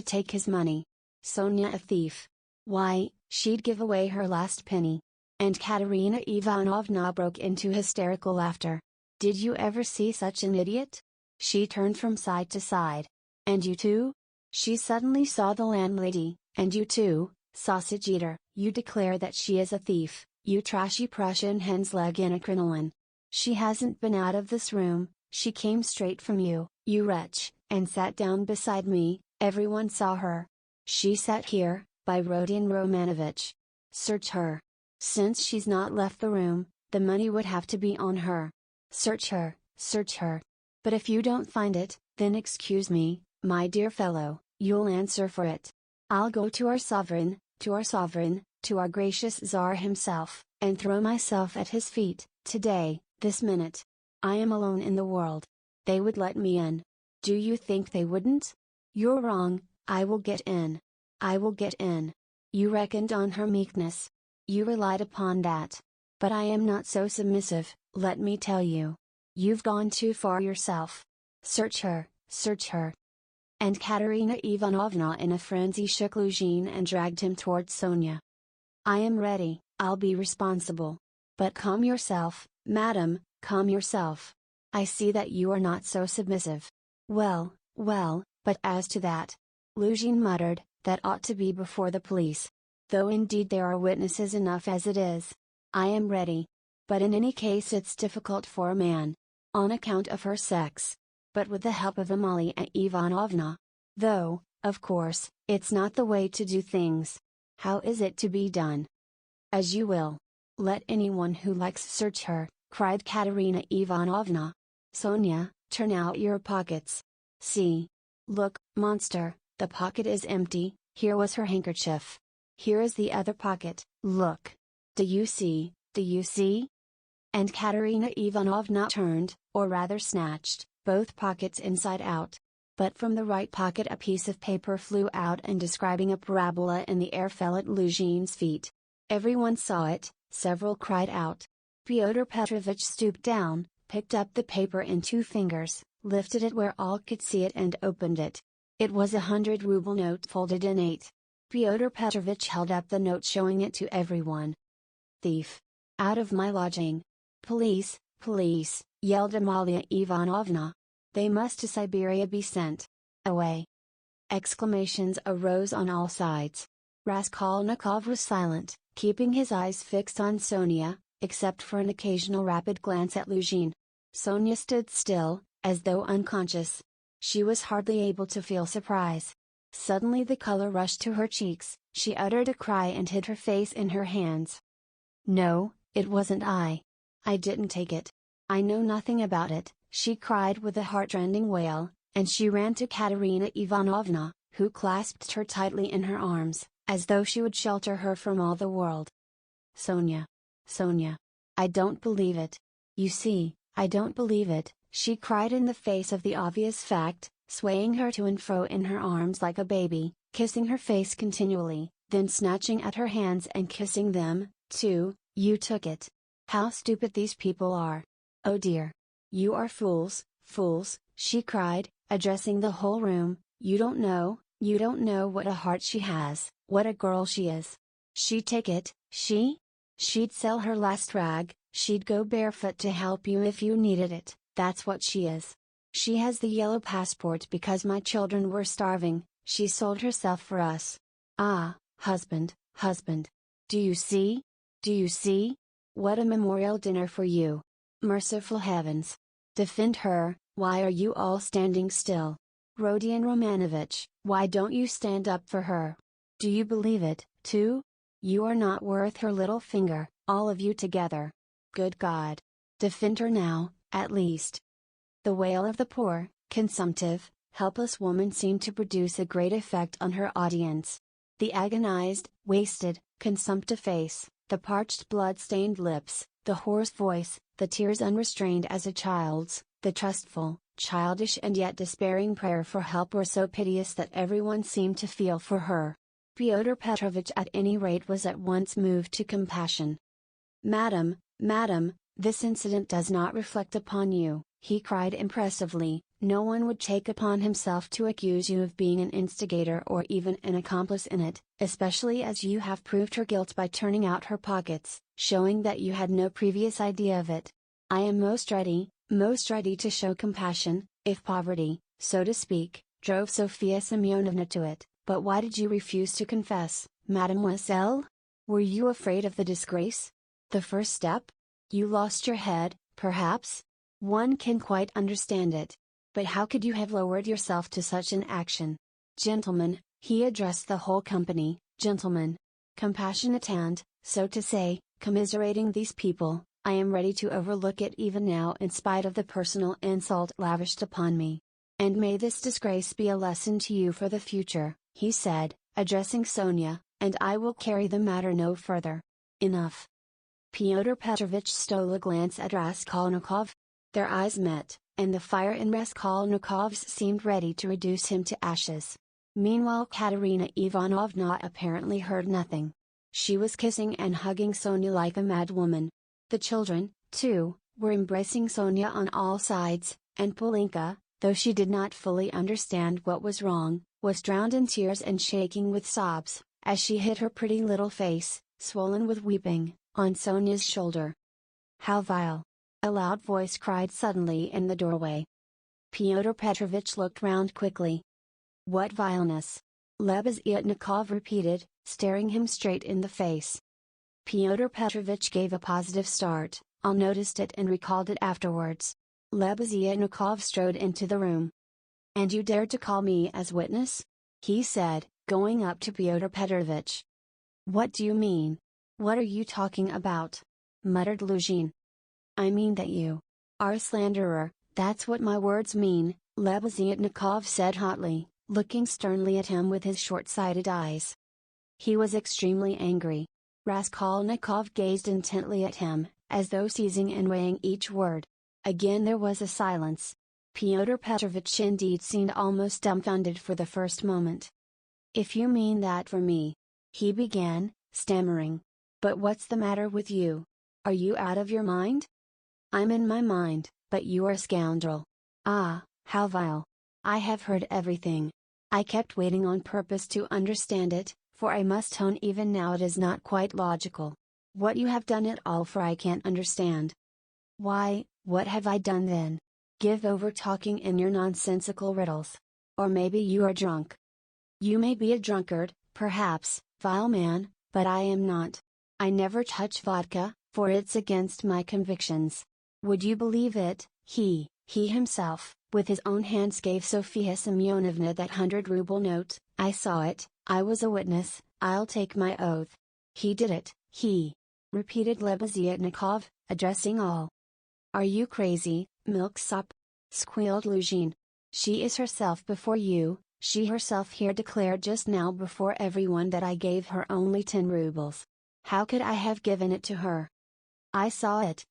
take his money. Sonia a thief. Why, she'd give away her last penny." And Katerina Ivanovna broke into hysterical laughter. "Did you ever see such an idiot?" She turned from side to side. "And you too?" She suddenly saw the landlady. "And you too, sausage eater, you declare that she is a thief, you trashy Prussian hen's leg in a crinoline. She hasn't been out of this room, she came straight from you, you wretch, and sat down beside me, everyone saw her. She sat here, by Rodion Romanovich. Search her. Since she's not left the room, the money would have to be on her. Search her, search her. But if you don't find it, then excuse me, my dear fellow, you'll answer for it. I'll go to our sovereign, to our gracious Tsar himself, and throw myself at his feet, today, this minute. I am alone in the world. They would let me in. Do you think they wouldn't? You're wrong, I will get in. I will get in. You reckoned on her meekness. You relied upon that. But I am not so submissive, let me tell you. You've gone too far yourself. Search her, search her." And Katerina Ivanovna in a frenzy shook Luzhin and dragged him towards Sonia. "I am ready, I'll be responsible. But calm yourself, madam, calm yourself. I see that you are not so submissive. Well, but as to that," Luzhin muttered, "that ought to be before the police. Though indeed there are witnesses enough as it is. I am ready. But in any case it's difficult for a man. On account of her sex. But with the help of Amalia Ivanovna. Though, of course, it's not the way to do things. How is it to be done?" "As you will. Let anyone who likes search her," cried Katerina Ivanovna. "Sonia, turn out your pockets. See. Look, monster, the pocket is empty, here was her handkerchief. Here is the other pocket, look. Do you see, do you see?" And Katerina Ivanovna turned, or rather snatched, both pockets inside out. But from the right pocket a piece of paper flew out and describing a parabola in the air fell at Luzhin's feet. Everyone saw it, several cried out. Fyodor Petrovich stooped down, picked up the paper in 2 fingers, lifted it where all could see it and opened it. It was a 100-ruble note folded in 8. Fyodor Petrovich held up the note showing it to everyone. "Thief! Out of my lodging! Police, police!" yelled Amalia Ivanovna. "They must to Siberia be sent. Away!" Exclamations arose on all sides. Raskolnikov was silent, keeping his eyes fixed on Sonia, except for an occasional rapid glance at Luzhin. Sonia stood still, as though unconscious. She was hardly able to feel surprise. Suddenly the color rushed to her cheeks, she uttered a cry and hid her face in her hands. "No, it wasn't I. I didn't take it. I know nothing about it," she cried with a heartrending wail, and she ran to Katerina Ivanovna, who clasped her tightly in her arms, as though she would shelter her from all the world. "Sonia! Sonia! I don't believe it. You see, I don't believe it," she cried in the face of the obvious fact, swaying her to and fro in her arms like a baby, kissing her face continually, then snatching at her hands and kissing them, too. "You took it. How stupid these people are. Oh dear! You are fools, fools," she cried, addressing the whole room. You don't know what a heart she has, what a girl she is. She'd take it, she'd sell her last rag, she'd go barefoot to help you if you needed it, that's what she is. She has the yellow passport because my children were starving, she sold herself for us. Ah, husband, husband! Do you see? Do you see? What a memorial dinner for you! Merciful heavens! Defend her, why are you all standing still? Rodion Romanovich, why don't you stand up for her? Do you believe it, too? You are not worth her little finger, all of you together. Good God! Defend her now, at least." The wail of the poor, consumptive, helpless woman seemed to produce a great effect on her audience. The agonized, wasted, consumptive face, the parched blood-stained lips, the hoarse voice, the tears unrestrained as a child's, the trustful, childish and yet despairing prayer for help were so piteous that everyone seemed to feel for her. Fyodor Petrovich at any rate was at once moved to compassion. "Madam, madam, this incident does not reflect upon you," he cried impressively. "No one would take upon himself to accuse you of being an instigator or even an accomplice in it, especially as you have proved her guilt by turning out her pockets, showing that you had no previous idea of it. I am most ready to show compassion, if poverty, so to speak, drove Sophia Semyonovna to it, but why did you refuse to confess, mademoiselle? Were you afraid of the disgrace? The first step? You lost your head, perhaps? One can quite understand it. But how could you have lowered yourself to such an action? Gentlemen," he addressed the whole company, "gentlemen. Compassionate and, so to say, commiserating these people, I am ready to overlook it even now in spite of the personal insult lavished upon me. And may this disgrace be a lesson to you for the future," he said, addressing Sonia, "and I will carry the matter no further. Enough." Pyotr Petrovich stole a glance at Raskolnikov. Their eyes met, and the fire in Raskolnikov's seemed ready to reduce him to ashes. Meanwhile Katerina Ivanovna apparently heard nothing. She was kissing and hugging Sonia like a mad woman. The children, too, were embracing Sonia on all sides, and Polinka, though she did not fully understand what was wrong, was drowned in tears and shaking with sobs, as she hid her pretty little face, swollen with weeping, on Sonia's shoulder. "How vile!" a loud voice cried suddenly in the doorway. Pyotr Petrovich looked round quickly. "What vileness?" Lebeziatnikov repeated, staring him straight in the face. Pyotr Petrovich gave a positive start, I noticed it and recalled it afterwards. Lebeziatnikov strode into the room. "And you dared to call me as witness?" he said, going up to Pyotr Petrovich. "What do you mean? What are you talking about?" muttered Luzhin. "I mean that you are a slanderer, that's what my words mean," Lebeziatnikov said hotly, looking sternly at him with his short-sighted eyes. He was extremely angry. Raskolnikov gazed intently at him, as though seizing and weighing each word. Again there was a silence. Pyotr Petrovich indeed seemed almost dumbfounded for the first moment. "If you mean that for me," he began, stammering. "But what's the matter with you? Are you out of your mind?" "I'm in my mind, but you are a scoundrel." "Ah, how vile! I have heard everything. I kept waiting on purpose to understand it, for I must own even now it is not quite logical. What you have done at all, for I can't understand." "Why, what have I done then? Give over talking in your nonsensical riddles. Or maybe you are drunk. You may be a drunkard, perhaps, vile man, but I am not. I never touch vodka, for it's against my convictions. Would you believe it, he himself, with his own hands gave Sophia Semyonovna that 100-ruble note. I saw it, I was a witness, I'll take my oath. He did it, he," repeated Lebeziatnikov, addressing all. "Are you crazy, milksop?" squealed Luzhin. "She is herself before you, she herself here declared just now before everyone that I gave her only 10 rubles. How could I have given it to her?" I saw it,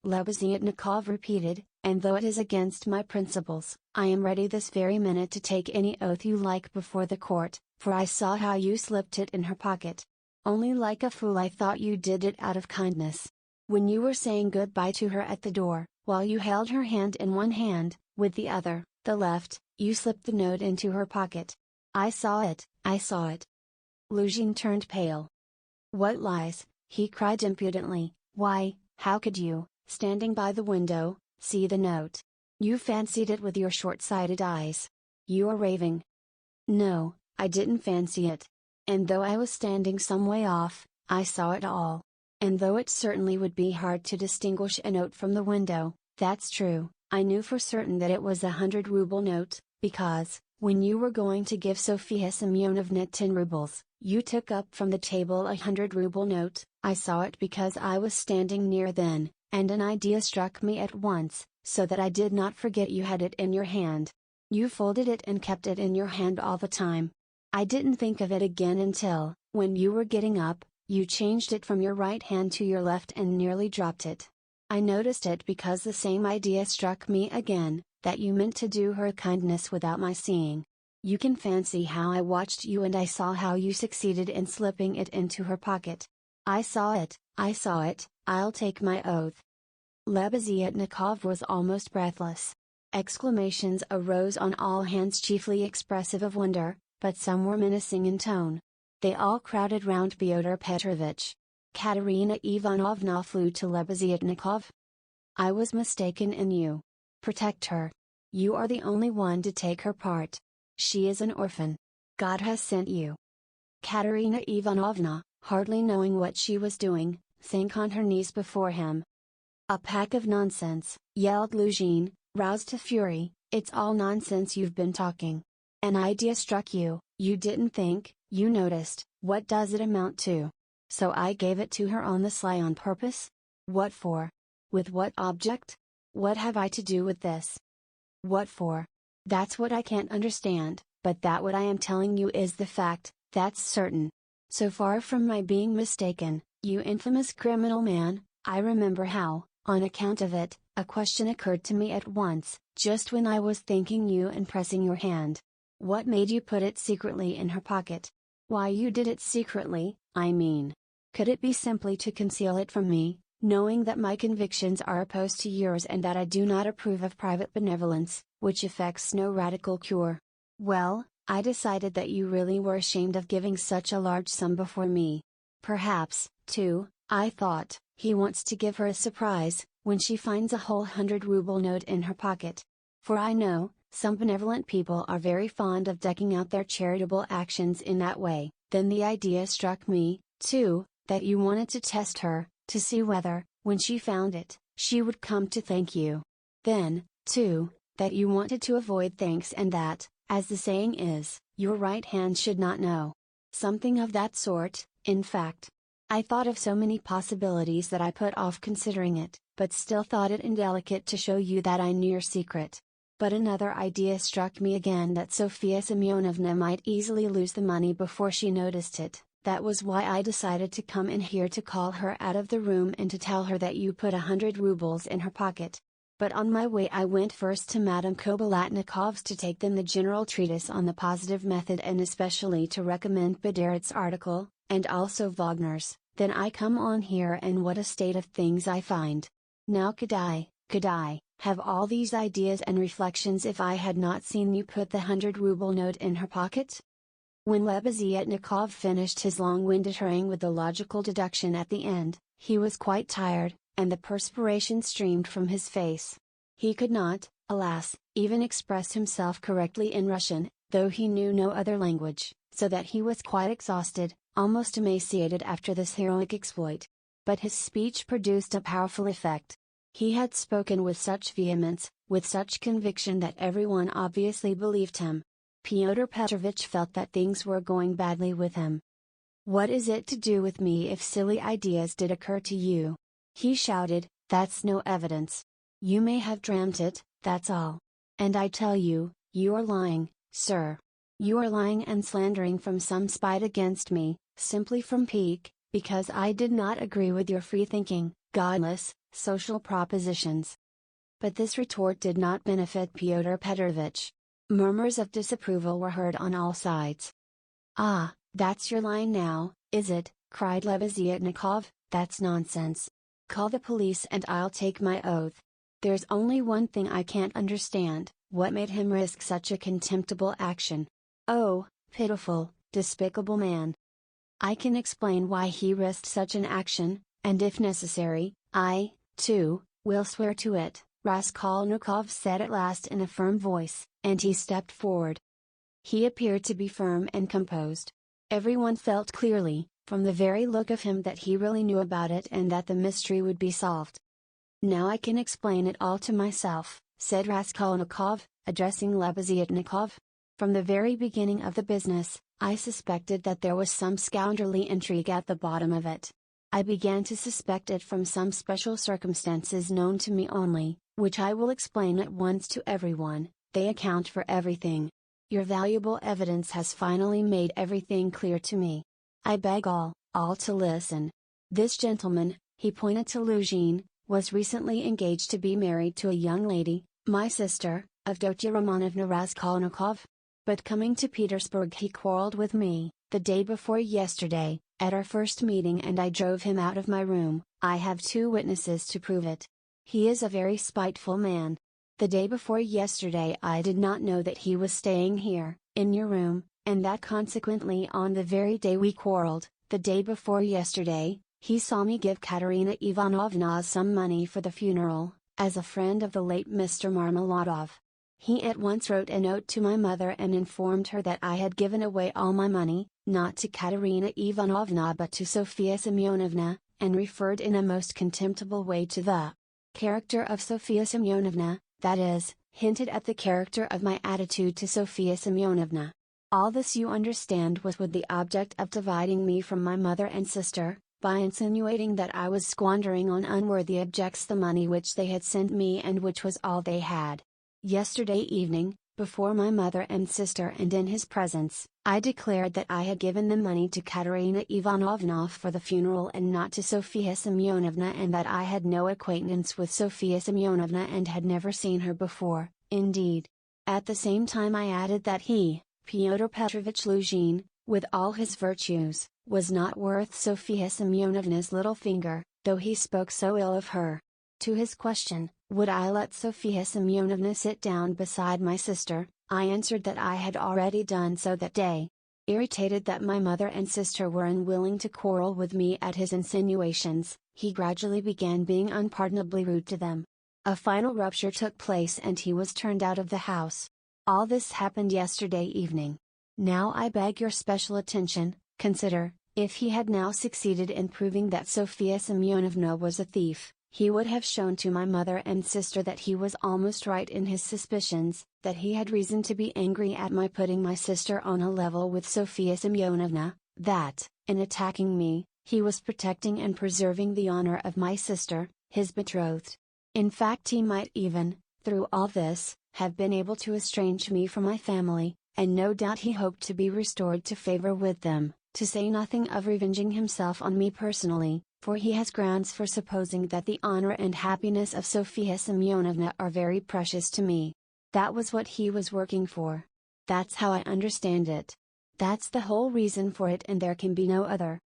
Lebeziatnikov repeated, "and though it is against my principles, I am ready this very minute to take any oath you like before the court, for I saw how you slipped it in her pocket. Only like a fool I thought you did it out of kindness. When you were saying goodbye to her at the door, while you held her hand in one hand, with the other, the left, you slipped the note into her pocket. I saw it." Luzhin turned pale. "What lies!" he cried impudently. "Why, how could you, standing by the window, see the note? You fancied it with your short-sighted eyes. You are raving." "No, I didn't fancy it. And though I was standing some way off, I saw it all. And though it certainly would be hard to distinguish a note from the window, that's true, I knew for certain that it was a 100-ruble note, because, when you were going to give Sophia Semyonovna 10 rubles, You took up from the table a 100-ruble note. I saw it because I was standing near then, and an idea struck me at once, so that I did not forget you had it in your hand. You folded it and kept it in your hand all the time. I didn't think of it again until, when you were getting up, you changed it from your right hand to your left and nearly dropped it. I noticed it because the same idea struck me again, that you meant to do her a kindness without my seeing. You can fancy how I watched you, and I saw how you succeeded in slipping it into her pocket. I saw it, I'll take my oath. Lebeziatnikov was almost breathless. Exclamations arose on all hands, chiefly expressive of wonder, but some were menacing in tone. They all crowded round Fyodor Petrovich. Katerina Ivanovna flew to Lebeziatnikov. I was mistaken in you. Protect her. You are the only one to take her part. She is an orphan. God has sent you. Katerina Ivanovna, hardly knowing what she was doing, sank on her knees before him. A pack of nonsense, yelled Luzhin, roused to fury. It's all nonsense you've been talking. An idea struck you, you didn't think, you noticed. What does it amount to? So I gave it to her on the sly on purpose? What for? With what object? What have I to do with this? What for? That's what I can't understand, but that what I am telling you is the fact, that's certain. So far from my being mistaken, you infamous criminal man, I remember how, on account of it, a question occurred to me at once, just when I was thanking you and pressing your hand. What made you put it secretly in her pocket? Why you did it secretly, I mean. Could it be simply to conceal it from me, knowing that my convictions are opposed to yours and that I do not approve of private benevolence, which effects no radical cure? Well, I decided that you really were ashamed of giving such a large sum before me. Perhaps, too, I thought, he wants to give her a surprise, when she finds a whole 100-ruble note in her pocket. For I know, some benevolent people are very fond of decking out their charitable actions in that way. Then the idea struck me, too, that you wanted to test her, to see whether, when she found it, she would come to thank you. Then, too, that you wanted to avoid thanks and that, as the saying is, your right hand should not know. Something of that sort, in fact. I thought of so many possibilities that I put off considering it, but still thought it indelicate to show you that I knew your secret. But another idea struck me again, that Sophia Semyonovna might easily lose the money before she noticed it. That was why I decided to come in here to call her out of the room and to tell her that you put 100 rubles in her pocket. But on my way I went first to Madame Kobilatnikov's to take them the general treatise on the positive method, and especially to recommend Bederit's article, and also Wagner's. Then I come on here, and what a state of things I find. Now could I have all these ideas and reflections if I had not seen you put the 100-ruble note in her pocket? When Lebeziatnikov finished his long-winded harangue with the logical deduction at the end, he was quite tired, and the perspiration streamed from his face. He could not, alas, even express himself correctly in Russian, though he knew no other language, so that he was quite exhausted, almost emaciated after this heroic exploit. But his speech produced a powerful effect. He had spoken with such vehemence, with such conviction, that everyone obviously believed him. Fyodor Petrovich felt that things were going badly with him. "What is it to do with me if silly ideas did occur to you?" he shouted. "That's no evidence. You may have dreamt it, that's all. And I tell you, you are lying, sir. You are lying and slandering from some spite against me, simply from pique, because I did not agree with your free-thinking, godless, social propositions." But this retort did not benefit Fyodor Petrovich. Murmurs of disapproval were heard on all sides. "Ah, that's your line now, is it?" cried Lebeziatnikov. "That's nonsense. Call the police and I'll take my oath. There's only one thing I can't understand, what made him risk such a contemptible action? Oh, pitiful, despicable man! I can explain why he risked such an action, and if necessary, I, too, will swear to it," Raskolnikov said at last in a firm voice, and he stepped forward. He appeared to be firm and composed. Everyone felt clearly, from the very look of him, that he really knew about it and that the mystery would be solved. "Now I can explain it all to myself," said Raskolnikov, addressing Lebeziatnikov. From the very beginning of the business, I suspected that there was some scoundrelly intrigue at the bottom of it. I began to suspect it from some special circumstances known to me only, which I will explain at once to everyone. They account for everything. Your valuable evidence has finally made everything clear to me. I beg all to listen. This gentleman," he pointed to Luzhin, "was recently engaged to be married to a young lady, my sister, Avdotia Romanovna Raskolnikov. But coming to Petersburg he quarreled with me, the day before yesterday, at our first meeting, and I drove him out of my room. I have 2 witnesses to prove it. He is a very spiteful man. The day before yesterday I did not know that he was staying here, in your room, and that consequently on the very day we quarreled, the day before yesterday, he saw me give Katerina Ivanovna some money for the funeral, as a friend of the late Mr. Marmeladov. He at once wrote a note to my mother and informed her that I had given away all my money, not to Katerina Ivanovna but to Sofia Semyonovna, and referred in a most contemptible way to the character of Sofia Semyonovna, that is, hinted at the character of my attitude to Sofia Semyonovna. All this, you understand, was with the object of dividing me from my mother and sister, by insinuating that I was squandering on unworthy objects the money which they had sent me and which was all they had. Yesterday evening, before my mother and sister and in his presence, I declared that I had given the money to Katerina Ivanovna for the funeral and not to Sofia Semyonovna, and that I had no acquaintance with Sofia Semyonovna and had never seen her before, indeed. At the same time I added that he, Fyodor Petrovich Luzhin, with all his virtues, was not worth Sofia Semyonovna's little finger, though he spoke so ill of her. To his question, would I let Sofia Semyonovna sit down beside my sister, I answered that I had already done so that day. Irritated that my mother and sister were unwilling to quarrel with me at his insinuations, he gradually began being unpardonably rude to them. A final rupture took place and he was turned out of the house. All this happened yesterday evening. Now I beg your special attention. Consider, if he had now succeeded in proving that Sofia Semyonovna was a thief, he would have shown to my mother and sister that he was almost right in his suspicions, that he had reason to be angry at my putting my sister on a level with Sofia Semyonovna, that, in attacking me, he was protecting and preserving the honor of my sister, his betrothed. In fact, he might even, through all this, have been able to estrange me from my family, and no doubt he hoped to be restored to favor with them, to say nothing of revenging himself on me personally, for he has grounds for supposing that the honor and happiness of Sofia Semyonovna are very precious to me. That was what he was working for. That's how I understand it. That's the whole reason for it, and there can be no other.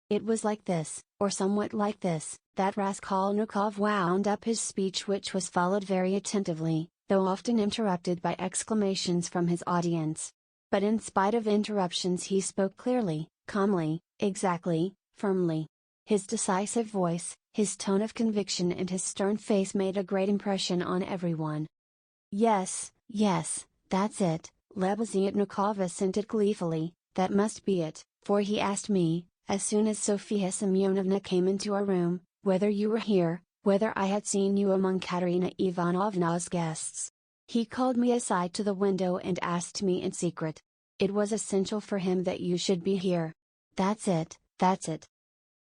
It was like this, or somewhat like this, that Raskolnikov wound up his speech, which was followed very attentively, though often interrupted by exclamations from his audience. But in spite of interruptions he spoke clearly, calmly, exactly, firmly. His decisive voice, his tone of conviction and his stern face made a great impression on everyone. Yes, that's it," Lebeziatnikov assented gleefully, "that must be it, for he asked me, as soon as Sofia Semyonovna came into our room, whether you were here, whether I had seen you among Katerina Ivanovna's guests. He called me aside to the window and asked me in secret. It was essential for him that you should be here. That's it."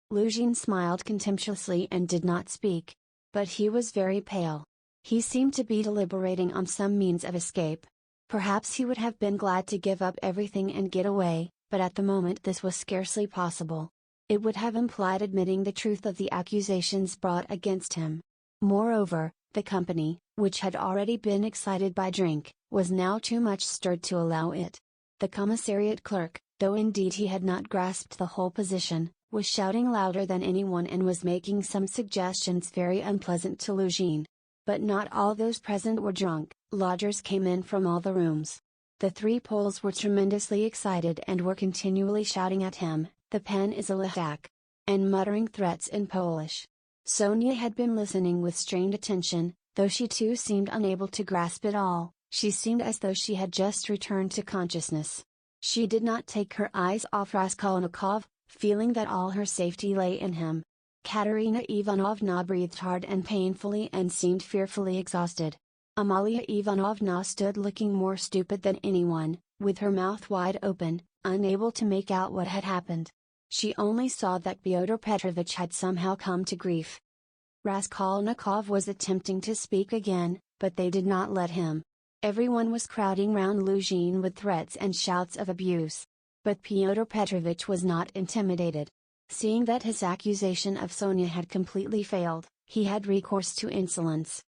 Luzhin smiled contemptuously and did not speak. But he was very pale. He seemed to be deliberating on some means of escape. Perhaps he would have been glad to give up everything and get away, but at the moment this was scarcely possible. It would have implied admitting the truth of the accusations brought against him. Moreover, the company, which had already been excited by drink, was now too much stirred to allow it. The commissariat clerk, though indeed he had not grasped the whole position, was shouting louder than anyone and was making some suggestions very unpleasant to Luzhin. But not all those present were drunk. Lodgers came in from all the rooms. The 3 Poles were tremendously excited and were continually shouting at him, "The pen is a lihak," and muttering threats in Polish. Sonia had been listening with strained attention, though she too seemed unable to grasp it all. She seemed as though she had just returned to consciousness. She did not take her eyes off Raskolnikov, feeling that all her safety lay in him. Katerina Ivanovna breathed hard and painfully and seemed fearfully exhausted. Amalia Ivanovna stood looking more stupid than anyone, with her mouth wide open, unable to make out what had happened. She only saw that Fyodor Petrovich had somehow come to grief. Raskolnikov was attempting to speak again, but they did not let him. Everyone was crowding round Luzhin with threats and shouts of abuse. But Fyodor Petrovich was not intimidated. Seeing that his accusation of Sonia had completely failed, he had recourse to insolence.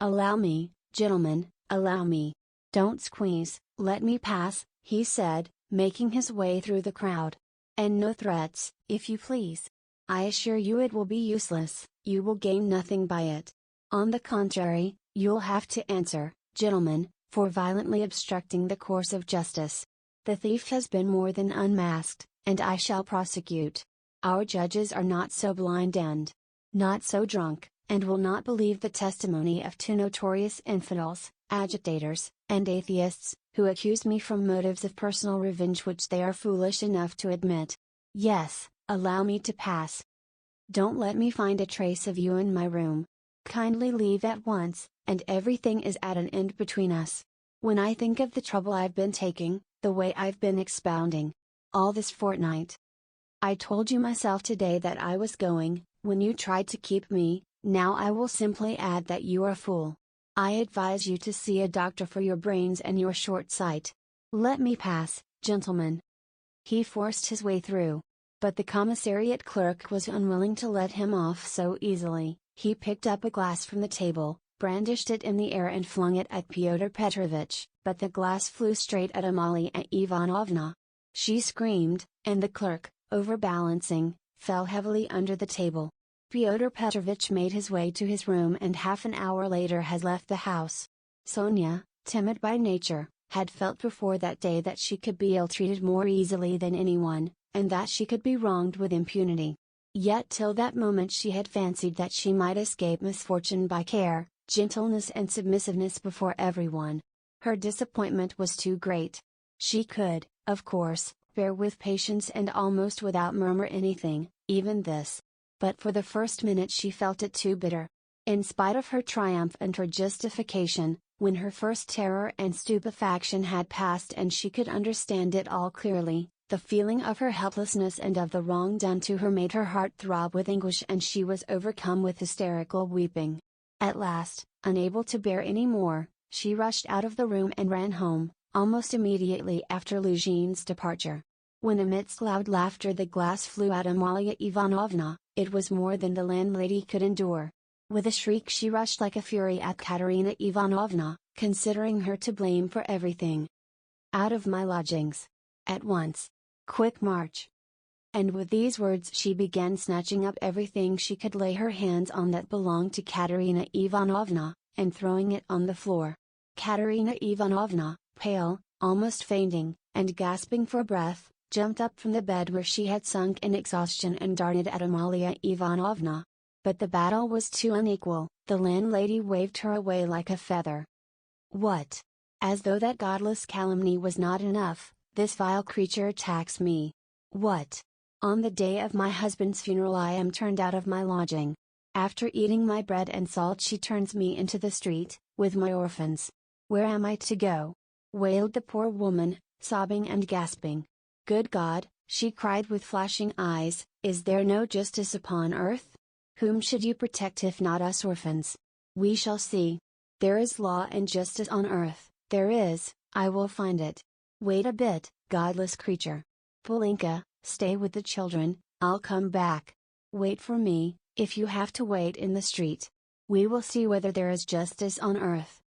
"Allow me, gentlemen, allow me. Don't squeeze, let me pass," he said, making his way through the crowd. "And no threats, if you please. I assure you it will be useless, you will gain nothing by it. On the contrary, you'll have to answer, gentlemen, for violently obstructing the course of justice. The thief has been more than unmasked, and I shall prosecute. Our judges are not so blind and not so drunk, and will not believe the testimony of two notorious infidels, agitators, and atheists, who accuse me from motives of personal revenge which they are foolish enough to admit. Yes, allow me to pass. Don't let me find a trace of you in my room. Kindly leave at once, and everything is at an end between us. When I think of the trouble I've been taking, the way I've been expounding all this fortnight. I told you myself today that I was going, when you tried to keep me, now I will simply add that you are a fool. I advise you to see a doctor for your brains and your short sight. Let me pass, gentlemen." He forced his way through. But the commissariat clerk was unwilling to let him off so easily. He picked up a glass from the table, brandished it in the air and flung it at Fyodor Petrovich, but the glass flew straight at Amalia Ivanovna. She screamed, and the clerk, overbalancing, fell heavily under the table. Fyodor Petrovich made his way to his room and half an hour later had left the house. Sonia, timid by nature, had felt before that day that she could be ill-treated more easily than anyone, and that she could be wronged with impunity. Yet till that moment she had fancied that she might escape misfortune by care, gentleness and submissiveness before everyone. Her disappointment was too great. She could, of course, bear with patience and almost without murmur anything, even this. But for the first minute she felt it too bitter. In spite of her triumph and her justification, when her first terror and stupefaction had passed and she could understand it all clearly, the feeling of her helplessness and of the wrong done to her made her heart throb with anguish and she was overcome with hysterical weeping. At last, unable to bear any more, she rushed out of the room and ran home, almost immediately after Luzhin's departure. When amidst loud laughter the glass flew at Amalia Ivanovna, it was more than the landlady could endure. With a shriek she rushed like a fury at Katerina Ivanovna, considering her to blame for everything. "Out of my lodgings! At once! Quick march!" And with these words she began snatching up everything she could lay her hands on that belonged to Katerina Ivanovna, and throwing it on the floor. Katerina Ivanovna, pale, almost fainting, and gasping for breath, jumped up from the bed where she had sunk in exhaustion and darted at Amalia Ivanovna. But the battle was too unequal, the landlady waved her away like a feather. "What? As though that godless calumny was not enough, this vile creature attacks me. What? On the day of my husband's funeral I am turned out of my lodging. After eating my bread and salt she turns me into the street, with my orphans. Where am I to go?" wailed the poor woman, sobbing and gasping. "Good God," she cried with flashing eyes, "is there no justice upon earth? Whom should you protect if not us orphans? We shall see. There is law and justice on earth, there is, I will find it. Wait a bit, godless creature. Polinka, stay with the children, I'll come back. Wait for me, if you have to wait in the street. We will see whether there is justice on earth."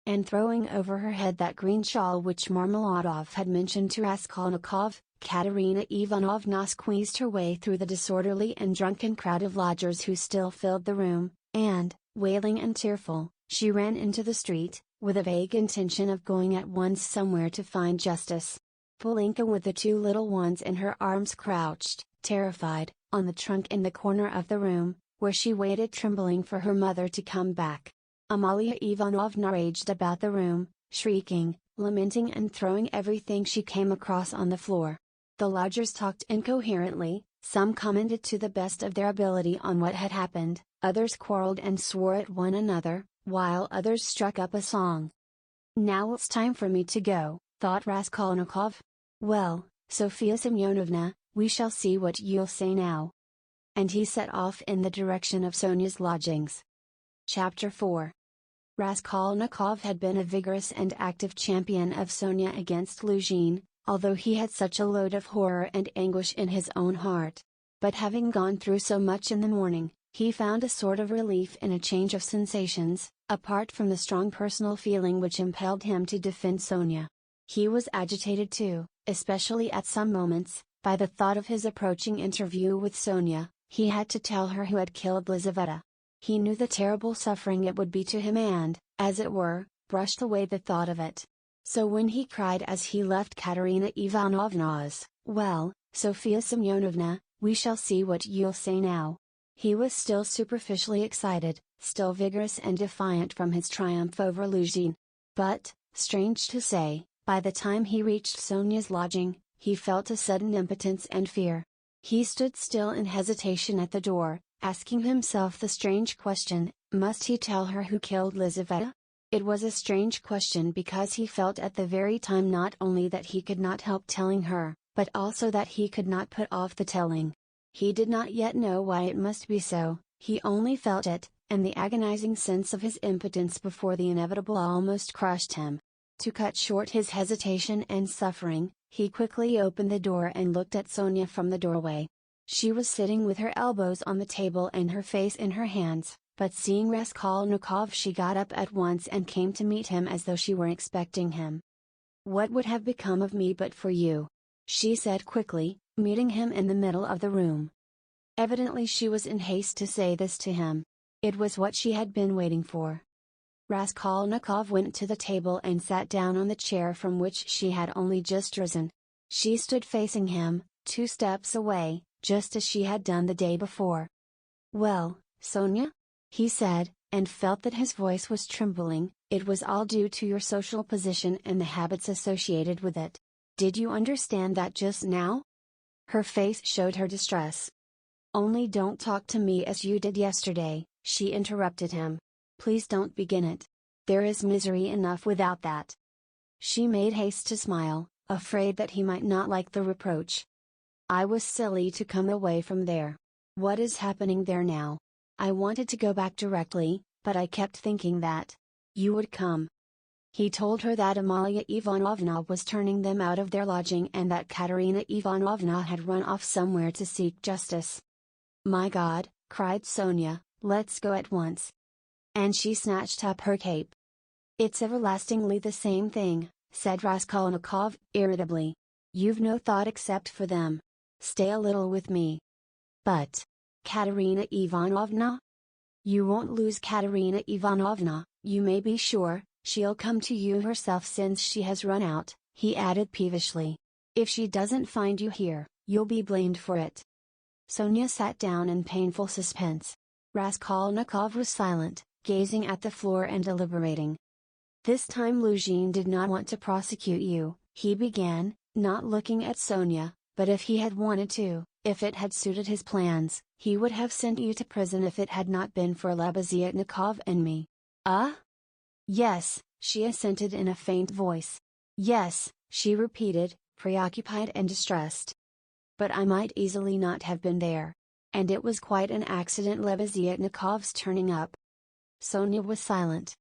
And throwing over her head that green shawl which Marmeladov had mentioned to Raskolnikov, Katerina Ivanovna squeezed her way through the disorderly and drunken crowd of lodgers who still filled the room, and, wailing and tearful, she ran into the street, with a vague intention of going at once somewhere to find justice. Polinka with the two little ones in her arms crouched, terrified, on the trunk in the corner of the room, where she waited trembling for her mother to come back. Amalia Ivanovna raged about the room, shrieking, lamenting and throwing everything she came across on the floor. The lodgers talked incoherently, some commented to the best of their ability on what had happened, others quarreled and swore at one another, while others struck up a song. "Now it's time for me to go," thought Raskolnikov. "Well, Sophia Semyonovna, we shall see what you'll say now." And he set off in the direction of Sonia's lodgings. Chapter 4. Raskolnikov had been a vigorous and active champion of Sonia against Luzhin, although he had such a load of horror and anguish in his own heart. But having gone through so much in the morning, he found a sort of relief in a change of sensations, apart from the strong personal feeling which impelled him to defend Sonia. He was agitated too, especially at some moments, by the thought of his approaching interview with Sonia. He had to tell her who had killed Lizaveta. He knew the terrible suffering it would be to him and, as it were, brushed away the thought of it. So when he cried as he left Katerina Ivanovna's, "Well, Sophia Semyonovna, we shall see what you'll say now," he was still superficially excited, still vigorous and defiant from his triumph over Luzhin. But, strange to say, by the time he reached Sonia's lodging, he felt a sudden impotence and fear. He stood still in hesitation at the door, asking himself the strange question, must he tell her who killed Lizaveta? It was a strange question because he felt at the very time not only that he could not help telling her, but also that he could not put off the telling. He did not yet know why it must be so, he only felt it, and the agonizing sense of his impotence before the inevitable almost crushed him. To cut short his hesitation and suffering, he quickly opened the door and looked at Sonia from the doorway. She was sitting with her elbows on the table and her face in her hands, but seeing Raskolnikov she got up at once and came to meet him as though she were expecting him. "What would have become of me but for you?" she said quickly, meeting him in the middle of the room. Evidently she was in haste to say this to him. It was what she had been waiting for. Raskolnikov went to the table and sat down on the chair from which she had only just risen. She stood facing him, 2 steps away, just as she had done the day before. "Well, Sonia?" he said, and felt that his voice was trembling. "It was all due to your social position and the habits associated with it. Did you understand that just now?" Her face showed her distress. "Only don't talk to me as you did yesterday," she interrupted him. "Please don't begin it. There is misery enough without that." She made haste to smile, afraid that he might not like the reproach. "I was silly to come away from there. What is happening there now? I wanted to go back directly, but I kept thinking that you would come." He told her that Amalia Ivanovna was turning them out of their lodging and that Katerina Ivanovna had run off somewhere to seek justice. "My God," cried Sonia, "let's go at once." And she snatched up her cape. "It's everlastingly the same thing," said Raskolnikov, irritably. "You've no thought except for them. Stay a little with me." "But Katerina Ivanovna? You won't lose Katerina Ivanovna, you may be sure, she'll come to you herself since she has run out," he added peevishly. "If she doesn't find you here, you'll be blamed for it." Sonia sat down in painful suspense. Raskolnikov was silent, gazing at the floor and deliberating. "This time Luzhin did not want to prosecute you," he began, not looking at Sonia, "but if he had wanted to, if it had suited his plans, he would have sent you to prison if it had not been for Lebeziatnikov and me." "Ah?" "Yes," she assented in a faint voice. "Yes," she repeated, preoccupied and distressed. "But I might easily not have been there. And it was quite an accident Lebeziatnikov's turning up." Sonia was silent.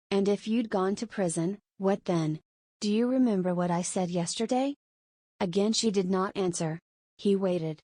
"And if you'd gone to prison, what then? Do you remember what I said yesterday?" Again she did not answer. He waited.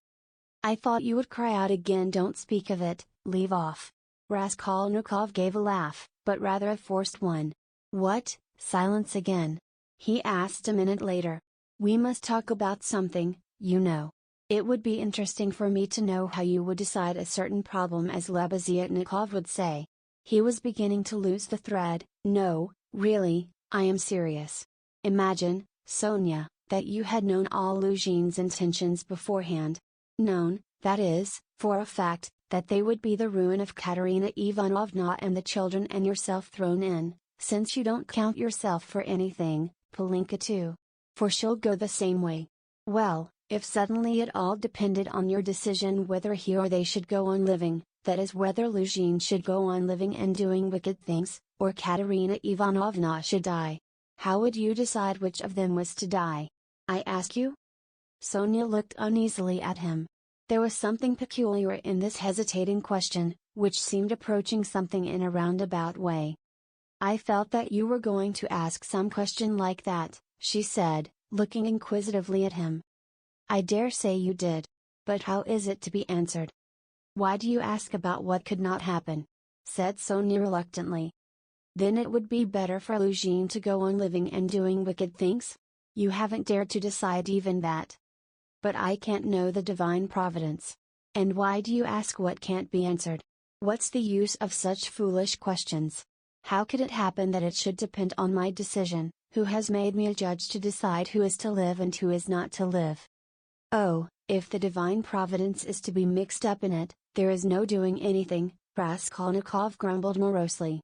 "I thought you would cry out again, 'Don't speak of it, leave off.'" Raskolnikov gave a laugh, but rather a forced one. "What, silence again?" he asked a minute later. "We must talk about something, you know. It would be interesting for me to know how you would decide a certain problem, as Lebeziatnikov would say." He was beginning to lose the thread. "No, really, I am serious. Imagine, Sonia, that you had known all Luzhin's intentions beforehand. Known, that is, for a fact, that they would be the ruin of Katerina Ivanovna and the children and yourself thrown in, since you don't count yourself for anything, Polinka too. For she'll go the same way. Well, if suddenly it all depended on your decision whether he or they should go on living, that is whether Luzhin should go on living and doing wicked things, or Katerina Ivanovna should die. How would you decide which of them was to die? I ask you?" Sonia looked uneasily at him. There was something peculiar in this hesitating question, which seemed approaching something in a roundabout way. "I felt that you were going to ask some question like that," she said, looking inquisitively at him. "I dare say you did. But how is it to be answered?" "Why do you ask about what could not happen?" said Sonia reluctantly. "Then it would be better for Luzhin to go on living and doing wicked things? You haven't dared to decide even that." "But I can't know the divine providence. And why do you ask what can't be answered? What's the use of such foolish questions? How could it happen that it should depend on my decision? Who has made me a judge to decide who is to live and who is not to live?" "Oh, if the divine providence is to be mixed up in it, there is no doing anything," Raskolnikov grumbled morosely.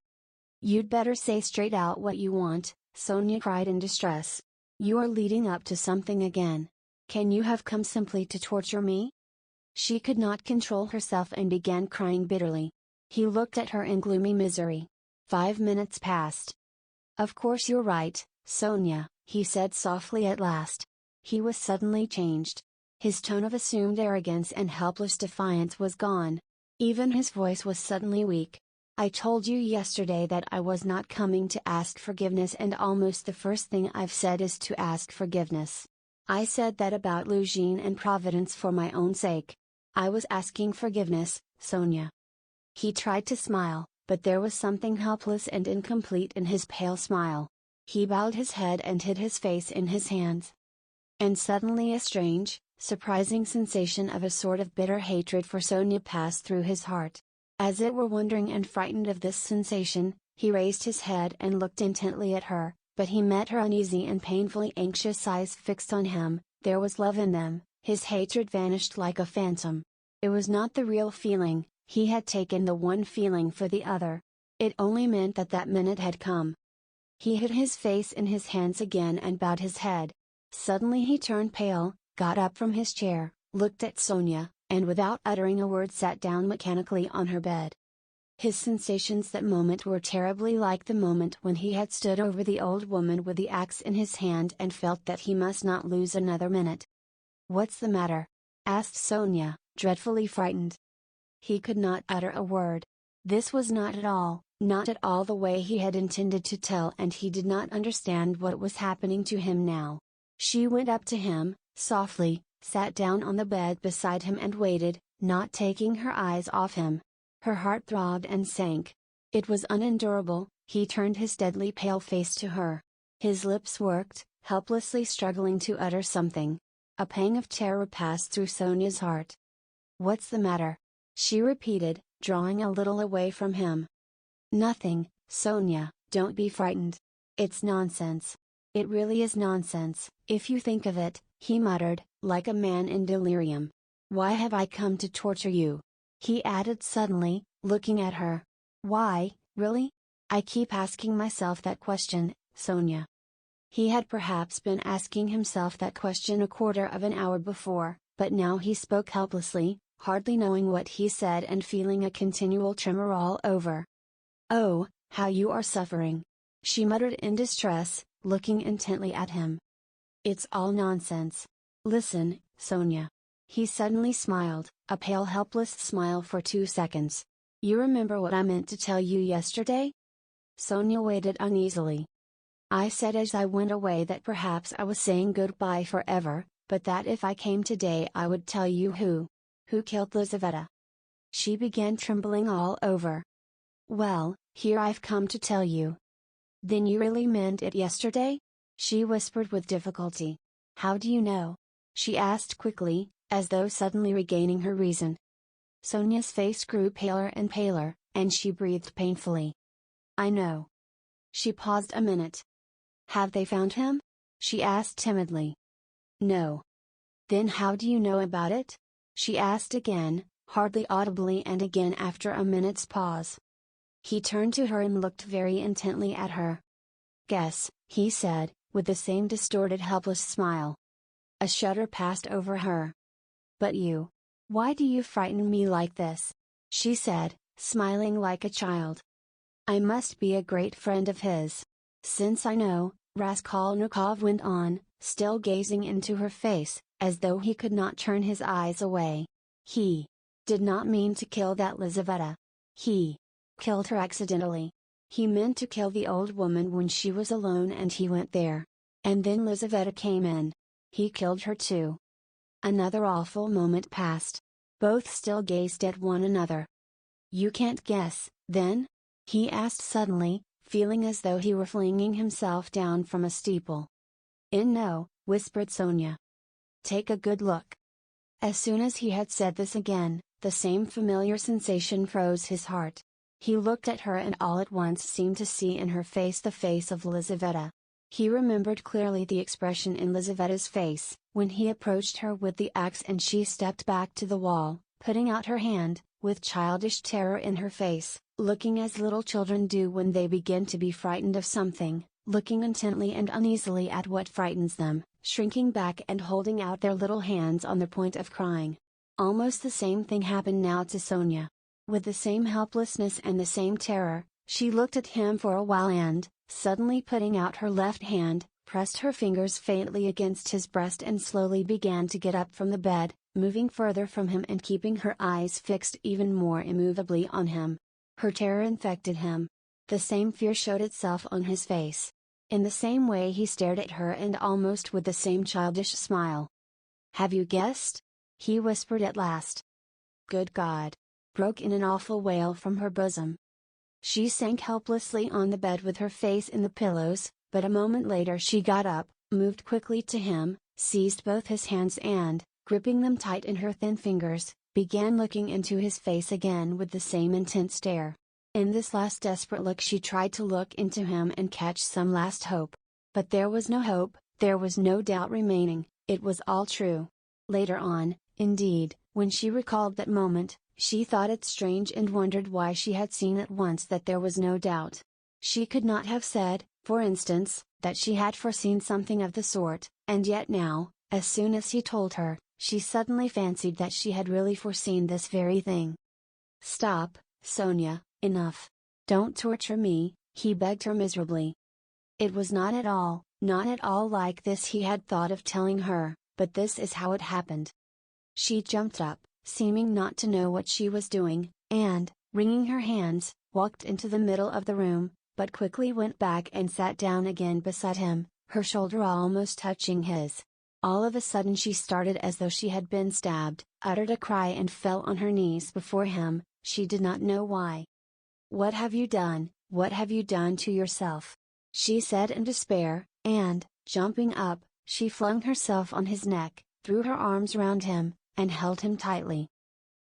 "You'd better say straight out what you want," Sonia cried in distress. "You are leading up to something again. Can you have come simply to torture me?" She could not control herself and began crying bitterly. He looked at her in gloomy misery. 5 minutes passed. "Of course you're right, Sonia," he said softly at last. He was suddenly changed. His tone of assumed arrogance and helpless defiance was gone. Even his voice was suddenly weak. "I told you yesterday that I was not coming to ask forgiveness, and almost the first thing I've said is to ask forgiveness. I said that about Luzhin and Providence for my own sake. I was asking forgiveness, Sonia." He tried to smile, but there was something helpless and incomplete in his pale smile. He bowed his head and hid his face in his hands. And suddenly a strange, surprising sensation of a sort of bitter hatred for Sonia passed through his heart. As it were wondering and frightened of this sensation, he raised his head and looked intently at her, but he met her uneasy and painfully anxious eyes fixed on him. There was love in them. His hatred vanished like a phantom. It was not the real feeling, he had taken the one feeling for the other. It only meant that that minute had come. He hid his face in his hands again and bowed his head. Suddenly he turned pale, got up from his chair, looked at Sonia, and without uttering a word sat down mechanically on her bed. His sensations that moment were terribly like the moment when he had stood over the old woman with the axe in his hand and felt that he must not lose another minute. "What's the matter?" asked Sonia, dreadfully frightened. He could not utter a word. This was not at all the way he had intended to tell, and he did not understand what was happening to him now. She went up to him, softly, sat down on the bed beside him and waited, not taking her eyes off him. Her heart throbbed and sank. It was unendurable. He turned his deadly pale face to her. His lips worked, helplessly struggling to utter something. A pang of terror passed through Sonia's heart. "What's the matter?" she repeated, drawing a little away from him. "Nothing, Sonia, don't be frightened. It's nonsense. It really is nonsense, if you think of it," he muttered, like a man in delirium. "Why have I come to torture you?" he added suddenly, looking at her. "Why, really? I keep asking myself that question, Sonia." He had perhaps been asking himself that question a quarter of an hour before, but now he spoke helplessly, hardly knowing what he said and feeling a continual tremor all over. "Oh, how you are suffering!" she muttered in distress, looking intently at him. "It's all nonsense. Listen, Sonia." He suddenly smiled, a pale helpless smile for 2 seconds. "You remember what I meant to tell you yesterday?" Sonia waited uneasily. "I said as I went away that perhaps I was saying goodbye forever, but that if I came today I would tell you who killed Lizaveta." She began trembling all over. "Well, here I've come to tell you." "Then you really meant it yesterday?" she whispered with difficulty. "How do you know?" she asked quickly, as though suddenly regaining her reason. Sonia's face grew paler and paler, and she breathed painfully. "I know." She paused a minute. "Have they found him?" she asked timidly. "No." "Then how do you know about it?" she asked again, hardly audibly, and again after a minute's pause. He turned to her and looked very intently at her. "Guess," he said, with the same distorted helpless smile. A shudder passed over her. "But you. Why do you frighten me like this?" she said, smiling like a child. I must be a great friend of his. Since I know, Raskolnikov went on, still gazing into her face, as though he could not turn his eyes away. He did not mean to kill that Lizaveta. He killed her accidentally. He meant to kill the old woman when she was alone and he went there. And then Lizaveta came in. He killed her too. Another awful moment passed. Both still gazed at one another. You can't guess, then? He asked suddenly, feeling as though he were flinging himself down from a steeple. No, whispered Sonia. Take a good look. As soon as he had said this again, the same familiar sensation froze his heart. He looked at her and all at once seemed to see in her face the face of Lizaveta. He remembered clearly the expression in Lizaveta's face, when he approached her with the axe and she stepped back to the wall, putting out her hand, with childish terror in her face, looking as little children do when they begin to be frightened of something, looking intently and uneasily at what frightens them, shrinking back and holding out their little hands on the point of crying. Almost the same thing happened now to Sonia. With the same helplessness and the same terror, she looked at him for a while and, suddenly putting out her left hand, pressed her fingers faintly against his breast and slowly began to get up from the bed, moving further from him and keeping her eyes fixed even more immovably on him. Her terror infected him. The same fear showed itself on his face. In the same way he stared at her and almost with the same childish smile. Have you guessed? He whispered at last. Good God! Broke in an awful wail from her bosom. She sank helplessly on the bed with her face in the pillows, but a moment later she got up, moved quickly to him, seized both his hands and, gripping them tight in her thin fingers, began looking into his face again with the same intense stare. In this last desperate look she tried to look into him and catch some last hope. But there was no hope, there was no doubt remaining, it was all true. Later on, indeed, when she recalled that moment, she thought it strange and wondered why she had seen at once that there was no doubt. She could not have said, for instance, that she had foreseen something of the sort, and yet now, as soon as he told her, she suddenly fancied that she had really foreseen this very thing. Stop, Sonia, enough. Don't torture me, he begged her miserably. It was not at all like this he had thought of telling her, but this is how it happened. She jumped up, seeming not to know what she was doing, and, wringing her hands, walked into the middle of the room, but quickly went back and sat down again beside him, her shoulder almost touching his. All of a sudden she started as though she had been stabbed, uttered a cry and fell on her knees before him, she did not know why. What have you done? What have you done to yourself? She said in despair, and, jumping up, she flung herself on his neck, threw her arms round him, and held him tightly.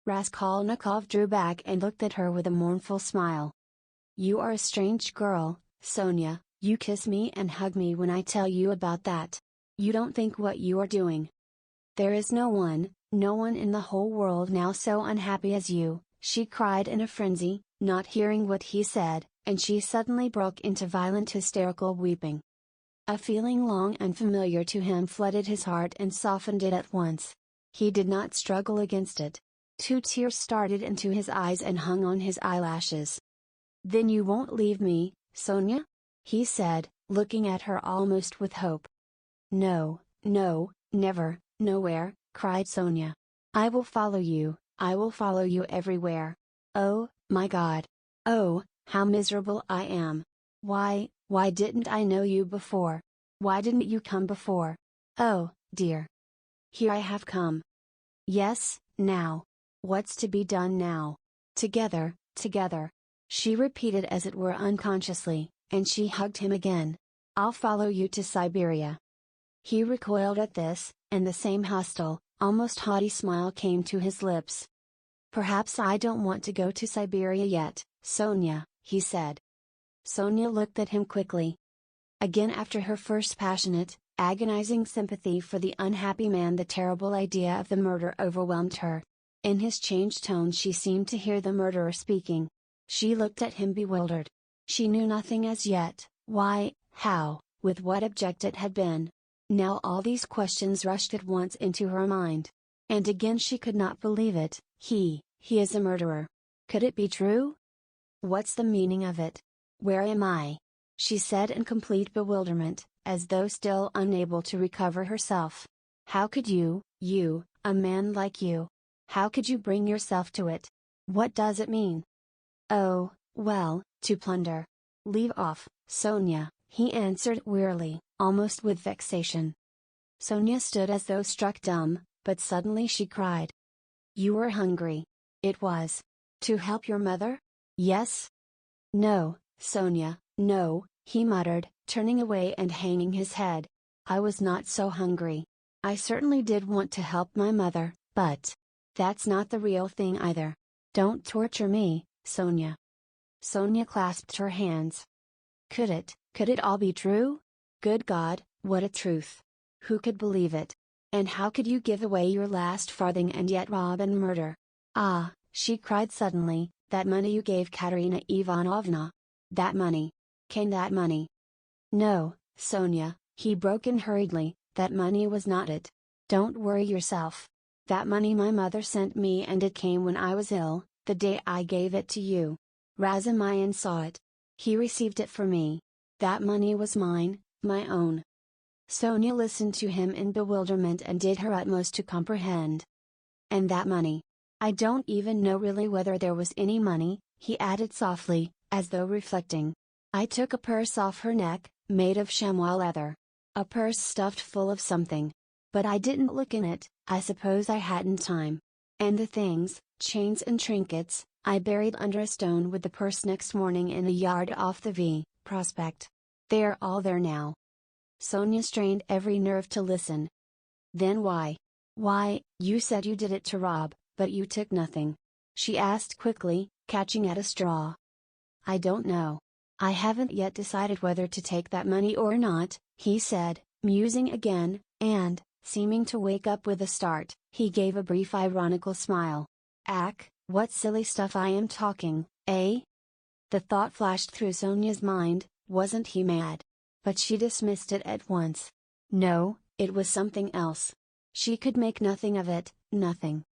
Raskolnikov drew back and looked at her with a mournful smile. You are a strange girl, Sonia, you kiss me and hug me when I tell you about that. You don't think what you are doing. There is no one in the whole world now so unhappy as you, she cried in a frenzy, not hearing what he said, and she suddenly broke into violent hysterical weeping. A feeling long unfamiliar to him flooded his heart and softened it at once. He did not struggle against it. 2 tears started into his eyes and hung on his eyelashes. Then you won't leave me, Sonia? He said, looking at her almost with hope. No, no, never, nowhere, cried Sonia. I will follow you everywhere. Oh, my God! Oh, how miserable I am! Why didn't I know you before? Why didn't you come before? Oh, dear! Here I have come. Yes, now. What's to be done now? Together, together. She repeated as it were unconsciously, and she hugged him again. I'll follow you to Siberia. He recoiled at this, and the same hostile, almost haughty smile came to his lips. Perhaps I don't want to go to Siberia yet, Sonia, he said. Sonia looked at him quickly. Again after her first passionate, agonizing sympathy for the unhappy man the terrible idea of the murder overwhelmed her. In his changed tone she seemed to hear the murderer speaking. She looked at him bewildered. She knew nothing as yet, why, how, with what object it had been. Now all these questions rushed at once into her mind. And again she could not believe it, he is a murderer. Could it be true? What's the meaning of it? Where am I? She said in complete bewilderment, as though still unable to recover herself. How could you, a man like you? How could you bring yourself to it? What does it mean? Oh, well, to plunder. Leave off, Sonia, he answered wearily, almost with vexation. Sonia stood as though struck dumb, but suddenly she cried. You were hungry. It was. To help your mother? Yes? No, Sonia, no, he muttered, turning away and hanging his head. I was not so hungry. I certainly did want to help my mother, but that's not the real thing either. Don't torture me, Sonia. Sonia clasped her hands. Could it all be true? Good God, what a truth! Who could believe it? And how could you give away your last farthing and yet rob and murder? Ah, she cried suddenly, that money you gave Katerina Ivanovna. That money. Came that money? No, Sonia, he broke in hurriedly, that money was not it. Don't worry yourself. That money my mother sent me and it came when I was ill, the day I gave it to you. Razumihin saw it. He received it for me. That money was mine, my own. Sonia listened to him in bewilderment and did her utmost to comprehend. And that money? I don't even know really whether there was any money, he added softly, as though reflecting. I took a purse off her neck, made of chamois leather. A purse stuffed full of something. But I didn't look in it, I suppose I hadn't time. And the things, chains and trinkets, I buried under a stone with the purse next morning in a yard off the V. Prospect. They are all there now. Sonia strained every nerve to listen. Then why? Why, you said you did it to rob, but you took nothing. She asked quickly, catching at a straw. I don't know. I haven't yet decided whether to take that money or not, he said, musing again, and, seeming to wake up with a start, he gave a brief ironical smile. Ack, what silly stuff I am talking, eh? The thought flashed through Sonia's mind, wasn't he mad? But she dismissed it at once. No, it was something else. She could make nothing of it, nothing.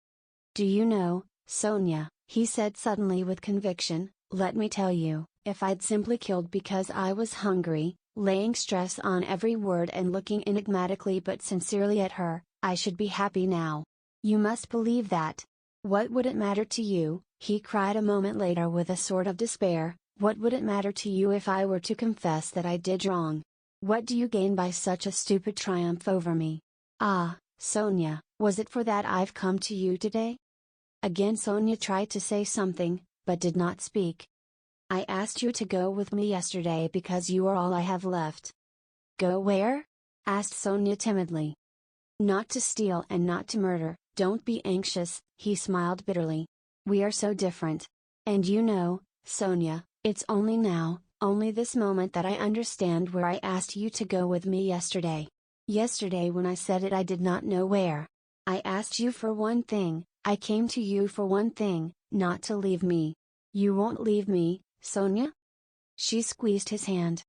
Do you know, Sonia, he said suddenly with conviction, let me tell you, if I'd simply killed because I was hungry, laying stress on every word and looking enigmatically but sincerely at her, I should be happy now. You must believe that. What would it matter to you, he cried a moment later with a sort of despair, what would it matter to you if I were to confess that I did wrong? What do you gain by such a stupid triumph over me? Ah, Sonia, was it for that I've come to you today? Again Sonia tried to say something, but did not speak. I asked you to go with me yesterday because you are all I have left. Go where? Asked Sonia timidly. Not to steal and not to murder, don't be anxious, he smiled bitterly. We are so different. And you know, Sonia, it's only now, only this moment that I understand where I asked you to go with me yesterday. Yesterday when I said it I did not know where. I asked you for one thing, I came to you for one thing, not to leave me. You won't leave me, Sonia? She squeezed his hand.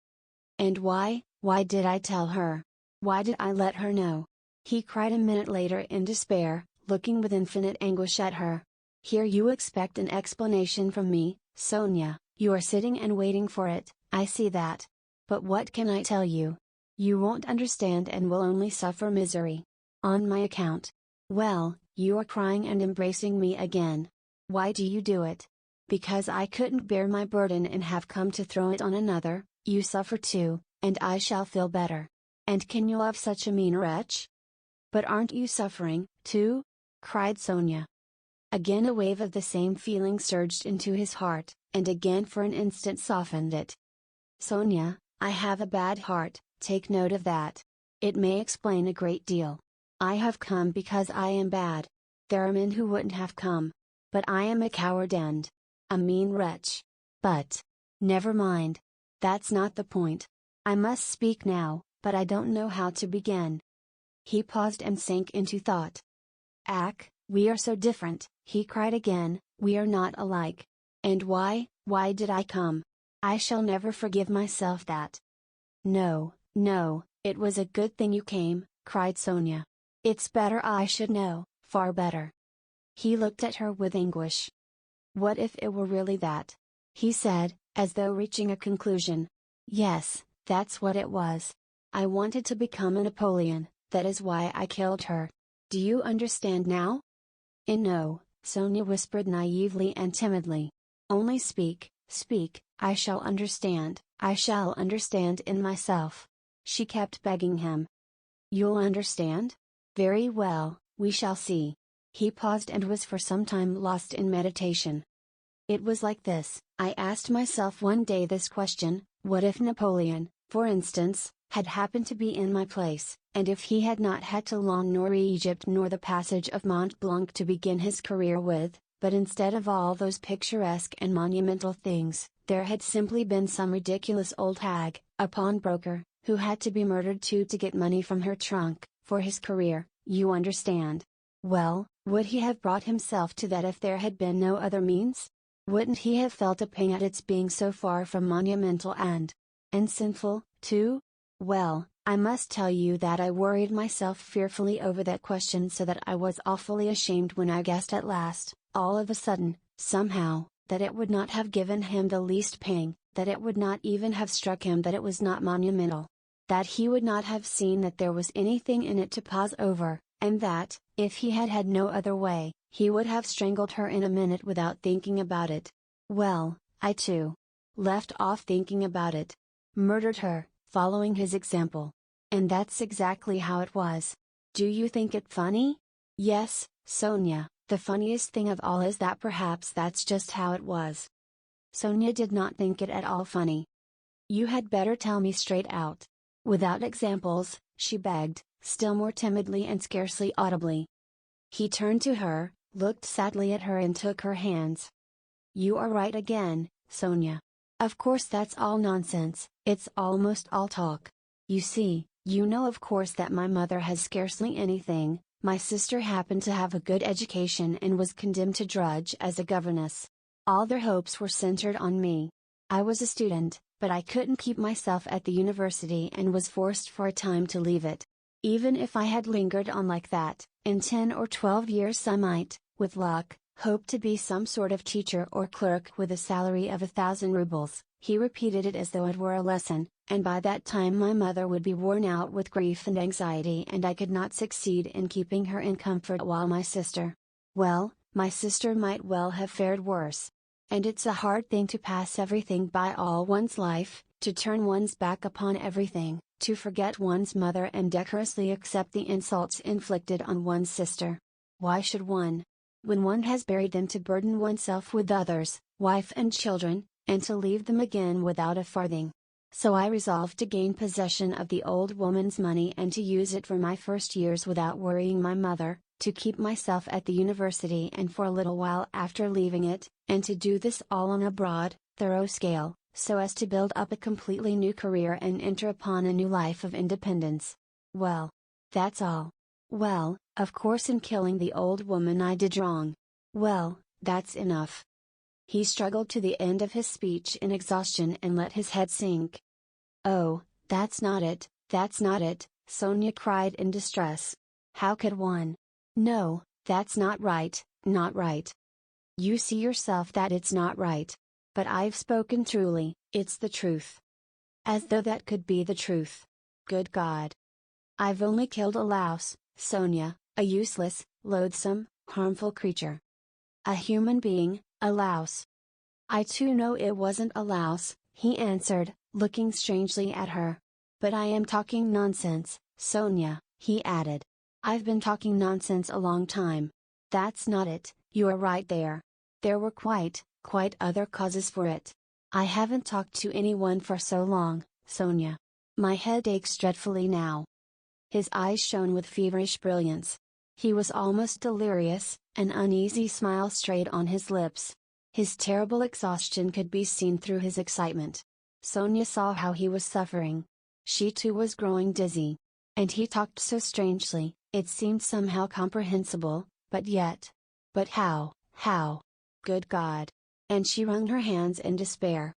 And why did I tell her? Why did I let her know? He cried a minute later in despair, looking with infinite anguish at her. Here you expect an explanation from me, Sonia, you are sitting and waiting for it, I see that. But what can I tell you? You won't understand and will only suffer misery. On my account. Well, you are crying and embracing me again. Why do you do it? Because I couldn't bear my burden and have come to throw it on another, you suffer too, and I shall feel better. And can you love such a mean wretch? But aren't you suffering, too? Cried Sonia. Again a wave of the same feeling surged into his heart, and again for an instant softened it. Sonia, I have a bad heart, take note of that. It may explain a great deal. I have come because I am bad. There are men who wouldn't have come. But I am a coward and a mean wretch. But never mind. That's not the point. I must speak now, but I don't know how to begin. He paused and sank into thought. Ack, we are so different, he cried again, we are not alike. And why did I come? I shall never forgive myself that. No, it was a good thing you came, cried Sonia. It's better I should know, far better. He looked at her with anguish. What if it were really that? He said, as though reaching a conclusion. Yes, that's what it was. I wanted to become a Napoleon, that is why I killed her. Do you understand now? No, Sonia whispered naively and timidly. Only speak, speak, I shall understand in myself. She kept begging him. You'll understand? Very well, we shall see. He paused and was for some time lost in meditation. It was like this, I asked myself one day this question, what if Napoleon, for instance, had happened to be in my place, and if he had not had Toulon nor Egypt nor the passage of Mont Blanc to begin his career with, but instead of all those picturesque and monumental things, there had simply been some ridiculous old hag, a pawnbroker, who had to be murdered to get money from her trunk, for his career, you understand. Well, would he have brought himself to that if there had been no other means? Wouldn't he have felt a pang at its being so far from monumental and sinful, too? Well, I must tell you that I worried myself fearfully over that question so that I was awfully ashamed when I guessed at last, all of a sudden, somehow, that it would not have given him the least pang, that it would not even have struck him that it was not monumental. That he would not have seen that there was anything in it to pause over, and that, if he had had no other way, he would have strangled her in a minute without thinking about it. Well, I too left off thinking about it. Murdered her, following his example. And that's exactly how it was. Do you think it funny? Yes, Sonia, the funniest thing of all is that perhaps that's just how it was. Sonia did not think it at all funny. You had better tell me straight out. Without examples, she begged, still more timidly and scarcely audibly. He turned to her, looked sadly at her and took her hands. You are right again, Sonia. Of course that's all nonsense, it's almost all talk. You see, you know of course that my mother has scarcely anything, my sister happened to have a good education and was condemned to drudge as a governess. All their hopes were centered on me. I was a student, but I couldn't keep myself at the university and was forced for a time to leave it. Even if I had lingered on like that, in 10 or 12 years I might, with luck, hope to be some sort of teacher or clerk with a salary of 1,000 rubles. He repeated it as though it were a lesson, and by that time my mother would be worn out with grief and anxiety and I could not succeed in keeping her in comfort while my sister. Well, my sister might well have fared worse. And it's a hard thing to pass everything by all one's life, to turn one's back upon everything, to forget one's mother and decorously accept the insults inflicted on one's sister. Why should one? When one has buried them to burden oneself with others, wife and children, and to leave them again without a farthing. So I resolved to gain possession of the old woman's money and to use it for my first years without worrying my mother, to keep myself at the university and for a little while after leaving it, and to do this all on a broad, thorough scale, so as to build up a completely new career and enter upon a new life of independence. Well, that's all. Well, of course in killing the old woman I did wrong. Well, that's enough. He struggled to the end of his speech in exhaustion and let his head sink. Oh, that's not it, Sonia cried in distress. How could one? No, that's not right, not right. You see yourself that it's not right. But I've spoken truly, it's the truth. As though that could be the truth. Good God. I've only killed a louse, Sonia, a useless, loathsome, harmful creature. A human being, a louse. I too know it wasn't a louse, he answered, looking strangely at her. But I am talking nonsense, Sonia, he added. I've been talking nonsense a long time. That's not it, you're right there. There were quite other causes for it. I haven't talked to anyone for so long, Sonia. My head aches dreadfully now. His eyes shone with feverish brilliance. He was almost delirious, an uneasy smile strayed on his lips. His terrible exhaustion could be seen through his excitement. Sonia saw how he was suffering. She too was growing dizzy. And he talked so strangely, it seemed somehow comprehensible, but yet. But how? Good God. And she wrung her hands in despair.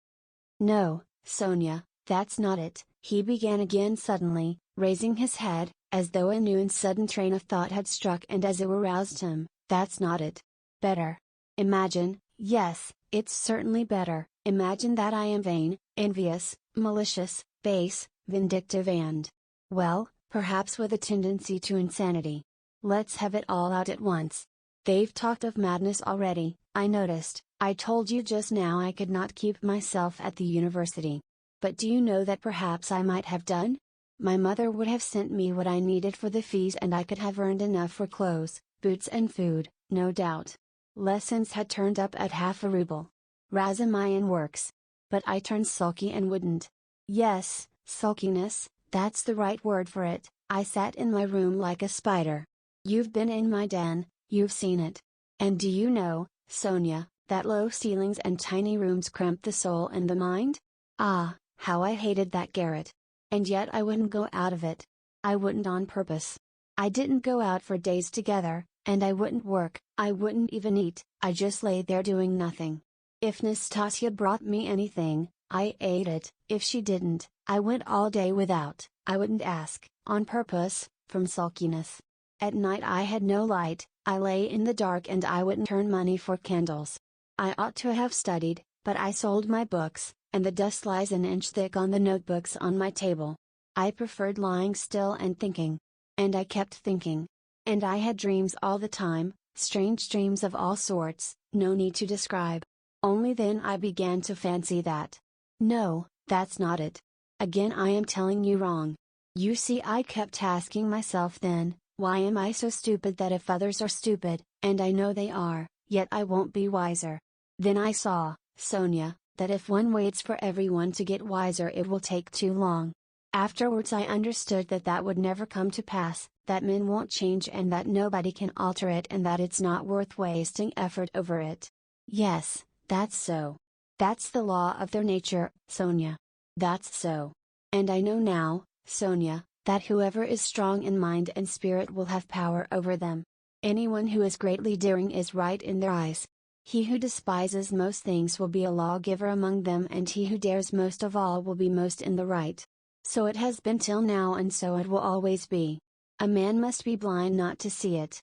No, Sonia, that's not it, he began again suddenly, raising his head, as though a new and sudden train of thought had struck and as it were roused him. That's not it. Better. Imagine, Yes, it's certainly better. Imagine that I am vain, envious, malicious, base, vindictive and, well, perhaps with a tendency to insanity. Let's have it all out at once. They've talked of madness already, I noticed. I told you just now I could not keep myself at the university. But do you know that perhaps I might have done? My mother would have sent me what I needed for the fees and I could have earned enough for clothes, boots and food, no doubt. Lessons had turned up at half a ruble. Razumian works. But I turned sulky and wouldn't. Yes, sulkiness, that's the right word for it. I sat in my room like a spider. You've been in my den, you've seen it. And do you know, Sonia, that low ceilings and tiny rooms cramp the soul and the mind? Ah, how I hated that garret. And yet I wouldn't go out of it. I wouldn't on purpose. I didn't go out for days together, and I wouldn't work, I wouldn't even eat, I just lay there doing nothing. If Nastasia brought me anything, I ate it. If she didn't, I went all day without. I wouldn't ask, on purpose, from sulkiness. At night I had no light, I lay in the dark and I wouldn't turn money for candles. I ought to have studied, but I sold my books, and the dust lies an inch thick on the notebooks on my table. I preferred lying still and thinking. And I kept thinking. And I had dreams all the time, strange dreams of all sorts, no need to describe. Only then I began to fancy that. No, that's not it. Again I am telling you wrong. You see, I kept asking myself then, why am I so stupid that if others are stupid, and I know they are, yet I won't be wiser? Then I saw, Sonia, that if one waits for everyone to get wiser it will take too long. Afterwards I understood that that would never come to pass, that men won't change and that nobody can alter it and that it's not worth wasting effort over it. Yes, that's so. That's the law of their nature, Sonia. That's so. And I know now, Sonia, that whoever is strong in mind and spirit will have power over them. Anyone who is greatly daring is right in their eyes. He who despises most things will be a lawgiver among them, and he who dares most of all will be most in the right. So it has been till now and so it will always be. A man must be blind not to see it.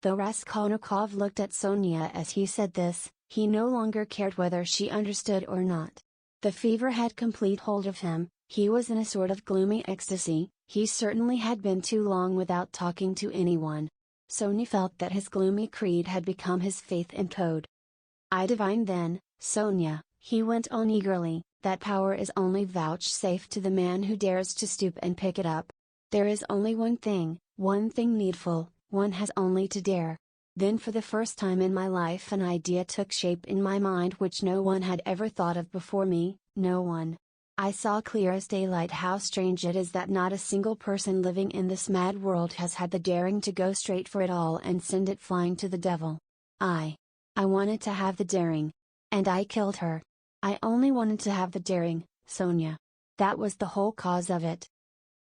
Though Raskolnikov looked at Sonia as he said this, he no longer cared whether she understood or not. The fever had complete hold of him, he was in a sort of gloomy ecstasy, he certainly had been too long without talking to anyone. Sonia felt that his gloomy creed had become his faith and code. I divine then, Sonia, he went on eagerly, that power is only vouchsafed to the man who dares to stoop and pick it up. There is only one thing needful, one has only to dare. Then for the first time in my life an idea took shape in my mind which no one had ever thought of before me, no one. I saw clear as daylight how strange it is that not a single person living in this mad world has had the daring to go straight for it all and send it flying to the devil. I wanted to have the daring. And I killed her. I only wanted to have the daring, Sonia. That was the whole cause of it.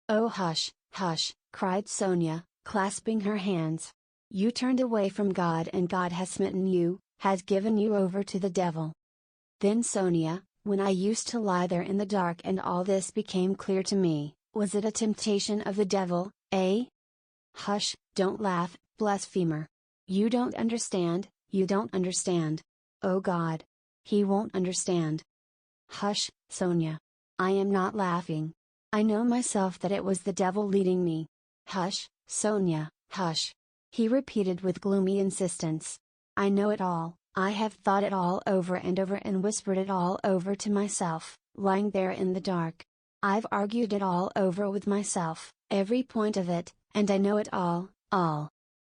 Oh hush, hush, cried Sonia, clasping her hands. You turned away from God and God has smitten you, has given you over to the devil. Then Sonia, when I used to lie there in the dark and all this became clear to me, was it a temptation of the devil, eh? Hush, don't laugh, blasphemer. You don't understand, you don't understand. Oh God. He won't understand. Hush, Sonia. I am not laughing. I know myself that it was the devil leading me. Hush, Sonia, hush. He repeated with gloomy insistence. I know it all, I have thought it all over and whispered it all over to myself, lying there in the dark. I've argued it all over with myself, every point of it, and I know it all.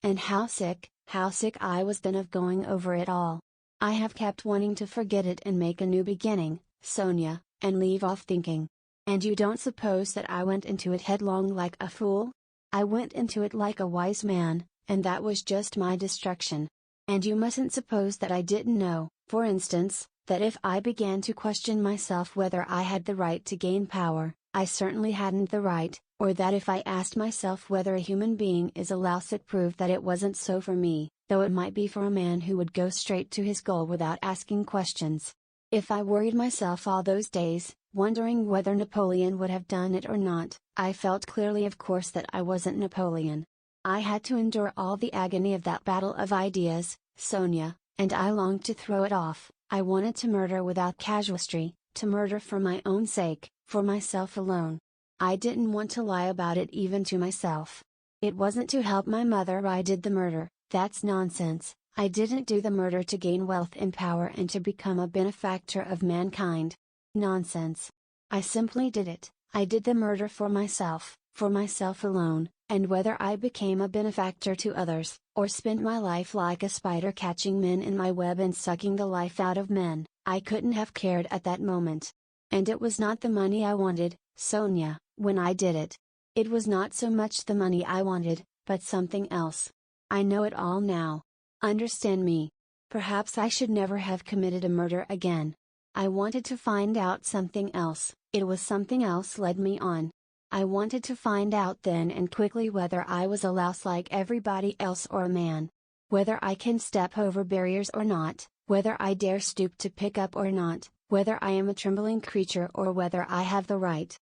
And how sick I was then of going over it all. I have kept wanting to forget it and make a new beginning, Sonia, and leave off thinking. And you don't suppose that I went into it headlong like a fool? I went into it like a wise man, and that was just my destruction. And you mustn't suppose that I didn't know, for instance, that if I began to question myself whether I had the right to gain power, I certainly hadn't the right, or that if I asked myself whether a human being is a louse it proved that it wasn't so for me, though it might be for a man who would go straight to his goal without asking questions. If I worried myself all those days, wondering whether Napoleon would have done it or not, I felt clearly of course that I wasn't Napoleon. I had to endure all the agony of that battle of ideas, Sonia, And I longed to throw it off. I wanted to murder without casuistry, to murder for my own sake, for myself alone. I didn't want to lie about it even to myself. It wasn't to help my mother I did the murder, that's nonsense. I didn't do the murder to gain wealth and power and to become a benefactor of mankind. Nonsense. I simply did it. I did the murder for myself alone, and whether I became a benefactor to others, or spent my life like a spider catching men in my web and sucking the life out of men, I couldn't have cared at that moment. And it was not the money I wanted, Sonia, when I did it. It was not so much the money I wanted, but something else. I know it all now. Understand me. Perhaps I should never have committed a murder again. I wanted to find out something else, it was something else led me on. I wanted to find out then and quickly whether I was a louse like everybody else or a man. Whether I can step over barriers or not, whether I dare stoop to pick up or not, whether I am a trembling creature or whether I have the right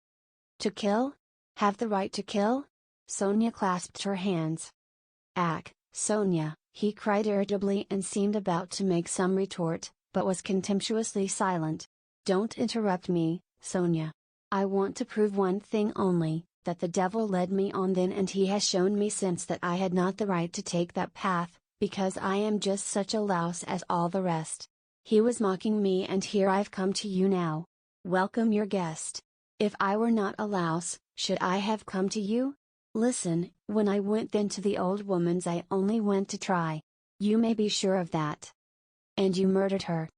to kill? Have the right to kill? Sonia clasped her hands. Ack, Sonia, he cried irritably and seemed about to make some retort, but was contemptuously silent. Don't interrupt me, Sonia. I want to prove one thing only, that the devil led me on then and he has shown me since that I had not the right to take that path, because I am just such a louse as all the rest. He was mocking me and here I've come to you now. Welcome your guest. If I were not a louse, should I have come to you? Listen, when I went then to the old woman's I only went to try. You may be sure of that. And you murdered her.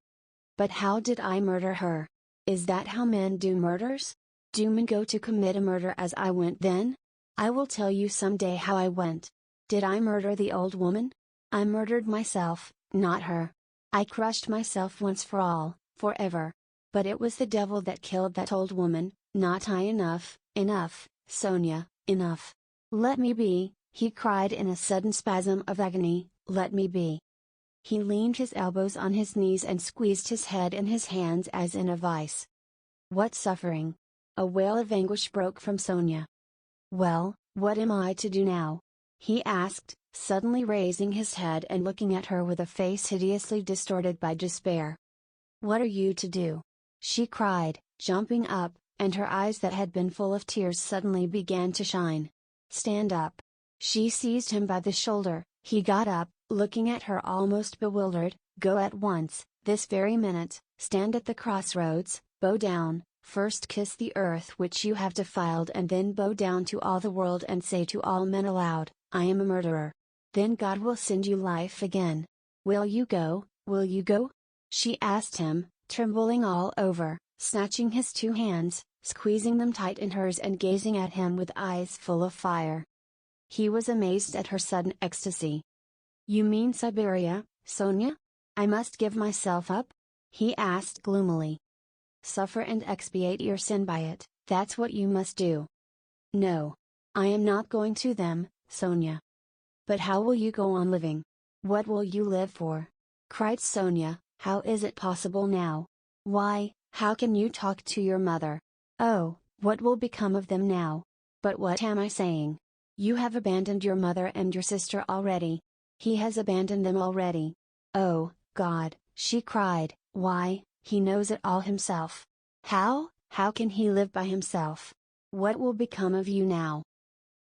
But how did I murder her? Is that how men do murders? Do men go to commit a murder as I went then? I will tell you some day how I went. Did I murder the old woman? I murdered myself, not her. I crushed myself once for all, forever. But it was the devil that killed that old woman, not I. Enough, Sonia, enough. Let me be, he cried in a sudden spasm of agony, let me be. He leaned his elbows on his knees and squeezed his head in his hands as in a vice. What suffering! A wail of anguish broke from Sonia. Well, what am I to do now? He asked, suddenly raising his head and looking at her with a face hideously distorted by despair. What are you to do? She cried, jumping up, and her eyes that had been full of tears suddenly began to shine. Stand up. She seized him by the shoulder, he got up, looking at her almost bewildered. Go at once, this very minute, stand at the crossroads, bow down, first kiss the earth which you have defiled and then bow down to all the world and say to all men aloud, I am a murderer. Then God will send you life again. Will you go, will you go? She asked him, trembling all over, snatching his two hands, squeezing them tight in hers and gazing at him with eyes full of fire. He was amazed at her sudden ecstasy. You mean Siberia, Sonia? I must give myself up? He asked gloomily. Suffer and expiate your sin by it, that's what you must do. No. I am not going to them, Sonia. But how will you go on living? What will you live for? Cried Sonia, how is it possible now? Why, how can you talk to your mother? Oh, what will become of them now? But what am I saying? You have abandoned your mother and your sister already. He has abandoned them already. Oh, God, she cried, why, he knows it all himself. How can he live by himself? What will become of you now?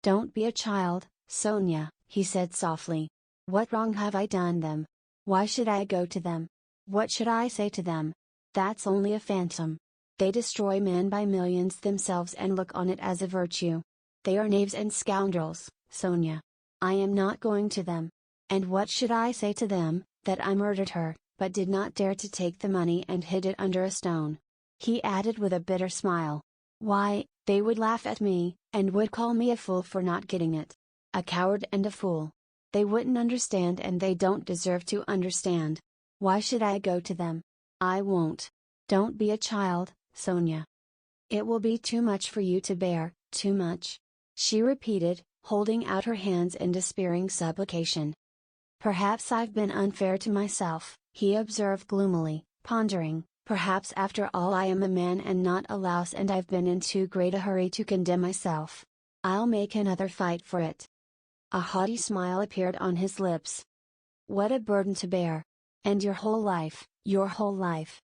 Don't be a child, Sonia, he said softly. What wrong have I done them? Why should I go to them? What should I say to them? That's only a phantom. They destroy men by millions themselves and look on it as a virtue. They are knaves and scoundrels, Sonia. I am not going to them. And what should I say to them, that I murdered her, but did not dare to take the money and hid it under a stone? He added with a bitter smile. Why, they would laugh at me, and would call me a fool for not getting it. A coward and a fool. They wouldn't understand and they don't deserve to understand. Why should I go to them? I won't. Don't be a child, Sonia. It will be too much for you to bear, too much. She repeated, holding out her hands in despairing supplication. Perhaps I've been unfair to myself, he observed gloomily, pondering, perhaps after all I am a man and not a louse and I've been in too great a hurry to condemn myself. I'll make another fight for it. A haughty smile appeared on his lips. What a burden to bear! And your whole life, your whole life.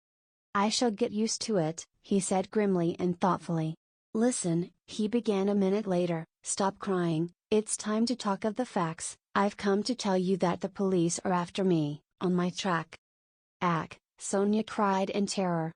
I shall get used to it, he said grimly and thoughtfully. Listen, he began a minute later, stop crying, it's time to talk of the facts. I've come to tell you that the police are after me, on my track. Ack, Sonia cried in terror.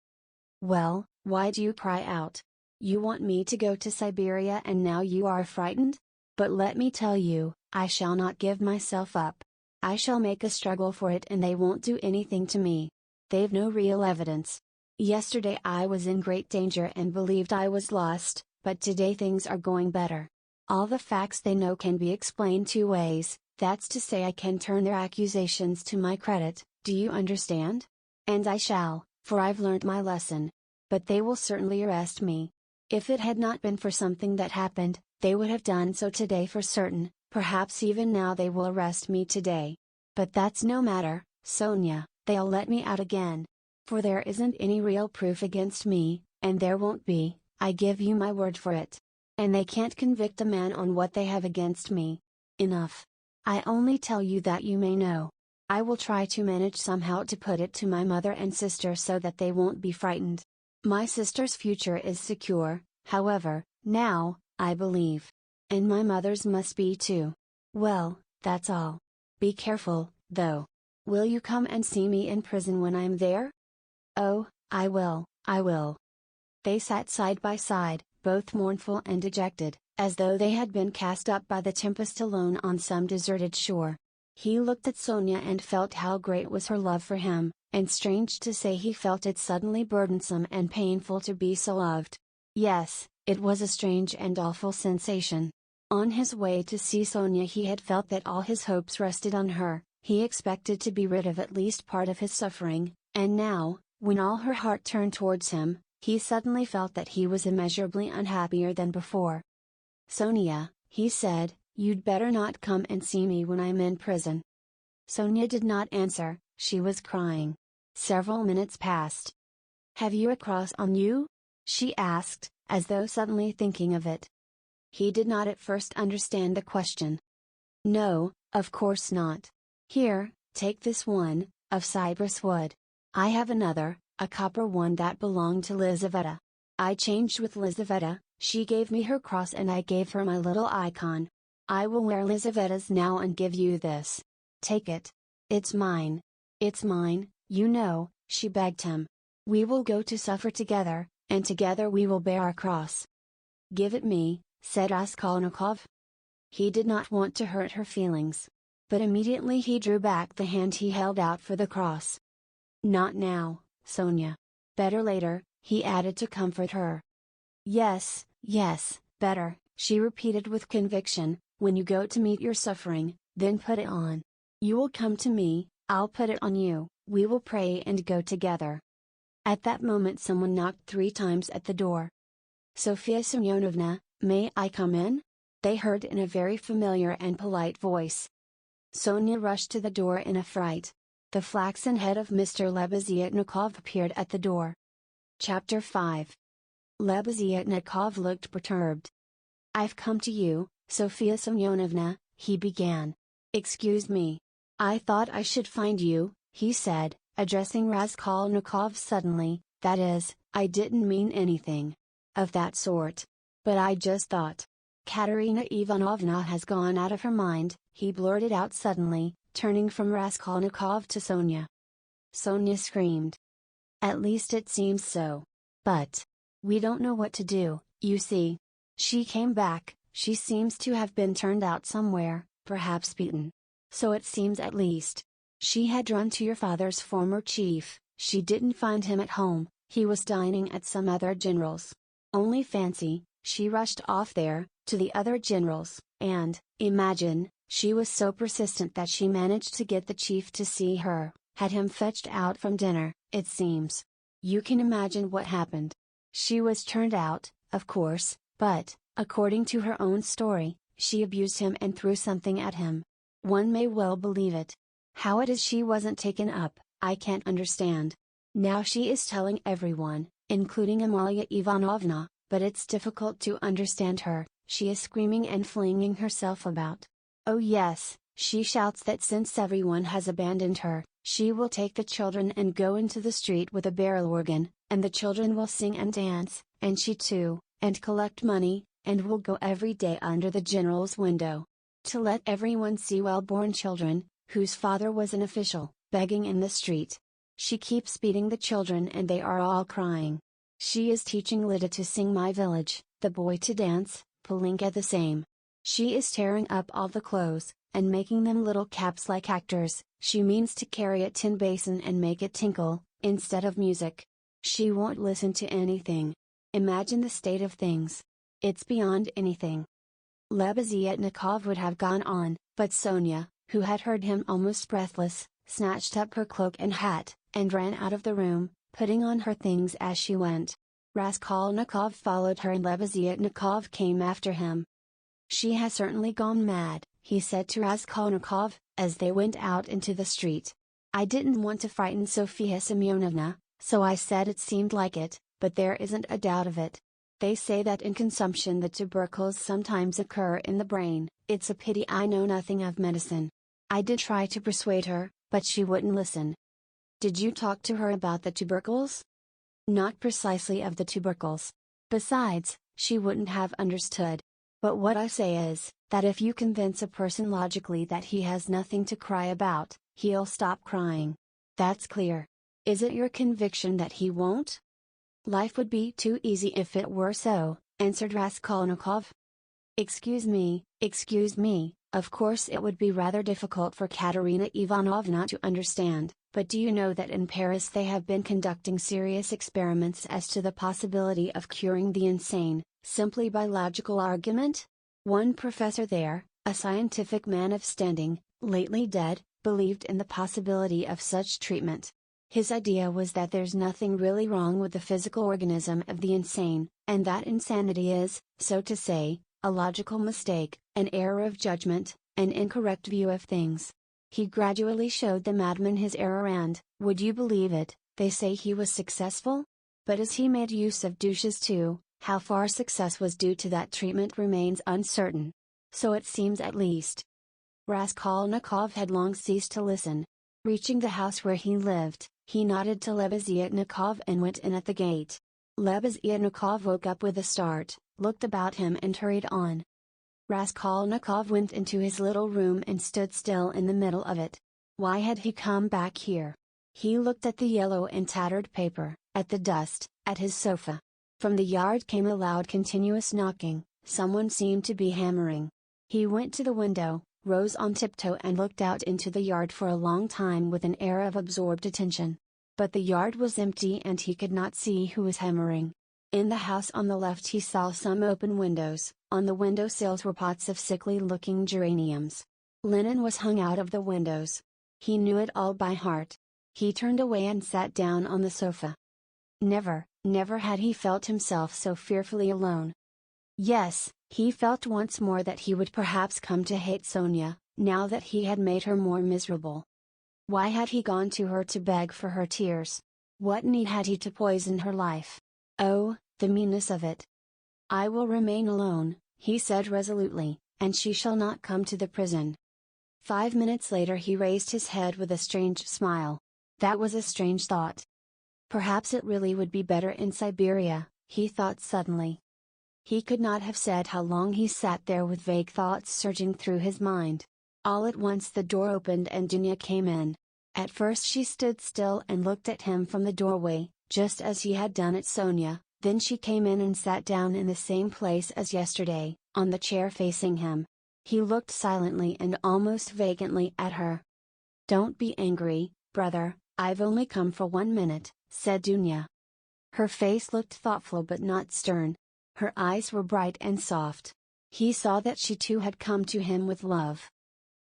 Well, why do you cry out? You want me to go to Siberia and now you are frightened? But let me tell you, I shall not give myself up. I shall make a struggle for it and they won't do anything to me. They've no real evidence. Yesterday I was in great danger and believed I was lost, but today things are going better. All the facts they know can be explained two ways, that's to say I can turn their accusations to my credit, do you understand? And I shall, for I've learnt my lesson. But they will certainly arrest me. If it had not been for something that happened, they would have done so today for certain, perhaps even now they will arrest me today. But that's no matter, Sonia, they'll let me out again. For there isn't any real proof against me, and there won't be, I give you my word for it. And they can't convict a man on what they have against me. Enough. I only tell you that you may know. I will try to manage somehow to put it to my mother and sister so that they won't be frightened. My sister's future is secure, however, now, I believe. And my mother's must be too. Well, that's all. Be careful, though. Will you come and see me in prison when I'm there? Oh, I will, I will. They sat side by side, both mournful and dejected, as though they had been cast up by the tempest alone on some deserted shore. He looked at Sonia and felt how great was her love for him, and strange to say he felt it suddenly burdensome and painful to be so loved. Yes, it was a strange and awful sensation. On his way to see Sonia he had felt that all his hopes rested on her, he expected to be rid of at least part of his suffering, and now, when all her heart turned towards him, he suddenly felt that he was immeasurably unhappier than before. Sonia, he said, you'd better not come and see me when I'm in prison. Sonia did not answer, she was crying. Several minutes passed. Have you a cross on you? She asked, as though suddenly thinking of it. He did not at first understand the question. No, of course not. Here, take this one, of cypress wood. I have another, a copper one that belonged to Lizaveta. I changed with Lizaveta, she gave me her cross and I gave her my little icon. I will wear Lizaveta's now and give you this. Take it. It's mine. It's mine, you know, she begged him. We will go to suffer together, and together we will bear our cross. Give it me, said Raskolnikov. He did not want to hurt her feelings. But immediately he drew back the hand he held out for the cross. Not now, Sonia. Better later, he added to comfort her. Yes, yes, better, she repeated with conviction, when you go to meet your suffering, then put it on. You will come to me, I'll put it on you, we will pray and go together. At that moment someone knocked 3 times at the door. Sofia Semyonovna, may I come in? They heard in a very familiar and polite voice. Sonia rushed to the door in a fright. The flaxen head of Mr. Lebeziatnikov appeared at the door. Chapter 5. Lebeziatnikov looked perturbed. I've come to you, Sofia Semyonovna, he began. Excuse me. I thought I should find you, he said, addressing Raskolnikov suddenly, that is, I didn't mean anything of that sort. But I just thought. Katerina Ivanovna has gone out of her mind, he blurted out suddenly, turning from Raskolnikov to Sonia. Sonia screamed. At least it seems so. But we don't know what to do, you see. She came back, she seems to have been turned out somewhere, perhaps beaten. So it seems at least. She had run to your father's former chief, she didn't find him at home, he was dining at some other general's. Only fancy, she rushed off there, to the other generals, and, imagine, she was so persistent that she managed to get the chief to see her, had him fetched out from dinner, it seems. You can imagine what happened. She was turned out, of course, but, according to her own story, she abused him and threw something at him. One may well believe it. How it is she wasn't taken up, I can't understand. Now she is telling everyone, including Amalia Ivanovna, but it's difficult to understand her, she is screaming and flinging herself about. Oh yes, she shouts that since everyone has abandoned her, She will take the children and go into the street with a barrel organ, and the children will sing and dance, and she too, and collect money, and will go every day under the general's window. To let everyone see well-born children, whose father was an official, begging in the street. She keeps beating the children and they are all crying. She is teaching Lida to sing My Village, the boy to dance, Palinka the same. She is tearing up all the clothes, and making them little caps like actors. She means to carry a tin basin and make it tinkle, instead of music. She won't listen to anything. Imagine the state of things. It's beyond anything. Lebeziatnikov would have gone on, but Sonia, who had heard him almost breathless, snatched up her cloak and hat, and ran out of the room, putting on her things as she went. Raskolnikov followed her and Lebeziatnikov came after him. "She has certainly gone mad," he said to Raskolnikov, as they went out into the street. "I didn't want to frighten Sofia Semyonovna, so I said it seemed like it, but there isn't a doubt of it. They say that in consumption the tubercles sometimes occur in the brain. It's a pity I know nothing of medicine. I did try to persuade her, but she wouldn't listen." "Did you talk to her about the tubercles?" "Not precisely of the tubercles. Besides, she wouldn't have understood. But what I say is, that if you convince a person logically that he has nothing to cry about, he'll stop crying. That's clear. Is it your conviction that he won't?" "Life would be too easy if it were so," answered Raskolnikov. Excuse me, of course it would be rather difficult for Katerina Ivanovna to understand, but do you know that in Paris they have been conducting serious experiments as to the possibility of curing the insane, simply by logical argument? One professor there, a scientific man of standing, lately dead, believed in the possibility of such treatment. His idea was that there's nothing really wrong with the physical organism of the insane, and that insanity is, so to say, a logical mistake, an error of judgment, an incorrect view of things. He gradually showed the madman his error and, would you believe it, they say he was successful? But as he made use of douches too, how far success was due to that treatment remains uncertain. So it seems at least. Raskolnikov had long ceased to listen. Reaching the house where he lived, he nodded to Lebeziatnikov and went in at the gate. Lebeziatnikov woke up with a start, looked about him and hurried on. Raskolnikov went into his little room and stood still in the middle of it. Why had he come back here? He looked at the yellow and tattered paper, at the dust, at his sofa. From the yard came a loud continuous knocking, someone seemed to be hammering. He went to the window, rose on tiptoe and looked out into the yard for a long time with an air of absorbed attention. But the yard was empty and he could not see who was hammering. In the house on the left he saw some open windows, on the window sills were pots of sickly-looking geraniums. Linen was hung out of the windows. He knew it all by heart. He turned away and sat down on the sofa. Never had he felt himself so fearfully alone. Yes, he felt once more that he would perhaps come to hate Sonia, now that he had made her more miserable. Why had he gone to her to beg for her tears? What need had he to poison her life? Oh, the meanness of it! "I will remain alone," he said resolutely, "and she shall not come to the prison." 5 minutes later he raised his head with a strange smile. That was a strange thought. Perhaps it really would be better in Siberia, he thought suddenly. He could not have said how long he sat there with vague thoughts surging through his mind. All at once the door opened and Dunya came in. At first she stood still and looked at him from the doorway, just as he had done at Sonia, then she came in and sat down in the same place as yesterday, on the chair facing him. He looked silently and almost vacantly at her. "Don't be angry, brother, I've only come for 1 minute," said Dunya. Her face looked thoughtful but not stern. Her eyes were bright and soft. He saw that she too had come to him with love.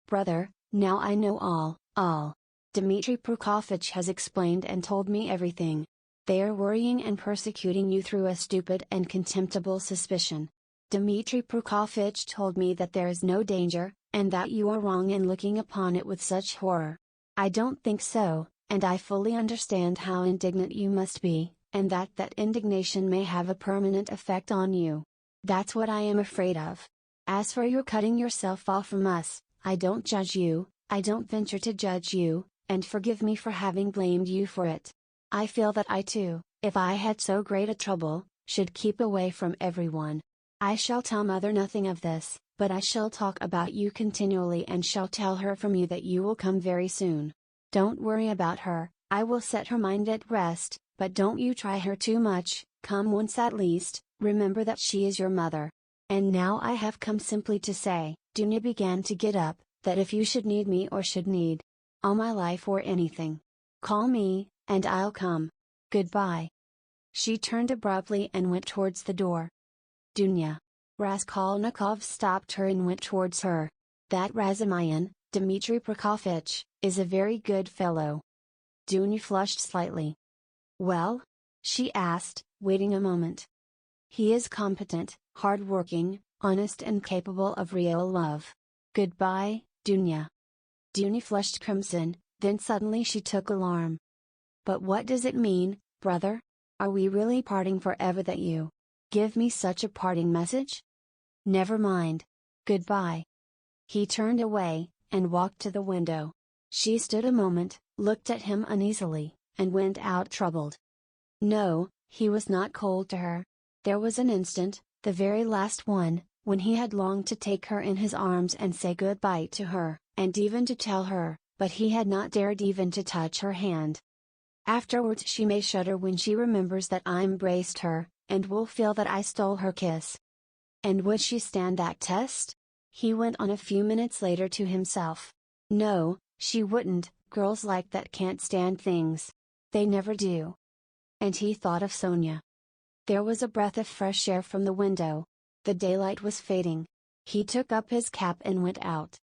"Brother, now I know all. Dmitri Prokofitch has explained and told me everything. They are worrying and persecuting you through a stupid and contemptible suspicion. Dmitri Prokofitch told me that there is no danger, and that you are wrong in looking upon it with such horror. I don't think so, and I fully understand how indignant you must be, and that indignation may have a permanent effect on you. That's what I am afraid of. As for your cutting yourself off from us, I don't judge you, I don't venture to judge you, and forgive me for having blamed you for it. I feel that I too, if I had so great a trouble, should keep away from everyone. I shall tell mother nothing of this, but I shall talk about you continually and shall tell her from you that you will come very soon. Don't worry about her, I will set her mind at rest, but don't you try her too much, come once at least, remember that she is your mother. And now I have come simply to say, Dunya began to get up, that if you should need me or should need all my life or anything, call me, and I'll come. Goodbye. She turned abruptly and went towards the door. Dunya. Raskolnikov stopped her and went towards her. That Razumihin, Dmitri Prokofyevich, is a very good fellow. Dunya flushed slightly. Well? She asked, waiting a moment. He is competent, hard-working, honest and capable of real love. Goodbye, Dunya. Dunya flushed crimson, then suddenly she took alarm. But what does it mean, brother? Are we really parting forever that you give me such a parting message? Never mind. Goodbye. He turned away, and walked to the window. She stood a moment, looked at him uneasily, and went out troubled. No, he was not cold to her. There was an instant, the very last one, when he had longed to take her in his arms and say goodbye to her, and even to tell her, but he had not dared even to touch her hand. Afterwards she may shudder when she remembers that I embraced her, and will feel that I stole her kiss. And would she stand that test? He went on a few minutes later to himself. No, she wouldn't, girls like that can't stand things. They never do. And he thought of Sonia. There was a breath of fresh air from the window. The daylight was fading. He took up his cap and went out.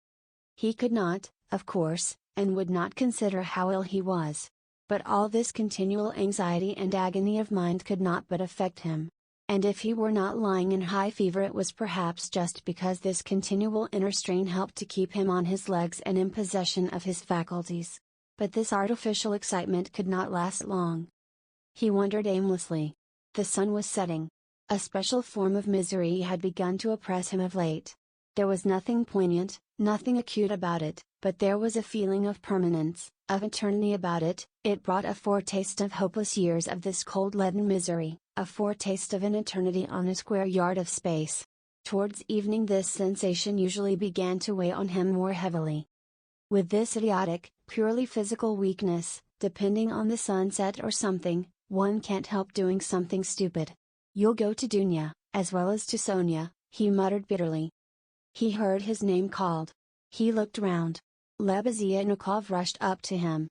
He could not, of course, and would not consider how ill he was. But all this continual anxiety and agony of mind could not but affect him. And if he were not lying in high fever, it was perhaps just because this continual inner strain helped to keep him on his legs and in possession of his faculties. But this artificial excitement could not last long. He wondered aimlessly. The sun was setting. A special form of misery had begun to oppress him of late. There was nothing poignant, nothing acute about it, but there was a feeling of permanence, of eternity about it. It brought a foretaste of hopeless years of this cold leaden misery, a foretaste of an eternity on a square yard of space. Towards evening this sensation usually began to weigh on him more heavily. With this idiotic, purely physical weakness, depending on the sunset or something, one can't help doing something stupid. You'll go to Dunya, as well as to Sonia, he muttered bitterly. He heard his name called. He looked round. Lebeziatnikov rushed up to him.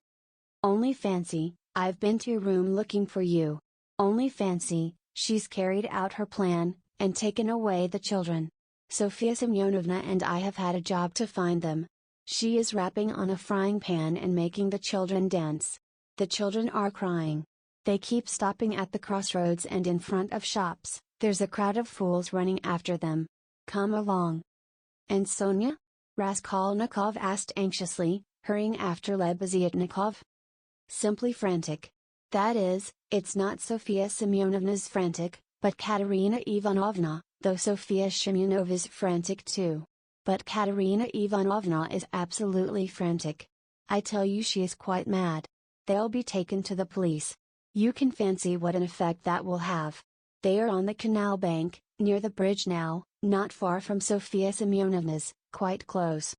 Only fancy, I've been to your room looking for you. Only fancy, she's carried out her plan, and taken away the children. Sofia Semyonovna and I have had a job to find them. She is rapping on a frying pan and making the children dance. The children are crying. They keep stopping at the crossroads and in front of shops. There's a crowd of fools running after them. Come along. And Sonia? Raskolnikov asked anxiously, hurrying after Lebeziatnikov. Simply frantic. That is, it's not Sofia Semyonovna's frantic, but Katerina Ivanovna, though Sofia Semyonova's frantic too. But Katerina Ivanovna is absolutely frantic. I tell you she is quite mad. They'll be taken to the police. You can fancy what an effect that will have. They are on the canal bank, near the bridge now, not far from Sofia Semyonovna's, quite close.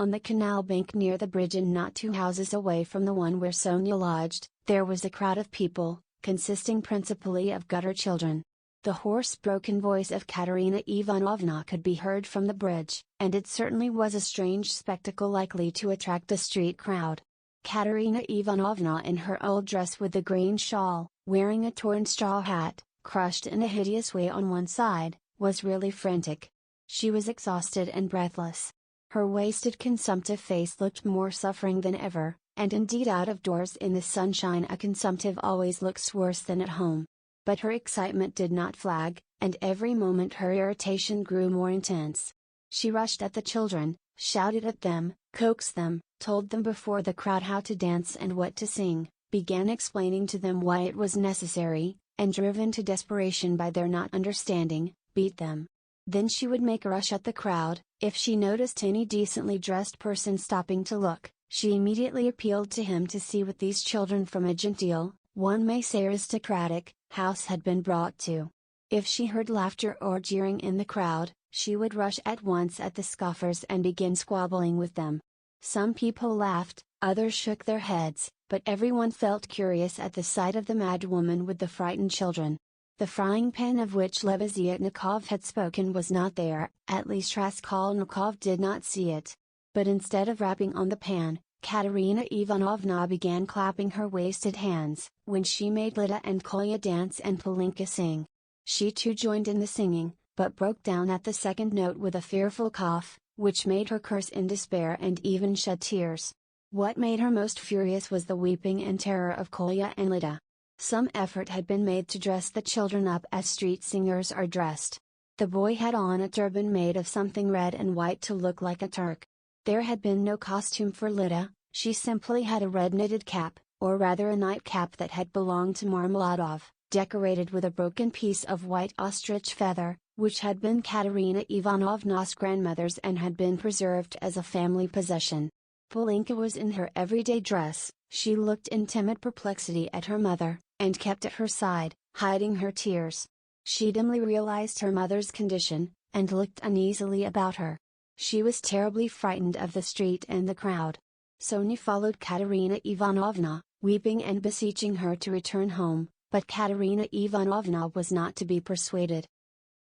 On the canal bank near the bridge and not 2 houses away from the one where Sonia lodged, there was a crowd of people, consisting principally of gutter children. The hoarse broken voice of Katerina Ivanovna could be heard from the bridge, and it certainly was a strange spectacle likely to attract a street crowd. Katerina Ivanovna in her old dress with the green shawl, wearing a torn straw hat, crushed in a hideous way on one side, was really frantic. She was exhausted and breathless. Her wasted consumptive face looked more suffering than ever, and indeed out of doors in the sunshine a consumptive always looks worse than at home. But her excitement did not flag, and every moment her irritation grew more intense. She rushed at the children, shouted at them, coaxed them, told them before the crowd how to dance and what to sing, began explaining to them why it was necessary, and driven to desperation by their not understanding, beat them. Then she would make a rush at the crowd, if she noticed any decently dressed person stopping to look, She immediately appealed to him to see what these children from a genteel, one may say aristocratic, house had been brought to. If she heard laughter or jeering in the crowd, she would rush at once at the scoffers and begin squabbling with them. Some people laughed, others shook their heads, but everyone felt curious at the sight of the mad woman with the frightened children. The frying pan of which Lebeziatnikov had spoken was not there, at least Raskolnikov did not see it. But instead of rapping on the pan, Katerina Ivanovna began clapping her wasted hands, when she made Lida and Kolya dance and Polinka sing. She too joined in the singing, but broke down at the second note with a fearful cough, which made her curse in despair and even shed tears. What made her most furious was the weeping and terror of Kolya and Lida. Some effort had been made to dress the children up as street singers are dressed. The boy had on a turban made of something red and white to look like a Turk. There had been no costume for Lida, she simply had a red knitted cap, or rather a nightcap that had belonged to Marmeladov, decorated with a broken piece of white ostrich feather, which had been Katerina Ivanovna's grandmother's and had been preserved as a family possession. Polinka was in her everyday dress. She looked in timid perplexity at her mother, and kept at her side, hiding her tears. She dimly realized her mother's condition, and looked uneasily about her. She was terribly frightened of the street and the crowd. Sonia followed Katerina Ivanovna, weeping and beseeching her to return home, but Katerina Ivanovna was not to be persuaded.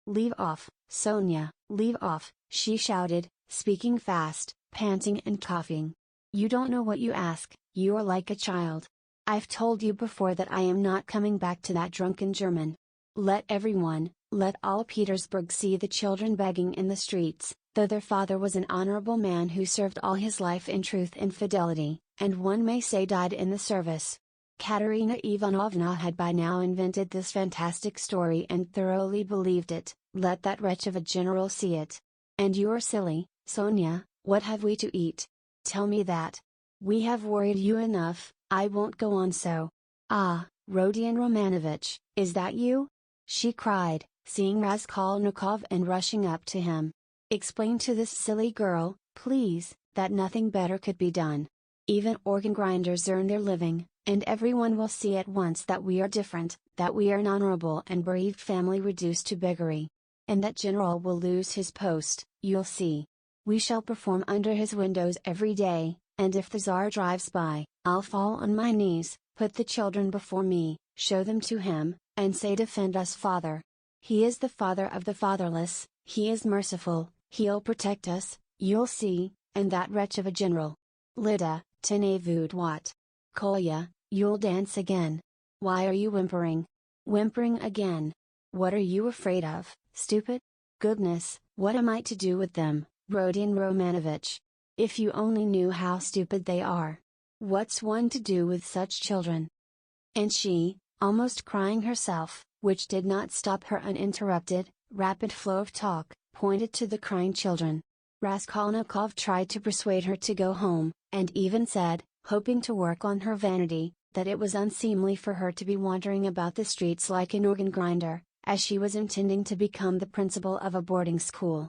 "Leave off, Sonia, leave off," she shouted, speaking fast, panting and coughing. "You don't know what you ask, you are like a child. I've told you before that I am not coming back to that drunken German. Let everyone, let all Petersburg see the children begging in the streets, though their father was an honorable man who served all his life in truth and fidelity, and one may say died in the service." Katerina Ivanovna had by now invented this fantastic story and thoroughly believed it. "Let that wretch of a general see it. And you're silly, Sonia, what have we to eat? Tell me that. We have worried you enough, I won't go on so. Ah, Rodion Romanovich, is that you?" she cried, seeing Raskolnikov and rushing up to him. "Explain to this silly girl, please, that nothing better could be done. Even organ grinders earn their living, and everyone will see at once that we are different, that we are an honorable and bereaved family reduced to beggary. And that general will lose his post, you'll see. We shall perform under his windows every day, and if the Tsar drives by, I'll fall on my knees, put the children before me, show them to him, and say, 'Defend us, Father. He is the father of the fatherless, he is merciful, he'll protect us, you'll see,' and that wretch of a general. Lida, tenez-vous droit. Kolya, you'll dance again. Why are you whimpering? Whimpering again? What are you afraid of, stupid? Goodness, what am I to do with them, Rodion Romanovich? If you only knew how stupid they are. What's one to do with such children?" And she, almost crying herself, which did not stop her uninterrupted, rapid flow of talk, pointed to the crying children. Raskolnikov tried to persuade her to go home, and even said, hoping to work on her vanity, that it was unseemly for her to be wandering about the streets like an organ grinder, as she was intending to become the principal of a boarding school.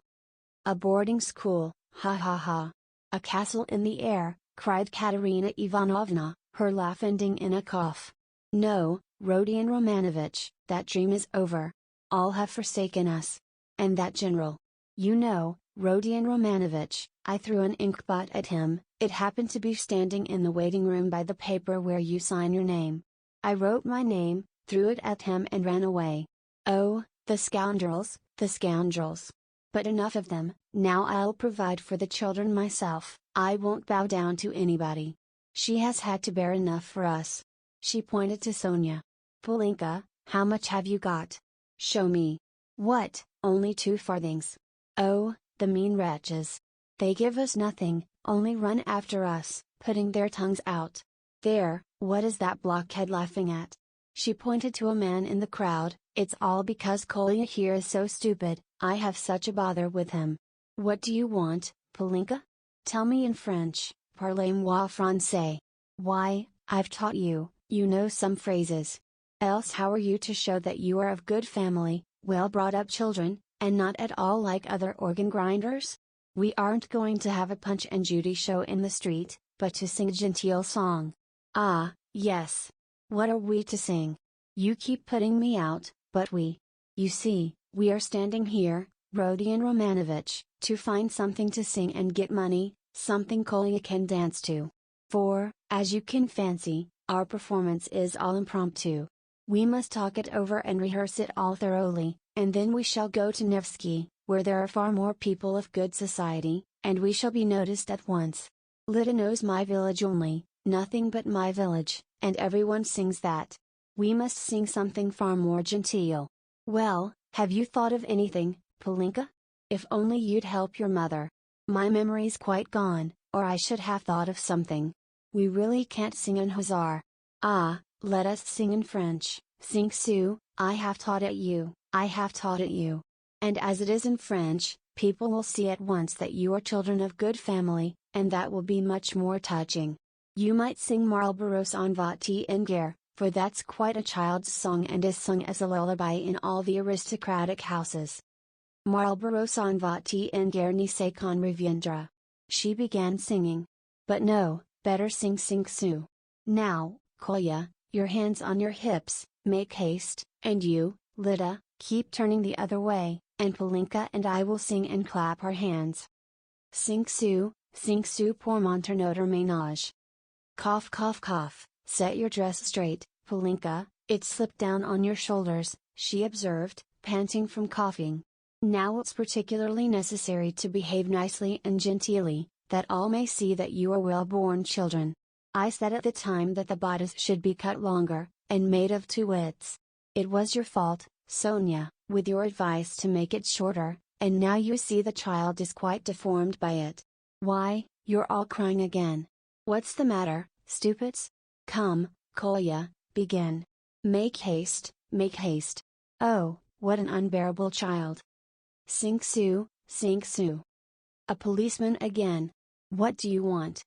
"A boarding school, ha ha ha! A castle in the air," cried Katerina Ivanovna, her laugh ending in a cough. "No, Rodion Romanovich, that dream is over. All have forsaken us. And that general. You know, Rodion Romanovich, I threw an inkpot at him, it happened to be standing in the waiting room by the paper where you sign your name. I wrote my name, threw it at him and ran away. Oh, the scoundrels, the scoundrels! But enough of them, now I'll provide for the children myself, I won't bow down to anybody. She has had to bear enough for us." She pointed to Sonia. "Polinka, how much have you got? Show me." "What, only 2 farthings. Oh, the mean wretches! They give us nothing, only run after us, putting their tongues out. There, what is that blockhead laughing at?" She pointed to a man in the crowd. "It's all because Kolya here is so stupid, I have such a bother with him. What do you want, Polinka? Tell me in French, parlez-moi français. Why, I've taught you, you know some phrases. Else how are you to show that you are of good family, well brought up children, and not at all like other organ grinders? We aren't going to have a Punch and Judy show in the street, but to sing a genteel song. Ah, yes. What are we to sing? You keep putting me out, but you see, we are standing here, Rodion Romanovich, to find something to sing and get money, something Kolya can dance to. For, as you can fancy, our performance is all impromptu. We must talk it over and rehearse it all thoroughly, and then we shall go to Nevsky, where there are far more people of good society, and we shall be noticed at once. Lida knows my village only, nothing but my village, and everyone sings that. We must sing something far more genteel. Well, have you thought of anything, Polinka? If only you'd help your mother. My memory's quite gone, or I should have thought of something. We really can't sing in Hussar. Ah, let us sing in French. Sing Sue, I have taught it you, I have taught it you. And as it is in French, people will see at once that you are children of good family, and that will be much more touching. You might sing Marlborough s'en va-t en guerre, for that's quite a child's song and is sung as a lullaby in all the aristocratic houses. Marlborough s'en va-t en guerre ni se qu'on reviendra. She began singing. But no, better sing Sing Sue. Now, Kolya, your hands on your hips, make haste, and you, Lida, keep turning the other way, and Polinka and I will sing and clap our hands. Sing Sue pour monter notre ménage. Cough cough cough, set your dress straight, Polinka, it slipped down on your shoulders, she observed, panting from coughing. Now it's particularly necessary to behave nicely and genteelly, that all may see that you are well-born children. I said at the time that the bodice should be cut longer, and made of 2 widths. It was your fault, Sonia, with your advice to make it shorter, and now you see the child is quite deformed by it. Why, you're all crying again. What's the matter, stupids? Come, Kolya, begin. Make haste, make haste. Oh, what an unbearable child. Sing Sue, sing Sue. A policeman again. What do you want?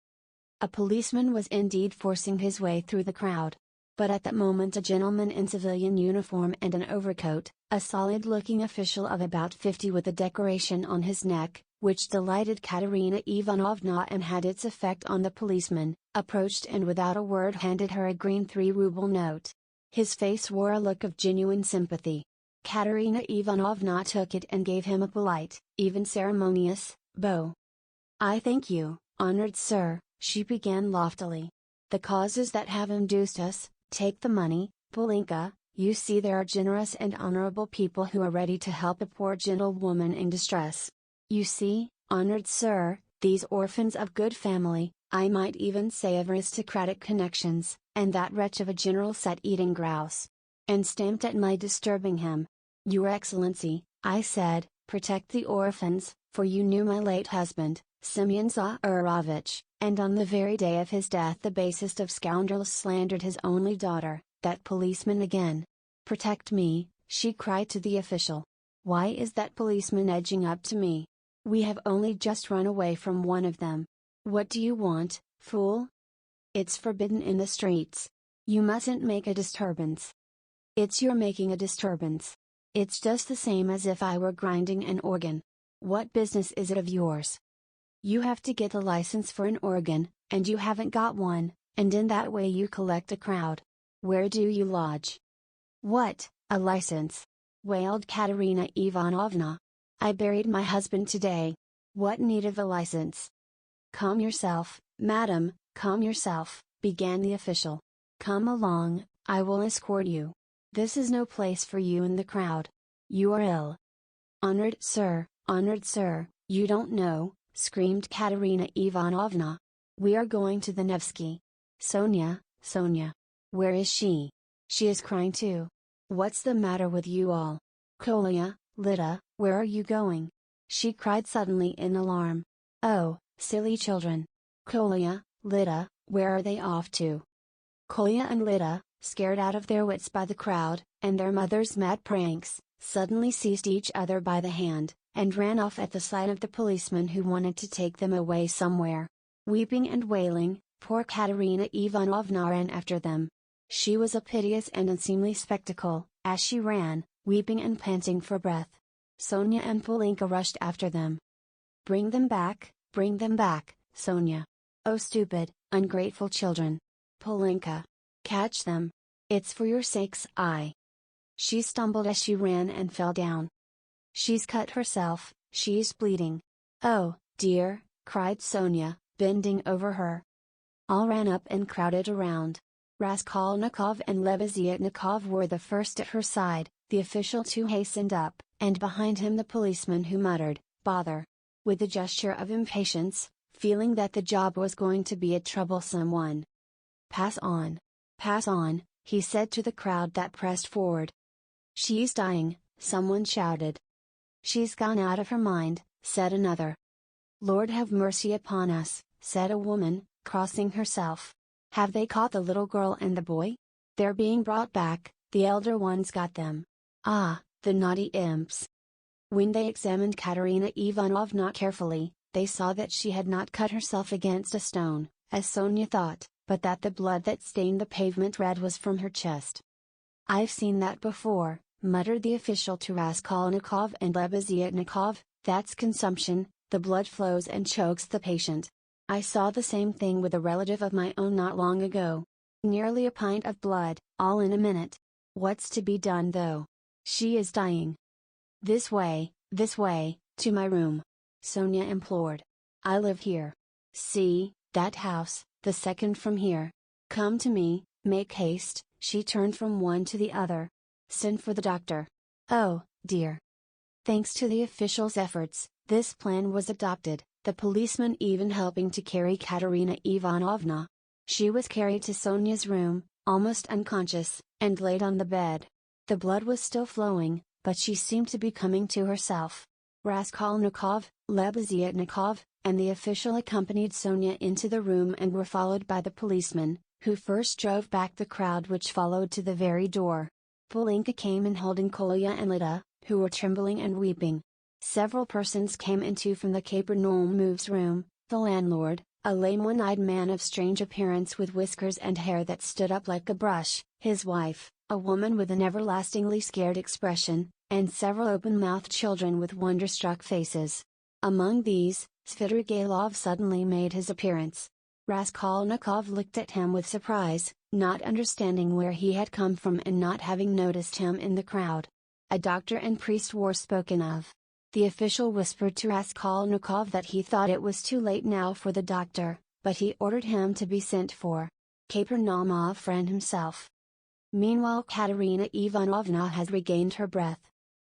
A policeman was indeed forcing his way through the crowd. But at that moment a gentleman in civilian uniform and an overcoat, a solid-looking official of about 50 with a decoration on his neck, which delighted Katerina Ivanovna and had its effect on the policeman, approached and without a word handed her a green 3-ruble note. His face wore a look of genuine sympathy. Katerina Ivanovna took it and gave him a polite, even ceremonious, bow. I thank you, honored sir, she began loftily. The causes that have induced us, take the money, Polinka, you see there are generous and honorable people who are ready to help a poor gentlewoman in distress. You see, honored sir, these orphans of good family, I might even say of aristocratic connections, and that wretch of a general sat eating grouse. And stamped at my disturbing him. Your Excellency, I said, protect the orphans, for you knew my late husband, Semyon Zaharovich, and on the very day of his death the basest of scoundrels slandered his only daughter, that policeman again. Protect me, she cried to the official. Why is that policeman edging up to me? We have only just run away from one of them. What do you want, fool? It's forbidden in the streets. You mustn't make a disturbance. It's your making a disturbance. It's just the same as if I were grinding an organ. What business is it of yours? You have to get a license for an organ, and you haven't got one, and in that way you collect a crowd. Where do you lodge? What, a license? Wailed Katerina Ivanovna. I buried my husband today. What need of a license? Calm yourself, madam, calm yourself, began the official. Come along, I will escort you. This is no place for you in the crowd. You are ill. Honored sir, you don't know, screamed Katerina Ivanovna. We are going to the Nevsky. Sonia, where is she? She is crying too. What's the matter with you all? Kolya, Lida, where are you going? She cried suddenly in alarm. Oh, silly children. Kolya, Lida, where are they off to? Kolya and Lida, scared out of their wits by the crowd, and their mother's mad pranks, suddenly seized each other by the hand, and ran off at the sight of the policeman who wanted to take them away somewhere. Weeping and wailing, poor Katerina Ivanovna ran after them. She was a piteous and unseemly spectacle, as she ran, weeping and panting for breath. Sonia and Polinka rushed after them. Bring them back, Sonia. Oh stupid, ungrateful children. Polinka. Catch them. It's for your sakes She stumbled as she ran and fell down. She's cut herself, she's bleeding. Oh, dear, cried Sonia, bending over her. All ran up and crowded around. Raskolnikov and Lebeziatnikov were the first at her side, the official too hastened up, and behind him the policeman who muttered, "Bother!" with a gesture of impatience, feeling that the job was going to be a troublesome one. Pass on, he said to the crowd that pressed forward. She's dying, someone shouted. She's gone out of her mind, said another. Lord have mercy upon us, said a woman, crossing herself. Have they caught the little girl and the boy? They're being brought back, the elder ones got them. Ah, the naughty imps. When they examined Katerina Ivanovna carefully, they saw that she had not cut herself against a stone, as Sonia thought, but that the blood that stained the pavement red was from her chest. I've seen that before, muttered the official to Raskolnikov and Lebeziatnikov, that's consumption, the blood flows and chokes the patient. I saw the same thing with a relative of my own not long ago. Nearly a pint of blood, all in a minute. What's to be done though? She is dying. This way, to my room. Sonia implored. I live here. See, that house, the second from here. Come to me, make haste, she turned from one to the other. Send for the doctor. Oh, dear. Thanks to the official's efforts, this plan was adopted, the policeman even helping to carry Katerina Ivanovna. She was carried to Sonia's room, almost unconscious, and laid on the bed. The blood was still flowing, but she seemed to be coming to herself. Raskolnikov, Lebeziatnikov, and the official accompanied Sonia into the room and were followed by the policeman, who first drove back the crowd which followed to the very door. Polinka came in holding Kolya and Lida, who were trembling and weeping. Several persons came in too from the Kapernaum's room, the landlord, a lame one-eyed man of strange appearance with whiskers and hair that stood up like a brush, his wife, a woman with an everlastingly scared expression, and several open-mouthed children with wonder-struck faces. Among these, Svidrigailov suddenly made his appearance. Raskolnikov looked at him with surprise, not understanding where he had come from and not having noticed him in the crowd. A doctor and priest were spoken of. The official whispered to Raskolnikov that he thought it was too late now for the doctor, but he ordered him to be sent for. Kapernaumov ran himself. Meanwhile Katerina Ivanovna had regained her breath.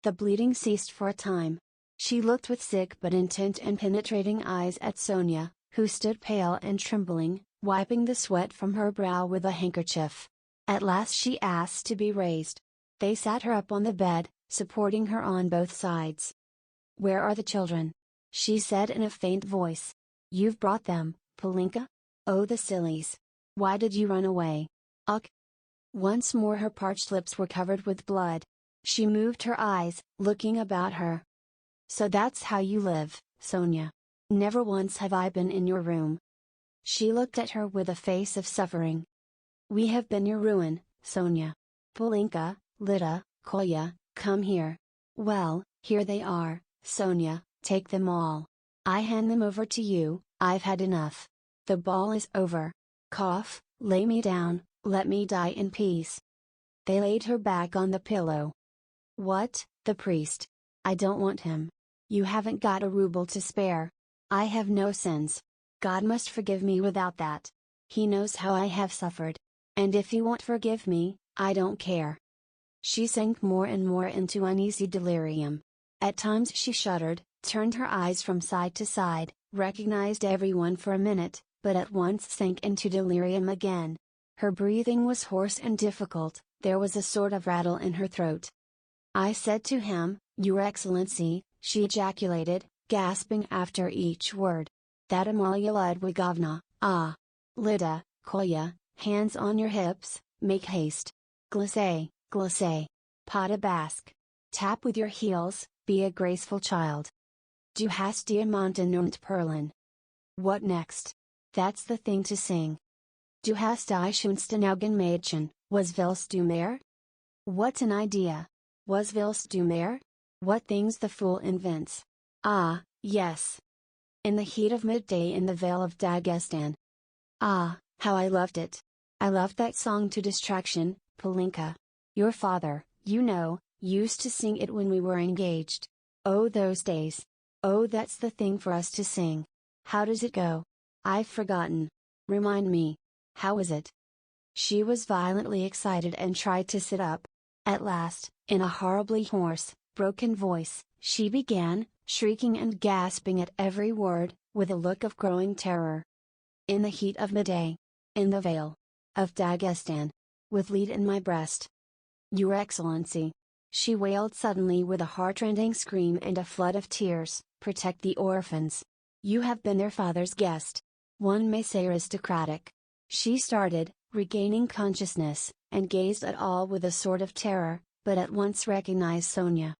The bleeding ceased for a time. She looked with sick but intent and penetrating eyes at Sonia, who stood pale and trembling, wiping the sweat from her brow with a handkerchief. At last she asked to be raised. They sat her up on the bed, supporting her on both sides. Where are the children? She said in a faint voice. You've brought them, Polinka? Oh the sillies! Why did you run away? Ugh! Once more her parched lips were covered with blood. She moved her eyes, looking about her. So that's how you live, Sonia. Never once have I been in your room. She looked at her with a face of suffering. We have been your ruin, Sonia. Polinka, Lida, Kolya, come here. Well, here they are, Sonia, take them all. I hand them over to you, I've had enough. The ball is over. Cough, lay me down, let me die in peace. They laid her back on the pillow. What, the priest? I don't want him. You haven't got a ruble to spare. I have no sins. God must forgive me without that. He knows how I have suffered. And if he won't forgive me, I don't care. She sank more and more into uneasy delirium. At times she shuddered, turned her eyes from side to side, recognized everyone for a minute, but at once sank into delirium again. Her breathing was hoarse and difficult, there was a sort of rattle in her throat. I said to him, Your Excellency, she ejaculated, gasping after each word. That Amalia Ludwigovna, ah! Lida, Kolya, hands on your hips, make haste. Glisse, glisse. Pas de basque. Tap with your heels, be a graceful child. Du hast Diamanten und Perlen. What next? That's the thing to sing. Du hast die schönsten Augenmädchen, was willst du mehr? What an idea! Was willst du mehr? What things the fool invents. Ah, yes. In the heat of midday in the Vale of Dagestan, Ah, how I loved it! I loved that song to distraction, Polinka. Your father, you know, used to sing it when we were engaged. Oh, those days! Oh, that's the thing for us to sing. How does it go? I've forgotten. Remind me. How is it?" She was violently excited and tried to sit up. At last, in a horribly hoarse, broken voice, she began, shrieking and gasping at every word, with a look of growing terror. "In the heat of midday. In the vale of Dagestan. With lead in my breast. Your Excellency," she wailed suddenly with a heartrending scream and a flood of tears, "protect the orphans. You have been their father's guest. One may say aristocratic." She started, regaining consciousness, and gazed at all with a sort of terror, but at once recognized Sonia.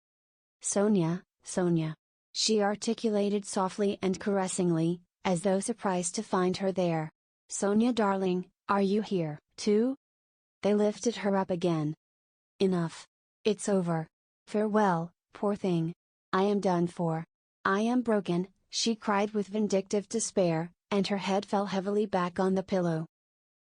"Sonia, Sonia," she articulated softly and caressingly, as though surprised to find her there. "Sonia darling, are you here, too?" They lifted her up again. "Enough. It's over. Farewell, poor thing. I am done for. I am broken," she cried with vindictive despair, and her head fell heavily back on the pillow.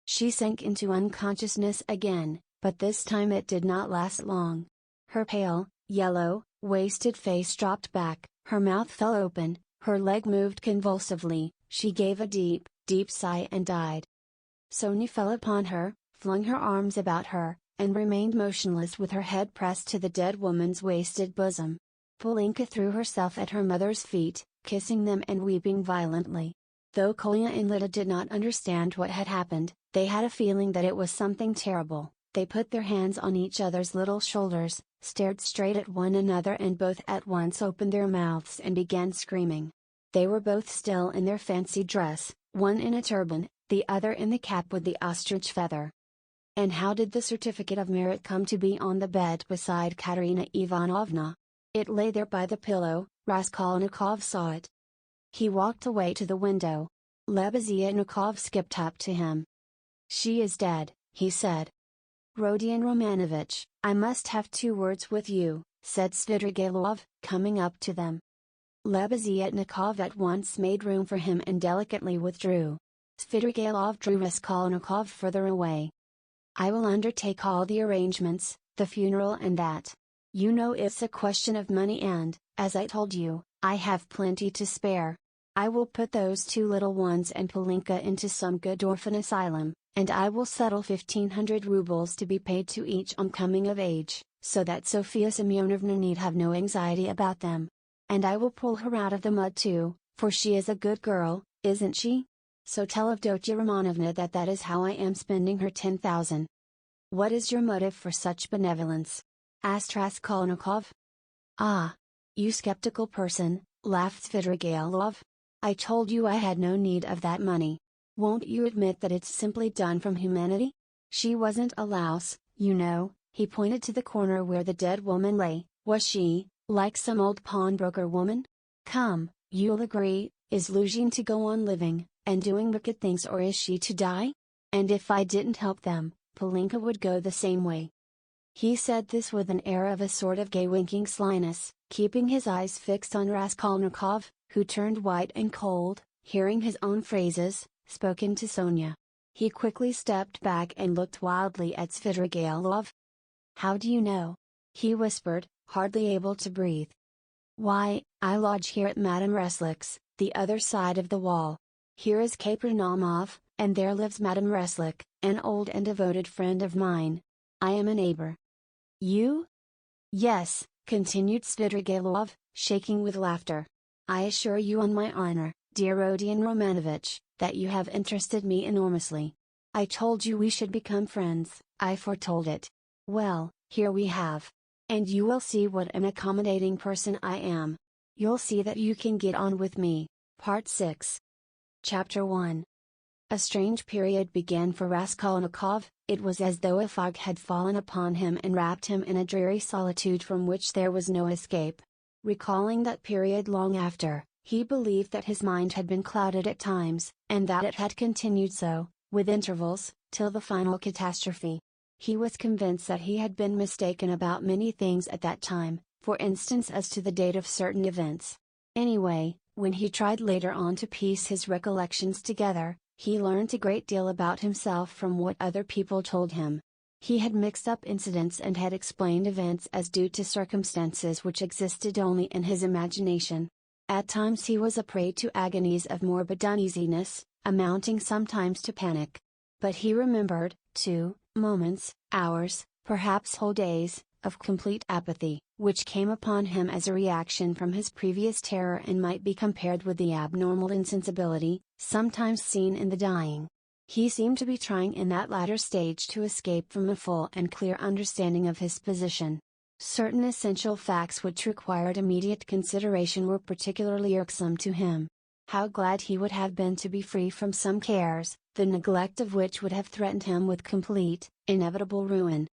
She sank into unconsciousness again, but this time it did not last long. Her pale, yellow, wasted face dropped back, her mouth fell open, her leg moved convulsively, she gave a deep, deep sigh and died. Sonia fell upon her, flung her arms about her, and remained motionless with her head pressed to the dead woman's wasted bosom. Polinka threw herself at her mother's feet, kissing them and weeping violently. Though Kolya and Lida did not understand what had happened, they had a feeling that it was something terrible. They put their hands on each other's little shoulders, stared straight at one another and both at once opened their mouths and began screaming. They were both still in their fancy dress, one in a turban, the other in the cap with the ostrich feather. And how did the certificate of merit come to be on the bed beside Katerina Ivanovna? It lay there by the pillow. Raskolnikov saw it. He walked away to the window. Lebeziatnikov skipped up to him. "She is dead," he said. "Rodion Romanovich, I must have 2 words with you," said Svidrigailov, coming up to them. Lebeziatnikov at once made room for him and delicately withdrew. Svidrigailov drew Raskolnikov further away. "I will undertake all the arrangements, the funeral and that. You know it's a question of money and, as I told you, I have plenty to spare. I will put those 2 little ones and Polinka into some good orphan asylum, and I will settle 1,500 rubles to be paid to each on coming of age, so that Sofia Semyonovna need have no anxiety about them. And I will pull her out of the mud too, for she is a good girl, isn't she? So tell Avdotia Romanovna that that is how I am spending her 10,000. What is your motive for such benevolence?" asked Raskolnikov. "Ah! You skeptical person," laughed Svidrigailov. "I told you I had no need of that money. Won't you admit that it's simply done from humanity? She wasn't a louse, you know," he pointed to the corner where the dead woman lay. "Was she, like some old pawnbroker woman? Come, you'll agree, is Luzhin to go on living, and doing wicked things, or is she to die? And if I didn't help them, Polinka would go the same way." He said this with an air of a sort of gay winking slyness, keeping his eyes fixed on Raskolnikov, who turned white and cold, hearing his own phrases, spoken to Sonia. He quickly stepped back and looked wildly at Svidrigailov. "How do you know?" he whispered, hardly able to breathe. "Why, I lodge here at Madame Reslick's, the other side of the wall. Here is Kapernamov, and there lives Madame Reslick, an old and devoted friend of mine. I am a neighbor." "You?" "Yes," continued Svidrigailov, shaking with laughter. "I assure you on my honor, dear Rodion Romanovich, that you have interested me enormously. I told you we should become friends, I foretold it. Well, here we have. And you will see what an accommodating person I am. You'll see that you can get on with me." Part 6. Chapter 1. A strange period began for Raskolnikov. It was as though a fog had fallen upon him and wrapped him in a dreary solitude from which there was no escape. Recalling that period long after, he believed that his mind had been clouded at times, and that it had continued so, with intervals, till the final catastrophe. He was convinced that he had been mistaken about many things at that time, for instance as to the date of certain events. Anyway, when he tried later on to piece his recollections together, He learned a great deal about himself from what other people told him. He had mixed up incidents and had explained events as due to circumstances which existed only in his imagination. At times he was a prey to agonies of morbid uneasiness, amounting sometimes to panic. But he remembered, too, moments, hours, perhaps whole days, of complete apathy, which came upon him as a reaction from his previous terror and might be compared with the abnormal insensibility, sometimes seen in the dying. He seemed to be trying in that latter stage to escape from a full and clear understanding of his position. Certain essential facts which required immediate consideration were particularly irksome to him. How glad he would have been to be free from some cares, the neglect of which would have threatened him with complete, inevitable ruin.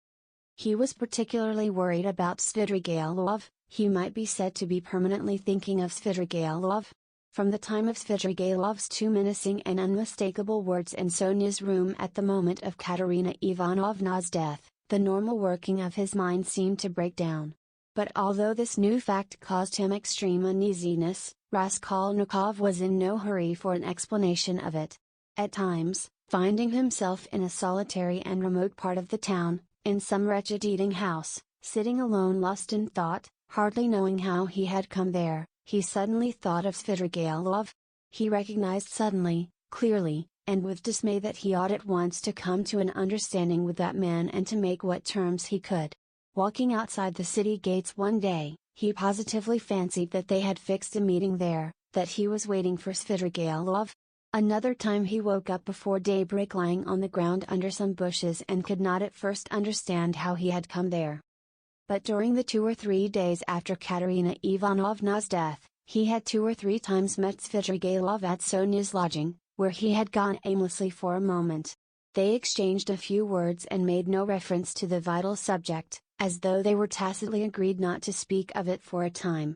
He was particularly worried about Svidrigailov. He might be said to be permanently thinking of Svidrigailov. From the time of Svidrigailov's two menacing and unmistakable words in Sonia's room at the moment of Katerina Ivanovna's death, the normal working of his mind seemed to break down. But although this new fact caused him extreme uneasiness, Raskolnikov was in no hurry for an explanation of it. At times, finding himself in a solitary and remote part of the town, in some wretched eating house, sitting alone lost in thought, hardly knowing how he had come there, he suddenly thought of Svidrigailov. He recognized suddenly, clearly, and with dismay that he ought at once to come to an understanding with that man and to make what terms he could. Walking outside the city gates one day, he positively fancied that they had fixed a meeting there, that he was waiting for Svidrigailov. Another time he woke up before daybreak lying on the ground under some bushes and could not at first understand how he had come there. But during the 2 or 3 days after Katerina Ivanovna's death, he had 2 or 3 times met Svidrigailov at Sonia's lodging, where he had gone aimlessly for a moment. They exchanged a few words and made no reference to the vital subject, as though they were tacitly agreed not to speak of it for a time.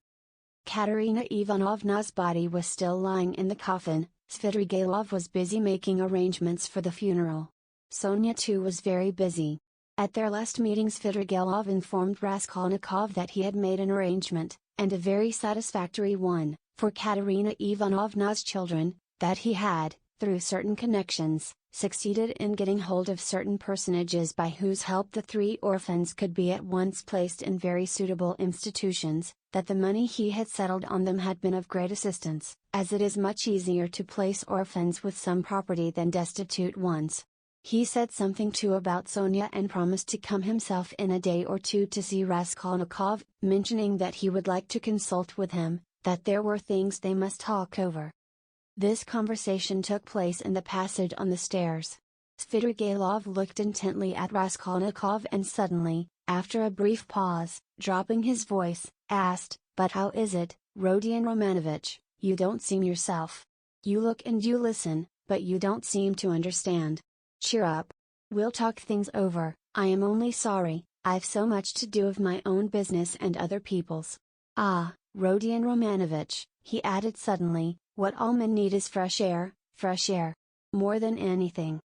Katerina Ivanovna's body was still lying in the coffin. Svidrigailov was busy making arrangements for the funeral. Sonia too was very busy. At their last meeting Svidrigailov informed Raskolnikov that he had made an arrangement, and a very satisfactory one, for Katerina Ivanovna's children, that he had, through certain connections, succeeded in getting hold of certain personages by whose help the 3 orphans could be at once placed in very suitable institutions, that the money he had settled on them had been of great assistance, as it is much easier to place orphans with some property than destitute ones. He said something too about Sonia and promised to come himself in a day or 2 to see Raskolnikov, mentioning that he would like to consult with him, that there were things they must talk over. This conversation took place in the passage on the stairs. Svidrigailov looked intently at Raskolnikov and suddenly, after a brief pause, dropping his voice, asked, "But how is it, Rodion Romanovich, you don't seem yourself? You look and you listen, but you don't seem to understand. Cheer up. We'll talk things over. I am only sorry, I've so much to do of my own business and other people's. Ah, Rodion Romanovich," he added suddenly, "what all men need is fresh air, more than anything."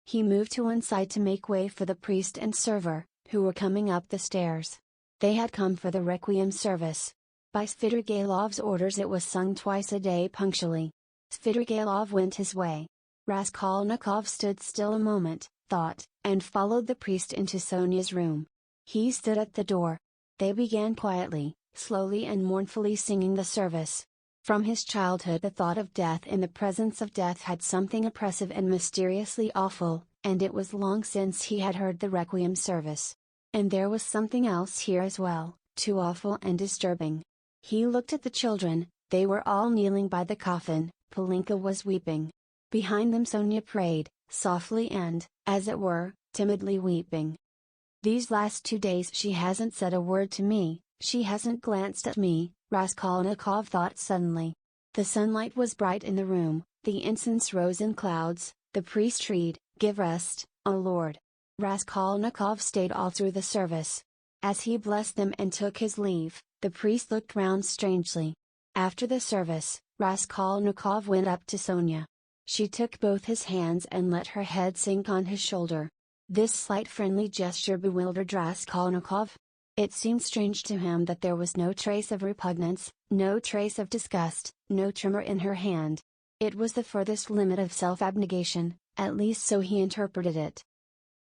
He moved to one side to make way for the priest and server, who were coming up the stairs. They had come for the requiem service. By Svidrigailov's orders it was sung twice a day punctually. Svidrigailov went his way. Raskolnikov stood still a moment, thought, and followed the priest into Sonia's room. He stood at the door. They began quietly, slowly and mournfully singing the service. From his childhood the thought of death in the presence of death had something oppressive and mysteriously awful, and it was long since he had heard the requiem service. And there was something else here as well, too awful and disturbing. He looked at the children, they were all kneeling by the coffin, Polinka was weeping. Behind them Sonia prayed, softly and, as it were, timidly weeping. "These last 2 days she hasn't said a word to me, she hasn't glanced at me," Raskolnikov thought suddenly. The sunlight was bright in the room, the incense rose in clouds, the priest read, "Give rest, O Lord." Raskolnikov stayed all through the service. As he blessed them and took his leave, the priest looked round strangely. After the service, Raskolnikov went up to Sonia. She took both his hands and let her head sink on his shoulder. This slight friendly gesture bewildered Raskolnikov. It seemed strange to him that there was no trace of repugnance, no trace of disgust, no tremor in her hand. It was the furthest limit of self-abnegation, at least so he interpreted it.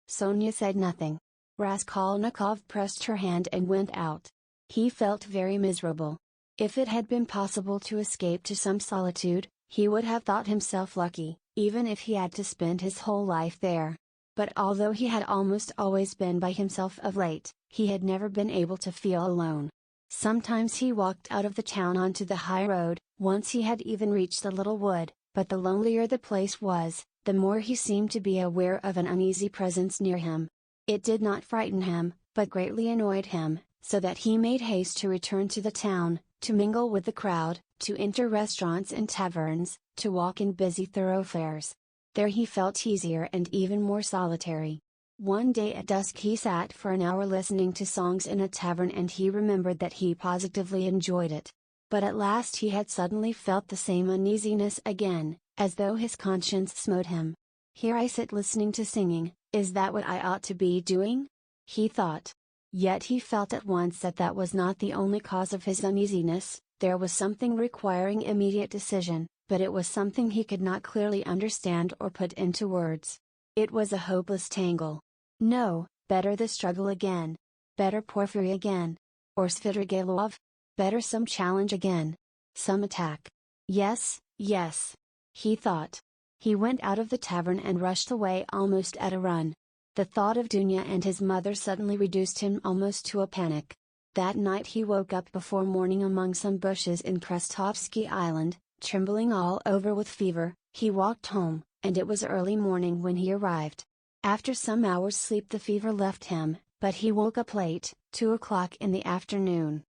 Sonia said nothing. Raskolnikov pressed her hand and went out. He felt very miserable. If it had been possible to escape to some solitude, he would have thought himself lucky, even if he had to spend his whole life there. But although he had almost always been by himself of late, he had never been able to feel alone. Sometimes he walked out of the town onto the high road, once he had even reached the little wood, but the lonelier the place was, the more he seemed to be aware of an uneasy presence near him. It did not frighten him, but greatly annoyed him, so that he made haste to return to the town, to mingle with the crowd, to enter restaurants and taverns, to walk in busy thoroughfares. There he felt easier and even more solitary. One day at dusk he sat for an hour listening to songs in a tavern, and he remembered that he positively enjoyed it. But at last he had suddenly felt the same uneasiness again, as though his conscience smote him. Here I sit listening to singing, is that what I ought to be doing? He thought. Yet he felt at once that that was not the only cause of his uneasiness. There was something requiring immediate decision, but it was something he could not clearly understand or put into words. It was a hopeless tangle. No, better the struggle again. Better Porfiry again. Or Svidrigailov. Better some challenge again. Some attack. Yes, yes. He thought. He went out of the tavern and rushed away almost at a run. The thought of Dunya and his mother suddenly reduced him almost to a panic. That night he woke up before morning among some bushes in Krestovsky Island, trembling all over with fever. He walked home, and it was early morning when he arrived. After some hours' sleep the fever left him, but he woke up late, 2 o'clock in the afternoon.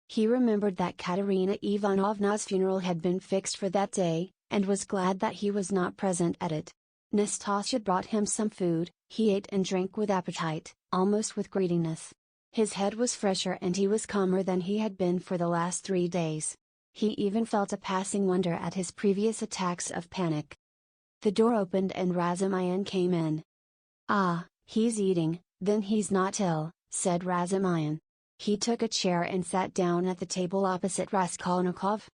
He remembered that Katerina Ivanovna's funeral had been fixed for that day, and was glad that he was not present at it. Nastasia brought him some food. He ate and drank with appetite, almost with greediness. His head was fresher and he was calmer than he had been for the last 3 days. He even felt a passing wonder at his previous attacks of panic. The door opened and Razumihin came in. "Ah, he's eating, then he's not ill," said Razumihin. He took a chair and sat down at the table opposite Raskolnikov.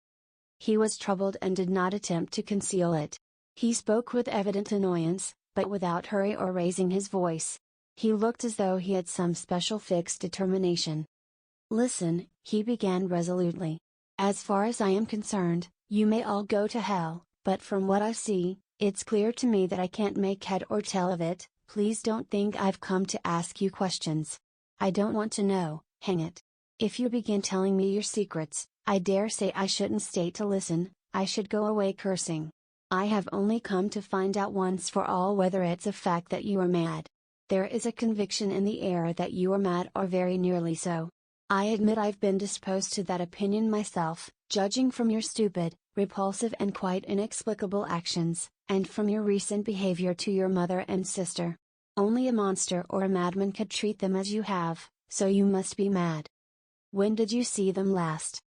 He was troubled and did not attempt to conceal it. He spoke with evident annoyance, but without hurry or raising his voice. He looked as though he had some special fixed determination. "Listen," he began resolutely. "As far as I am concerned, you may all go to hell, but from what I see, it's clear to me that I can't make head or tail of it. Please don't think I've come to ask you questions. I don't want to know, hang it. If you begin telling me your secrets, I dare say I shouldn't stay to listen, I should go away cursing. I have only come to find out once for all whether it's a fact that you are mad. There is a conviction in the air that you are mad or very nearly so. I admit I've been disposed to that opinion myself, judging from your stupid, repulsive and quite inexplicable actions, and from your recent behavior to your mother and sister. Only a monster or a madman could treat them as you have, so you must be mad. When did you see them last?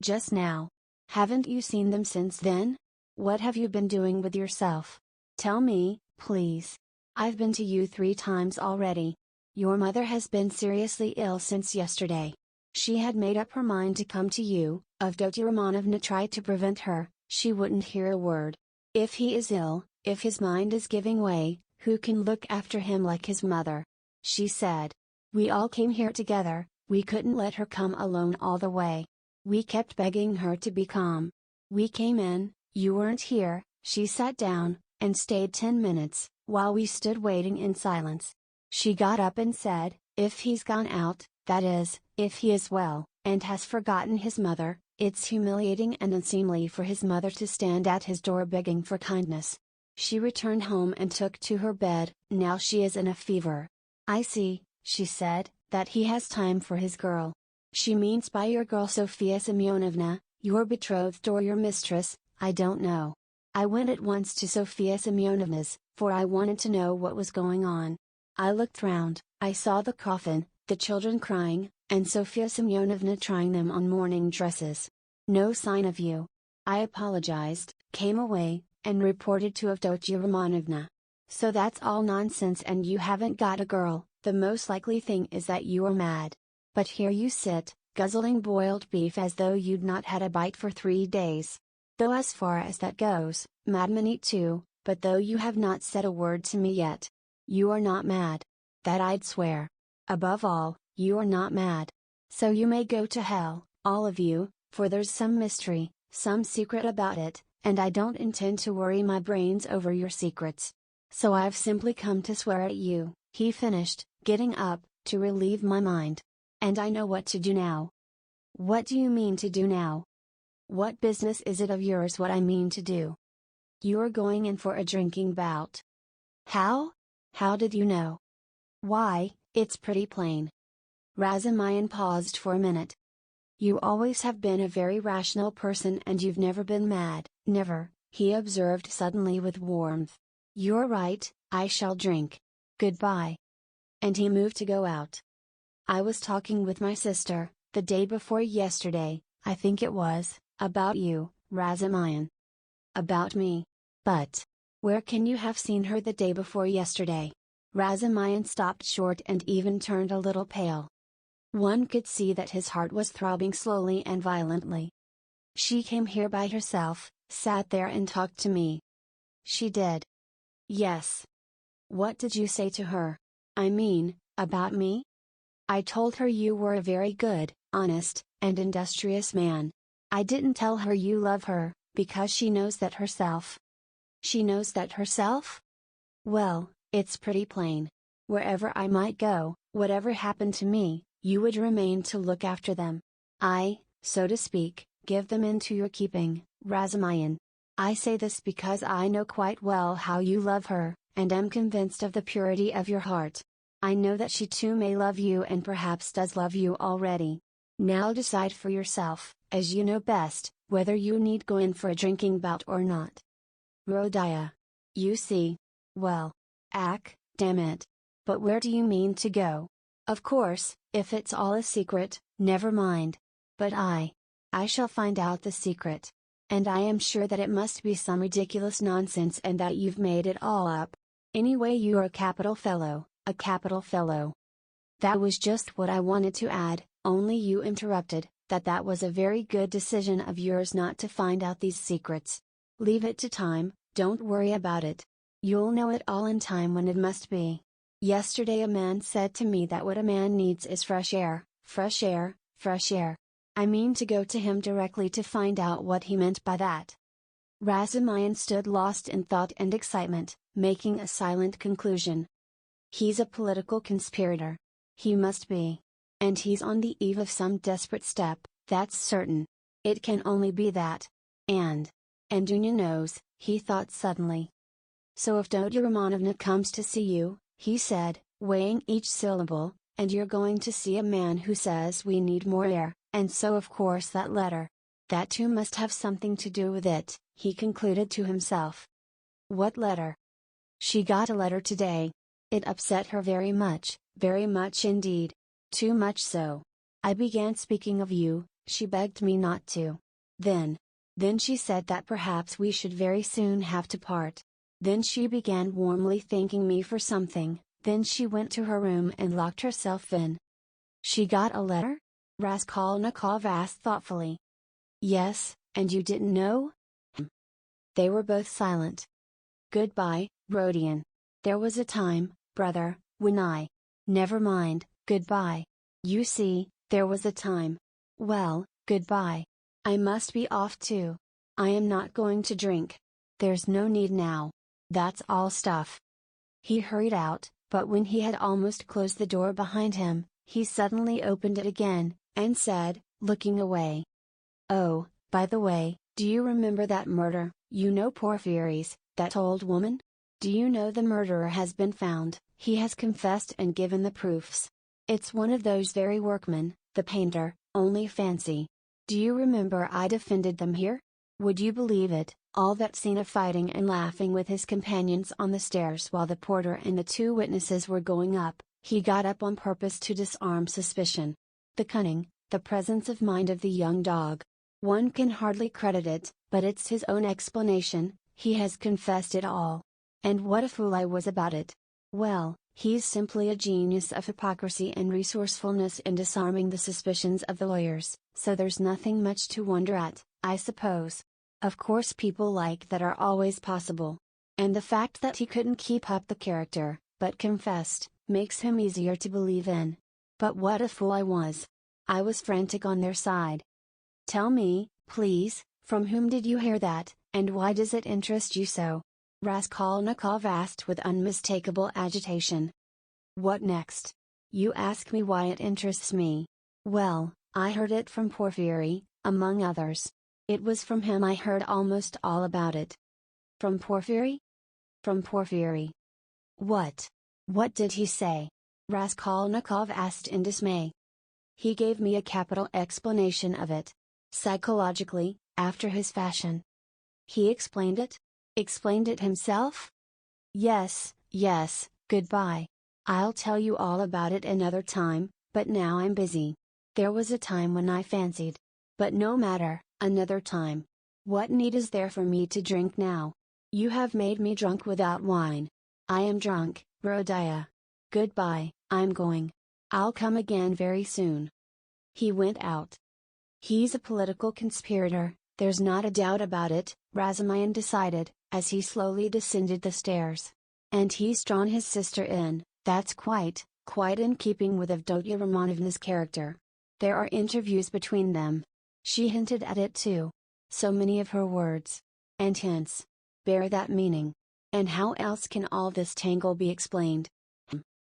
Just now. Haven't you seen them since then? What have you been doing with yourself? Tell me, please. I've been to you 3 times already. Your mother has been seriously ill since yesterday. She had made up her mind to come to you. Avdotya Romanovna tried to prevent her, she wouldn't hear a word. If he is ill, if his mind is giving way, who can look after him like his mother? She said. We all came here together, we couldn't let her come alone all the way. We kept begging her to be calm. We came in, you weren't here, she sat down, and stayed 10 minutes, while we stood waiting in silence. She got up and said, if he's gone out, that is, if he is well, and has forgotten his mother, it's humiliating and unseemly for his mother to stand at his door begging for kindness. She returned home and took to her bed. Now she is in a fever. I see, she said, that he has time for his girl. She means by your girl Sofia Semyonovna, your betrothed or your mistress, I don't know. I went at once to Sofia Semyonovna's, for I wanted to know what was going on. I looked round, I saw the coffin, the children crying, and Sofia Semyonovna trying them on mourning dresses. No sign of you. I apologized, came away, and reported to Avdotya Romanovna. So that's all nonsense and you haven't got a girl. The most likely thing is that you are mad. But here you sit, guzzling boiled beef as though you'd not had a bite for 3 days. Though as far as that goes, Madmen eat too, but though you have not said a word to me yet. You are not mad. That I'd swear. Above all, you are not mad. So you may go to hell, all of you, for there's some mystery, some secret about it, and I don't intend to worry my brains over your secrets. So I've simply come to swear at you," he finished, getting up, "to relieve my mind. And I know what to do now." "What do you mean to do now?" "What business is it of yours what I mean to do?" "You're going in for a drinking bout." "How? How did you know?" "Why, it's pretty plain." Razumihin paused for a minute. "You always have been a very rational person and you've never been mad, never," he observed suddenly with warmth. "You're right, I shall drink. Goodbye." And he moved to go out. "I was talking with my sister, the day before yesterday, I think it was, about you, Razumihin." "About me? But where can you have seen her the day before yesterday?" Razumihin stopped short and even turned a little pale. One could see that his heart was throbbing slowly and violently. "She came here by herself, sat there and talked to me." "She did?" "Yes." "What did you say to her? I mean, about me?" "I told her you were a very good, honest, and industrious man. I didn't tell her you love her, because she knows that herself." "She knows that herself?" "Well, it's pretty plain. Wherever I might go, whatever happened to me, you would remain to look after them. I, so to speak, give them into your keeping, Razumihin. I say this because I know quite well how you love her, and am convinced of the purity of your heart. I know that she too may love you and perhaps does love you already. Now decide for yourself, as you know best, whether you need go in for a drinking bout or not." "Rodia. You see. Well. Damn it. But where do you mean to go? Of course, if it's all a secret, never mind. But I shall find out the secret. And I am sure that it must be some ridiculous nonsense and that you've made it all up. Anyway, you're a capital fellow, a capital fellow." "That was just what I wanted to add, only you interrupted, that was a very good decision of yours not to find out these secrets. Leave it to time, don't worry about it. You'll know it all in time when it must be. Yesterday a man said to me that what a man needs is fresh air, fresh air, fresh air. I mean to go to him directly to find out what he meant by that." Razumihin stood lost in thought and excitement, making a silent conclusion. "He's a political conspirator. He must be. And he's on the eve of some desperate step, that's certain. It can only be that. And Dunya knows," he thought suddenly. "So if Dodya Romanovna comes to see you," he said, weighing each syllable, "and you're going to see a man who says we need more air, and so of course that letter. That too must have something to do with it," he concluded to himself. "What letter?" "She got a letter today. It upset her very much indeed. Too much so. I began speaking of you, she begged me not to. Then she said that perhaps we should very soon have to part. Then she began warmly thanking me for something, then she went to her room and locked herself in." "She got a letter?" Raskolnikov asked thoughtfully. "Yes, and you didn't know?" They were both silent. "Goodbye, Rodion. There was a time, brother, when I—" "Never mind, goodbye. You see, there was a time. Well, goodbye. I must be off too. I am not going to drink. There's no need now. That's all stuff." He hurried out, but when he had almost closed the door behind him, he suddenly opened it again, and said, looking away. "Oh, by the way, do you remember that murder, you know Porfiry's, that old woman? Do you know the murderer has been found, he has confessed and given the proofs. It's one of those very workmen, the painter, only fancy. Do you remember I defended them here? Would you believe it, all that scene of fighting and laughing with his companions on the stairs while the porter and the two witnesses were going up, he got up on purpose to disarm suspicion. The cunning, the presence of mind of the young dog. One can hardly credit it, but it's his own explanation, he has confessed it all. And what a fool I was about it. Well, he's simply a genius of hypocrisy and resourcefulness in disarming the suspicions of the lawyers, so there's nothing much to wonder at, I suppose. Of course people like that are always possible. And the fact that he couldn't keep up the character, but confessed, makes him easier to believe in. But what a fool I was. I was frantic on their side. Tell me, please, from whom did you hear that, and why does it interest you so? Raskolnikov asked with unmistakable agitation. What next? You ask me why it interests me. Well, I heard it from Porfiry, among others. It was from him I heard almost all about it. From Porfiry? From Porfiry. What? What did he say? Raskolnikov asked in dismay. He gave me a capital explanation of it. Psychologically, after his fashion. He explained it? Explained it himself? Yes, yes, goodbye. I'll tell you all about it another time, but now I'm busy. There was a time when I fancied. But no matter, another time. What need is there for me to drink now? You have made me drunk without wine. I am drunk, Rodia. Goodbye, I'm going. I'll come again very soon. He went out. He's a political conspirator, there's not a doubt about it, Razumihin decided, as he slowly descended the stairs. And he's drawn his sister in, that's quite in keeping with Avdotia Romanovna's character. There are interviews between them. She hinted at it too. So many of her words and hints bear that meaning. And how else can all this tangle be explained?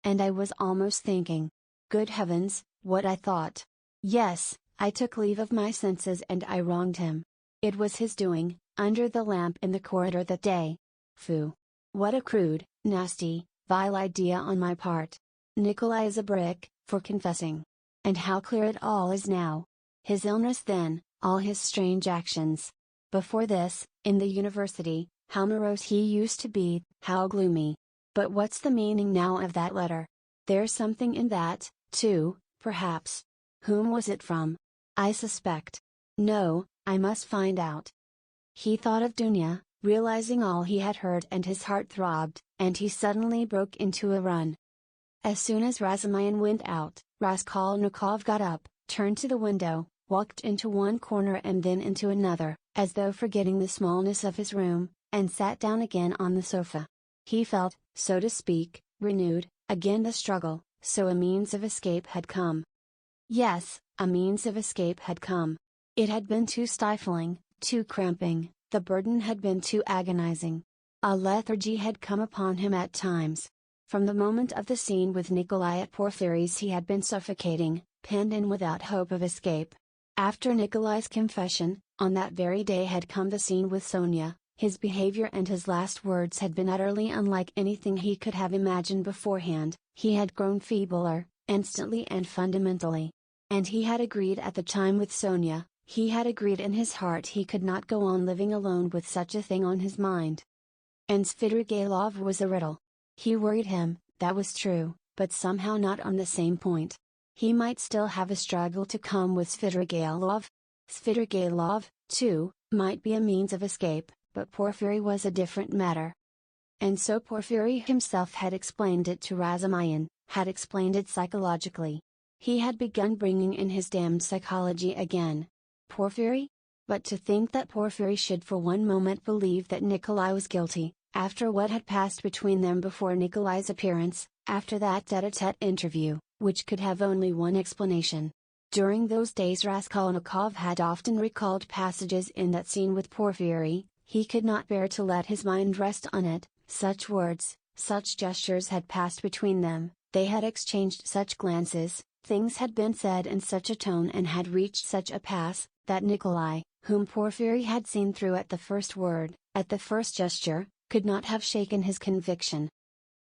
And I was almost thinking. Good heavens, what I thought. Yes, I took leave of my senses and I wronged him. It was his doing, under the lamp in the corridor that day. Phew. What a crude, nasty, vile idea on my part. Nikolai is a brick, for confessing. And how clear it all is now. His illness then, all his strange actions. Before this, in the university, how morose he used to be, how gloomy. But what's the meaning now of that letter? There's something in that, too, perhaps. Whom was it from? I suspect. No, I must find out. He thought of Dunya, realizing all he had heard, and his heart throbbed, and he suddenly broke into a run. As soon as Razumihin went out, Raskolnikov got up, turned to the window, walked into one corner and then into another, as though forgetting the smallness of his room, and sat down again on the sofa. He felt, so to speak, renewed, again the struggle, so a means of escape had come. Yes, a means of escape had come. It had been too stifling, too cramping, the burden had been too agonizing. A lethargy had come upon him at times. From the moment of the scene with Nikolai at Porfiry's he had been suffocating, penned in without hope of escape. After Nikolai's confession, on that very day had come the scene with Sonia. His behavior and his last words had been utterly unlike anything he could have imagined beforehand. He had grown feebler, instantly and fundamentally. And he had agreed at the time with Sonia, he had agreed in his heart he could not go on living alone with such a thing on his mind. And Svidrigailov was a riddle. He worried him, that was true, but somehow not on the same point. He might still have a struggle to come with Svidrigailov. Svidrigailov, too, might be a means of escape, but Porfiry was a different matter. And so Porfiry himself had explained it to Razumihin, had explained it psychologically. He had begun bringing in his damned psychology again. Porfiry? But to think that Porfiry should for one moment believe that Nikolai was guilty, after what had passed between them before Nikolai's appearance, after that tete-a-tete interview, which could have only one explanation. During those days Raskolnikov had often recalled passages in that scene with Porfiry. He could not bear to let his mind rest on it. Such words, such gestures had passed between them, they had exchanged such glances, things had been said in such a tone and had reached such a pass, that Nikolai, whom Porfiry had seen through at the first word, at the first gesture, could not have shaken his conviction.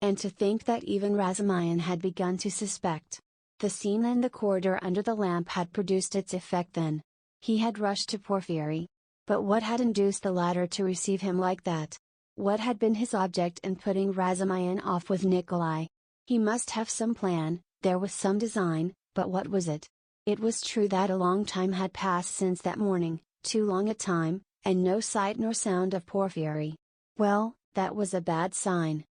And to think that even Razumihin had begun to suspect. The scene in the corridor under the lamp had produced its effect then. He had rushed to Porfiry. But what had induced the latter to receive him like that? What had been his object in putting Razumihin off with Nikolai? He must have some plan, there was some design, but what was it? It was true that a long time had passed since that morning, too long a time, and no sight nor sound of Porfiry. Well, that was a bad sign.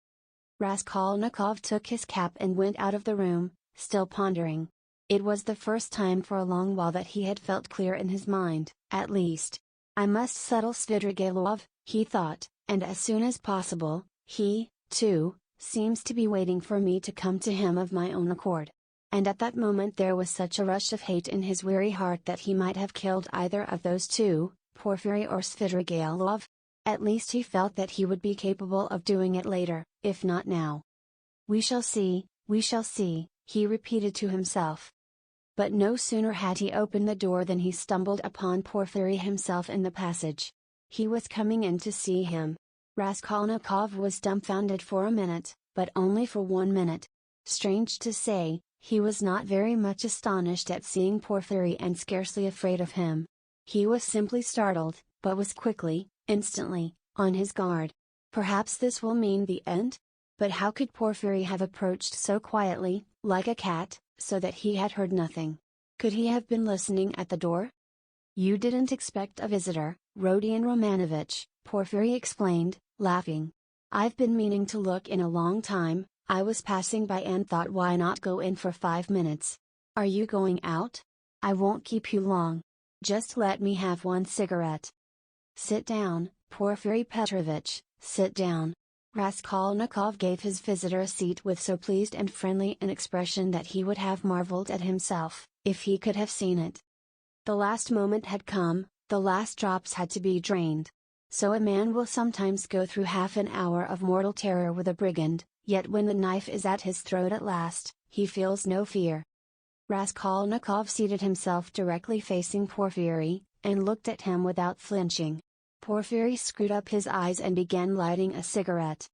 Raskolnikov took his cap and went out of the room, still pondering. It was the first time for a long while that he had felt clear in his mind, at least. I must settle Svidrigailov, he thought, and as soon as possible. He, too, seems to be waiting for me to come to him of my own accord. And at that moment there was such a rush of hate in his weary heart that he might have killed either of those two, Porfiry or Svidrigailov. At least he felt that he would be capable of doing it later, if not now. We shall see, he repeated to himself. But no sooner had he opened the door than he stumbled upon Porfiry himself in the passage. He was coming in to see him. Raskolnikov was dumbfounded for a minute, but only for 1 minute. Strange to say, he was not very much astonished at seeing Porfiry and scarcely afraid of him. He was simply startled, but was quickly, instantly, on his guard. Perhaps this will mean the end? But how could Porfiry have approached so quietly, like a cat, so that he had heard nothing? Could he have been listening at the door? You didn't expect a visitor, Rodion Romanovich, Porfiry explained, laughing. I've been meaning to look in a long time. I was passing by and thought why not go in for 5 minutes. Are you going out? I won't keep you long. Just let me have one cigarette. Sit down, Porfiry Petrovich, sit down. Raskolnikov gave his visitor a seat with so pleased and friendly an expression that he would have marveled at himself, if he could have seen it. The last moment had come, the last drops had to be drained. So a man will sometimes go through half an hour of mortal terror with a brigand, yet when the knife is at his throat at last, he feels no fear. Raskolnikov seated himself directly facing Porfiry, and looked at him without flinching. Porfiry screwed up his eyes and began lighting a cigarette.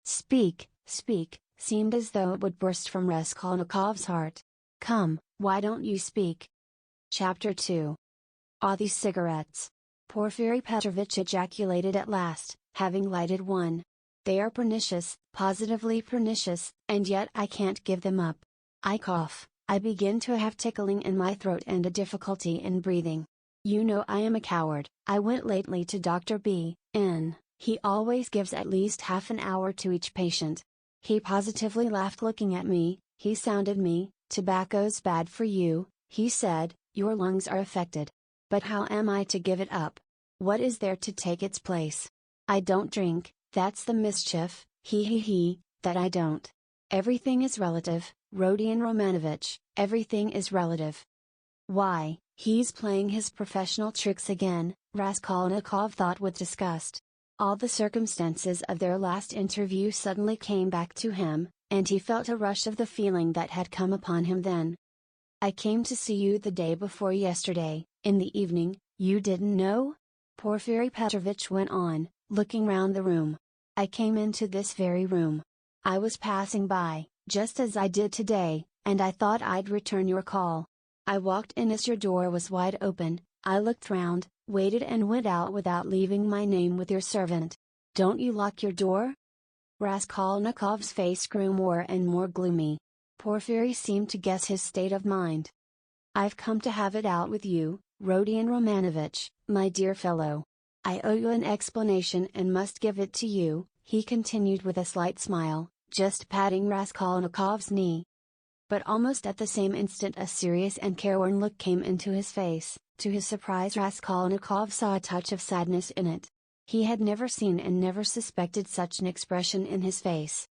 Speak, speak, seemed as though it would burst from Raskolnikov's heart. Come, why don't you speak? Chapter 2. Ah, these cigarettes! Porfiry Petrovich ejaculated at last, having lighted one. They are pernicious, positively pernicious, and yet I can't give them up. I cough, I begin to have tickling in my throat and a difficulty in breathing. You know I am a coward. I went lately to Dr. B.N. He always gives at least half an hour to each patient. He positively laughed looking at me. He sounded me. Tobacco's bad for you, he said, your lungs are affected. But how am I to give it up? What is there to take its place? I don't drink, that's the mischief, he, that I don't. Everything is relative, Rodion Romanovich, everything is relative. Why, he's playing his professional tricks again, Raskolnikov thought with disgust. All the circumstances of their last interview suddenly came back to him, and he felt a rush of the feeling that had come upon him then. I came to see you the day before yesterday, in the evening, you didn't know? Porfiry Petrovich went on, looking round the room. I came into this very room. I was passing by, just as I did today, and I thought I'd return your call. I walked in as your door was wide open, I looked round, waited and went out without leaving my name with your servant. Don't you lock your door? Raskolnikov's face grew more and more gloomy. Porfiry seemed to guess his state of mind. I've come to have it out with you, Rodion Romanovich, my dear fellow. I owe you an explanation and must give it to you, he continued with a slight smile, just patting Raskolnikov's knee. But almost at the same instant a serious and careworn look came into his face. To his surprise Raskolnikov saw a touch of sadness in it. He had never seen and never suspected such an expression in his face.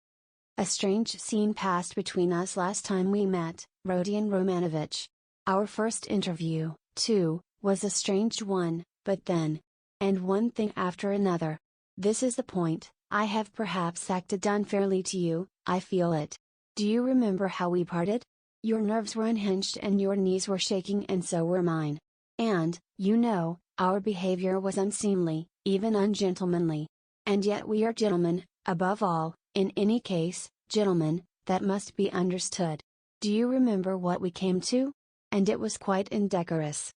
A strange scene passed between us last time we met, Rodion Romanovich. Our first interview, too, was a strange one, but then. And one thing after another. This is the point, I have perhaps acted unfairly to you, I feel it. Do you remember how we parted? Your nerves were unhinged and your knees were shaking and so were mine. And, you know, our behavior was unseemly, even ungentlemanly. And yet we are gentlemen, above all, in any case, gentlemen, that must be understood. Do you remember what we came to? And it was quite indecorous.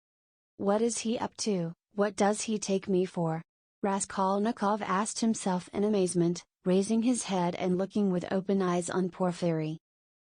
What is he up to, what does he take me for? Raskolnikov asked himself in amazement, raising his head and looking with open eyes on Porfiry.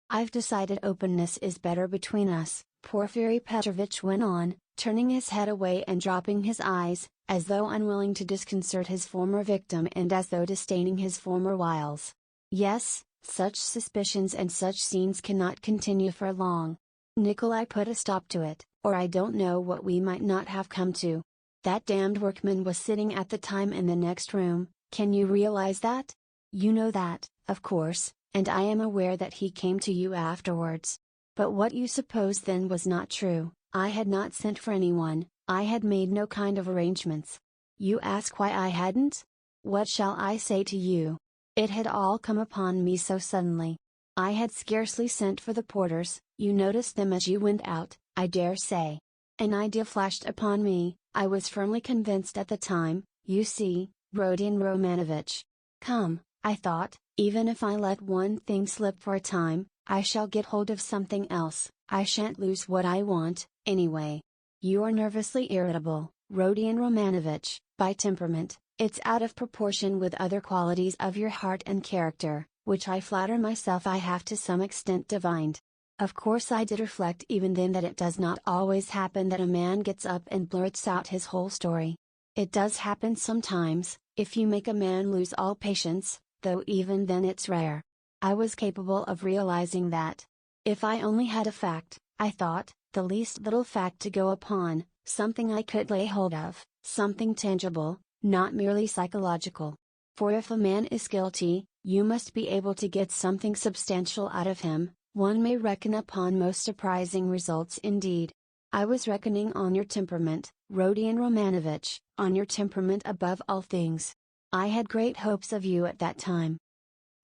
I've decided openness is better between us, Porfiry Petrovich went on, turning his head away and dropping his eyes, as though unwilling to disconcert his former victim and as though disdaining his former wiles. Yes, such suspicions and such scenes cannot continue for long. Nikolai put a stop to it, or I don't know what we might not have come to. That damned workman was sitting at the time in the next room, can you realize that? You know that, of course, and I am aware that he came to you afterwards. But what you supposed then was not true. I had not sent for anyone, I had made no kind of arrangements. You ask why I hadn't? What shall I say to you? It had all come upon me so suddenly. I had scarcely sent for the porters, you noticed them as you went out, I dare say. An idea flashed upon me, I was firmly convinced at the time, you see, Rodion Romanovich. Come, I thought, even if I let one thing slip for a time, I shall get hold of something else, I shan't lose what I want, anyway. You are nervously irritable, Rodion Romanovich, by temperament, it's out of proportion with other qualities of your heart and character, which I flatter myself I have to some extent divined. Of course I did reflect even then that it does not always happen that a man gets up and blurts out his whole story. It does happen sometimes, if you make a man lose all patience, though even then it's rare. I was capable of realizing that. If I only had a fact, I thought, the least little fact to go upon, something I could lay hold of, something tangible, not merely psychological. For if a man is guilty, you must be able to get something substantial out of him. One may reckon upon most surprising results indeed. I was reckoning on your temperament, Rodion Romanovich, on your temperament above all things. I had great hopes of you at that time.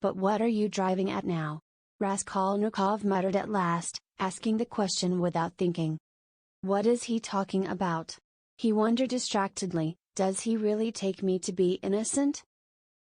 But what are you driving at now? Raskolnikov muttered at last, asking the question without thinking. What is he talking about? He wondered distractedly, does he really take me to be innocent?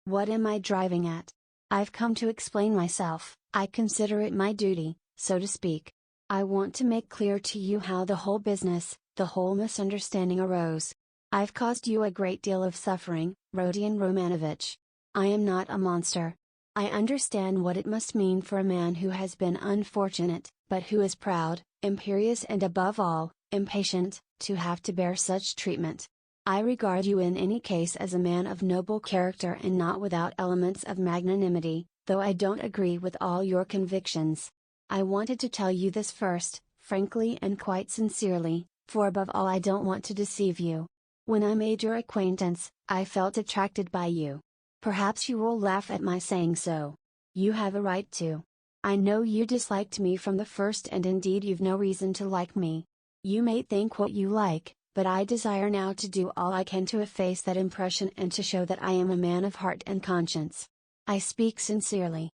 What am I driving at? I've come to explain myself. I consider it my duty, so to speak. I want to make clear to you how the whole business, the whole misunderstanding arose. I've caused you a great deal of suffering, Rodion Romanovich. I am not a monster. I understand what it must mean for a man who has been unfortunate, but who is proud, imperious and above all, impatient, to have to bear such treatment. I regard you in any case as a man of noble character and not without elements of magnanimity, though I don't agree with all your convictions. I wanted to tell you this first, frankly and quite sincerely, for above all I don't want to deceive you. When I made your acquaintance, I felt attracted by you. Perhaps you will laugh at my saying so. You have a right to. I know you disliked me from the first and indeed you've no reason to like me. You may think what you like, but I desire now to do all I can to efface that impression and to show that I am a man of heart and conscience. I speak sincerely.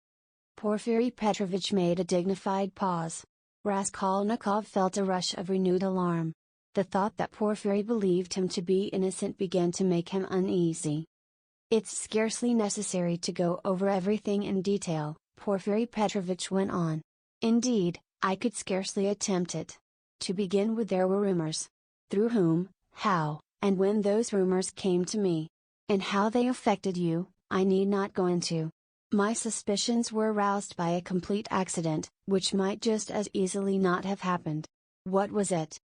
Porfiry Petrovitch made a dignified pause. Raskolnikov felt a rush of renewed alarm. The thought that Porfiry believed him to be innocent began to make him uneasy. It's scarcely necessary to go over everything in detail, Porfiry Petrovitch went on. Indeed, I could scarcely attempt it. To begin with, there were rumors. Through whom, how, and when those rumors came to me, and how they affected you, I need not go into. My suspicions were aroused by a complete accident, which might just as easily not have happened. What was it?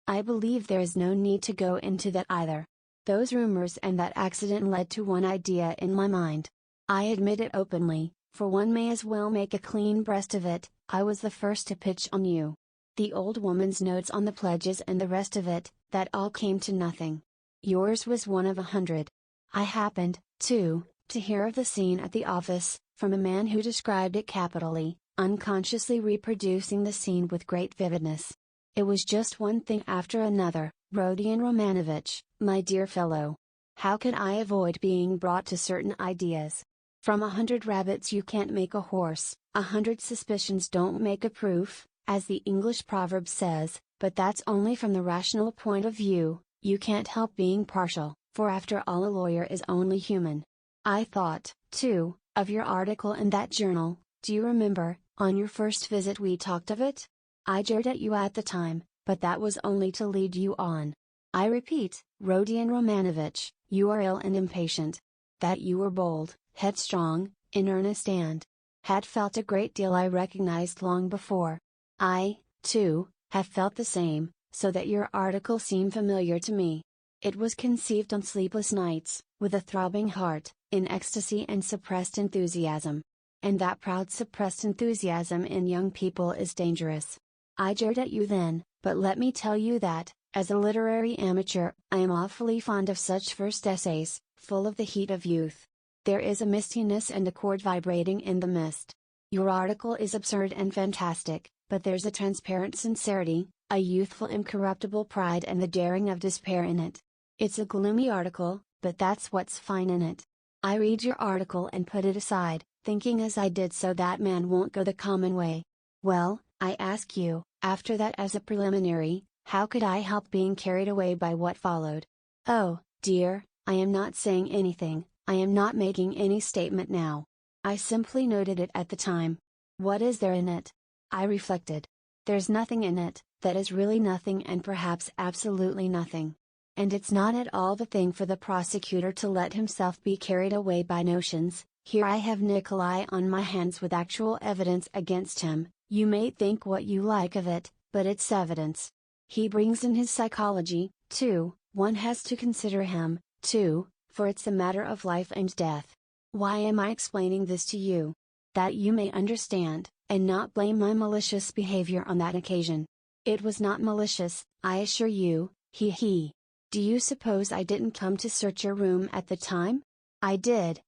I believe there is no need to go into that either. Those rumors and that accident led to one idea in my mind. I admit it openly, for one may as well make a clean breast of it, I was the first to pitch on you. The old woman's notes on the pledges and the rest of it, that all came to nothing. Yours was one of 100. I happened, too, to hear of the scene at the office, from a man who described it capitally, unconsciously reproducing the scene with great vividness. It was just one thing after another, Rodion Romanovich, my dear fellow. How could I avoid being brought to certain ideas? From 100 rabbits you can't make a horse, 100 suspicions don't make a proof, as the English proverb says, but that's only from the rational point of view. You can't help being partial, for after all a lawyer is only human. I thought, too, of your article in that journal, do you remember, on your first visit we talked of it? I jeered at you at the time, but that was only to lead you on. I repeat, Rodion Romanovich, you are ill and impatient. That you were bold, headstrong, in earnest and had felt a great deal I recognized long before. I, too, have felt the same, so that your article seemed familiar to me. It was conceived on sleepless nights, with a throbbing heart, in ecstasy and suppressed enthusiasm. And that proud suppressed enthusiasm in young people is dangerous. I jeered at you then, but let me tell you that, As a literary amateur, I am awfully fond of such first essays, full of the heat of youth. There is a mistiness and a chord vibrating in the mist. Your article is absurd and fantastic, but there's a transparent sincerity, a youthful incorruptible pride and the daring of despair in it. It's a gloomy article, but that's what's fine in it. I read your article and put it aside, thinking as I did so that man won't go the common way. Well, I ask you, after that as a preliminary, how could I help being carried away by what followed? Oh, dear, I am not saying anything, I am not making any statement now. I simply noted it at the time. What is there in it? I reflected. There's nothing in it, that is really nothing and perhaps absolutely nothing. And it's not at all the thing for the prosecutor to let himself be carried away by notions. Here I have Nikolai on my hands with actual evidence against him. You may think what you like of it, but it's evidence. He brings in his psychology, too, one has to consider him, too, for it's a matter of life and death. Why am I explaining this to you? That you may understand, and not blame my malicious behavior on that occasion. It was not malicious, I assure you, he. Do you suppose I didn't come to search your room at the time? I did,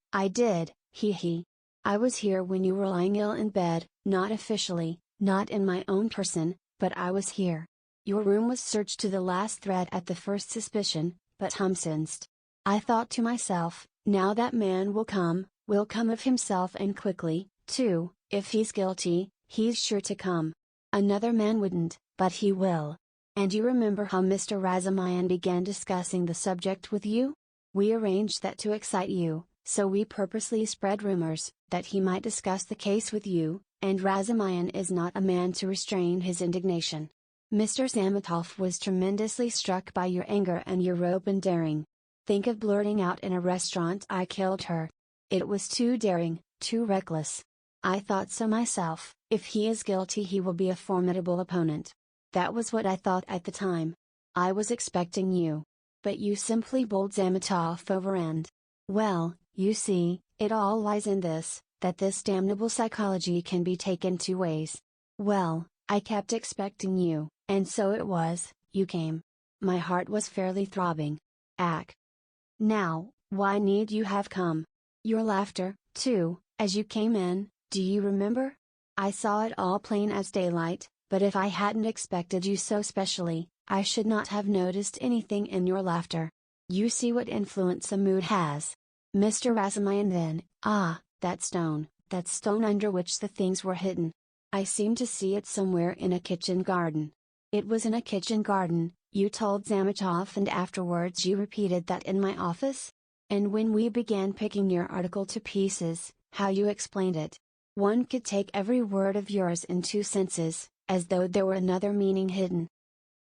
he. I was here when you were lying ill in bed, not officially, not in my own person, but I was here. Your room was searched to the last thread at the first suspicion, but Humsinsed. I thought to myself, now that man will come of himself and quickly, too, if he's guilty, he's sure to come. Another man wouldn't, but he will. And you remember how Mr. Razumyan began discussing the subject with you? We arranged that to excite you, so we purposely spread rumors, that he might discuss the case with you, and Razumyan is not a man to restrain his indignation. Mr. Zametov was tremendously struck by your anger and your open daring. Think of blurting out in a restaurant, I killed her. It was too daring, too reckless. I thought so myself, if he is guilty he will be a formidable opponent. That was what I thought at the time. I was expecting you. But you simply bowled Zametov over and… Well, you see, it all lies in this, that this damnable psychology can be taken two ways. Well, I kept expecting you, and so it was, you came. My heart was fairly throbbing. Ack. Now, why need you have come? Your laughter, too, as you came in, do you remember? I saw it all plain as daylight, but if I hadn't expected you so specially, I should not have noticed anything in your laughter. You see what influence a mood has. Mr. Razumyan then, that stone under which the things were hidden. I seem to see it somewhere in a kitchen garden. It was in a kitchen garden, you told Zametov, and afterwards you repeated that in my office? And when we began picking your article to pieces, how you explained it. One could take every word of yours in two senses, as though there were another meaning hidden.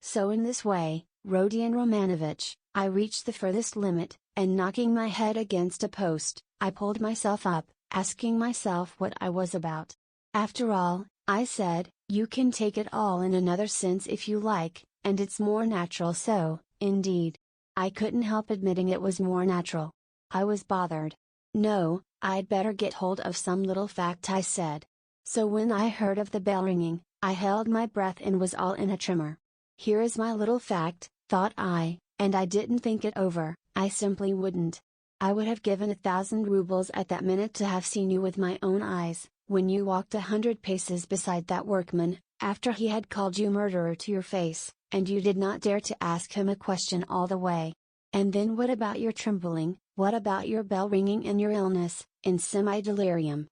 So in this way, Rodion Romanovich, I reached the furthest limit, and knocking my head against a post, I pulled myself up, asking myself what I was about. After all, I said, you can take it all in another sense if you like, and it's more natural so, indeed. I couldn't help admitting it was more natural. I was bothered. No, I'd better get hold of some little fact, I said. So when I heard of the bell ringing, I held my breath and was all in a tremor. Here is my little fact, thought I, and I didn't think it over, I simply wouldn't. I would have given 1,000 rubles at that minute to have seen you with my own eyes, when you walked 100 paces beside that workman, after he had called you murderer to your face, and you did not dare to ask him a question all the way. And then what about your trembling, what about your bell ringing in your illness, in semi-delirium?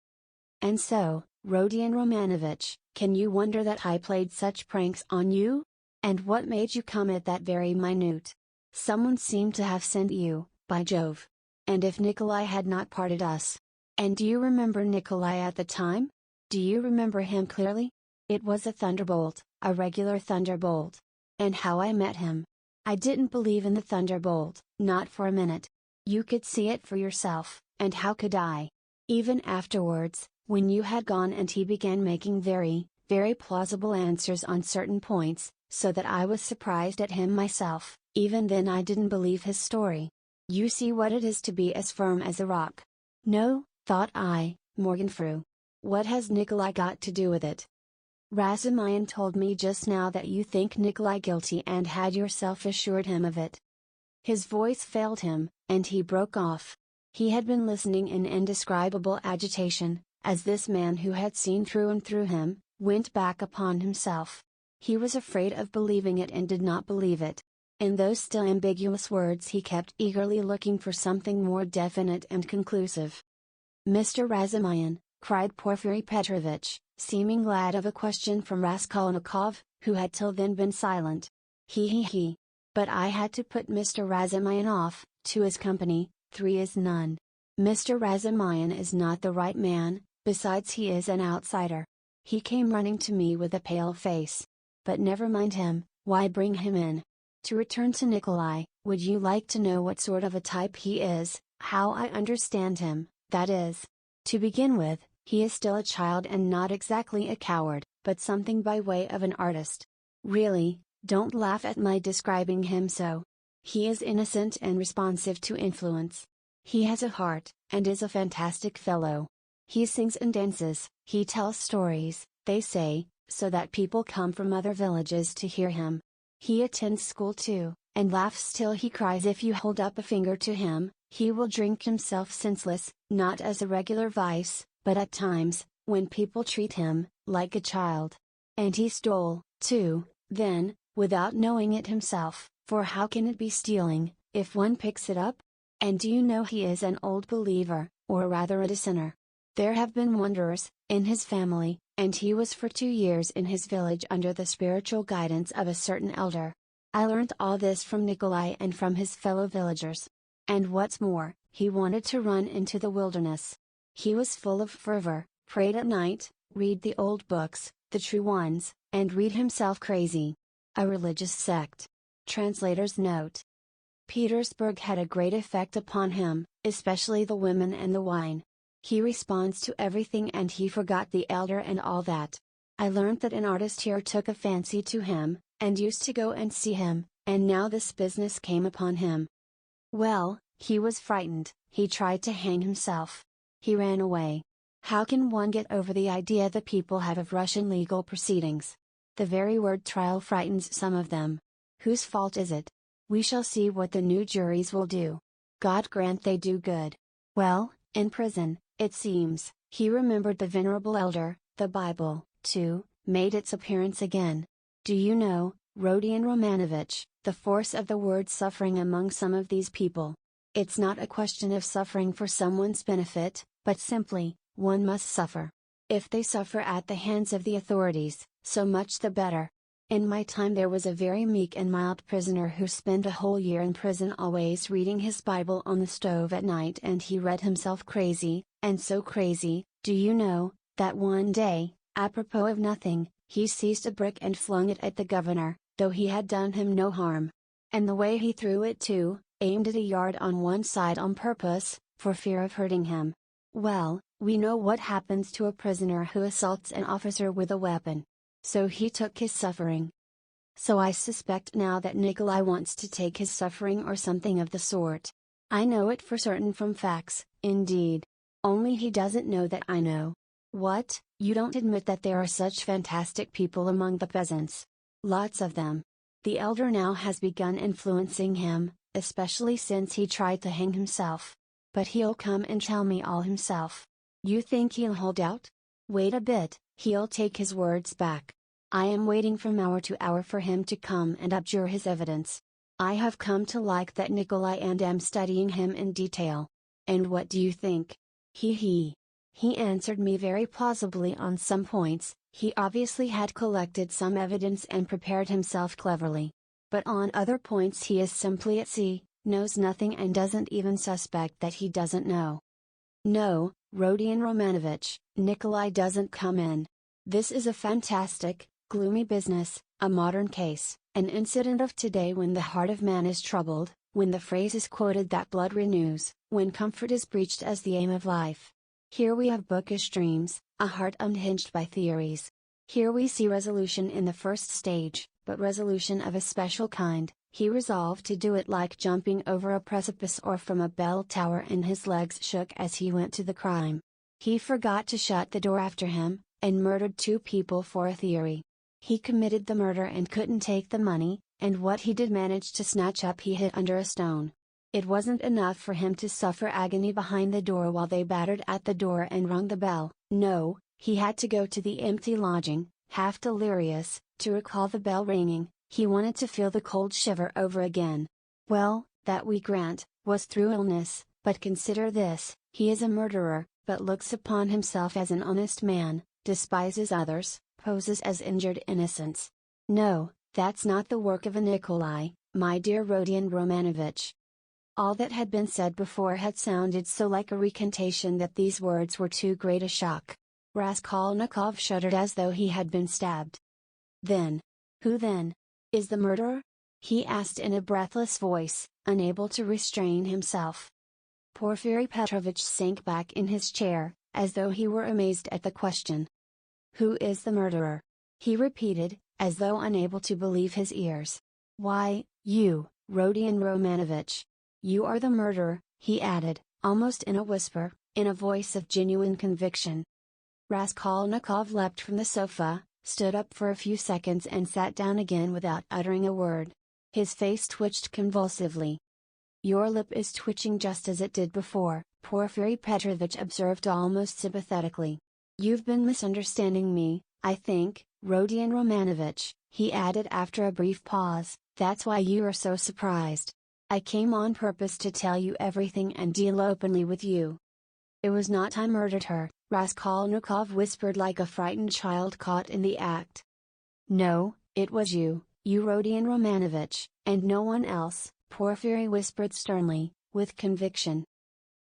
And so, Rodion Romanovich, can you wonder that I played such pranks on you? And what made you come at that very minute? Someone seemed to have sent you, by Jove. And if Nikolai had not parted us. And do you remember Nikolai at the time? Do you remember him clearly? It was a thunderbolt, a regular thunderbolt. And how I met him. I didn't believe in the thunderbolt, not for a minute. You could see it for yourself, and how could I? Even afterwards, when you had gone and he began making very, very plausible answers on certain points, so that I was surprised at him myself, even then I didn't believe his story. You see what it is to be as firm as a rock. No, thought I, Morgenfrau. What has Nikolai got to do with it? Razumihin told me just now that you think Nikolai guilty and had yourself assured him of it. His voice failed him, and he broke off. He had been listening in indescribable agitation, as this man who had seen through and through him, went back upon himself. He was afraid of believing it and did not believe it. In those still ambiguous words he kept eagerly looking for something more definite and conclusive. "Mr. Razumihin," cried Porfiry Petrovitch, seeming glad of a question from Raskolnikov, who had till then been silent. He. But I had to put Mr. Razumihin off, 2 is company, 3 is none. Mr. Razumihin is not the right man, besides he is an outsider. He came running to me with a pale face. But never mind him, why bring him in? To return to Nikolai, would you like to know what sort of a type he is, how I understand him, that is? To begin with, he is still a child and not exactly a coward, but something by way of an artist. Really, don't laugh at my describing him so. He is innocent and responsive to influence. He has a heart, and is a fantastic fellow. He sings and dances, he tells stories, they say, so that people come from other villages to hear him. He attends school too, and laughs till he cries if you hold up a finger to him. He will drink himself senseless, not as a regular vice, but at times, when people treat him like a child. And he stole, too, then, without knowing it himself, for how can it be stealing, if one picks it up? And do you know he is an old believer, or rather a sinner? There have been wanderers, in his family, and he was for 2 years in his village under the spiritual guidance of a certain elder. I learnt all this from Nikolai and from his fellow villagers. And what's more, he wanted to run into the wilderness. He was full of fervor, prayed at night, read the old books, the true ones, and read himself crazy. A religious sect. Translator's note. Petersburg had a great effect upon him, especially the women and the wine. He responds to everything and he forgot the elder and all that. I learnt that an artist here took a fancy to him, and used to go and see him, and now this business came upon him. Well, he was frightened, he tried to hang himself. He ran away. How can one get over the idea the people have of Russian legal proceedings? The very word trial frightens some of them. Whose fault is it? We shall see what the new juries will do. God grant they do good. Well, in prison, it seems, he remembered the venerable elder, the Bible, too, made its appearance again. Do you know, Rodion Romanovich, the force of the word suffering among some of these people? It's not a question of suffering for someone's benefit, but simply, one must suffer. If they suffer at the hands of the authorities, so much the better. In my time there was a very meek and mild prisoner who spent a whole year in prison always reading his Bible on the stove at night, and he read himself crazy, and so crazy, do you know, that one day, apropos of nothing, he seized a brick and flung it at the governor, though he had done him no harm. And the way he threw it too, aimed it a yard on one side on purpose, for fear of hurting him. Well, we know what happens to a prisoner who assaults an officer with a weapon. So he took his suffering. So I suspect now that Nikolai wants to take his suffering or something of the sort. I know it for certain from facts, indeed. Only he doesn't know that I know. What, you don't admit that there are such fantastic people among the peasants? Lots of them. The elder now has begun influencing him, especially since he tried to hang himself. But he'll come and tell me all himself. You think he'll hold out? Wait a bit, he'll take his words back. I am waiting from hour to hour for him to come and abjure his evidence. I have come to like that Nikolai and am studying him in detail. And what do you think? He answered me very plausibly on some points. He obviously had collected some evidence and prepared himself cleverly. But on other points he is simply at sea, knows nothing and doesn't even suspect that he doesn't know. No, Rodion Romanovich, Nikolai doesn't come in. This is a fantastic, gloomy business, a modern case, an incident of today when the heart of man is troubled, when the phrase is quoted that blood renews, when comfort is preached as the aim of life. Here we have bookish dreams, a heart unhinged by theories. Here we see resolution in the first stage, but resolution of a special kind. He resolved to do it like jumping over a precipice or from a bell tower, and his legs shook as he went to the crime. He forgot to shut the door after him, and murdered 2 people for a theory. He committed the murder and couldn't take the money, and what he did manage to snatch up he hid under a stone. It wasn't enough for him to suffer agony behind the door while they battered at the door and rung the bell. No, he had to go to the empty lodging, half delirious, to recall the bell ringing. He wanted to feel the cold shiver over again. Well, that we grant, was through illness, but consider this, he is a murderer, but looks upon himself as an honest man, despises others, poses as injured innocence. No, that's not the work of a Nikolai, my dear Rodion Romanovich. All that had been said before had sounded so like a recantation that these words were too great a shock. Raskolnikov shuddered as though he had been stabbed. Then? Who then? Is the murderer? He asked in a breathless voice, unable to restrain himself. Porfiry Petrovich sank back in his chair, as though he were amazed at the question. Who is the murderer? He repeated, as though unable to believe his ears. Why, you, Rodion Romanovich. You are the murderer, he added, almost in a whisper, in a voice of genuine conviction. Raskolnikov leapt from the sofa, stood up for a few seconds and sat down again without uttering a word. His face twitched convulsively. Your lip is twitching just as it did before, Porfiry Petrovich observed almost sympathetically. You've been misunderstanding me, I think, Rodion Romanovich, he added after a brief pause, that's why you are so surprised. I came on purpose to tell you everything and deal openly with you. It was not I murdered her, Raskolnikov whispered like a frightened child caught in the act. No, it was you, Rodion Romanovich, and no one else, Porfiry whispered sternly, with conviction.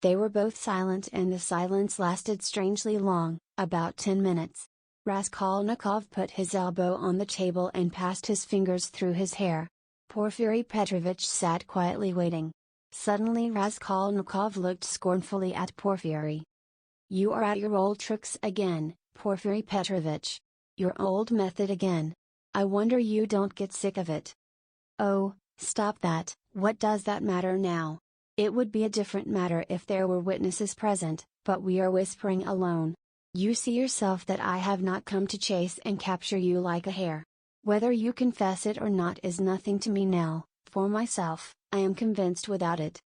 They were both silent and the silence lasted strangely long, about 10 minutes. Raskolnikov put his elbow on the table and passed his fingers through his hair. Porfiry Petrovich sat quietly waiting. Suddenly Raskolnikov looked scornfully at Porfiry. You are at your old tricks again, Porfiry Petrovich. Your old method again. I wonder you don't get sick of it. Oh, stop that, what does that matter now? It would be a different matter if there were witnesses present, but we are whispering alone. You see yourself that I have not come to chase and capture you like a hare. Whether you confess it or not is nothing to me now, for myself, I am convinced without it.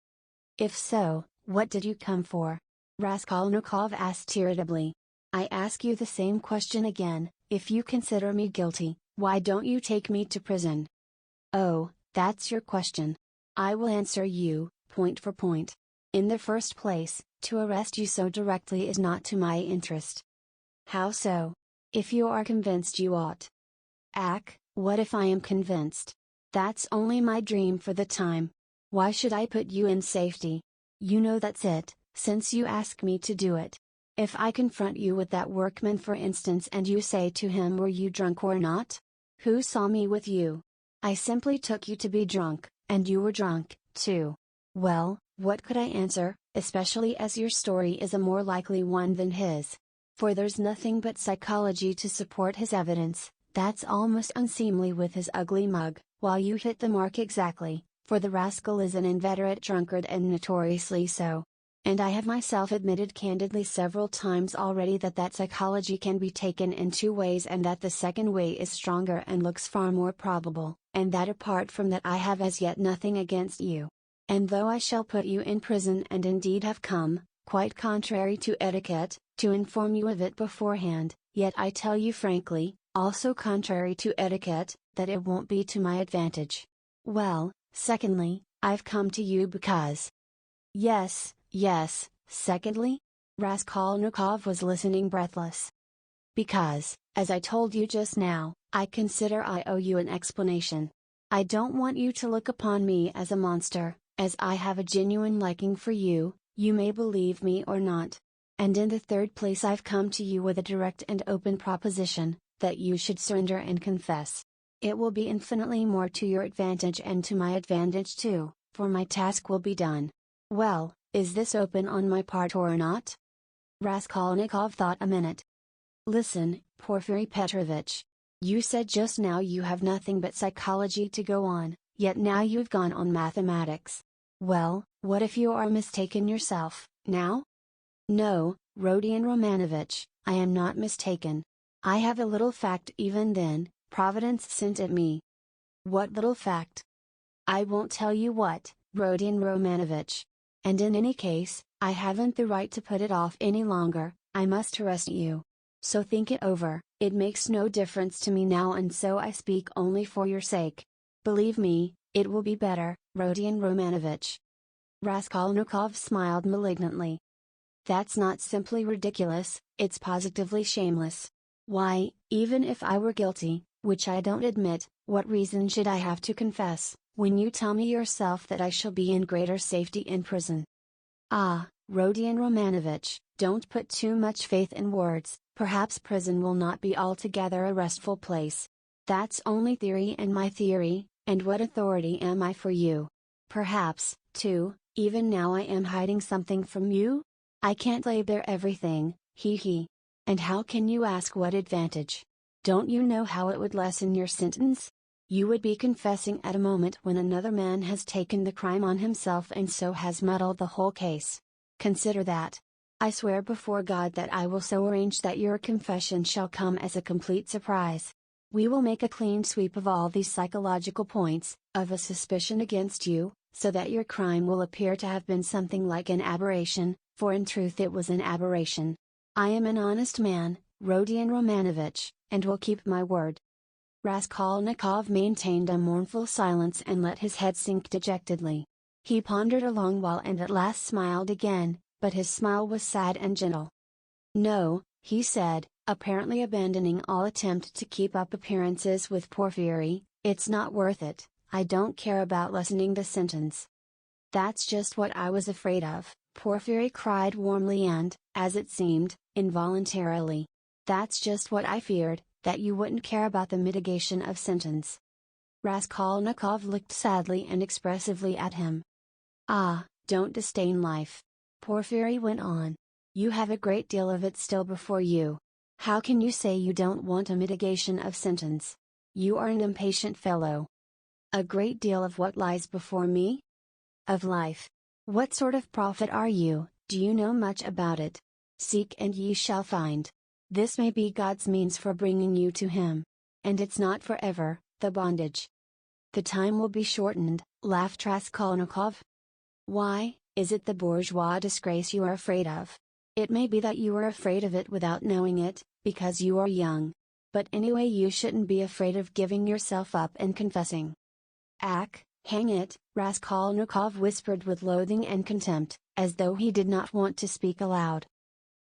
If so, what did you come for? Raskolnikov asked irritably. I ask you the same question again, if you consider me guilty, why don't you take me to prison? Oh, that's your question. I will answer you, point for point. In the first place, to arrest you so directly is not to my interest. How so? If you are convinced you ought. What if I am convinced? That's only my dream for the time. Why should I put you in safety? You know that's it, since you ask me to do it. If I confront you with that workman for instance and you say to him were you drunk or not? Who saw me with you? I simply took you to be drunk, and you were drunk, too. Well, what could I answer, especially as your story is a more likely one than his? For there's nothing but psychology to support his evidence. That's almost unseemly with his ugly mug, while you hit the mark exactly, for the rascal is an inveterate drunkard and notoriously so. And I have myself admitted candidly several times already that psychology can be taken in 2 ways and that the second way is stronger and looks far more probable, and that apart from that I have as yet nothing against you. And though I shall put you in prison and indeed have come, quite contrary to etiquette, to inform you of it beforehand, yet I tell you frankly, also contrary to etiquette, that it won't be to my advantage. Well, secondly, I've come to you because. Yes, secondly? Raskolnikov was listening breathless. Because, as I told you just now, I consider I owe you an explanation. I don't want you to look upon me as a monster, as I have a genuine liking for you, you may believe me or not. And in the third place I've come to you with a direct and open proposition, that you should surrender and confess. It will be infinitely more to your advantage and to my advantage too, for my task will be done. Well, is this open on my part or not? Raskolnikov thought a minute. Listen, Porfiry Petrovich. You said just now you have nothing but psychology to go on, yet now you've gone on mathematics. Well, what if you are mistaken yourself, now? No, Rodion Romanovich, I am not mistaken. I have a little fact even then, Providence sent it me. What little fact? I won't tell you what, Rodion Romanovich. And in any case, I haven't the right to put it off any longer, I must arrest you. So think it over, it makes no difference to me now, and so I speak only for your sake. Believe me, it will be better, Rodion Romanovich. Raskolnikov smiled malignantly. That's not simply ridiculous, it's positively shameless. Why, even if I were guilty, which I don't admit, what reason should I have to confess, when you tell me yourself that I shall be in greater safety in prison? Ah, Rodion Romanovich, don't put too much faith in words, perhaps prison will not be altogether a restful place. That's only theory, and my theory, and what authority am I for you? Perhaps, too, even now I am hiding something from you? I can't lay bare everything, he. And how can you ask what advantage? Don't you know how it would lessen your sentence? You would be confessing at a moment when another man has taken the crime on himself and so has muddled the whole case. Consider that. I swear before God that I will so arrange that your confession shall come as a complete surprise. We will make a clean sweep of all these psychological points, of a suspicion against you, so that your crime will appear to have been something like an aberration, for in truth it was an aberration. I am an honest man, Rodion Romanovich, and will keep my word. Raskolnikov maintained a mournful silence and let his head sink dejectedly. He pondered a long while and at last smiled again, but his smile was sad and gentle. No, he said, apparently abandoning all attempt to keep up appearances with Porfiry, it's not worth it, I don't care about lessening the sentence. That's just what I was afraid of, Porfiry cried warmly and, as it seemed, involuntarily. That's just what I feared, that you wouldn't care about the mitigation of sentence. Raskolnikov looked sadly and expressively at him. Ah, don't disdain life. Porfiry went on. You have a great deal of it still before you. How can you say you don't want a mitigation of sentence? You are an impatient fellow. A great deal of what lies before me? Of life. What sort of prophet are you? Do you know much about it? Seek and ye shall find. This may be God's means for bringing you to Him. And it's not forever, the bondage. The time will be shortened, laughed Raskolnikov. Why, is it the bourgeois disgrace you are afraid of? It may be that you are afraid of it without knowing it, because you are young. But anyway, you shouldn't be afraid of giving yourself up and confessing. Ack, hang it, Raskolnikov whispered with loathing and contempt, as though he did not want to speak aloud.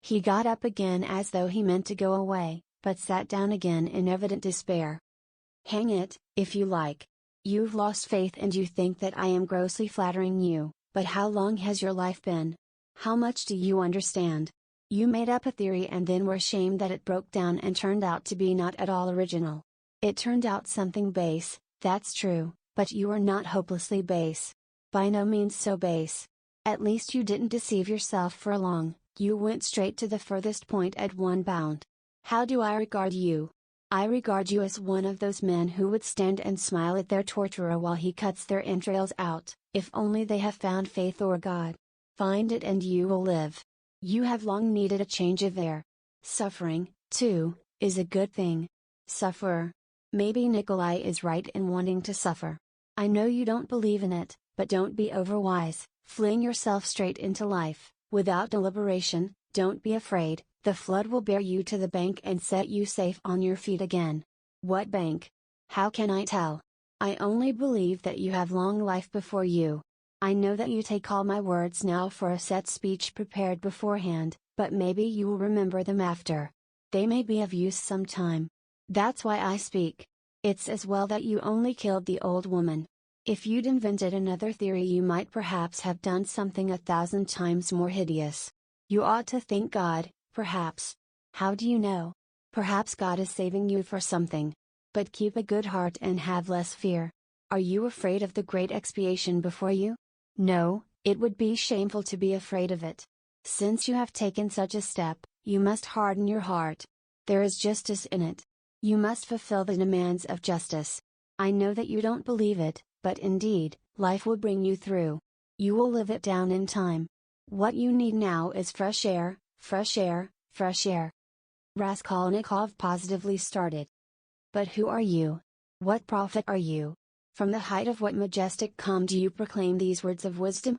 He got up again as though he meant to go away, but sat down again in evident despair. Hang it, if you like. You've lost faith and you think that I am grossly flattering you, but how long has your life been? How much do you understand? You made up a theory and then were ashamed that it broke down and turned out to be not at all original. It turned out something base, that's true, but you are not hopelessly base. By no means so base. At least you didn't deceive yourself for long. You went straight to the furthest point at one bound. How do I regard you? I regard you as one of those men who would stand and smile at their torturer while he cuts their entrails out, if only they have found faith or God. Find it and you will live. You have long needed a change of air. Suffering, too, is a good thing. Sufferer. Maybe Nikolai is right in wanting to suffer. I know you don't believe in it, but don't be overwise, fling yourself straight into life. Without deliberation, don't be afraid, the flood will bear you to the bank and set you safe on your feet again. What bank? How can I tell? I only believe that you have long life before you. I know that you take all my words now for a set speech prepared beforehand, but maybe you will remember them after. They may be of use some time. That's why I speak. It's as well that you only killed the old woman. If you'd invented another theory you might perhaps have done something 1,000 times more hideous. You ought to thank God, perhaps. How do you know? Perhaps God is saving you for something. But keep a good heart and have less fear. Are you afraid of the great expiation before you? No, it would be shameful to be afraid of it. Since you have taken such a step, you must harden your heart. There is justice in it. You must fulfill the demands of justice. I know that you don't believe it, but indeed, life will bring you through. You will live it down in time. What you need now is fresh air, fresh air, fresh air. Raskolnikov positively started. But who are you? What prophet are you? From the height of what majestic calm do you proclaim these words of wisdom?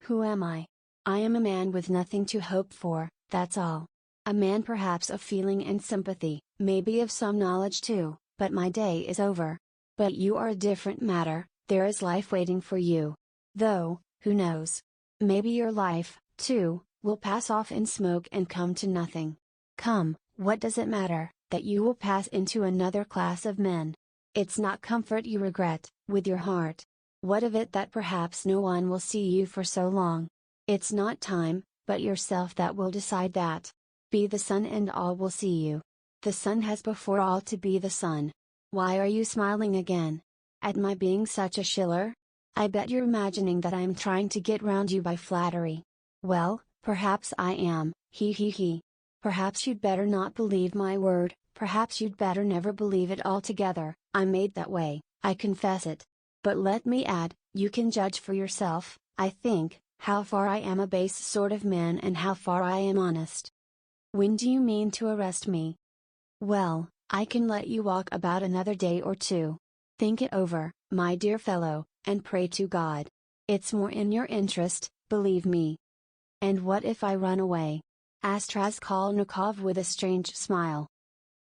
Who am I? I am a man with nothing to hope for, that's all. A man perhaps of feeling and sympathy, maybe of some knowledge too, but my day is over. But you are a different matter, there is life waiting for you. Though, who knows? Maybe your life, too, will pass off in smoke and come to nothing. Come, what does it matter, that you will pass into another class of men? It's not comfort you regret, with your heart. What of it that perhaps no one will see you for so long? It's not time, but yourself that will decide that. Be the sun and all will see you. The sun has before all to be the sun. Why are you smiling again? At my being such a shiller? I bet you're imagining that I am trying to get round you by flattery. Well, perhaps I am, he. Perhaps you'd better not believe my word, perhaps you'd better never believe it altogether. I'm made that way, I confess it. But let me add, you can judge for yourself, I think, how far I am a base sort of man and how far I am honest. When do you mean to arrest me? Well, I can let you walk about another day or two. Think it over, my dear fellow, and pray to God. It's more in your interest, believe me. And what if I run away? Asked Raskolnikov with a strange smile.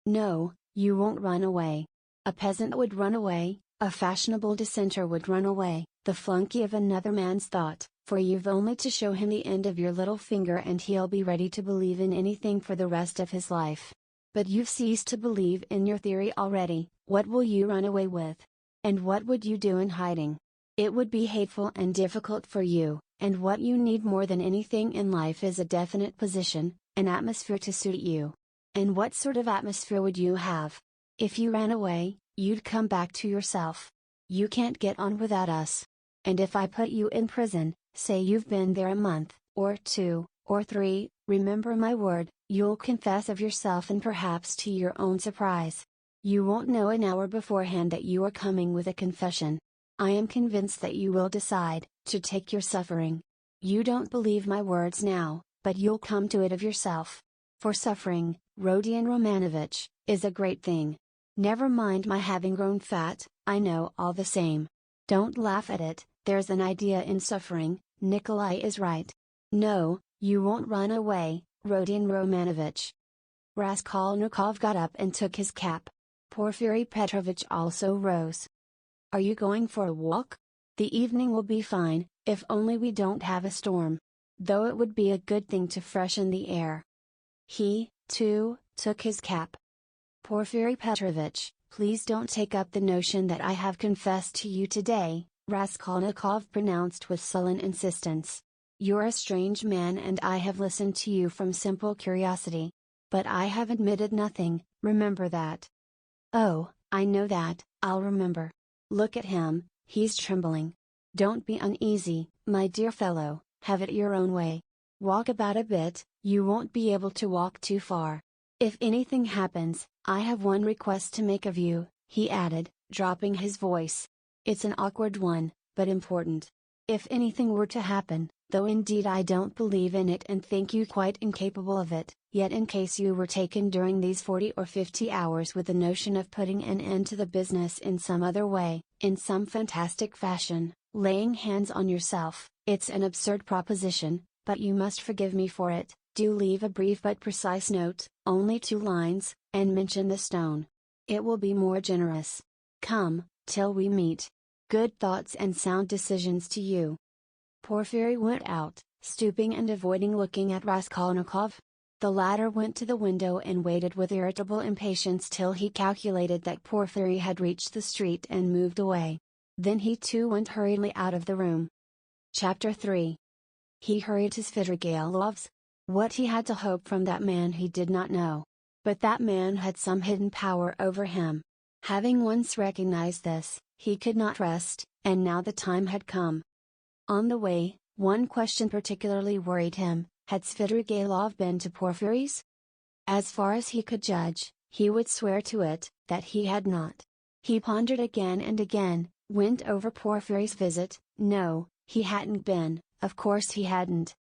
No, you won't run away. A peasant would run away, a fashionable dissenter would run away, the flunkey of another man's thought, for you've only to show him the end of your little finger and he'll be ready to believe in anything for the rest of his life. But you've ceased to believe in your theory already, what will you run away with? And what would you do in hiding? It would be hateful and difficult for you, and what you need more than anything in life is a definite position, an atmosphere to suit you. And what sort of atmosphere would you have? If you ran away, you'd come back to yourself. You can't get on without us. And if I put you in prison, say you've been there a month, or 2, or 3, remember my word, you'll confess of yourself and perhaps to your own surprise. You won't know an hour beforehand that you are coming with a confession. I am convinced that you will decide to take your suffering. You don't believe my words now, but you'll come to it of yourself. For suffering, Rodion Romanovich, is a great thing. Never mind my having grown fat, I know all the same. Don't laugh at it, there's an idea in suffering, Nikolai is right. No, you won't run away, Rodion Romanovich. Raskolnikov got up and took his cap. Porfiry Petrovich also rose. Are you going for a walk? The evening will be fine, if only we don't have a storm. Though it would be a good thing to freshen the air. He, too, took his cap. Porfiry Petrovich, please don't take up the notion that I have confessed to you today, Raskolnikov pronounced with sullen insistence. You're a strange man and I have listened to you from simple curiosity. But I have admitted nothing, remember that. Oh, I know that, I'll remember. Look at him, he's trembling. Don't be uneasy, my dear fellow, have it your own way. Walk about a bit, you won't be able to walk too far. If anything happens, I have one request to make of you, he added, dropping his voice. It's an awkward one, but important. If anything were to happen, though indeed I don't believe in it and think you quite incapable of it, yet in case you were taken during these 40 or 50 hours with the notion of putting an end to the business in some other way, in some fantastic fashion, laying hands on yourself, it's an absurd proposition, but you must forgive me for it, do leave a brief but precise note, only 2 lines, and mention the stone. It will be more generous. Come, till we meet. Good thoughts and sound decisions to you. Porfiry went out, stooping and avoiding looking at Raskolnikov. The latter went to the window and waited with irritable impatience till he calculated that Porfiry had reached the street and moved away. Then he too went hurriedly out of the room. Chapter 3. He hurried to Svidrigaïlov's. What he had to hope from that man he did not know. But that man had some hidden power over him. Having once recognized this, he could not rest, and now the time had come. On the way, one question particularly worried him: had Svidrigaïlov been to Porfiry's? As far as he could judge, he would swear to it, that he had not. He pondered again and again, went over Porfiry's visit. No, he hadn't been, of course he hadn't.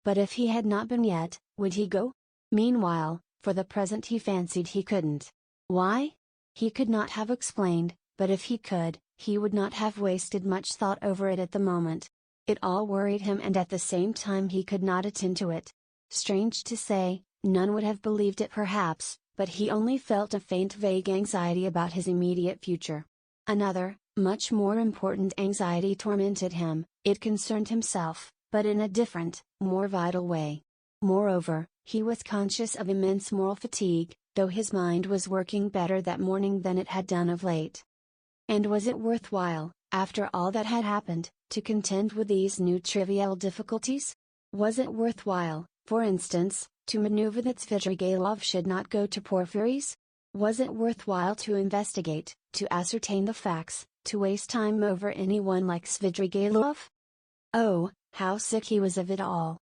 But if he had not been yet, would he go? Meanwhile, For the present he fancied he couldn't. Why? He could not have explained, but if he could, he would not have wasted much thought over it at the moment. It all worried him, and at the same time he could not attend to it. Strange to say, none would have believed it perhaps, but he only felt a faint vague anxiety about his immediate future. Another, much more important anxiety tormented him. It concerned himself, but in a different, more vital way. Moreover, he was conscious of immense moral fatigue, though his mind was working better that morning than it had done of late. And was it worthwhile, after all that had happened, to contend with these new trivial difficulties? Was it worthwhile, for instance, to maneuver that Svidrigailov should not go to Porphyry's? Was it worthwhile to investigate, to ascertain the facts, to waste time over anyone like Svidrigailov? Oh, how sick he was of it all!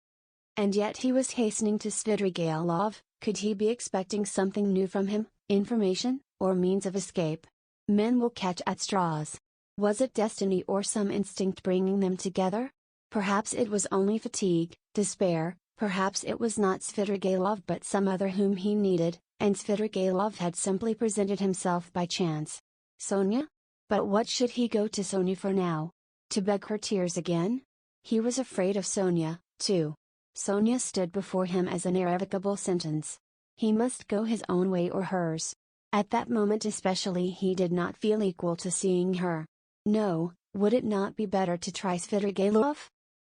And yet he was hastening to Svidrigailov. Could he be expecting something new from him, information, or means of escape? Men will catch at straws. Was it destiny or some instinct bringing them together? Perhaps it was only fatigue, despair, perhaps it was not Svidrigailov but some other whom he needed, and Svidrigailov had simply presented himself by chance. Sonia? But what should he go to Sonia for now? To beg her tears again? He was afraid of Sonia, too. Sonia stood before him as an irrevocable sentence. He must go his own way or hers. At that moment especially he did not feel equal to seeing her. No, would it not be better to try Svidrigailov?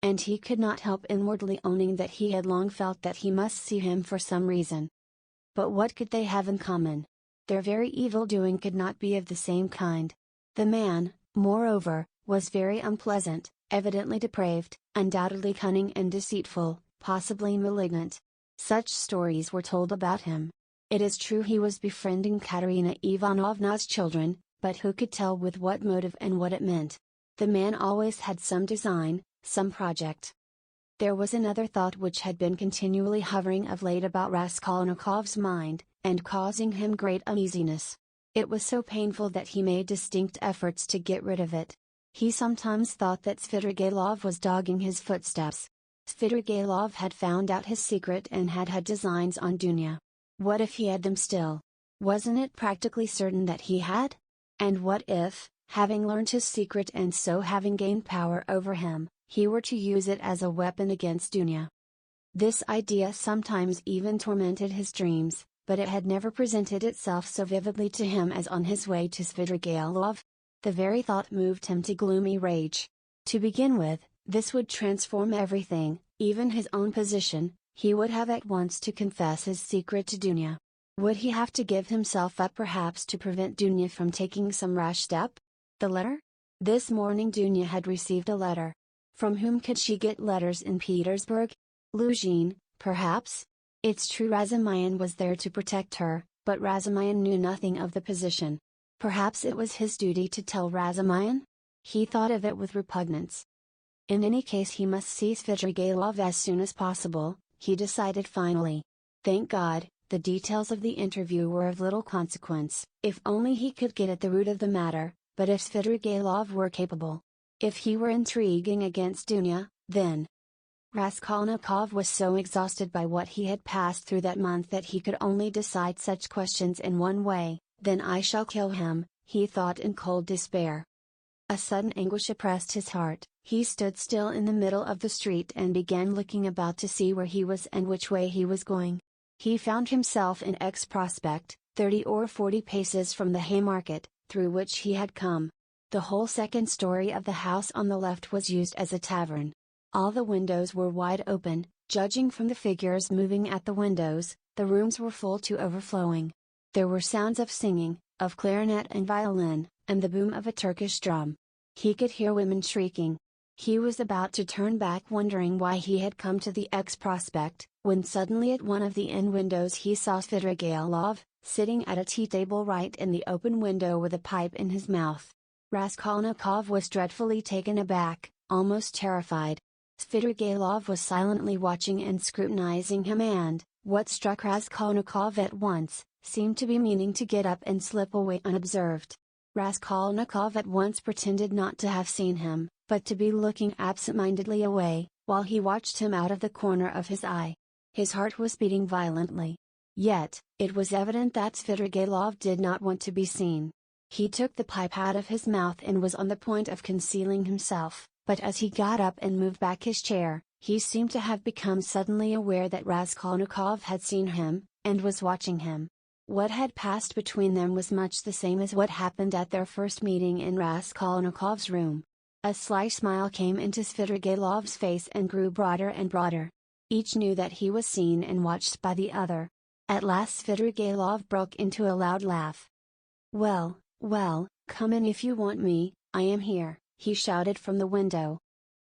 And he could not help inwardly owning that he had long felt that he must see him for some reason. But what could they have in common? Their very evil-doing could not be of the same kind. The man, moreover, was very unpleasant, evidently depraved, undoubtedly cunning and deceitful, possibly malignant. Such stories were told about him. It is true he was befriending Katerina Ivanovna's children, but who could tell with what motive and what it meant? The man always had some design, some project. There was another thought which had been continually hovering of late about Raskolnikov's mind, and causing him great uneasiness. It was so painful that he made distinct efforts to get rid of it. He sometimes thought that Svidrigailov was dogging his footsteps. Svidrigailov had found out his secret and had designs on Dunya. What if he had them still? Wasn't it practically certain that he had? And what if, having learned his secret and so having gained power over him, he were to use it as a weapon against Dunya? This idea sometimes even tormented his dreams, but it had never presented itself so vividly to him as on his way to Svidrigailov. The very thought moved him to gloomy rage. To begin with, this would transform everything, even his own position. He would have at once to confess his secret to Dunya. Would he have to give himself up perhaps to prevent Dunya from taking some rash step? The letter? This morning Dunya had received a letter. From whom could she get letters in Petersburg? Luzhin, perhaps? It's true Razumihin was there to protect her, but Razumihin knew nothing of the position. Perhaps it was his duty to tell Razumihin? He thought of it with repugnance. In any case he must see Svidrigailov as soon as possible, he decided finally. Thank God, the details of the interview were of little consequence, if only he could get at the root of the matter, but if Svidrigailov were capable, if he were intriguing against Dunya, then… Raskolnikov was so exhausted by what he had passed through that month that he could only decide such questions in one way. Then I shall kill him, he thought in cold despair. A sudden anguish oppressed his heart. He stood still in the middle of the street and began looking about to see where he was and which way he was going. He found himself in X Prospect, 30 or 40 paces from the Haymarket, through which he had come. The whole second story of the house on the left was used as a tavern. All the windows were wide open. Judging from the figures moving at the windows, the rooms were full to overflowing. There were sounds of singing, of clarinet and violin, and the boom of a Turkish drum. He could hear women shrieking. He was about to turn back wondering why he had come to the X Prospect, when suddenly at one of the inn windows he saw Svidrigailov, sitting at a tea table right in the open window with a pipe in his mouth. Raskolnikov was dreadfully taken aback, almost terrified. Svidrigailov was silently watching and scrutinizing him and, what struck Raskolnikov at once, seemed to be meaning to get up and slip away unobserved. Raskolnikov at once pretended not to have seen him, but to be looking absent-mindedly away, while he watched him out of the corner of his eye. His heart was beating violently. Yet, it was evident that Svidrigailov did not want to be seen. He took the pipe out of his mouth and was on the point of concealing himself, but as he got up and moved back his chair, he seemed to have become suddenly aware that Raskolnikov had seen him, and was watching him. What had passed between them was much the same as what happened at their first meeting in Raskolnikov's room. A sly smile came into Svidrigailov's face and grew broader and broader. Each knew that he was seen and watched by the other. At last Svidrigailov broke into a loud laugh. "Well, well, come in if you want me, I am here," he shouted from the window.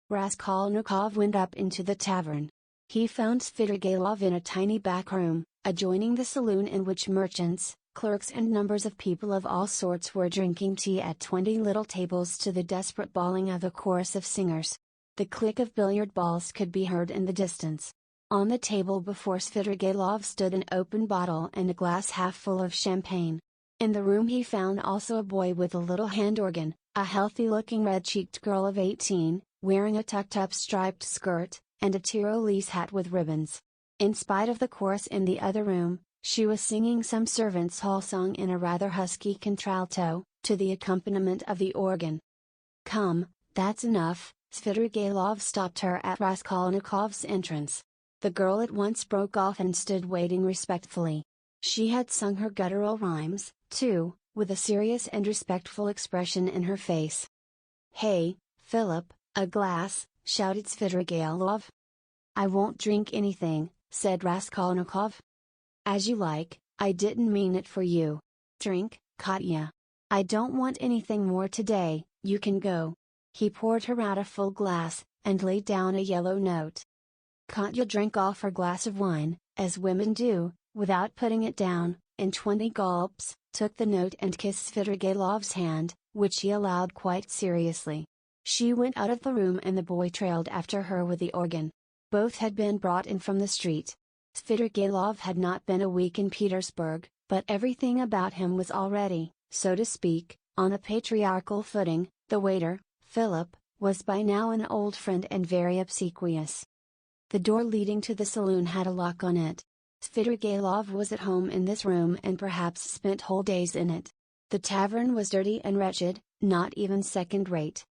Raskolnikov went up into the tavern. He found Svidrigailov in a tiny back room, adjoining the saloon in which merchants, clerks and numbers of people of all sorts were drinking tea at 20 little tables to the desperate bawling of a chorus of singers. The click of billiard balls could be heard in the distance. On the table before Svidrigailov stood an open bottle and a glass half full of champagne. In the room he found also a boy with a little hand organ, a healthy-looking red-cheeked girl of 18, wearing a tucked-up striped skirt, and a Tyrolese hat with ribbons. In spite of the chorus in the other room, she was singing some servants' hall song in a rather husky contralto, to the accompaniment of the organ. "Come, that's enough," Svidrigailov stopped her at Raskolnikov's entrance. The girl at once broke off and stood waiting respectfully. She had sung her guttural rhymes, too, with a serious and respectful expression in her face. "Hey, Philip, a glass," shouted Svidrigailov. "I won't drink anything," said Raskolnikov. "As you like, I didn't mean it for you. Drink, Katya. I don't want anything more today, you can go." He poured her out a full glass, and laid down a yellow note. Katya drank off her glass of wine, as women do, without putting it down, in 20 gulps, took the note and kissed Svidrigailov's hand, which he allowed quite seriously. She went out of the room and the boy trailed after her with the organ. Both had been brought in from the street. Svidrigailov had not been a week in Petersburg, but everything about him was already, so to speak, on a patriarchal footing. The waiter, Philip, was by now an old friend and very obsequious. The door leading to the saloon had a lock on it. Svidrigailov was at home in this room and perhaps spent whole days in it. The tavern was dirty and wretched, not even second-rate.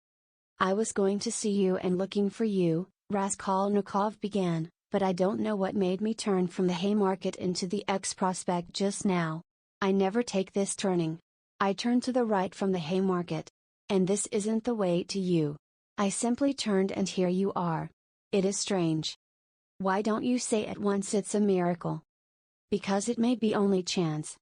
"I was going to see you and looking for you," Raskolnikov began, "but I don't know what made me turn from the Haymarket into the X-Prospect just now. I never take this turning. I turn to the right from the Haymarket. And this isn't the way to you. I simply turned and here you are. It is strange. Why don't you say at once it's a miracle?" "Because it may be only chance."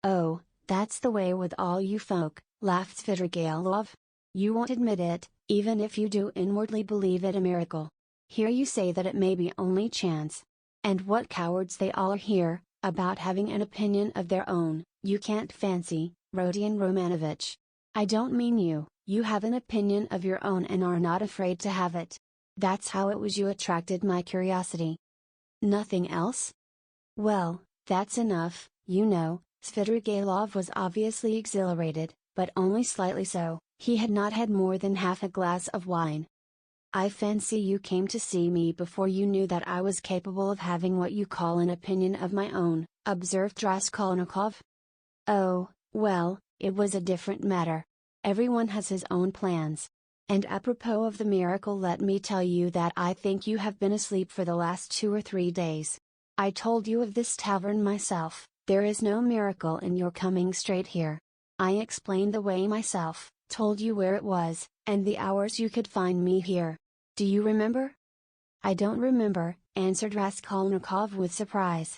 "Oh, that's the way with all you folk," laughed Svidrigailov. "You won't admit it, even if you do inwardly believe it a miracle. Here you say that it may be only chance. And what cowards they all are here, about having an opinion of their own, you can't fancy, Rodion Romanovitch. I don't mean you, you have an opinion of your own and are not afraid to have it. That's how it was you attracted my curiosity." "Nothing else?" "Well, that's enough, you know." Svidrigailov was obviously exhilarated, but only slightly so. He had not had more than half a glass of wine. "I fancy you came to see me before you knew that I was capable of having what you call an opinion of my own," observed Raskolnikov. "Oh, well, it was a different matter. Everyone has his own plans. And apropos of the miracle, let me tell you that I think you have been asleep for the last 2 or 3 days. I told you of this tavern myself. There is no miracle in your coming straight here. I explained the way myself, told you where it was, and the hours you could find me here. Do you remember?" "I don't remember," answered Raskolnikov with surprise.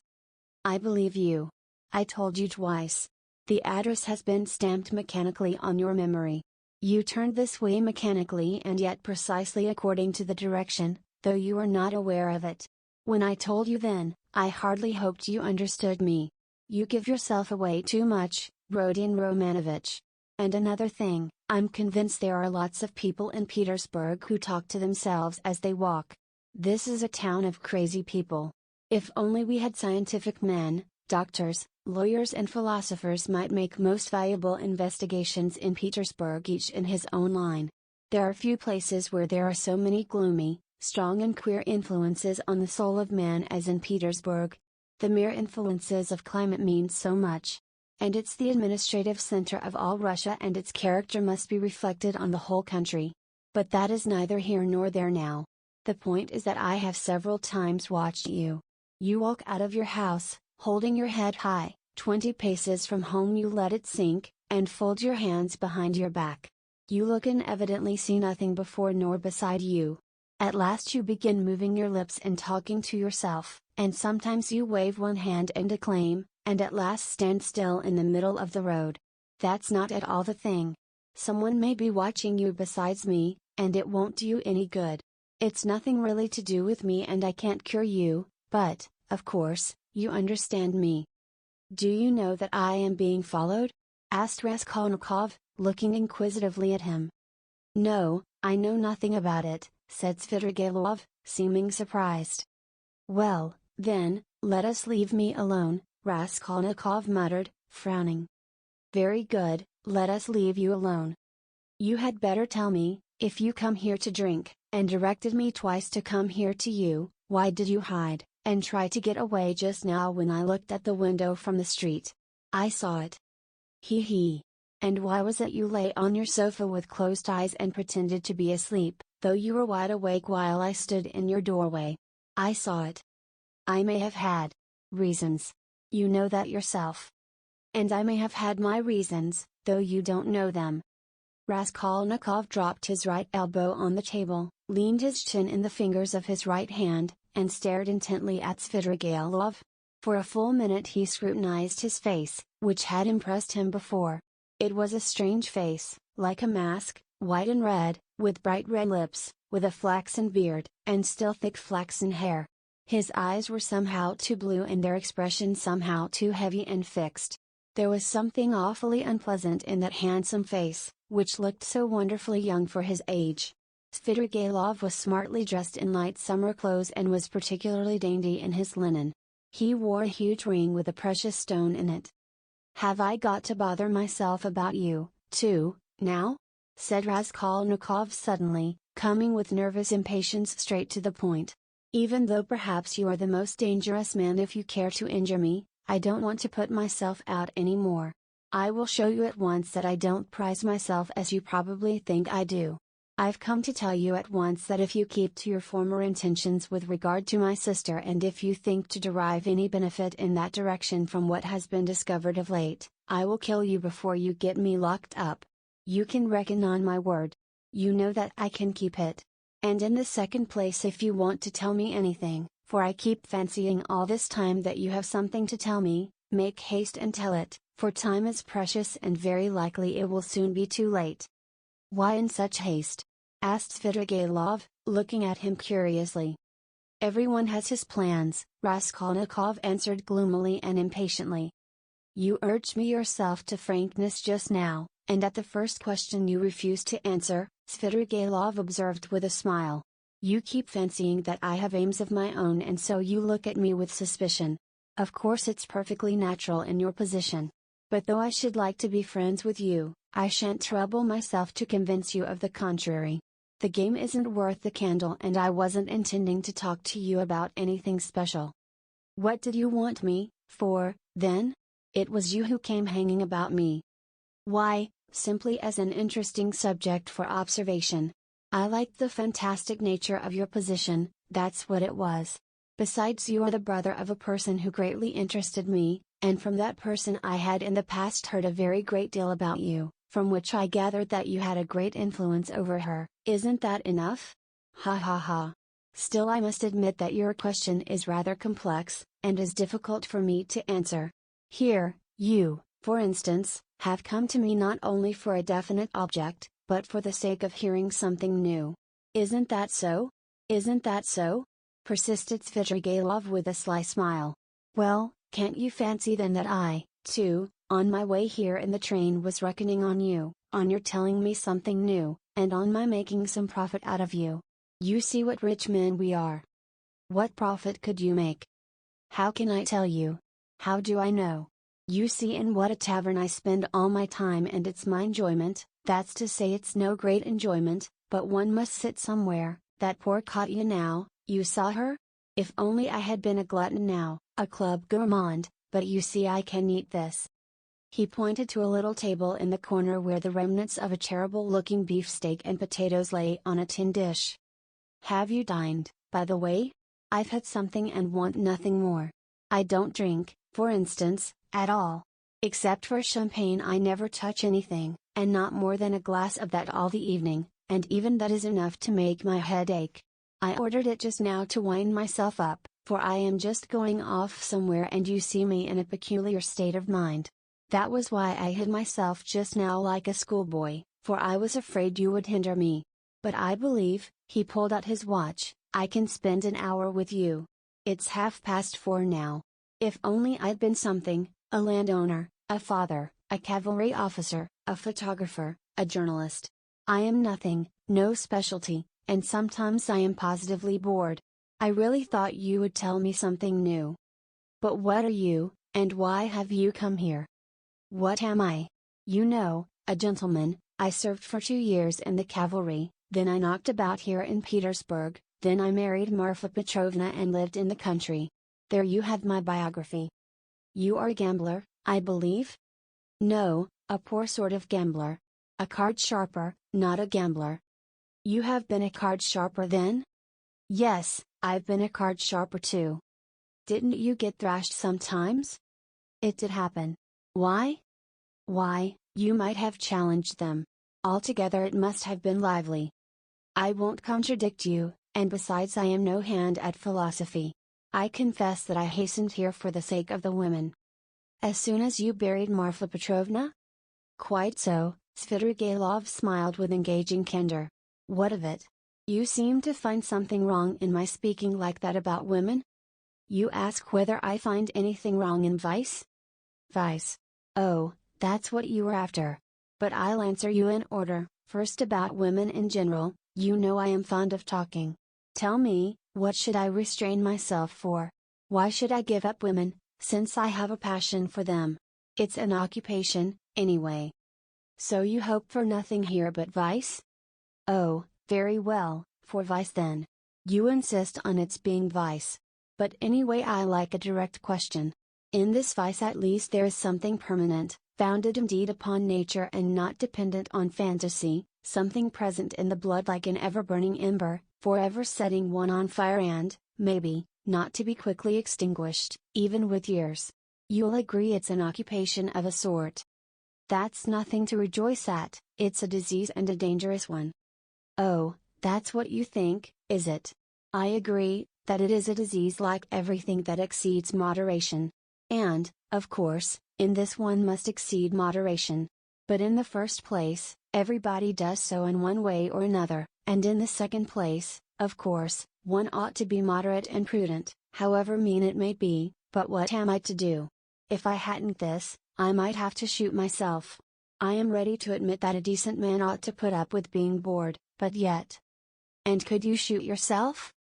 "I believe you. I told you twice. The address has been stamped mechanically on your memory. You turned this way mechanically and yet precisely according to the direction, though you were not aware of it. When I told you then, I hardly hoped you understood me. You give yourself away too much, Rodion Romanovitch. And another thing, I'm convinced there are lots of people in Petersburg who talk to themselves as they walk. This is a town of crazy people. If only we had scientific men, doctors, lawyers and philosophers might make most valuable investigations in Petersburg, each in his own line. There are few places where there are so many gloomy, strong and queer influences on the soul of man as in Petersburg. The mere influences of climate mean so much. And it's the administrative center of all Russia, and its character must be reflected on the whole country. But that is neither here nor there now. The point is that I have several times watched you. You walk out of your house, holding your head high, 20 paces from home you let it sink, and fold your hands behind your back. You look and evidently see nothing before nor beside you. At last you begin moving your lips and talking to yourself, and sometimes you wave one hand and declaim, and at last stand still in the middle of the road. That's not at all the thing. Someone may be watching you besides me, and it won't do you any good. It's nothing really to do with me, and I can't cure you, but, of course, you understand me. Do you know that I am being followed? Asked Raskolnikov, looking inquisitively at him. No, I know nothing about it, said Svidrigailov, seeming surprised. Well, then, let us leave me alone, Raskolnikov muttered, frowning. Very good, let us leave you alone. You had better tell me, if you come here to drink, and directed me twice to come here to you, why did you hide, and try to get away just now when I looked at the window from the street? I saw it. He. And why was it you lay on your sofa with closed eyes and pretended to be asleep, though you were wide awake while I stood in your doorway? I saw it. I may have had reasons. You know that yourself. And I may have had my reasons, though you don't know them. Raskolnikov dropped his right elbow on the table, leaned his chin in the fingers of his right hand, and stared intently at Svidrigailov. For a full minute he scrutinized his face, which had impressed him before. It was a strange face, like a mask, white and red, with bright red lips, with a flaxen beard, and still thick flaxen hair. His eyes were somehow too blue and their expression somehow too heavy and fixed. There was something awfully unpleasant in that handsome face, which looked so wonderfully young for his age. Svidrigailov was smartly dressed in light summer clothes and was particularly dainty in his linen. He wore a huge ring with a precious stone in it. Have I got to bother myself about you, too, now? Said Raskolnikov suddenly, coming with nervous impatience straight to the point. Even though perhaps you are the most dangerous man if you care to injure me, I don't want to put myself out any more. I will show you at once that I don't prize myself as you probably think I do. I've come to tell you at once that if you keep to your former intentions with regard to my sister, and if you think to derive any benefit in that direction from what has been discovered of late, I will kill you before you get me locked up. You can reckon on my word. You know that I can keep it. And in the second place, if you want to tell me anything, for I keep fancying all this time that you have something to tell me, make haste and tell it, for time is precious and very likely it will soon be too late. Why in such haste? Asked Svidrigailov, looking at him curiously. Everyone has his plans, Raskolnikov answered gloomily and impatiently. You urged me yourself to frankness just now, and at the first question you refused to answer, Svidrigailov observed with a smile. You keep fancying that I have aims of my own, and so you look at me with suspicion. Of course it's perfectly natural in your position. But though I should like to be friends with you, I shan't trouble myself to convince you of the contrary. The game isn't worth the candle, and I wasn't intending to talk to you about anything special. What did you want me for, then? It was you who came hanging about me. Why, simply as an interesting subject for observation. I liked the fantastic nature of your position, that's what it was. Besides, you are the brother of a person who greatly interested me, and from that person I had in the past heard a very great deal about you, from which I gathered that you had a great influence over her. Isn't that enough? Ha ha ha. Still, I must admit that your question is rather complex, and is difficult for me to answer. Here, you, for instance, have come to me not only for a definite object, but for the sake of hearing something new. Isn't that so? Isn't that so? Persisted Svidrigailov with a sly smile. Well, can't you fancy then that I, too, on my way here in the train was reckoning on you, on your telling me something new, and on my making some profit out of you? You see what rich men we are. What profit could you make? How can I tell you? How do I know? You see in what a tavern I spend all my time, and it's my enjoyment. That's to say, it's no great enjoyment, but one must sit somewhere. That poor Katya now, you saw her? If only I had been a glutton now, a club gourmand, but you see I can eat this." He pointed to a little table in the corner where the remnants of a terrible-looking beefsteak and potatoes lay on a tin dish. "Have you dined, by the way? I've had something and want nothing more. I don't drink, for instance, at all. Except for champagne I never touch anything, and not more than a glass of that all the evening, and even that is enough to make my head ache. I ordered it just now to wind myself up, for I am just going off somewhere and you see me in a peculiar state of mind. That was why I hid myself just now like a schoolboy, for I was afraid you would hinder me. But I believe," he pulled out his watch, "I can spend an hour with you. It's 4:30 now. If only I'd been something, a landowner, a father, a cavalry officer, a photographer, a journalist. I am nothing, no specialty, and sometimes I am positively bored. I really thought you would tell me something new. But what are you, and why have you come here?" "What am I? You know, a gentleman. I served for 2 years in the cavalry, then I knocked about here in Petersburg, then I married Marfa Petrovna and lived in the country. There you have my biography." "You are a gambler, I believe?" "No, a poor sort of gambler. A card sharper, not a gambler." "You have been a card sharper then?" "Yes, I've been a card sharper too." "Didn't you get thrashed sometimes?" "It did happen." "Why?" "Why, you might have challenged them. Altogether it must have been lively." "I won't contradict you, and besides I am no hand at philosophy. I confess that I hastened here for the sake of the women." "As soon as you buried Marfa Petrovna?" "Quite so." Svidrigailov smiled with engaging candor. "What of it? You seem to find something wrong in my speaking like that about women?" "You ask whether I find anything wrong in vice?" "Vice? Oh, that's what you were after. But I'll answer you in order. First about women in general, you know I am fond of talking. Tell me, what should I restrain myself for? Why should I give up women, since I have a passion for them? It's an occupation, anyway." "So you hope for nothing here but vice?" "Oh, very well, for vice then. You insist on its being vice. But anyway I like a direct question. In this vice at least there is something permanent, founded indeed upon nature and not dependent on fantasy, something present in the blood like an ever-burning ember, forever setting one on fire and, maybe, not to be quickly extinguished, even with years. You'll agree it's an occupation of a sort." "That's nothing to rejoice at, it's a disease and a dangerous one." "Oh, that's what you think, is it? I agree, that it is a disease like everything that exceeds moderation. And, of course, in this one must exceed moderation. But in the first place, everybody does so in one way or another, and in the second place, of course, one ought to be moderate and prudent, however mean it may be, but what am I to do? If I hadn't this, I might have to shoot myself. I am ready to admit that a decent man ought to put up with being bored, but yet." "And could you shoot yourself?"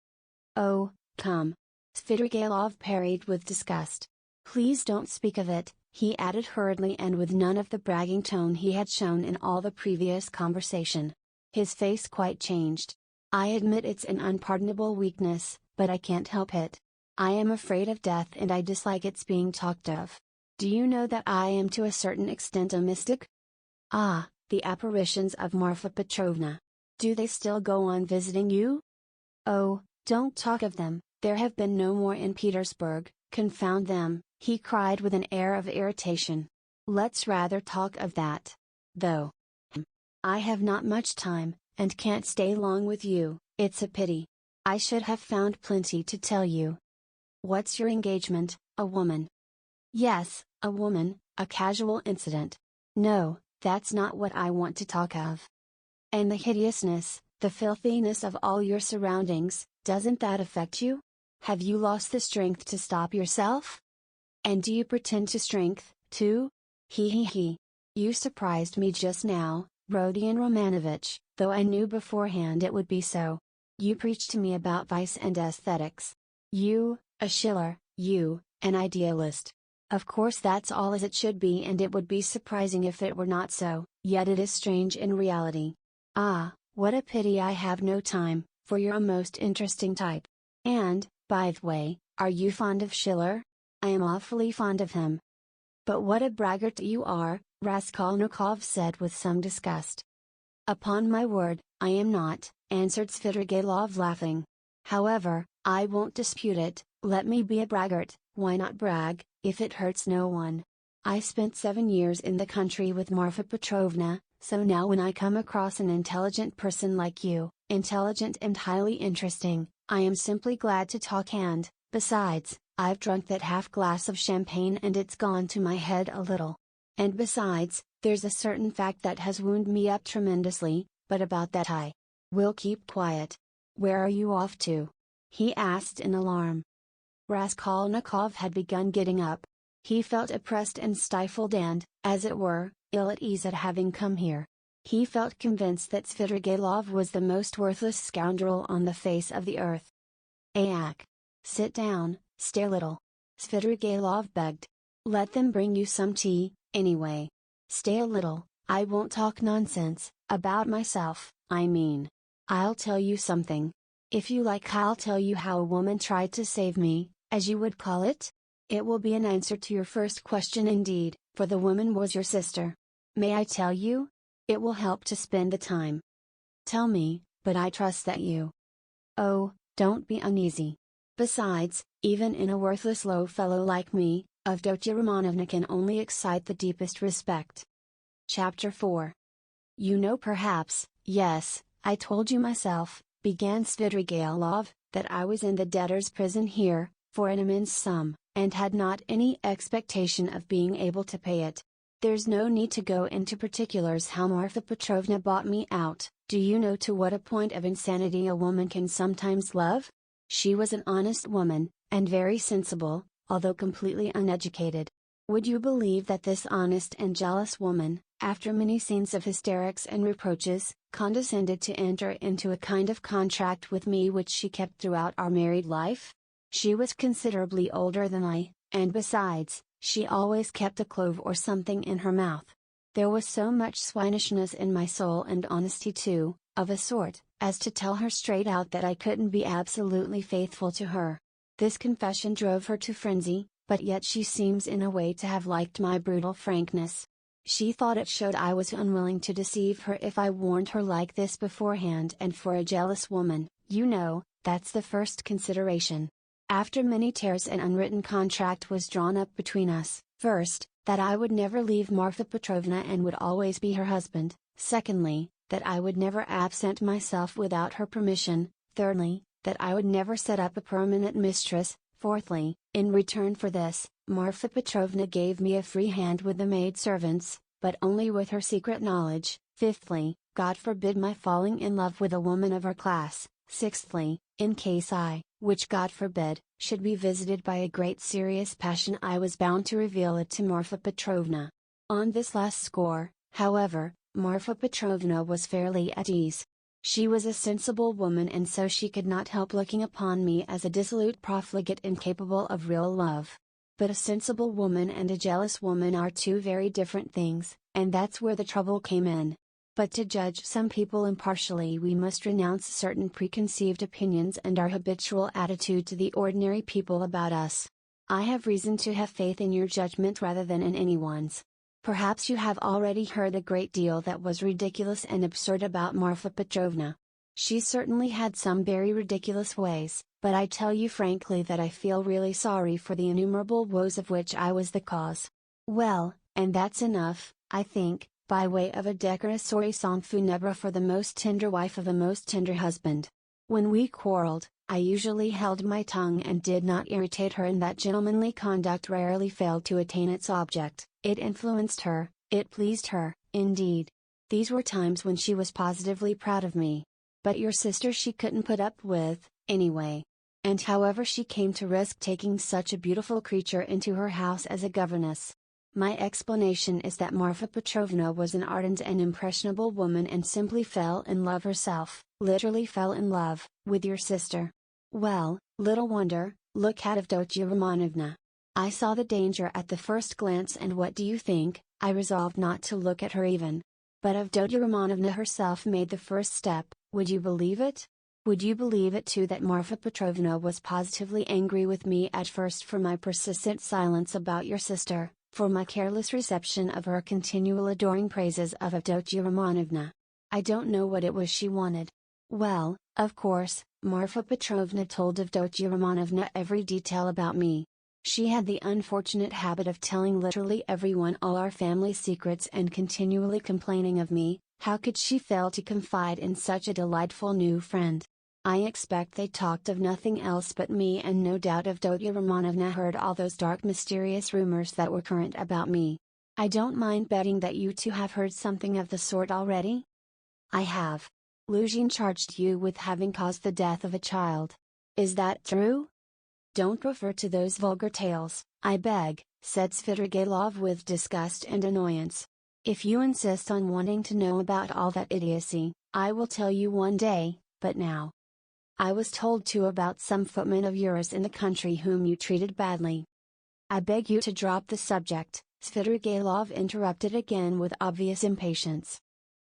"Oh, come." Svidrigailov parried with disgust. "Please don't speak of it," he added hurriedly and with none of the bragging tone he had shown in all the previous conversation. His face quite changed. "I admit it's an unpardonable weakness, but I can't help it. I am afraid of death and I dislike its being talked of. Do you know that I am to a certain extent a mystic?" "Ah, the apparitions of Marfa Petrovna. Do they still go on visiting you?" "Oh, don't talk of them, there have been no more in Petersburg, confound them," he cried with an air of irritation. "Let's rather talk of that. Though I have not much time, and can't stay long with you, it's a pity. I should have found plenty to tell you." "What's your engagement, a woman?" "Yes, a woman, a casual incident. No, that's not what I want to talk of." "And the hideousness, the filthiness of all your surroundings, doesn't that affect you? Have you lost the strength to stop yourself? And do you pretend to strength, too? He. You surprised me just now, Rodion Romanovich, though I knew beforehand it would be so. You preached to me about vice and aesthetics. You, a Schiller, you, an idealist. Of course that's all as it should be and it would be surprising if it were not so, yet it is strange in reality. Ah, what a pity I have no time, for you're a most interesting type. And, by the way, are you fond of Schiller?" I am awfully fond of him." "But what a braggart you are," Raskolnikov said with some disgust. "Upon my word, I am not," answered Svidrigailov laughing. "However, I won't dispute it, let me be a braggart, why not brag, if it hurts no one? I spent 7 years in the country with Marfa Petrovna, so now when I come across an intelligent person like you, intelligent and highly interesting, I am simply glad to talk and, besides, I've drunk that half glass of champagne and it's gone to my head a little. And besides, there's a certain fact that has wounded me up tremendously, but about that I will keep quiet. Where are you off to?" he asked in alarm. Raskolnikov had begun getting up. He felt oppressed and stifled and, as it were, ill at ease at having come here. He felt convinced that Svidrigailov was the most worthless scoundrel on the face of the earth. "Ayak! Sit down, stay a little," Svidrigailov begged. "Let them bring you some tea, anyway. Stay a little, I won't talk nonsense, about myself, I mean. I'll tell you something. If you like, I'll tell you how a woman tried to save me, as you would call it. It will be an answer to your first question indeed, for the woman was your sister. May I tell you? It will help to spend the time." "Tell me, but I trust that you—" "Oh, don't be uneasy. Besides, even in a worthless low fellow like me, Avdotya Romanovna can only excite the deepest respect." Chapter 4. "You know perhaps, yes, I told you myself," began Svidrigailov, "that I was in the debtor's prison here, for an immense sum, and had not any expectation of being able to pay it. There's no need to go into particulars how Marfa Petrovna bought me out. Do you know to what a point of insanity a woman can sometimes love? She was an honest woman, and very sensible, although completely uneducated. Would you believe that this honest and jealous woman, after many scenes of hysterics and reproaches, condescended to enter into a kind of contract with me which she kept throughout our married life? She was considerably older than I, and besides, she always kept a clove or something in her mouth. There was so much swinishness in my soul and honesty too, of a sort, as to tell her straight out that I couldn't be absolutely faithful to her. This confession drove her to frenzy, but yet she seems in a way to have liked my brutal frankness. She thought it showed I was unwilling to deceive her if I warned her like this beforehand, and for a jealous woman, you know, that's the first consideration. After many tears an unwritten contract was drawn up between us, first, that I would never leave Marfa Petrovna and would always be her husband, secondly, that I would never absent myself without her permission, thirdly, that I would never set up a permanent mistress, fourthly, in return for this, Marfa Petrovna gave me a free hand with the maid-servants, but only with her secret knowledge, fifthly, God forbid my falling in love with a woman of her class, sixthly, in case I, which God forbid, should be visited by a great serious passion, I was bound to reveal it to Marfa Petrovna. On this last score, however, Marfa Petrovna was fairly at ease. She was a sensible woman, and so she could not help looking upon me as a dissolute profligate incapable of real love. But a sensible woman and a jealous woman are two very different things, and that's where the trouble came in. But to judge some people impartially we must renounce certain preconceived opinions and our habitual attitude to the ordinary people about us. I have reason to have faith in your judgment rather than in anyone's. Perhaps you have already heard a great deal that was ridiculous and absurd about Marfa Petrovna. She certainly had some very ridiculous ways, but I tell you frankly that I feel really sorry for the innumerable woes of which I was the cause. Well, and that's enough, I think, by way of a decorous orisson funèbre for the most tender wife of a most tender husband. When we quarreled, I usually held my tongue and did not irritate her, and that gentlemanly conduct rarely failed to attain its object. It influenced her, it pleased her, indeed. These were times when she was positively proud of me. But your sister she couldn't put up with, anyway. And however she came to risk taking such a beautiful creature into her house as a governess. My explanation is that Marfa Petrovna was an ardent and impressionable woman and simply fell in love herself, literally fell in love, with your sister. Well, little wonder, look at Avdotya Romanovna. I saw the danger at the first glance, and what do you think, I resolved not to look at her even. But Avdotya Romanovna herself made the first step, would you believe it? Would you believe it too that Marfa Petrovna was positively angry with me at first for my persistent silence about your sister, for my careless reception of her continual adoring praises of Avdotia Romanovna. I don't know what it was she wanted. Well, of course, Marfa Petrovna told Avdotia Romanovna every detail about me. She had the unfortunate habit of telling literally everyone all our family secrets and continually complaining of me. How could she fail to confide in such a delightful new friend? I expect they talked of nothing else but me, and no doubt Avdotia Romanovna heard all those dark mysterious rumors that were current about me. I don't mind betting that you too have heard something of the sort already? I have. Luzhin charged you with having caused the death of a child. Is that true? Don't refer to those vulgar tales, I beg, said Svidrigailov with disgust and annoyance. If you insist on wanting to know about all that idiocy, I will tell you one day, but now. I was told too about some footman of yours in the country whom you treated badly. I beg you to drop the subject, Svidrigailov interrupted again with obvious impatience.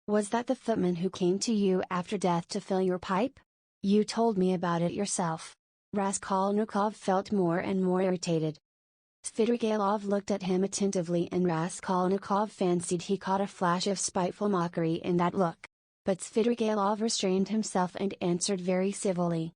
Was that the footman who came to you after death to fill your pipe? You told me about it yourself. Raskolnikov felt more and more irritated. Svidrigailov looked at him attentively, and Raskolnikov fancied he caught a flash of spiteful mockery in that look. But Svidrigailov restrained himself and answered very civilly.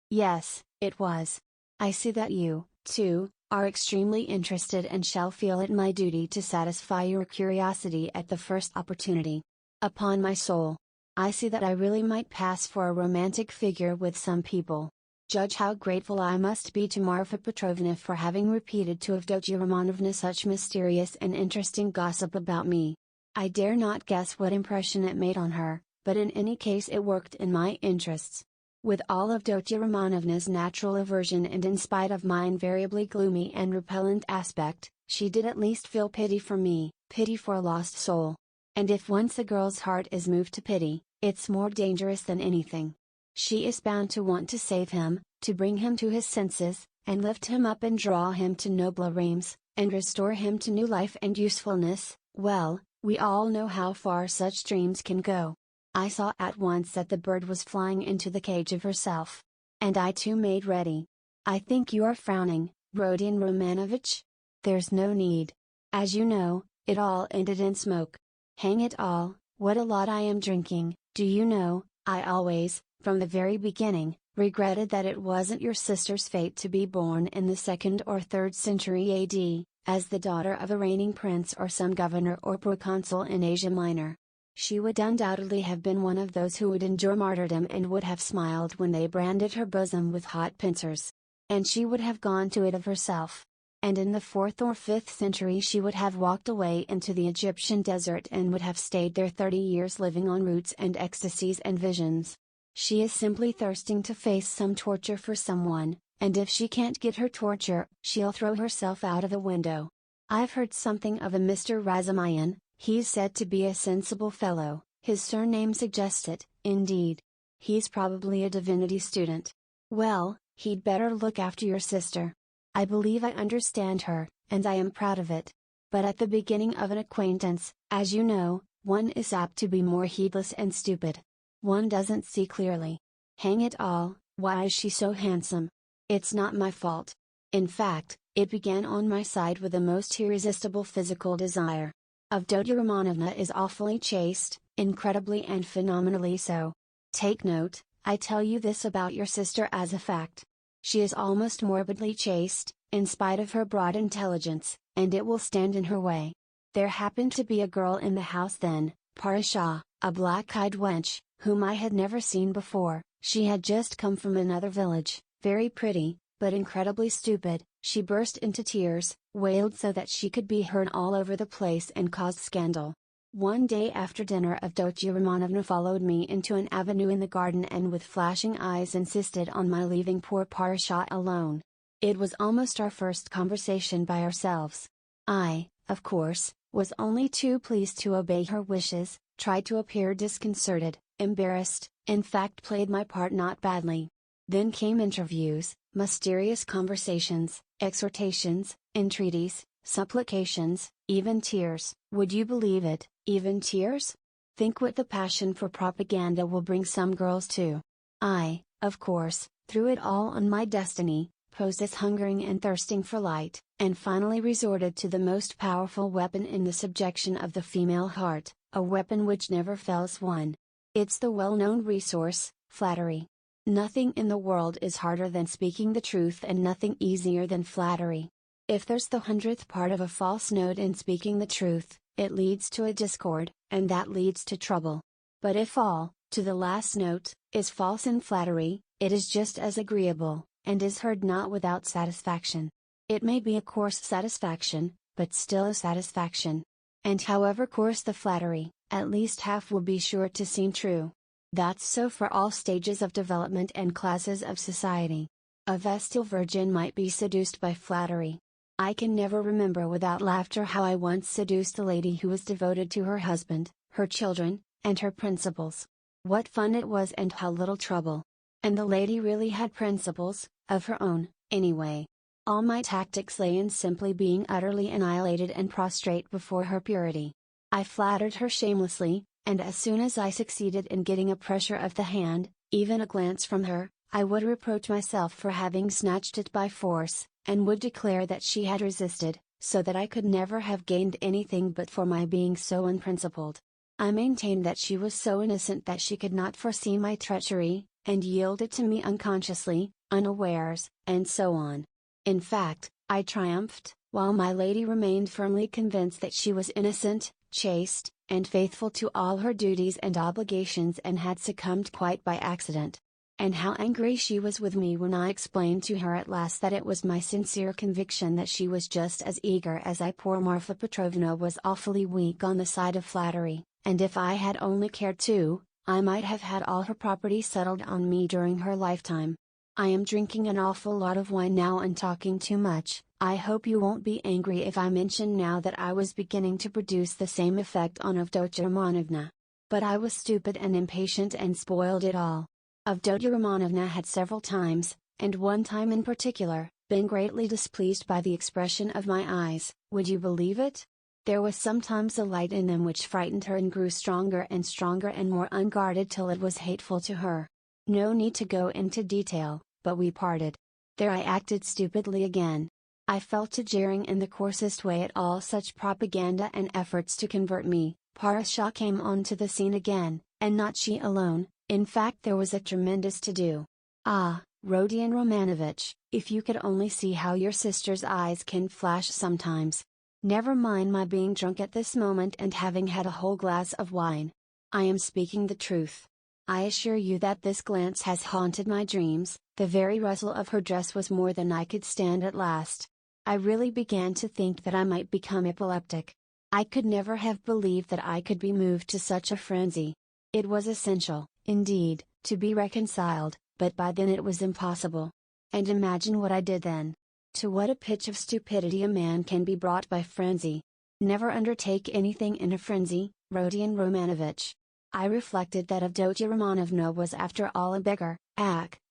Yes, it was. I see that you, too, are extremely interested, and shall feel it my duty to satisfy your curiosity at the first opportunity. Upon my soul, I see that I really might pass for a romantic figure with some people. Judge how grateful I must be to Marfa Petrovna for having repeated to Avdotia Romanovna such mysterious and interesting gossip about me. I dare not guess what impression it made on her, but in any case it worked in my interests. With all Avdotia Romanovna's natural aversion, and in spite of my invariably gloomy and repellent aspect, she did at least feel pity for me, pity for a lost soul. And if once a girl's heart is moved to pity, it's more dangerous than anything. She is bound to want to save him, to bring him to his senses, and lift him up and draw him to nobler aims, and restore him to new life and usefulness. Well, we all know how far such dreams can go. I saw at once that the bird was flying into the cage of herself. And I too made ready. I think you are frowning, Rodion Romanovich? There's no need. As you know, it all ended in smoke. Hang it all, what a lot I am drinking. Do you know, I always, from the very beginning, regretted that it wasn't your sister's fate to be born in the 2nd or 3rd century AD, as the daughter of a reigning prince or some governor or proconsul in Asia Minor. She would undoubtedly have been one of those who would endure martyrdom and would have smiled when they branded her bosom with hot pincers. And she would have gone to it of herself. And in the 4th or 5th century she would have walked away into the Egyptian desert and would have stayed there 30 years living on roots and ecstasies and visions. She is simply thirsting to face some torture for someone, and if she can't get her torture, she'll throw herself out of a window. I've heard something of a Mr. Razumihin. He's said to be a sensible fellow, his surname suggests it, indeed. He's probably a divinity student. Well, he'd better look after your sister. I believe I understand her, and I am proud of it. But at the beginning of an acquaintance, as you know, one is apt to be more heedless and stupid. One doesn't see clearly. Hang it all, why is she so handsome? It's not my fault. In fact, it began on my side with a most irresistible physical desire. Avdotia Romanovna is awfully chaste, incredibly and phenomenally so. Take note, I tell you this about your sister as a fact. She is almost morbidly chaste, in spite of her broad intelligence, and it will stand in her way. There happened to be a girl in the house then, Parasha, a black-eyed wench, whom I had never seen before. She had just come from another village, very pretty, but incredibly stupid. She burst into tears, wailed so that she could be heard all over the place and caused scandal. One day after dinner Avdotia Romanovna followed me into an avenue in the garden and with flashing eyes insisted on my leaving poor Parasha alone. It was almost our first conversation by ourselves. I, of course, was only too pleased to obey her wishes, tried to appear disconcerted, embarrassed, in fact played my part not badly. Then came interviews, mysterious conversations, exhortations, entreaties, supplications, even tears. Would you believe it, even tears? Think what the passion for propaganda will bring some girls to. I, of course, threw it all on my destiny, posed as hungering and thirsting for light, and finally resorted to the most powerful weapon in the subjection of the female heart, a weapon which never fails one. It's the well-known resource, flattery. Nothing in the world is harder than speaking the truth and nothing easier than flattery. If there's the 100th part of a false note in speaking the truth, it leads to a discord, and that leads to trouble. But if all, to the last note, is false in flattery, it is just as agreeable, and is heard not without satisfaction. It may be a coarse satisfaction, but still a satisfaction. And however coarse the flattery, at least half will be sure to seem true. That's so for all stages of development and classes of society. A vestal virgin might be seduced by flattery. I can never remember without laughter how I once seduced a lady who was devoted to her husband, her children, and her principles. What fun it was and how little trouble. And the lady really had principles, of her own, anyway. All my tactics lay in simply being utterly annihilated and prostrate before her purity. I flattered her shamelessly, and as soon as I succeeded in getting a pressure of the hand, even a glance from her, I would reproach myself for having snatched it by force, and would declare that she had resisted, so that I could never have gained anything but for my being so unprincipled. I maintained that she was so innocent that she could not foresee my treachery, and yielded to me unconsciously, unawares, and so on. In fact, I triumphed, while my lady remained firmly convinced that she was innocent, chaste, and faithful to all her duties and obligations and had succumbed quite by accident. And how angry she was with me when I explained to her at last that it was my sincere conviction that she was just as eager as I. Poor Marfa Petrovna was awfully weak on the side of flattery, and if I had only cared to, I might have had all her property settled on me during her lifetime. I am drinking an awful lot of wine now and talking too much. I hope you won't be angry if I mention now that I was beginning to produce the same effect on Avdotya Romanovna. But I was stupid and impatient and spoiled it all. Avdotya Romanovna had several times, and one time in particular, been greatly displeased by the expression of my eyes. Would you believe it? There was sometimes a light in them which frightened her and grew stronger and more unguarded till it was hateful to her. No need to go into detail, but we parted. There I acted stupidly again. I fell to jeering in the coarsest way at all such propaganda and efforts to convert me. Parasha came onto the scene again, and not she alone. In fact there was a tremendous to-do. Ah, Rodion Romanovich, if you could only see how your sister's eyes can flash sometimes. Never mind my being drunk at this moment and having had a whole glass of wine. I am speaking the truth. I assure you that this glance has haunted my dreams. The very rustle of her dress was more than I could stand at last. I really began to think that I might become epileptic. I could never have believed that I could be moved to such a frenzy. It was essential, indeed, to be reconciled, but by then it was impossible. And imagine what I did then. To what a pitch of stupidity a man can be brought by frenzy. Never undertake anything in a frenzy, Rodion Romanovich. I reflected that Avdotya Romanovna was after all a beggar.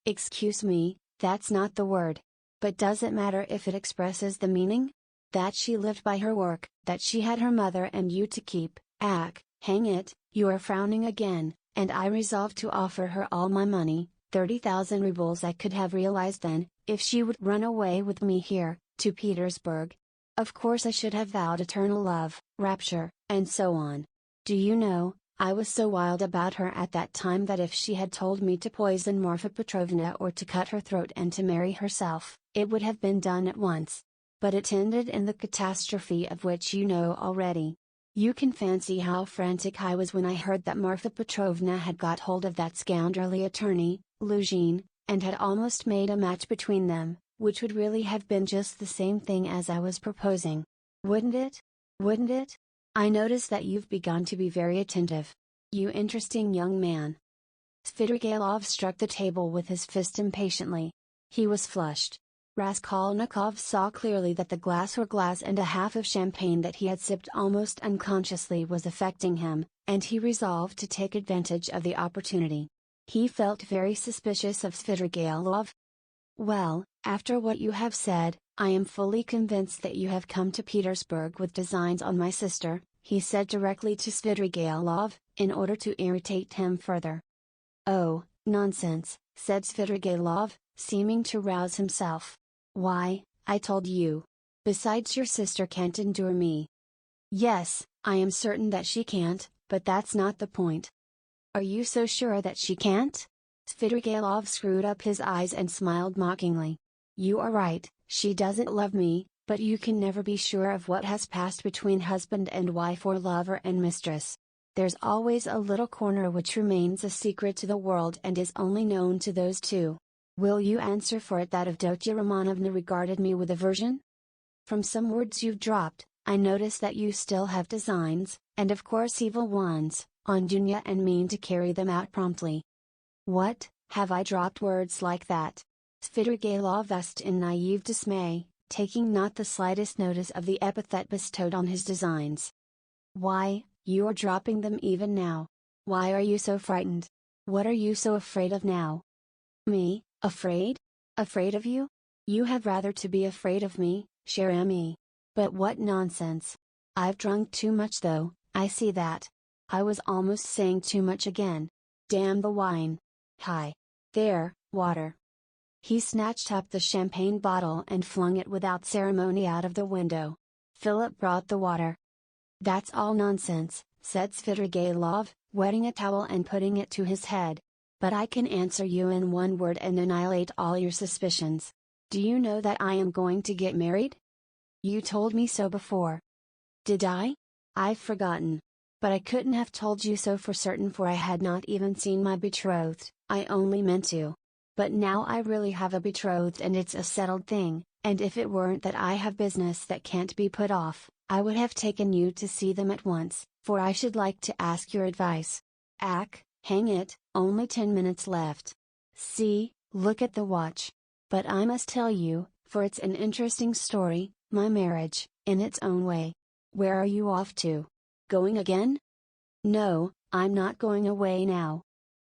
Excuse me, that's not the word. But does it matter if it expresses the meaning? That she lived by her work, that she had her mother and you to keep. Hang it, you are frowning again, and I resolved to offer her all my money, 30,000 rubles I could have realized then, if she would run away with me here, to Petersburg. Of course I should have vowed eternal love, rapture, and so on. Do you know, I was so wild about her at that time that if she had told me to poison Marfa Petrovna or to cut her throat and to marry herself, it would have been done at once. But it ended in the catastrophe of which you know already. You can fancy how frantic I was when I heard that Marfa Petrovna had got hold of that scoundrelly attorney, Luzhin, and had almost made a match between them, which would really have been just the same thing as I was proposing. Wouldn't it? Wouldn't it? I notice that you've begun to be very attentive. You interesting young man. Svidrigailov struck the table with his fist impatiently. He was flushed. Raskolnikov saw clearly that the glass or glass and a half of champagne that he had sipped almost unconsciously was affecting him, and he resolved to take advantage of the opportunity. He felt very suspicious of Svidrigailov. Well, after what you have said, I am fully convinced that you have come to Petersburg with designs on my sister, he said directly to Svidrigailov, in order to irritate him further. Oh, nonsense, said Svidrigailov, seeming to rouse himself. Why, I told you. Besides, your sister can't endure me. Yes, I am certain that she can't, but that's not the point. Are you so sure that she can't? Svidrigailov screwed up his eyes and smiled mockingly. You are right, she doesn't love me, but you can never be sure of what has passed between husband and wife or lover and mistress. There's always a little corner which remains a secret to the world and is only known to those two. Will you answer for it that Avdotya Romanovna regarded me with aversion? From some words you've dropped, I notice that you still have designs, and of course evil ones, on Dunya and mean to carry them out promptly. What, have I dropped words like that? Svidrigailov asked in naive dismay, taking not the slightest notice of the epithet bestowed on his designs. Why, you are dropping them even now. Why are you so frightened? What are you so afraid of now? Me, afraid? Afraid of you? You have rather to be afraid of me, cher ami. But what nonsense. I've drunk too much though, I see that. I was almost saying too much again. Damn the wine. Hi. There, water. He snatched up the champagne bottle and flung it without ceremony out of the window. Philip brought the water. That's all nonsense, said Svidrigailov, wetting a towel and putting it to his head. But I can answer you in one word and annihilate all your suspicions. Do you know that I am going to get married? You told me so before. Did I? I've forgotten. But I couldn't have told you so for certain, for I had not even seen my betrothed, I only meant to. But now I really have a betrothed and it's a settled thing, and if it weren't that I have business that can't be put off, I would have taken you to see them at once, for I should like to ask your advice. Ack, hang it, only 10 minutes left. See, look at the watch. But I must tell you, for it's an interesting story, my marriage, in its own way. Where are you off to? Going again? No, I'm not going away now.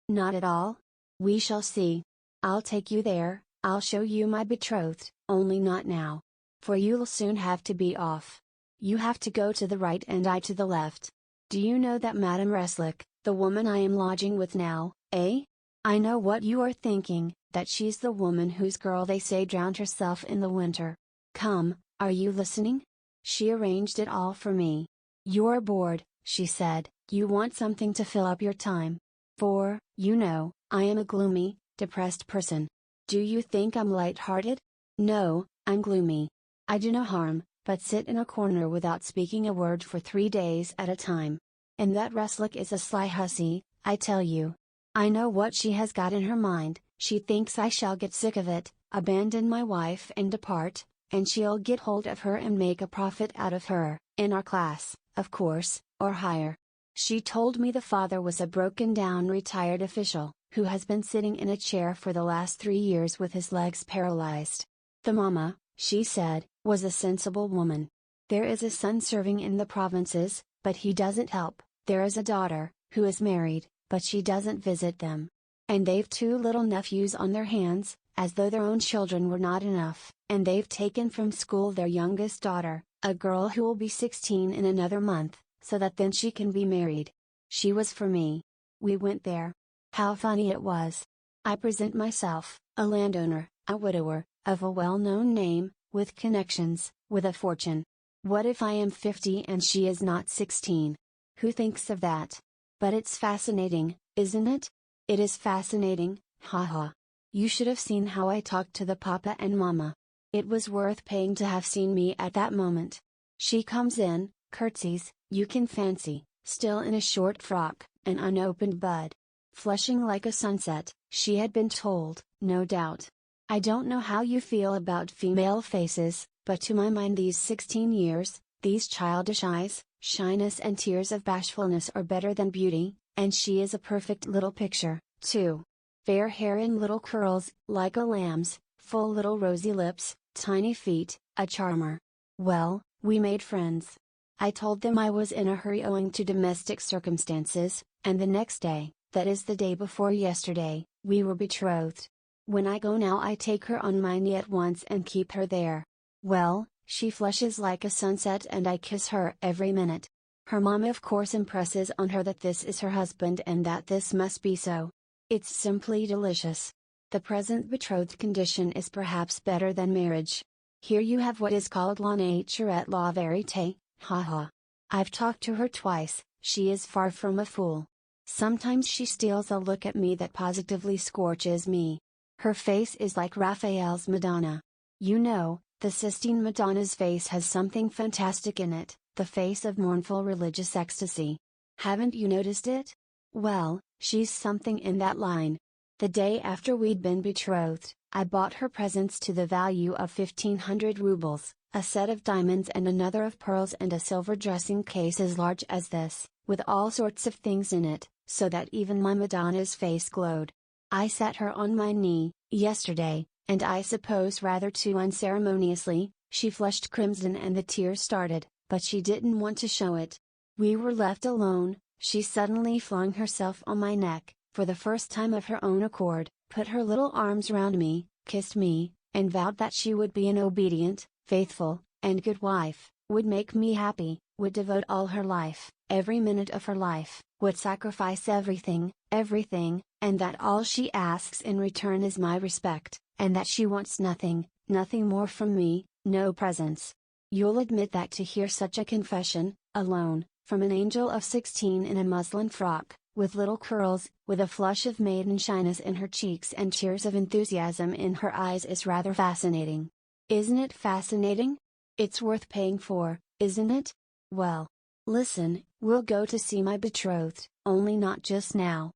Not at all? We shall see. I'll take you there, I'll show you my betrothed, only not now. For you'll soon have to be off. You have to go to the right and I to the left. Do you know that Madame Reslick, the woman I am lodging with now, eh? I know what you are thinking, that she's the woman whose girl they say drowned herself in the winter. Come, are you listening? She arranged it all for me. You're bored, she said, you want something to fill up your time. For, you know, I am a gloomy, depressed person. Do you think I'm light-hearted? No, I'm gloomy. I do no harm, but sit in a corner without speaking a word for 3 days at a time. And that Reslick is a sly hussy, I tell you. I know what she has got in her mind. She thinks I shall get sick of it, abandon my wife and depart, and she'll get hold of her and make a profit out of her, in our class, of course, or higher. She told me the father was a broken-down retired official, who has been sitting in a chair for the last 3 years with his legs paralyzed. The mama, she said, was a sensible woman. There is a son serving in the provinces, but he doesn't help. There is a daughter, who is married, but she doesn't visit them. And they've 2 little nephews on their hands, as though their own children were not enough, and they've taken from school their youngest daughter, a girl who will be 16 in another month, so that then she can be married. She was for me. We went there. How funny it was. I present myself, a landowner, a widower, of a well-known name, with connections, with a fortune. What if I am 50 and she is not 16? Who thinks of that? But it's fascinating, isn't it? It is fascinating, haha. You should have seen how I talked to the papa and mama. It was worth paying to have seen me at that moment. She comes in, curtsies, you can fancy, still in a short frock, an unopened bud. Flushing like a sunset, she had been told, no doubt. I don't know how you feel about female faces, but to my mind these 16 years, these childish eyes, shyness and tears of bashfulness are better than beauty, and she is a perfect little picture, too. Fair hair in little curls, like a lamb's, full little rosy lips, tiny feet, a charmer. Well, we made friends. I told them I was in a hurry owing to domestic circumstances, and the next day, that is the day before yesterday, we were betrothed. When I go now I take her on my knee at once and keep her there. Well, she flushes like a sunset and I kiss her every minute. Her mama of course impresses on her that this is her husband and that this must be so. It's simply delicious. The present betrothed condition is perhaps better than marriage. Here you have what is called la nature et la vérité, haha. I've talked to her twice, she is far from a fool. Sometimes she steals a look at me that positively scorches me. Her face is like Raphael's Madonna. You know, the Sistine Madonna's face has something fantastic in it, the face of mournful religious ecstasy. Haven't you noticed it? Well, she's something in that line. The day after we'd been betrothed, I bought her presents to the value of 1,500 rubles, a set of diamonds and another of pearls and a silver dressing case as large as this, with all sorts of things in it, so that even my Madonna's face glowed. I sat her on my knee, yesterday, and I suppose rather too unceremoniously, she flushed crimson and the tears started, but she didn't want to show it. We were left alone, she suddenly flung herself on my neck, for the first time of her own accord, put her little arms round me, kissed me, and vowed that she would be an obedient, faithful, and good wife, would make me happy, would devote all her life, every minute of her life, would sacrifice everything, and that all she asks in return is my respect, and that she wants nothing, nothing more from me, no presents. You'll admit that to hear such a confession, alone, from an angel of 16 in a muslin frock, with little curls, with a flush of maiden shyness in her cheeks and tears of enthusiasm in her eyes is rather fascinating. Isn't it fascinating? It's worth paying for, isn't it? Well. Listen, we'll go to see my betrothed, only not just now.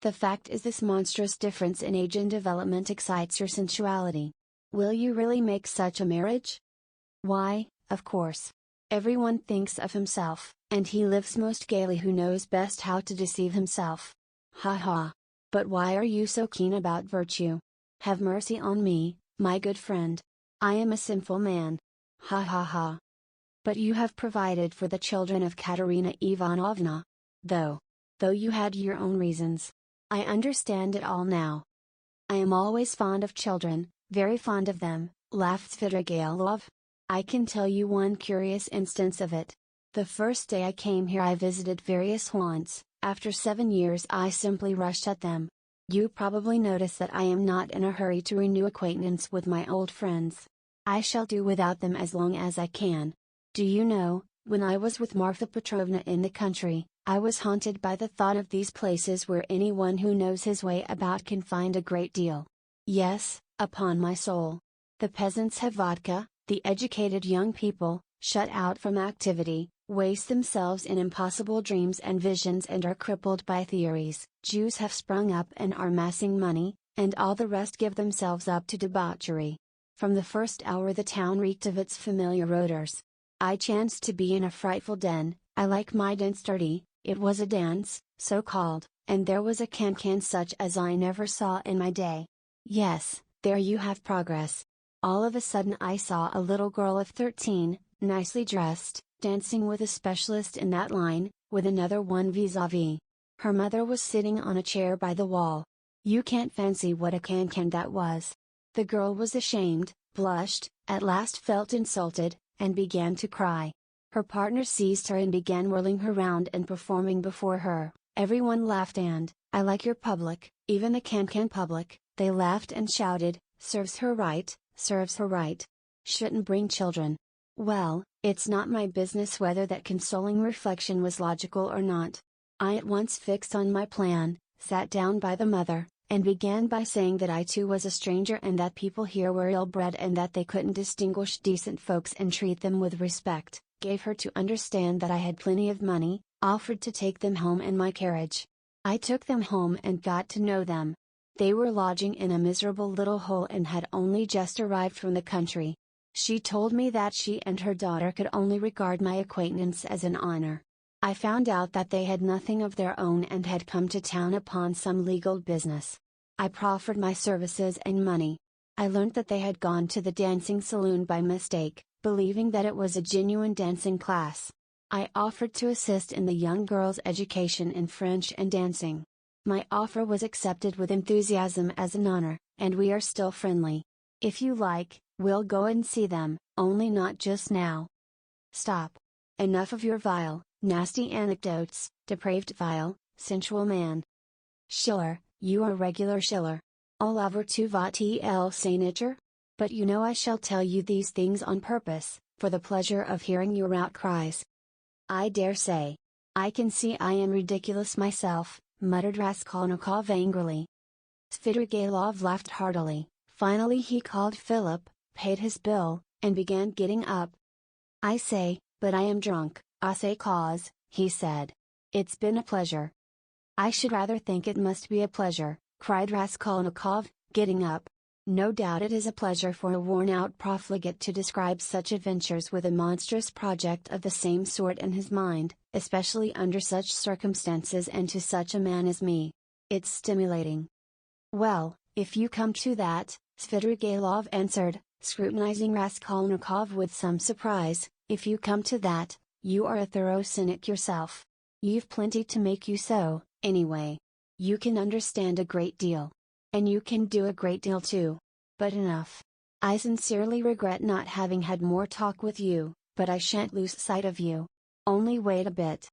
The fact is this monstrous difference in age and development excites your sensuality. Will you really make such a marriage? Why, of course. Everyone thinks of himself, and he lives most gaily who knows best how to deceive himself. Ha ha. But why are you so keen about virtue? Have mercy on me, my good friend. I am a sinful man. Ha ha ha. But you have provided for the children of Katerina Ivanovna. Though you had your own reasons. I understand it all now. I am always fond of children, very fond of them, laughed Svidrigailov. I can tell you one curious instance of it. The first day I came here I visited various haunts, after 7 years I simply rushed at them. You probably notice that I am not in a hurry to renew acquaintance with my old friends. I shall do without them as long as I can. Do you know, when I was with Marfa Petrovna in the country, I was haunted by the thought of these places where anyone who knows his way about can find a great deal. Yes, upon my soul. The peasants have vodka, the educated young people, shut out from activity, waste themselves in impossible dreams and visions and are crippled by theories. Jews have sprung up and are amassing money, and all the rest give themselves up to debauchery. From the first hour the town reeked of its familiar odors. I chanced to be in a frightful den. I like my dance dirty. It was a dance, so called, and there was a can-can such as I never saw in my day. Yes, there you have progress. All of a sudden I saw a little girl of 13, nicely dressed, dancing with a specialist in that line, with another one vis-a-vis. Her mother was sitting on a chair by the wall. You can't fancy what a can-can that was. The girl was ashamed, blushed, at last felt insulted, and began to cry. Her partner seized her and began whirling her round and performing before her. Everyone laughed and, I like your public, even the can-can public, they laughed and shouted, serves her right, serves her right. Shouldn't bring children. Well, it's not my business whether that consoling reflection was logical or not. I at once fixed on my plan, sat down by the mother, and began by saying that I too was a stranger and that people here were ill-bred and that they couldn't distinguish decent folks and treat them with respect, gave her to understand that I had plenty of money, offered to take them home in my carriage. I took them home and got to know them. They were lodging in a miserable little hole and had only just arrived from the country. She told me that she and her daughter could only regard my acquaintance as an honor. I found out that they had nothing of their own and had come to town upon some legal business. I proffered my services and money. I learnt that they had gone to the dancing saloon by mistake, believing that it was a genuine dancing class. I offered to assist in the young girl's education in French and dancing. My offer was accepted with enthusiasm as an honor, and we are still friendly. If you like, we'll go and see them, only not just now. Stop. Enough of your vile, nasty anecdotes, depraved vile, sensual man. Schiller, you are regular Schiller. all over to votre signature? But you know I shall tell you these things on purpose, for the pleasure of hearing your outcries. I dare say. I can see I am ridiculous myself, muttered Raskolnikov angrily. Svidrigailov laughed heartily. Finally he called Philip, paid his bill, and began getting up. I say, but I am drunk, I say cause, he said. It's been a pleasure. I should rather think it must be a pleasure, cried Raskolnikov, getting up. No doubt it is a pleasure for a worn-out profligate to describe such adventures with a monstrous project of the same sort in his mind, especially under such circumstances and to such a man as me. It's stimulating. Well, if you come to that, Svidrigailov answered, scrutinizing Raskolnikov with some surprise, if you come to that, you are a thorough cynic yourself. You've plenty to make you so, anyway. You can understand a great deal. And you can do a great deal too. But enough. I sincerely regret not having had more talk with you, but I shan't lose sight of you. Only wait a bit.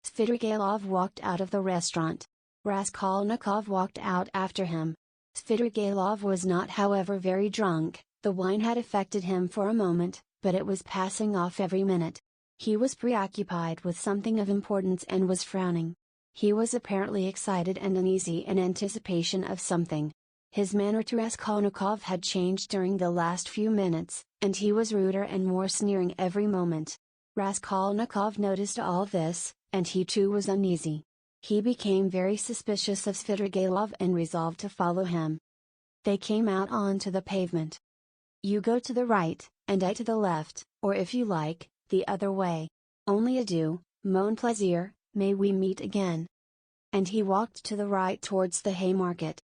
Svidrigailov walked out of the restaurant. Raskolnikov walked out after him. Svidrigailov was not however very drunk, the wine had affected him for a moment, but it was passing off every minute. He was preoccupied with something of importance and was frowning. He was apparently excited and uneasy in anticipation of something. His manner to Raskolnikov had changed during the last few minutes, and he was ruder and more sneering every moment. Raskolnikov noticed all this, and he too was uneasy. He became very suspicious of Svidrigailov and resolved to follow him. They came out onto the pavement. You go to the right, and I to the left, or if you like, the other way. Only adieu, mon plaisir. May we meet again. And he walked to the right towards the Haymarket.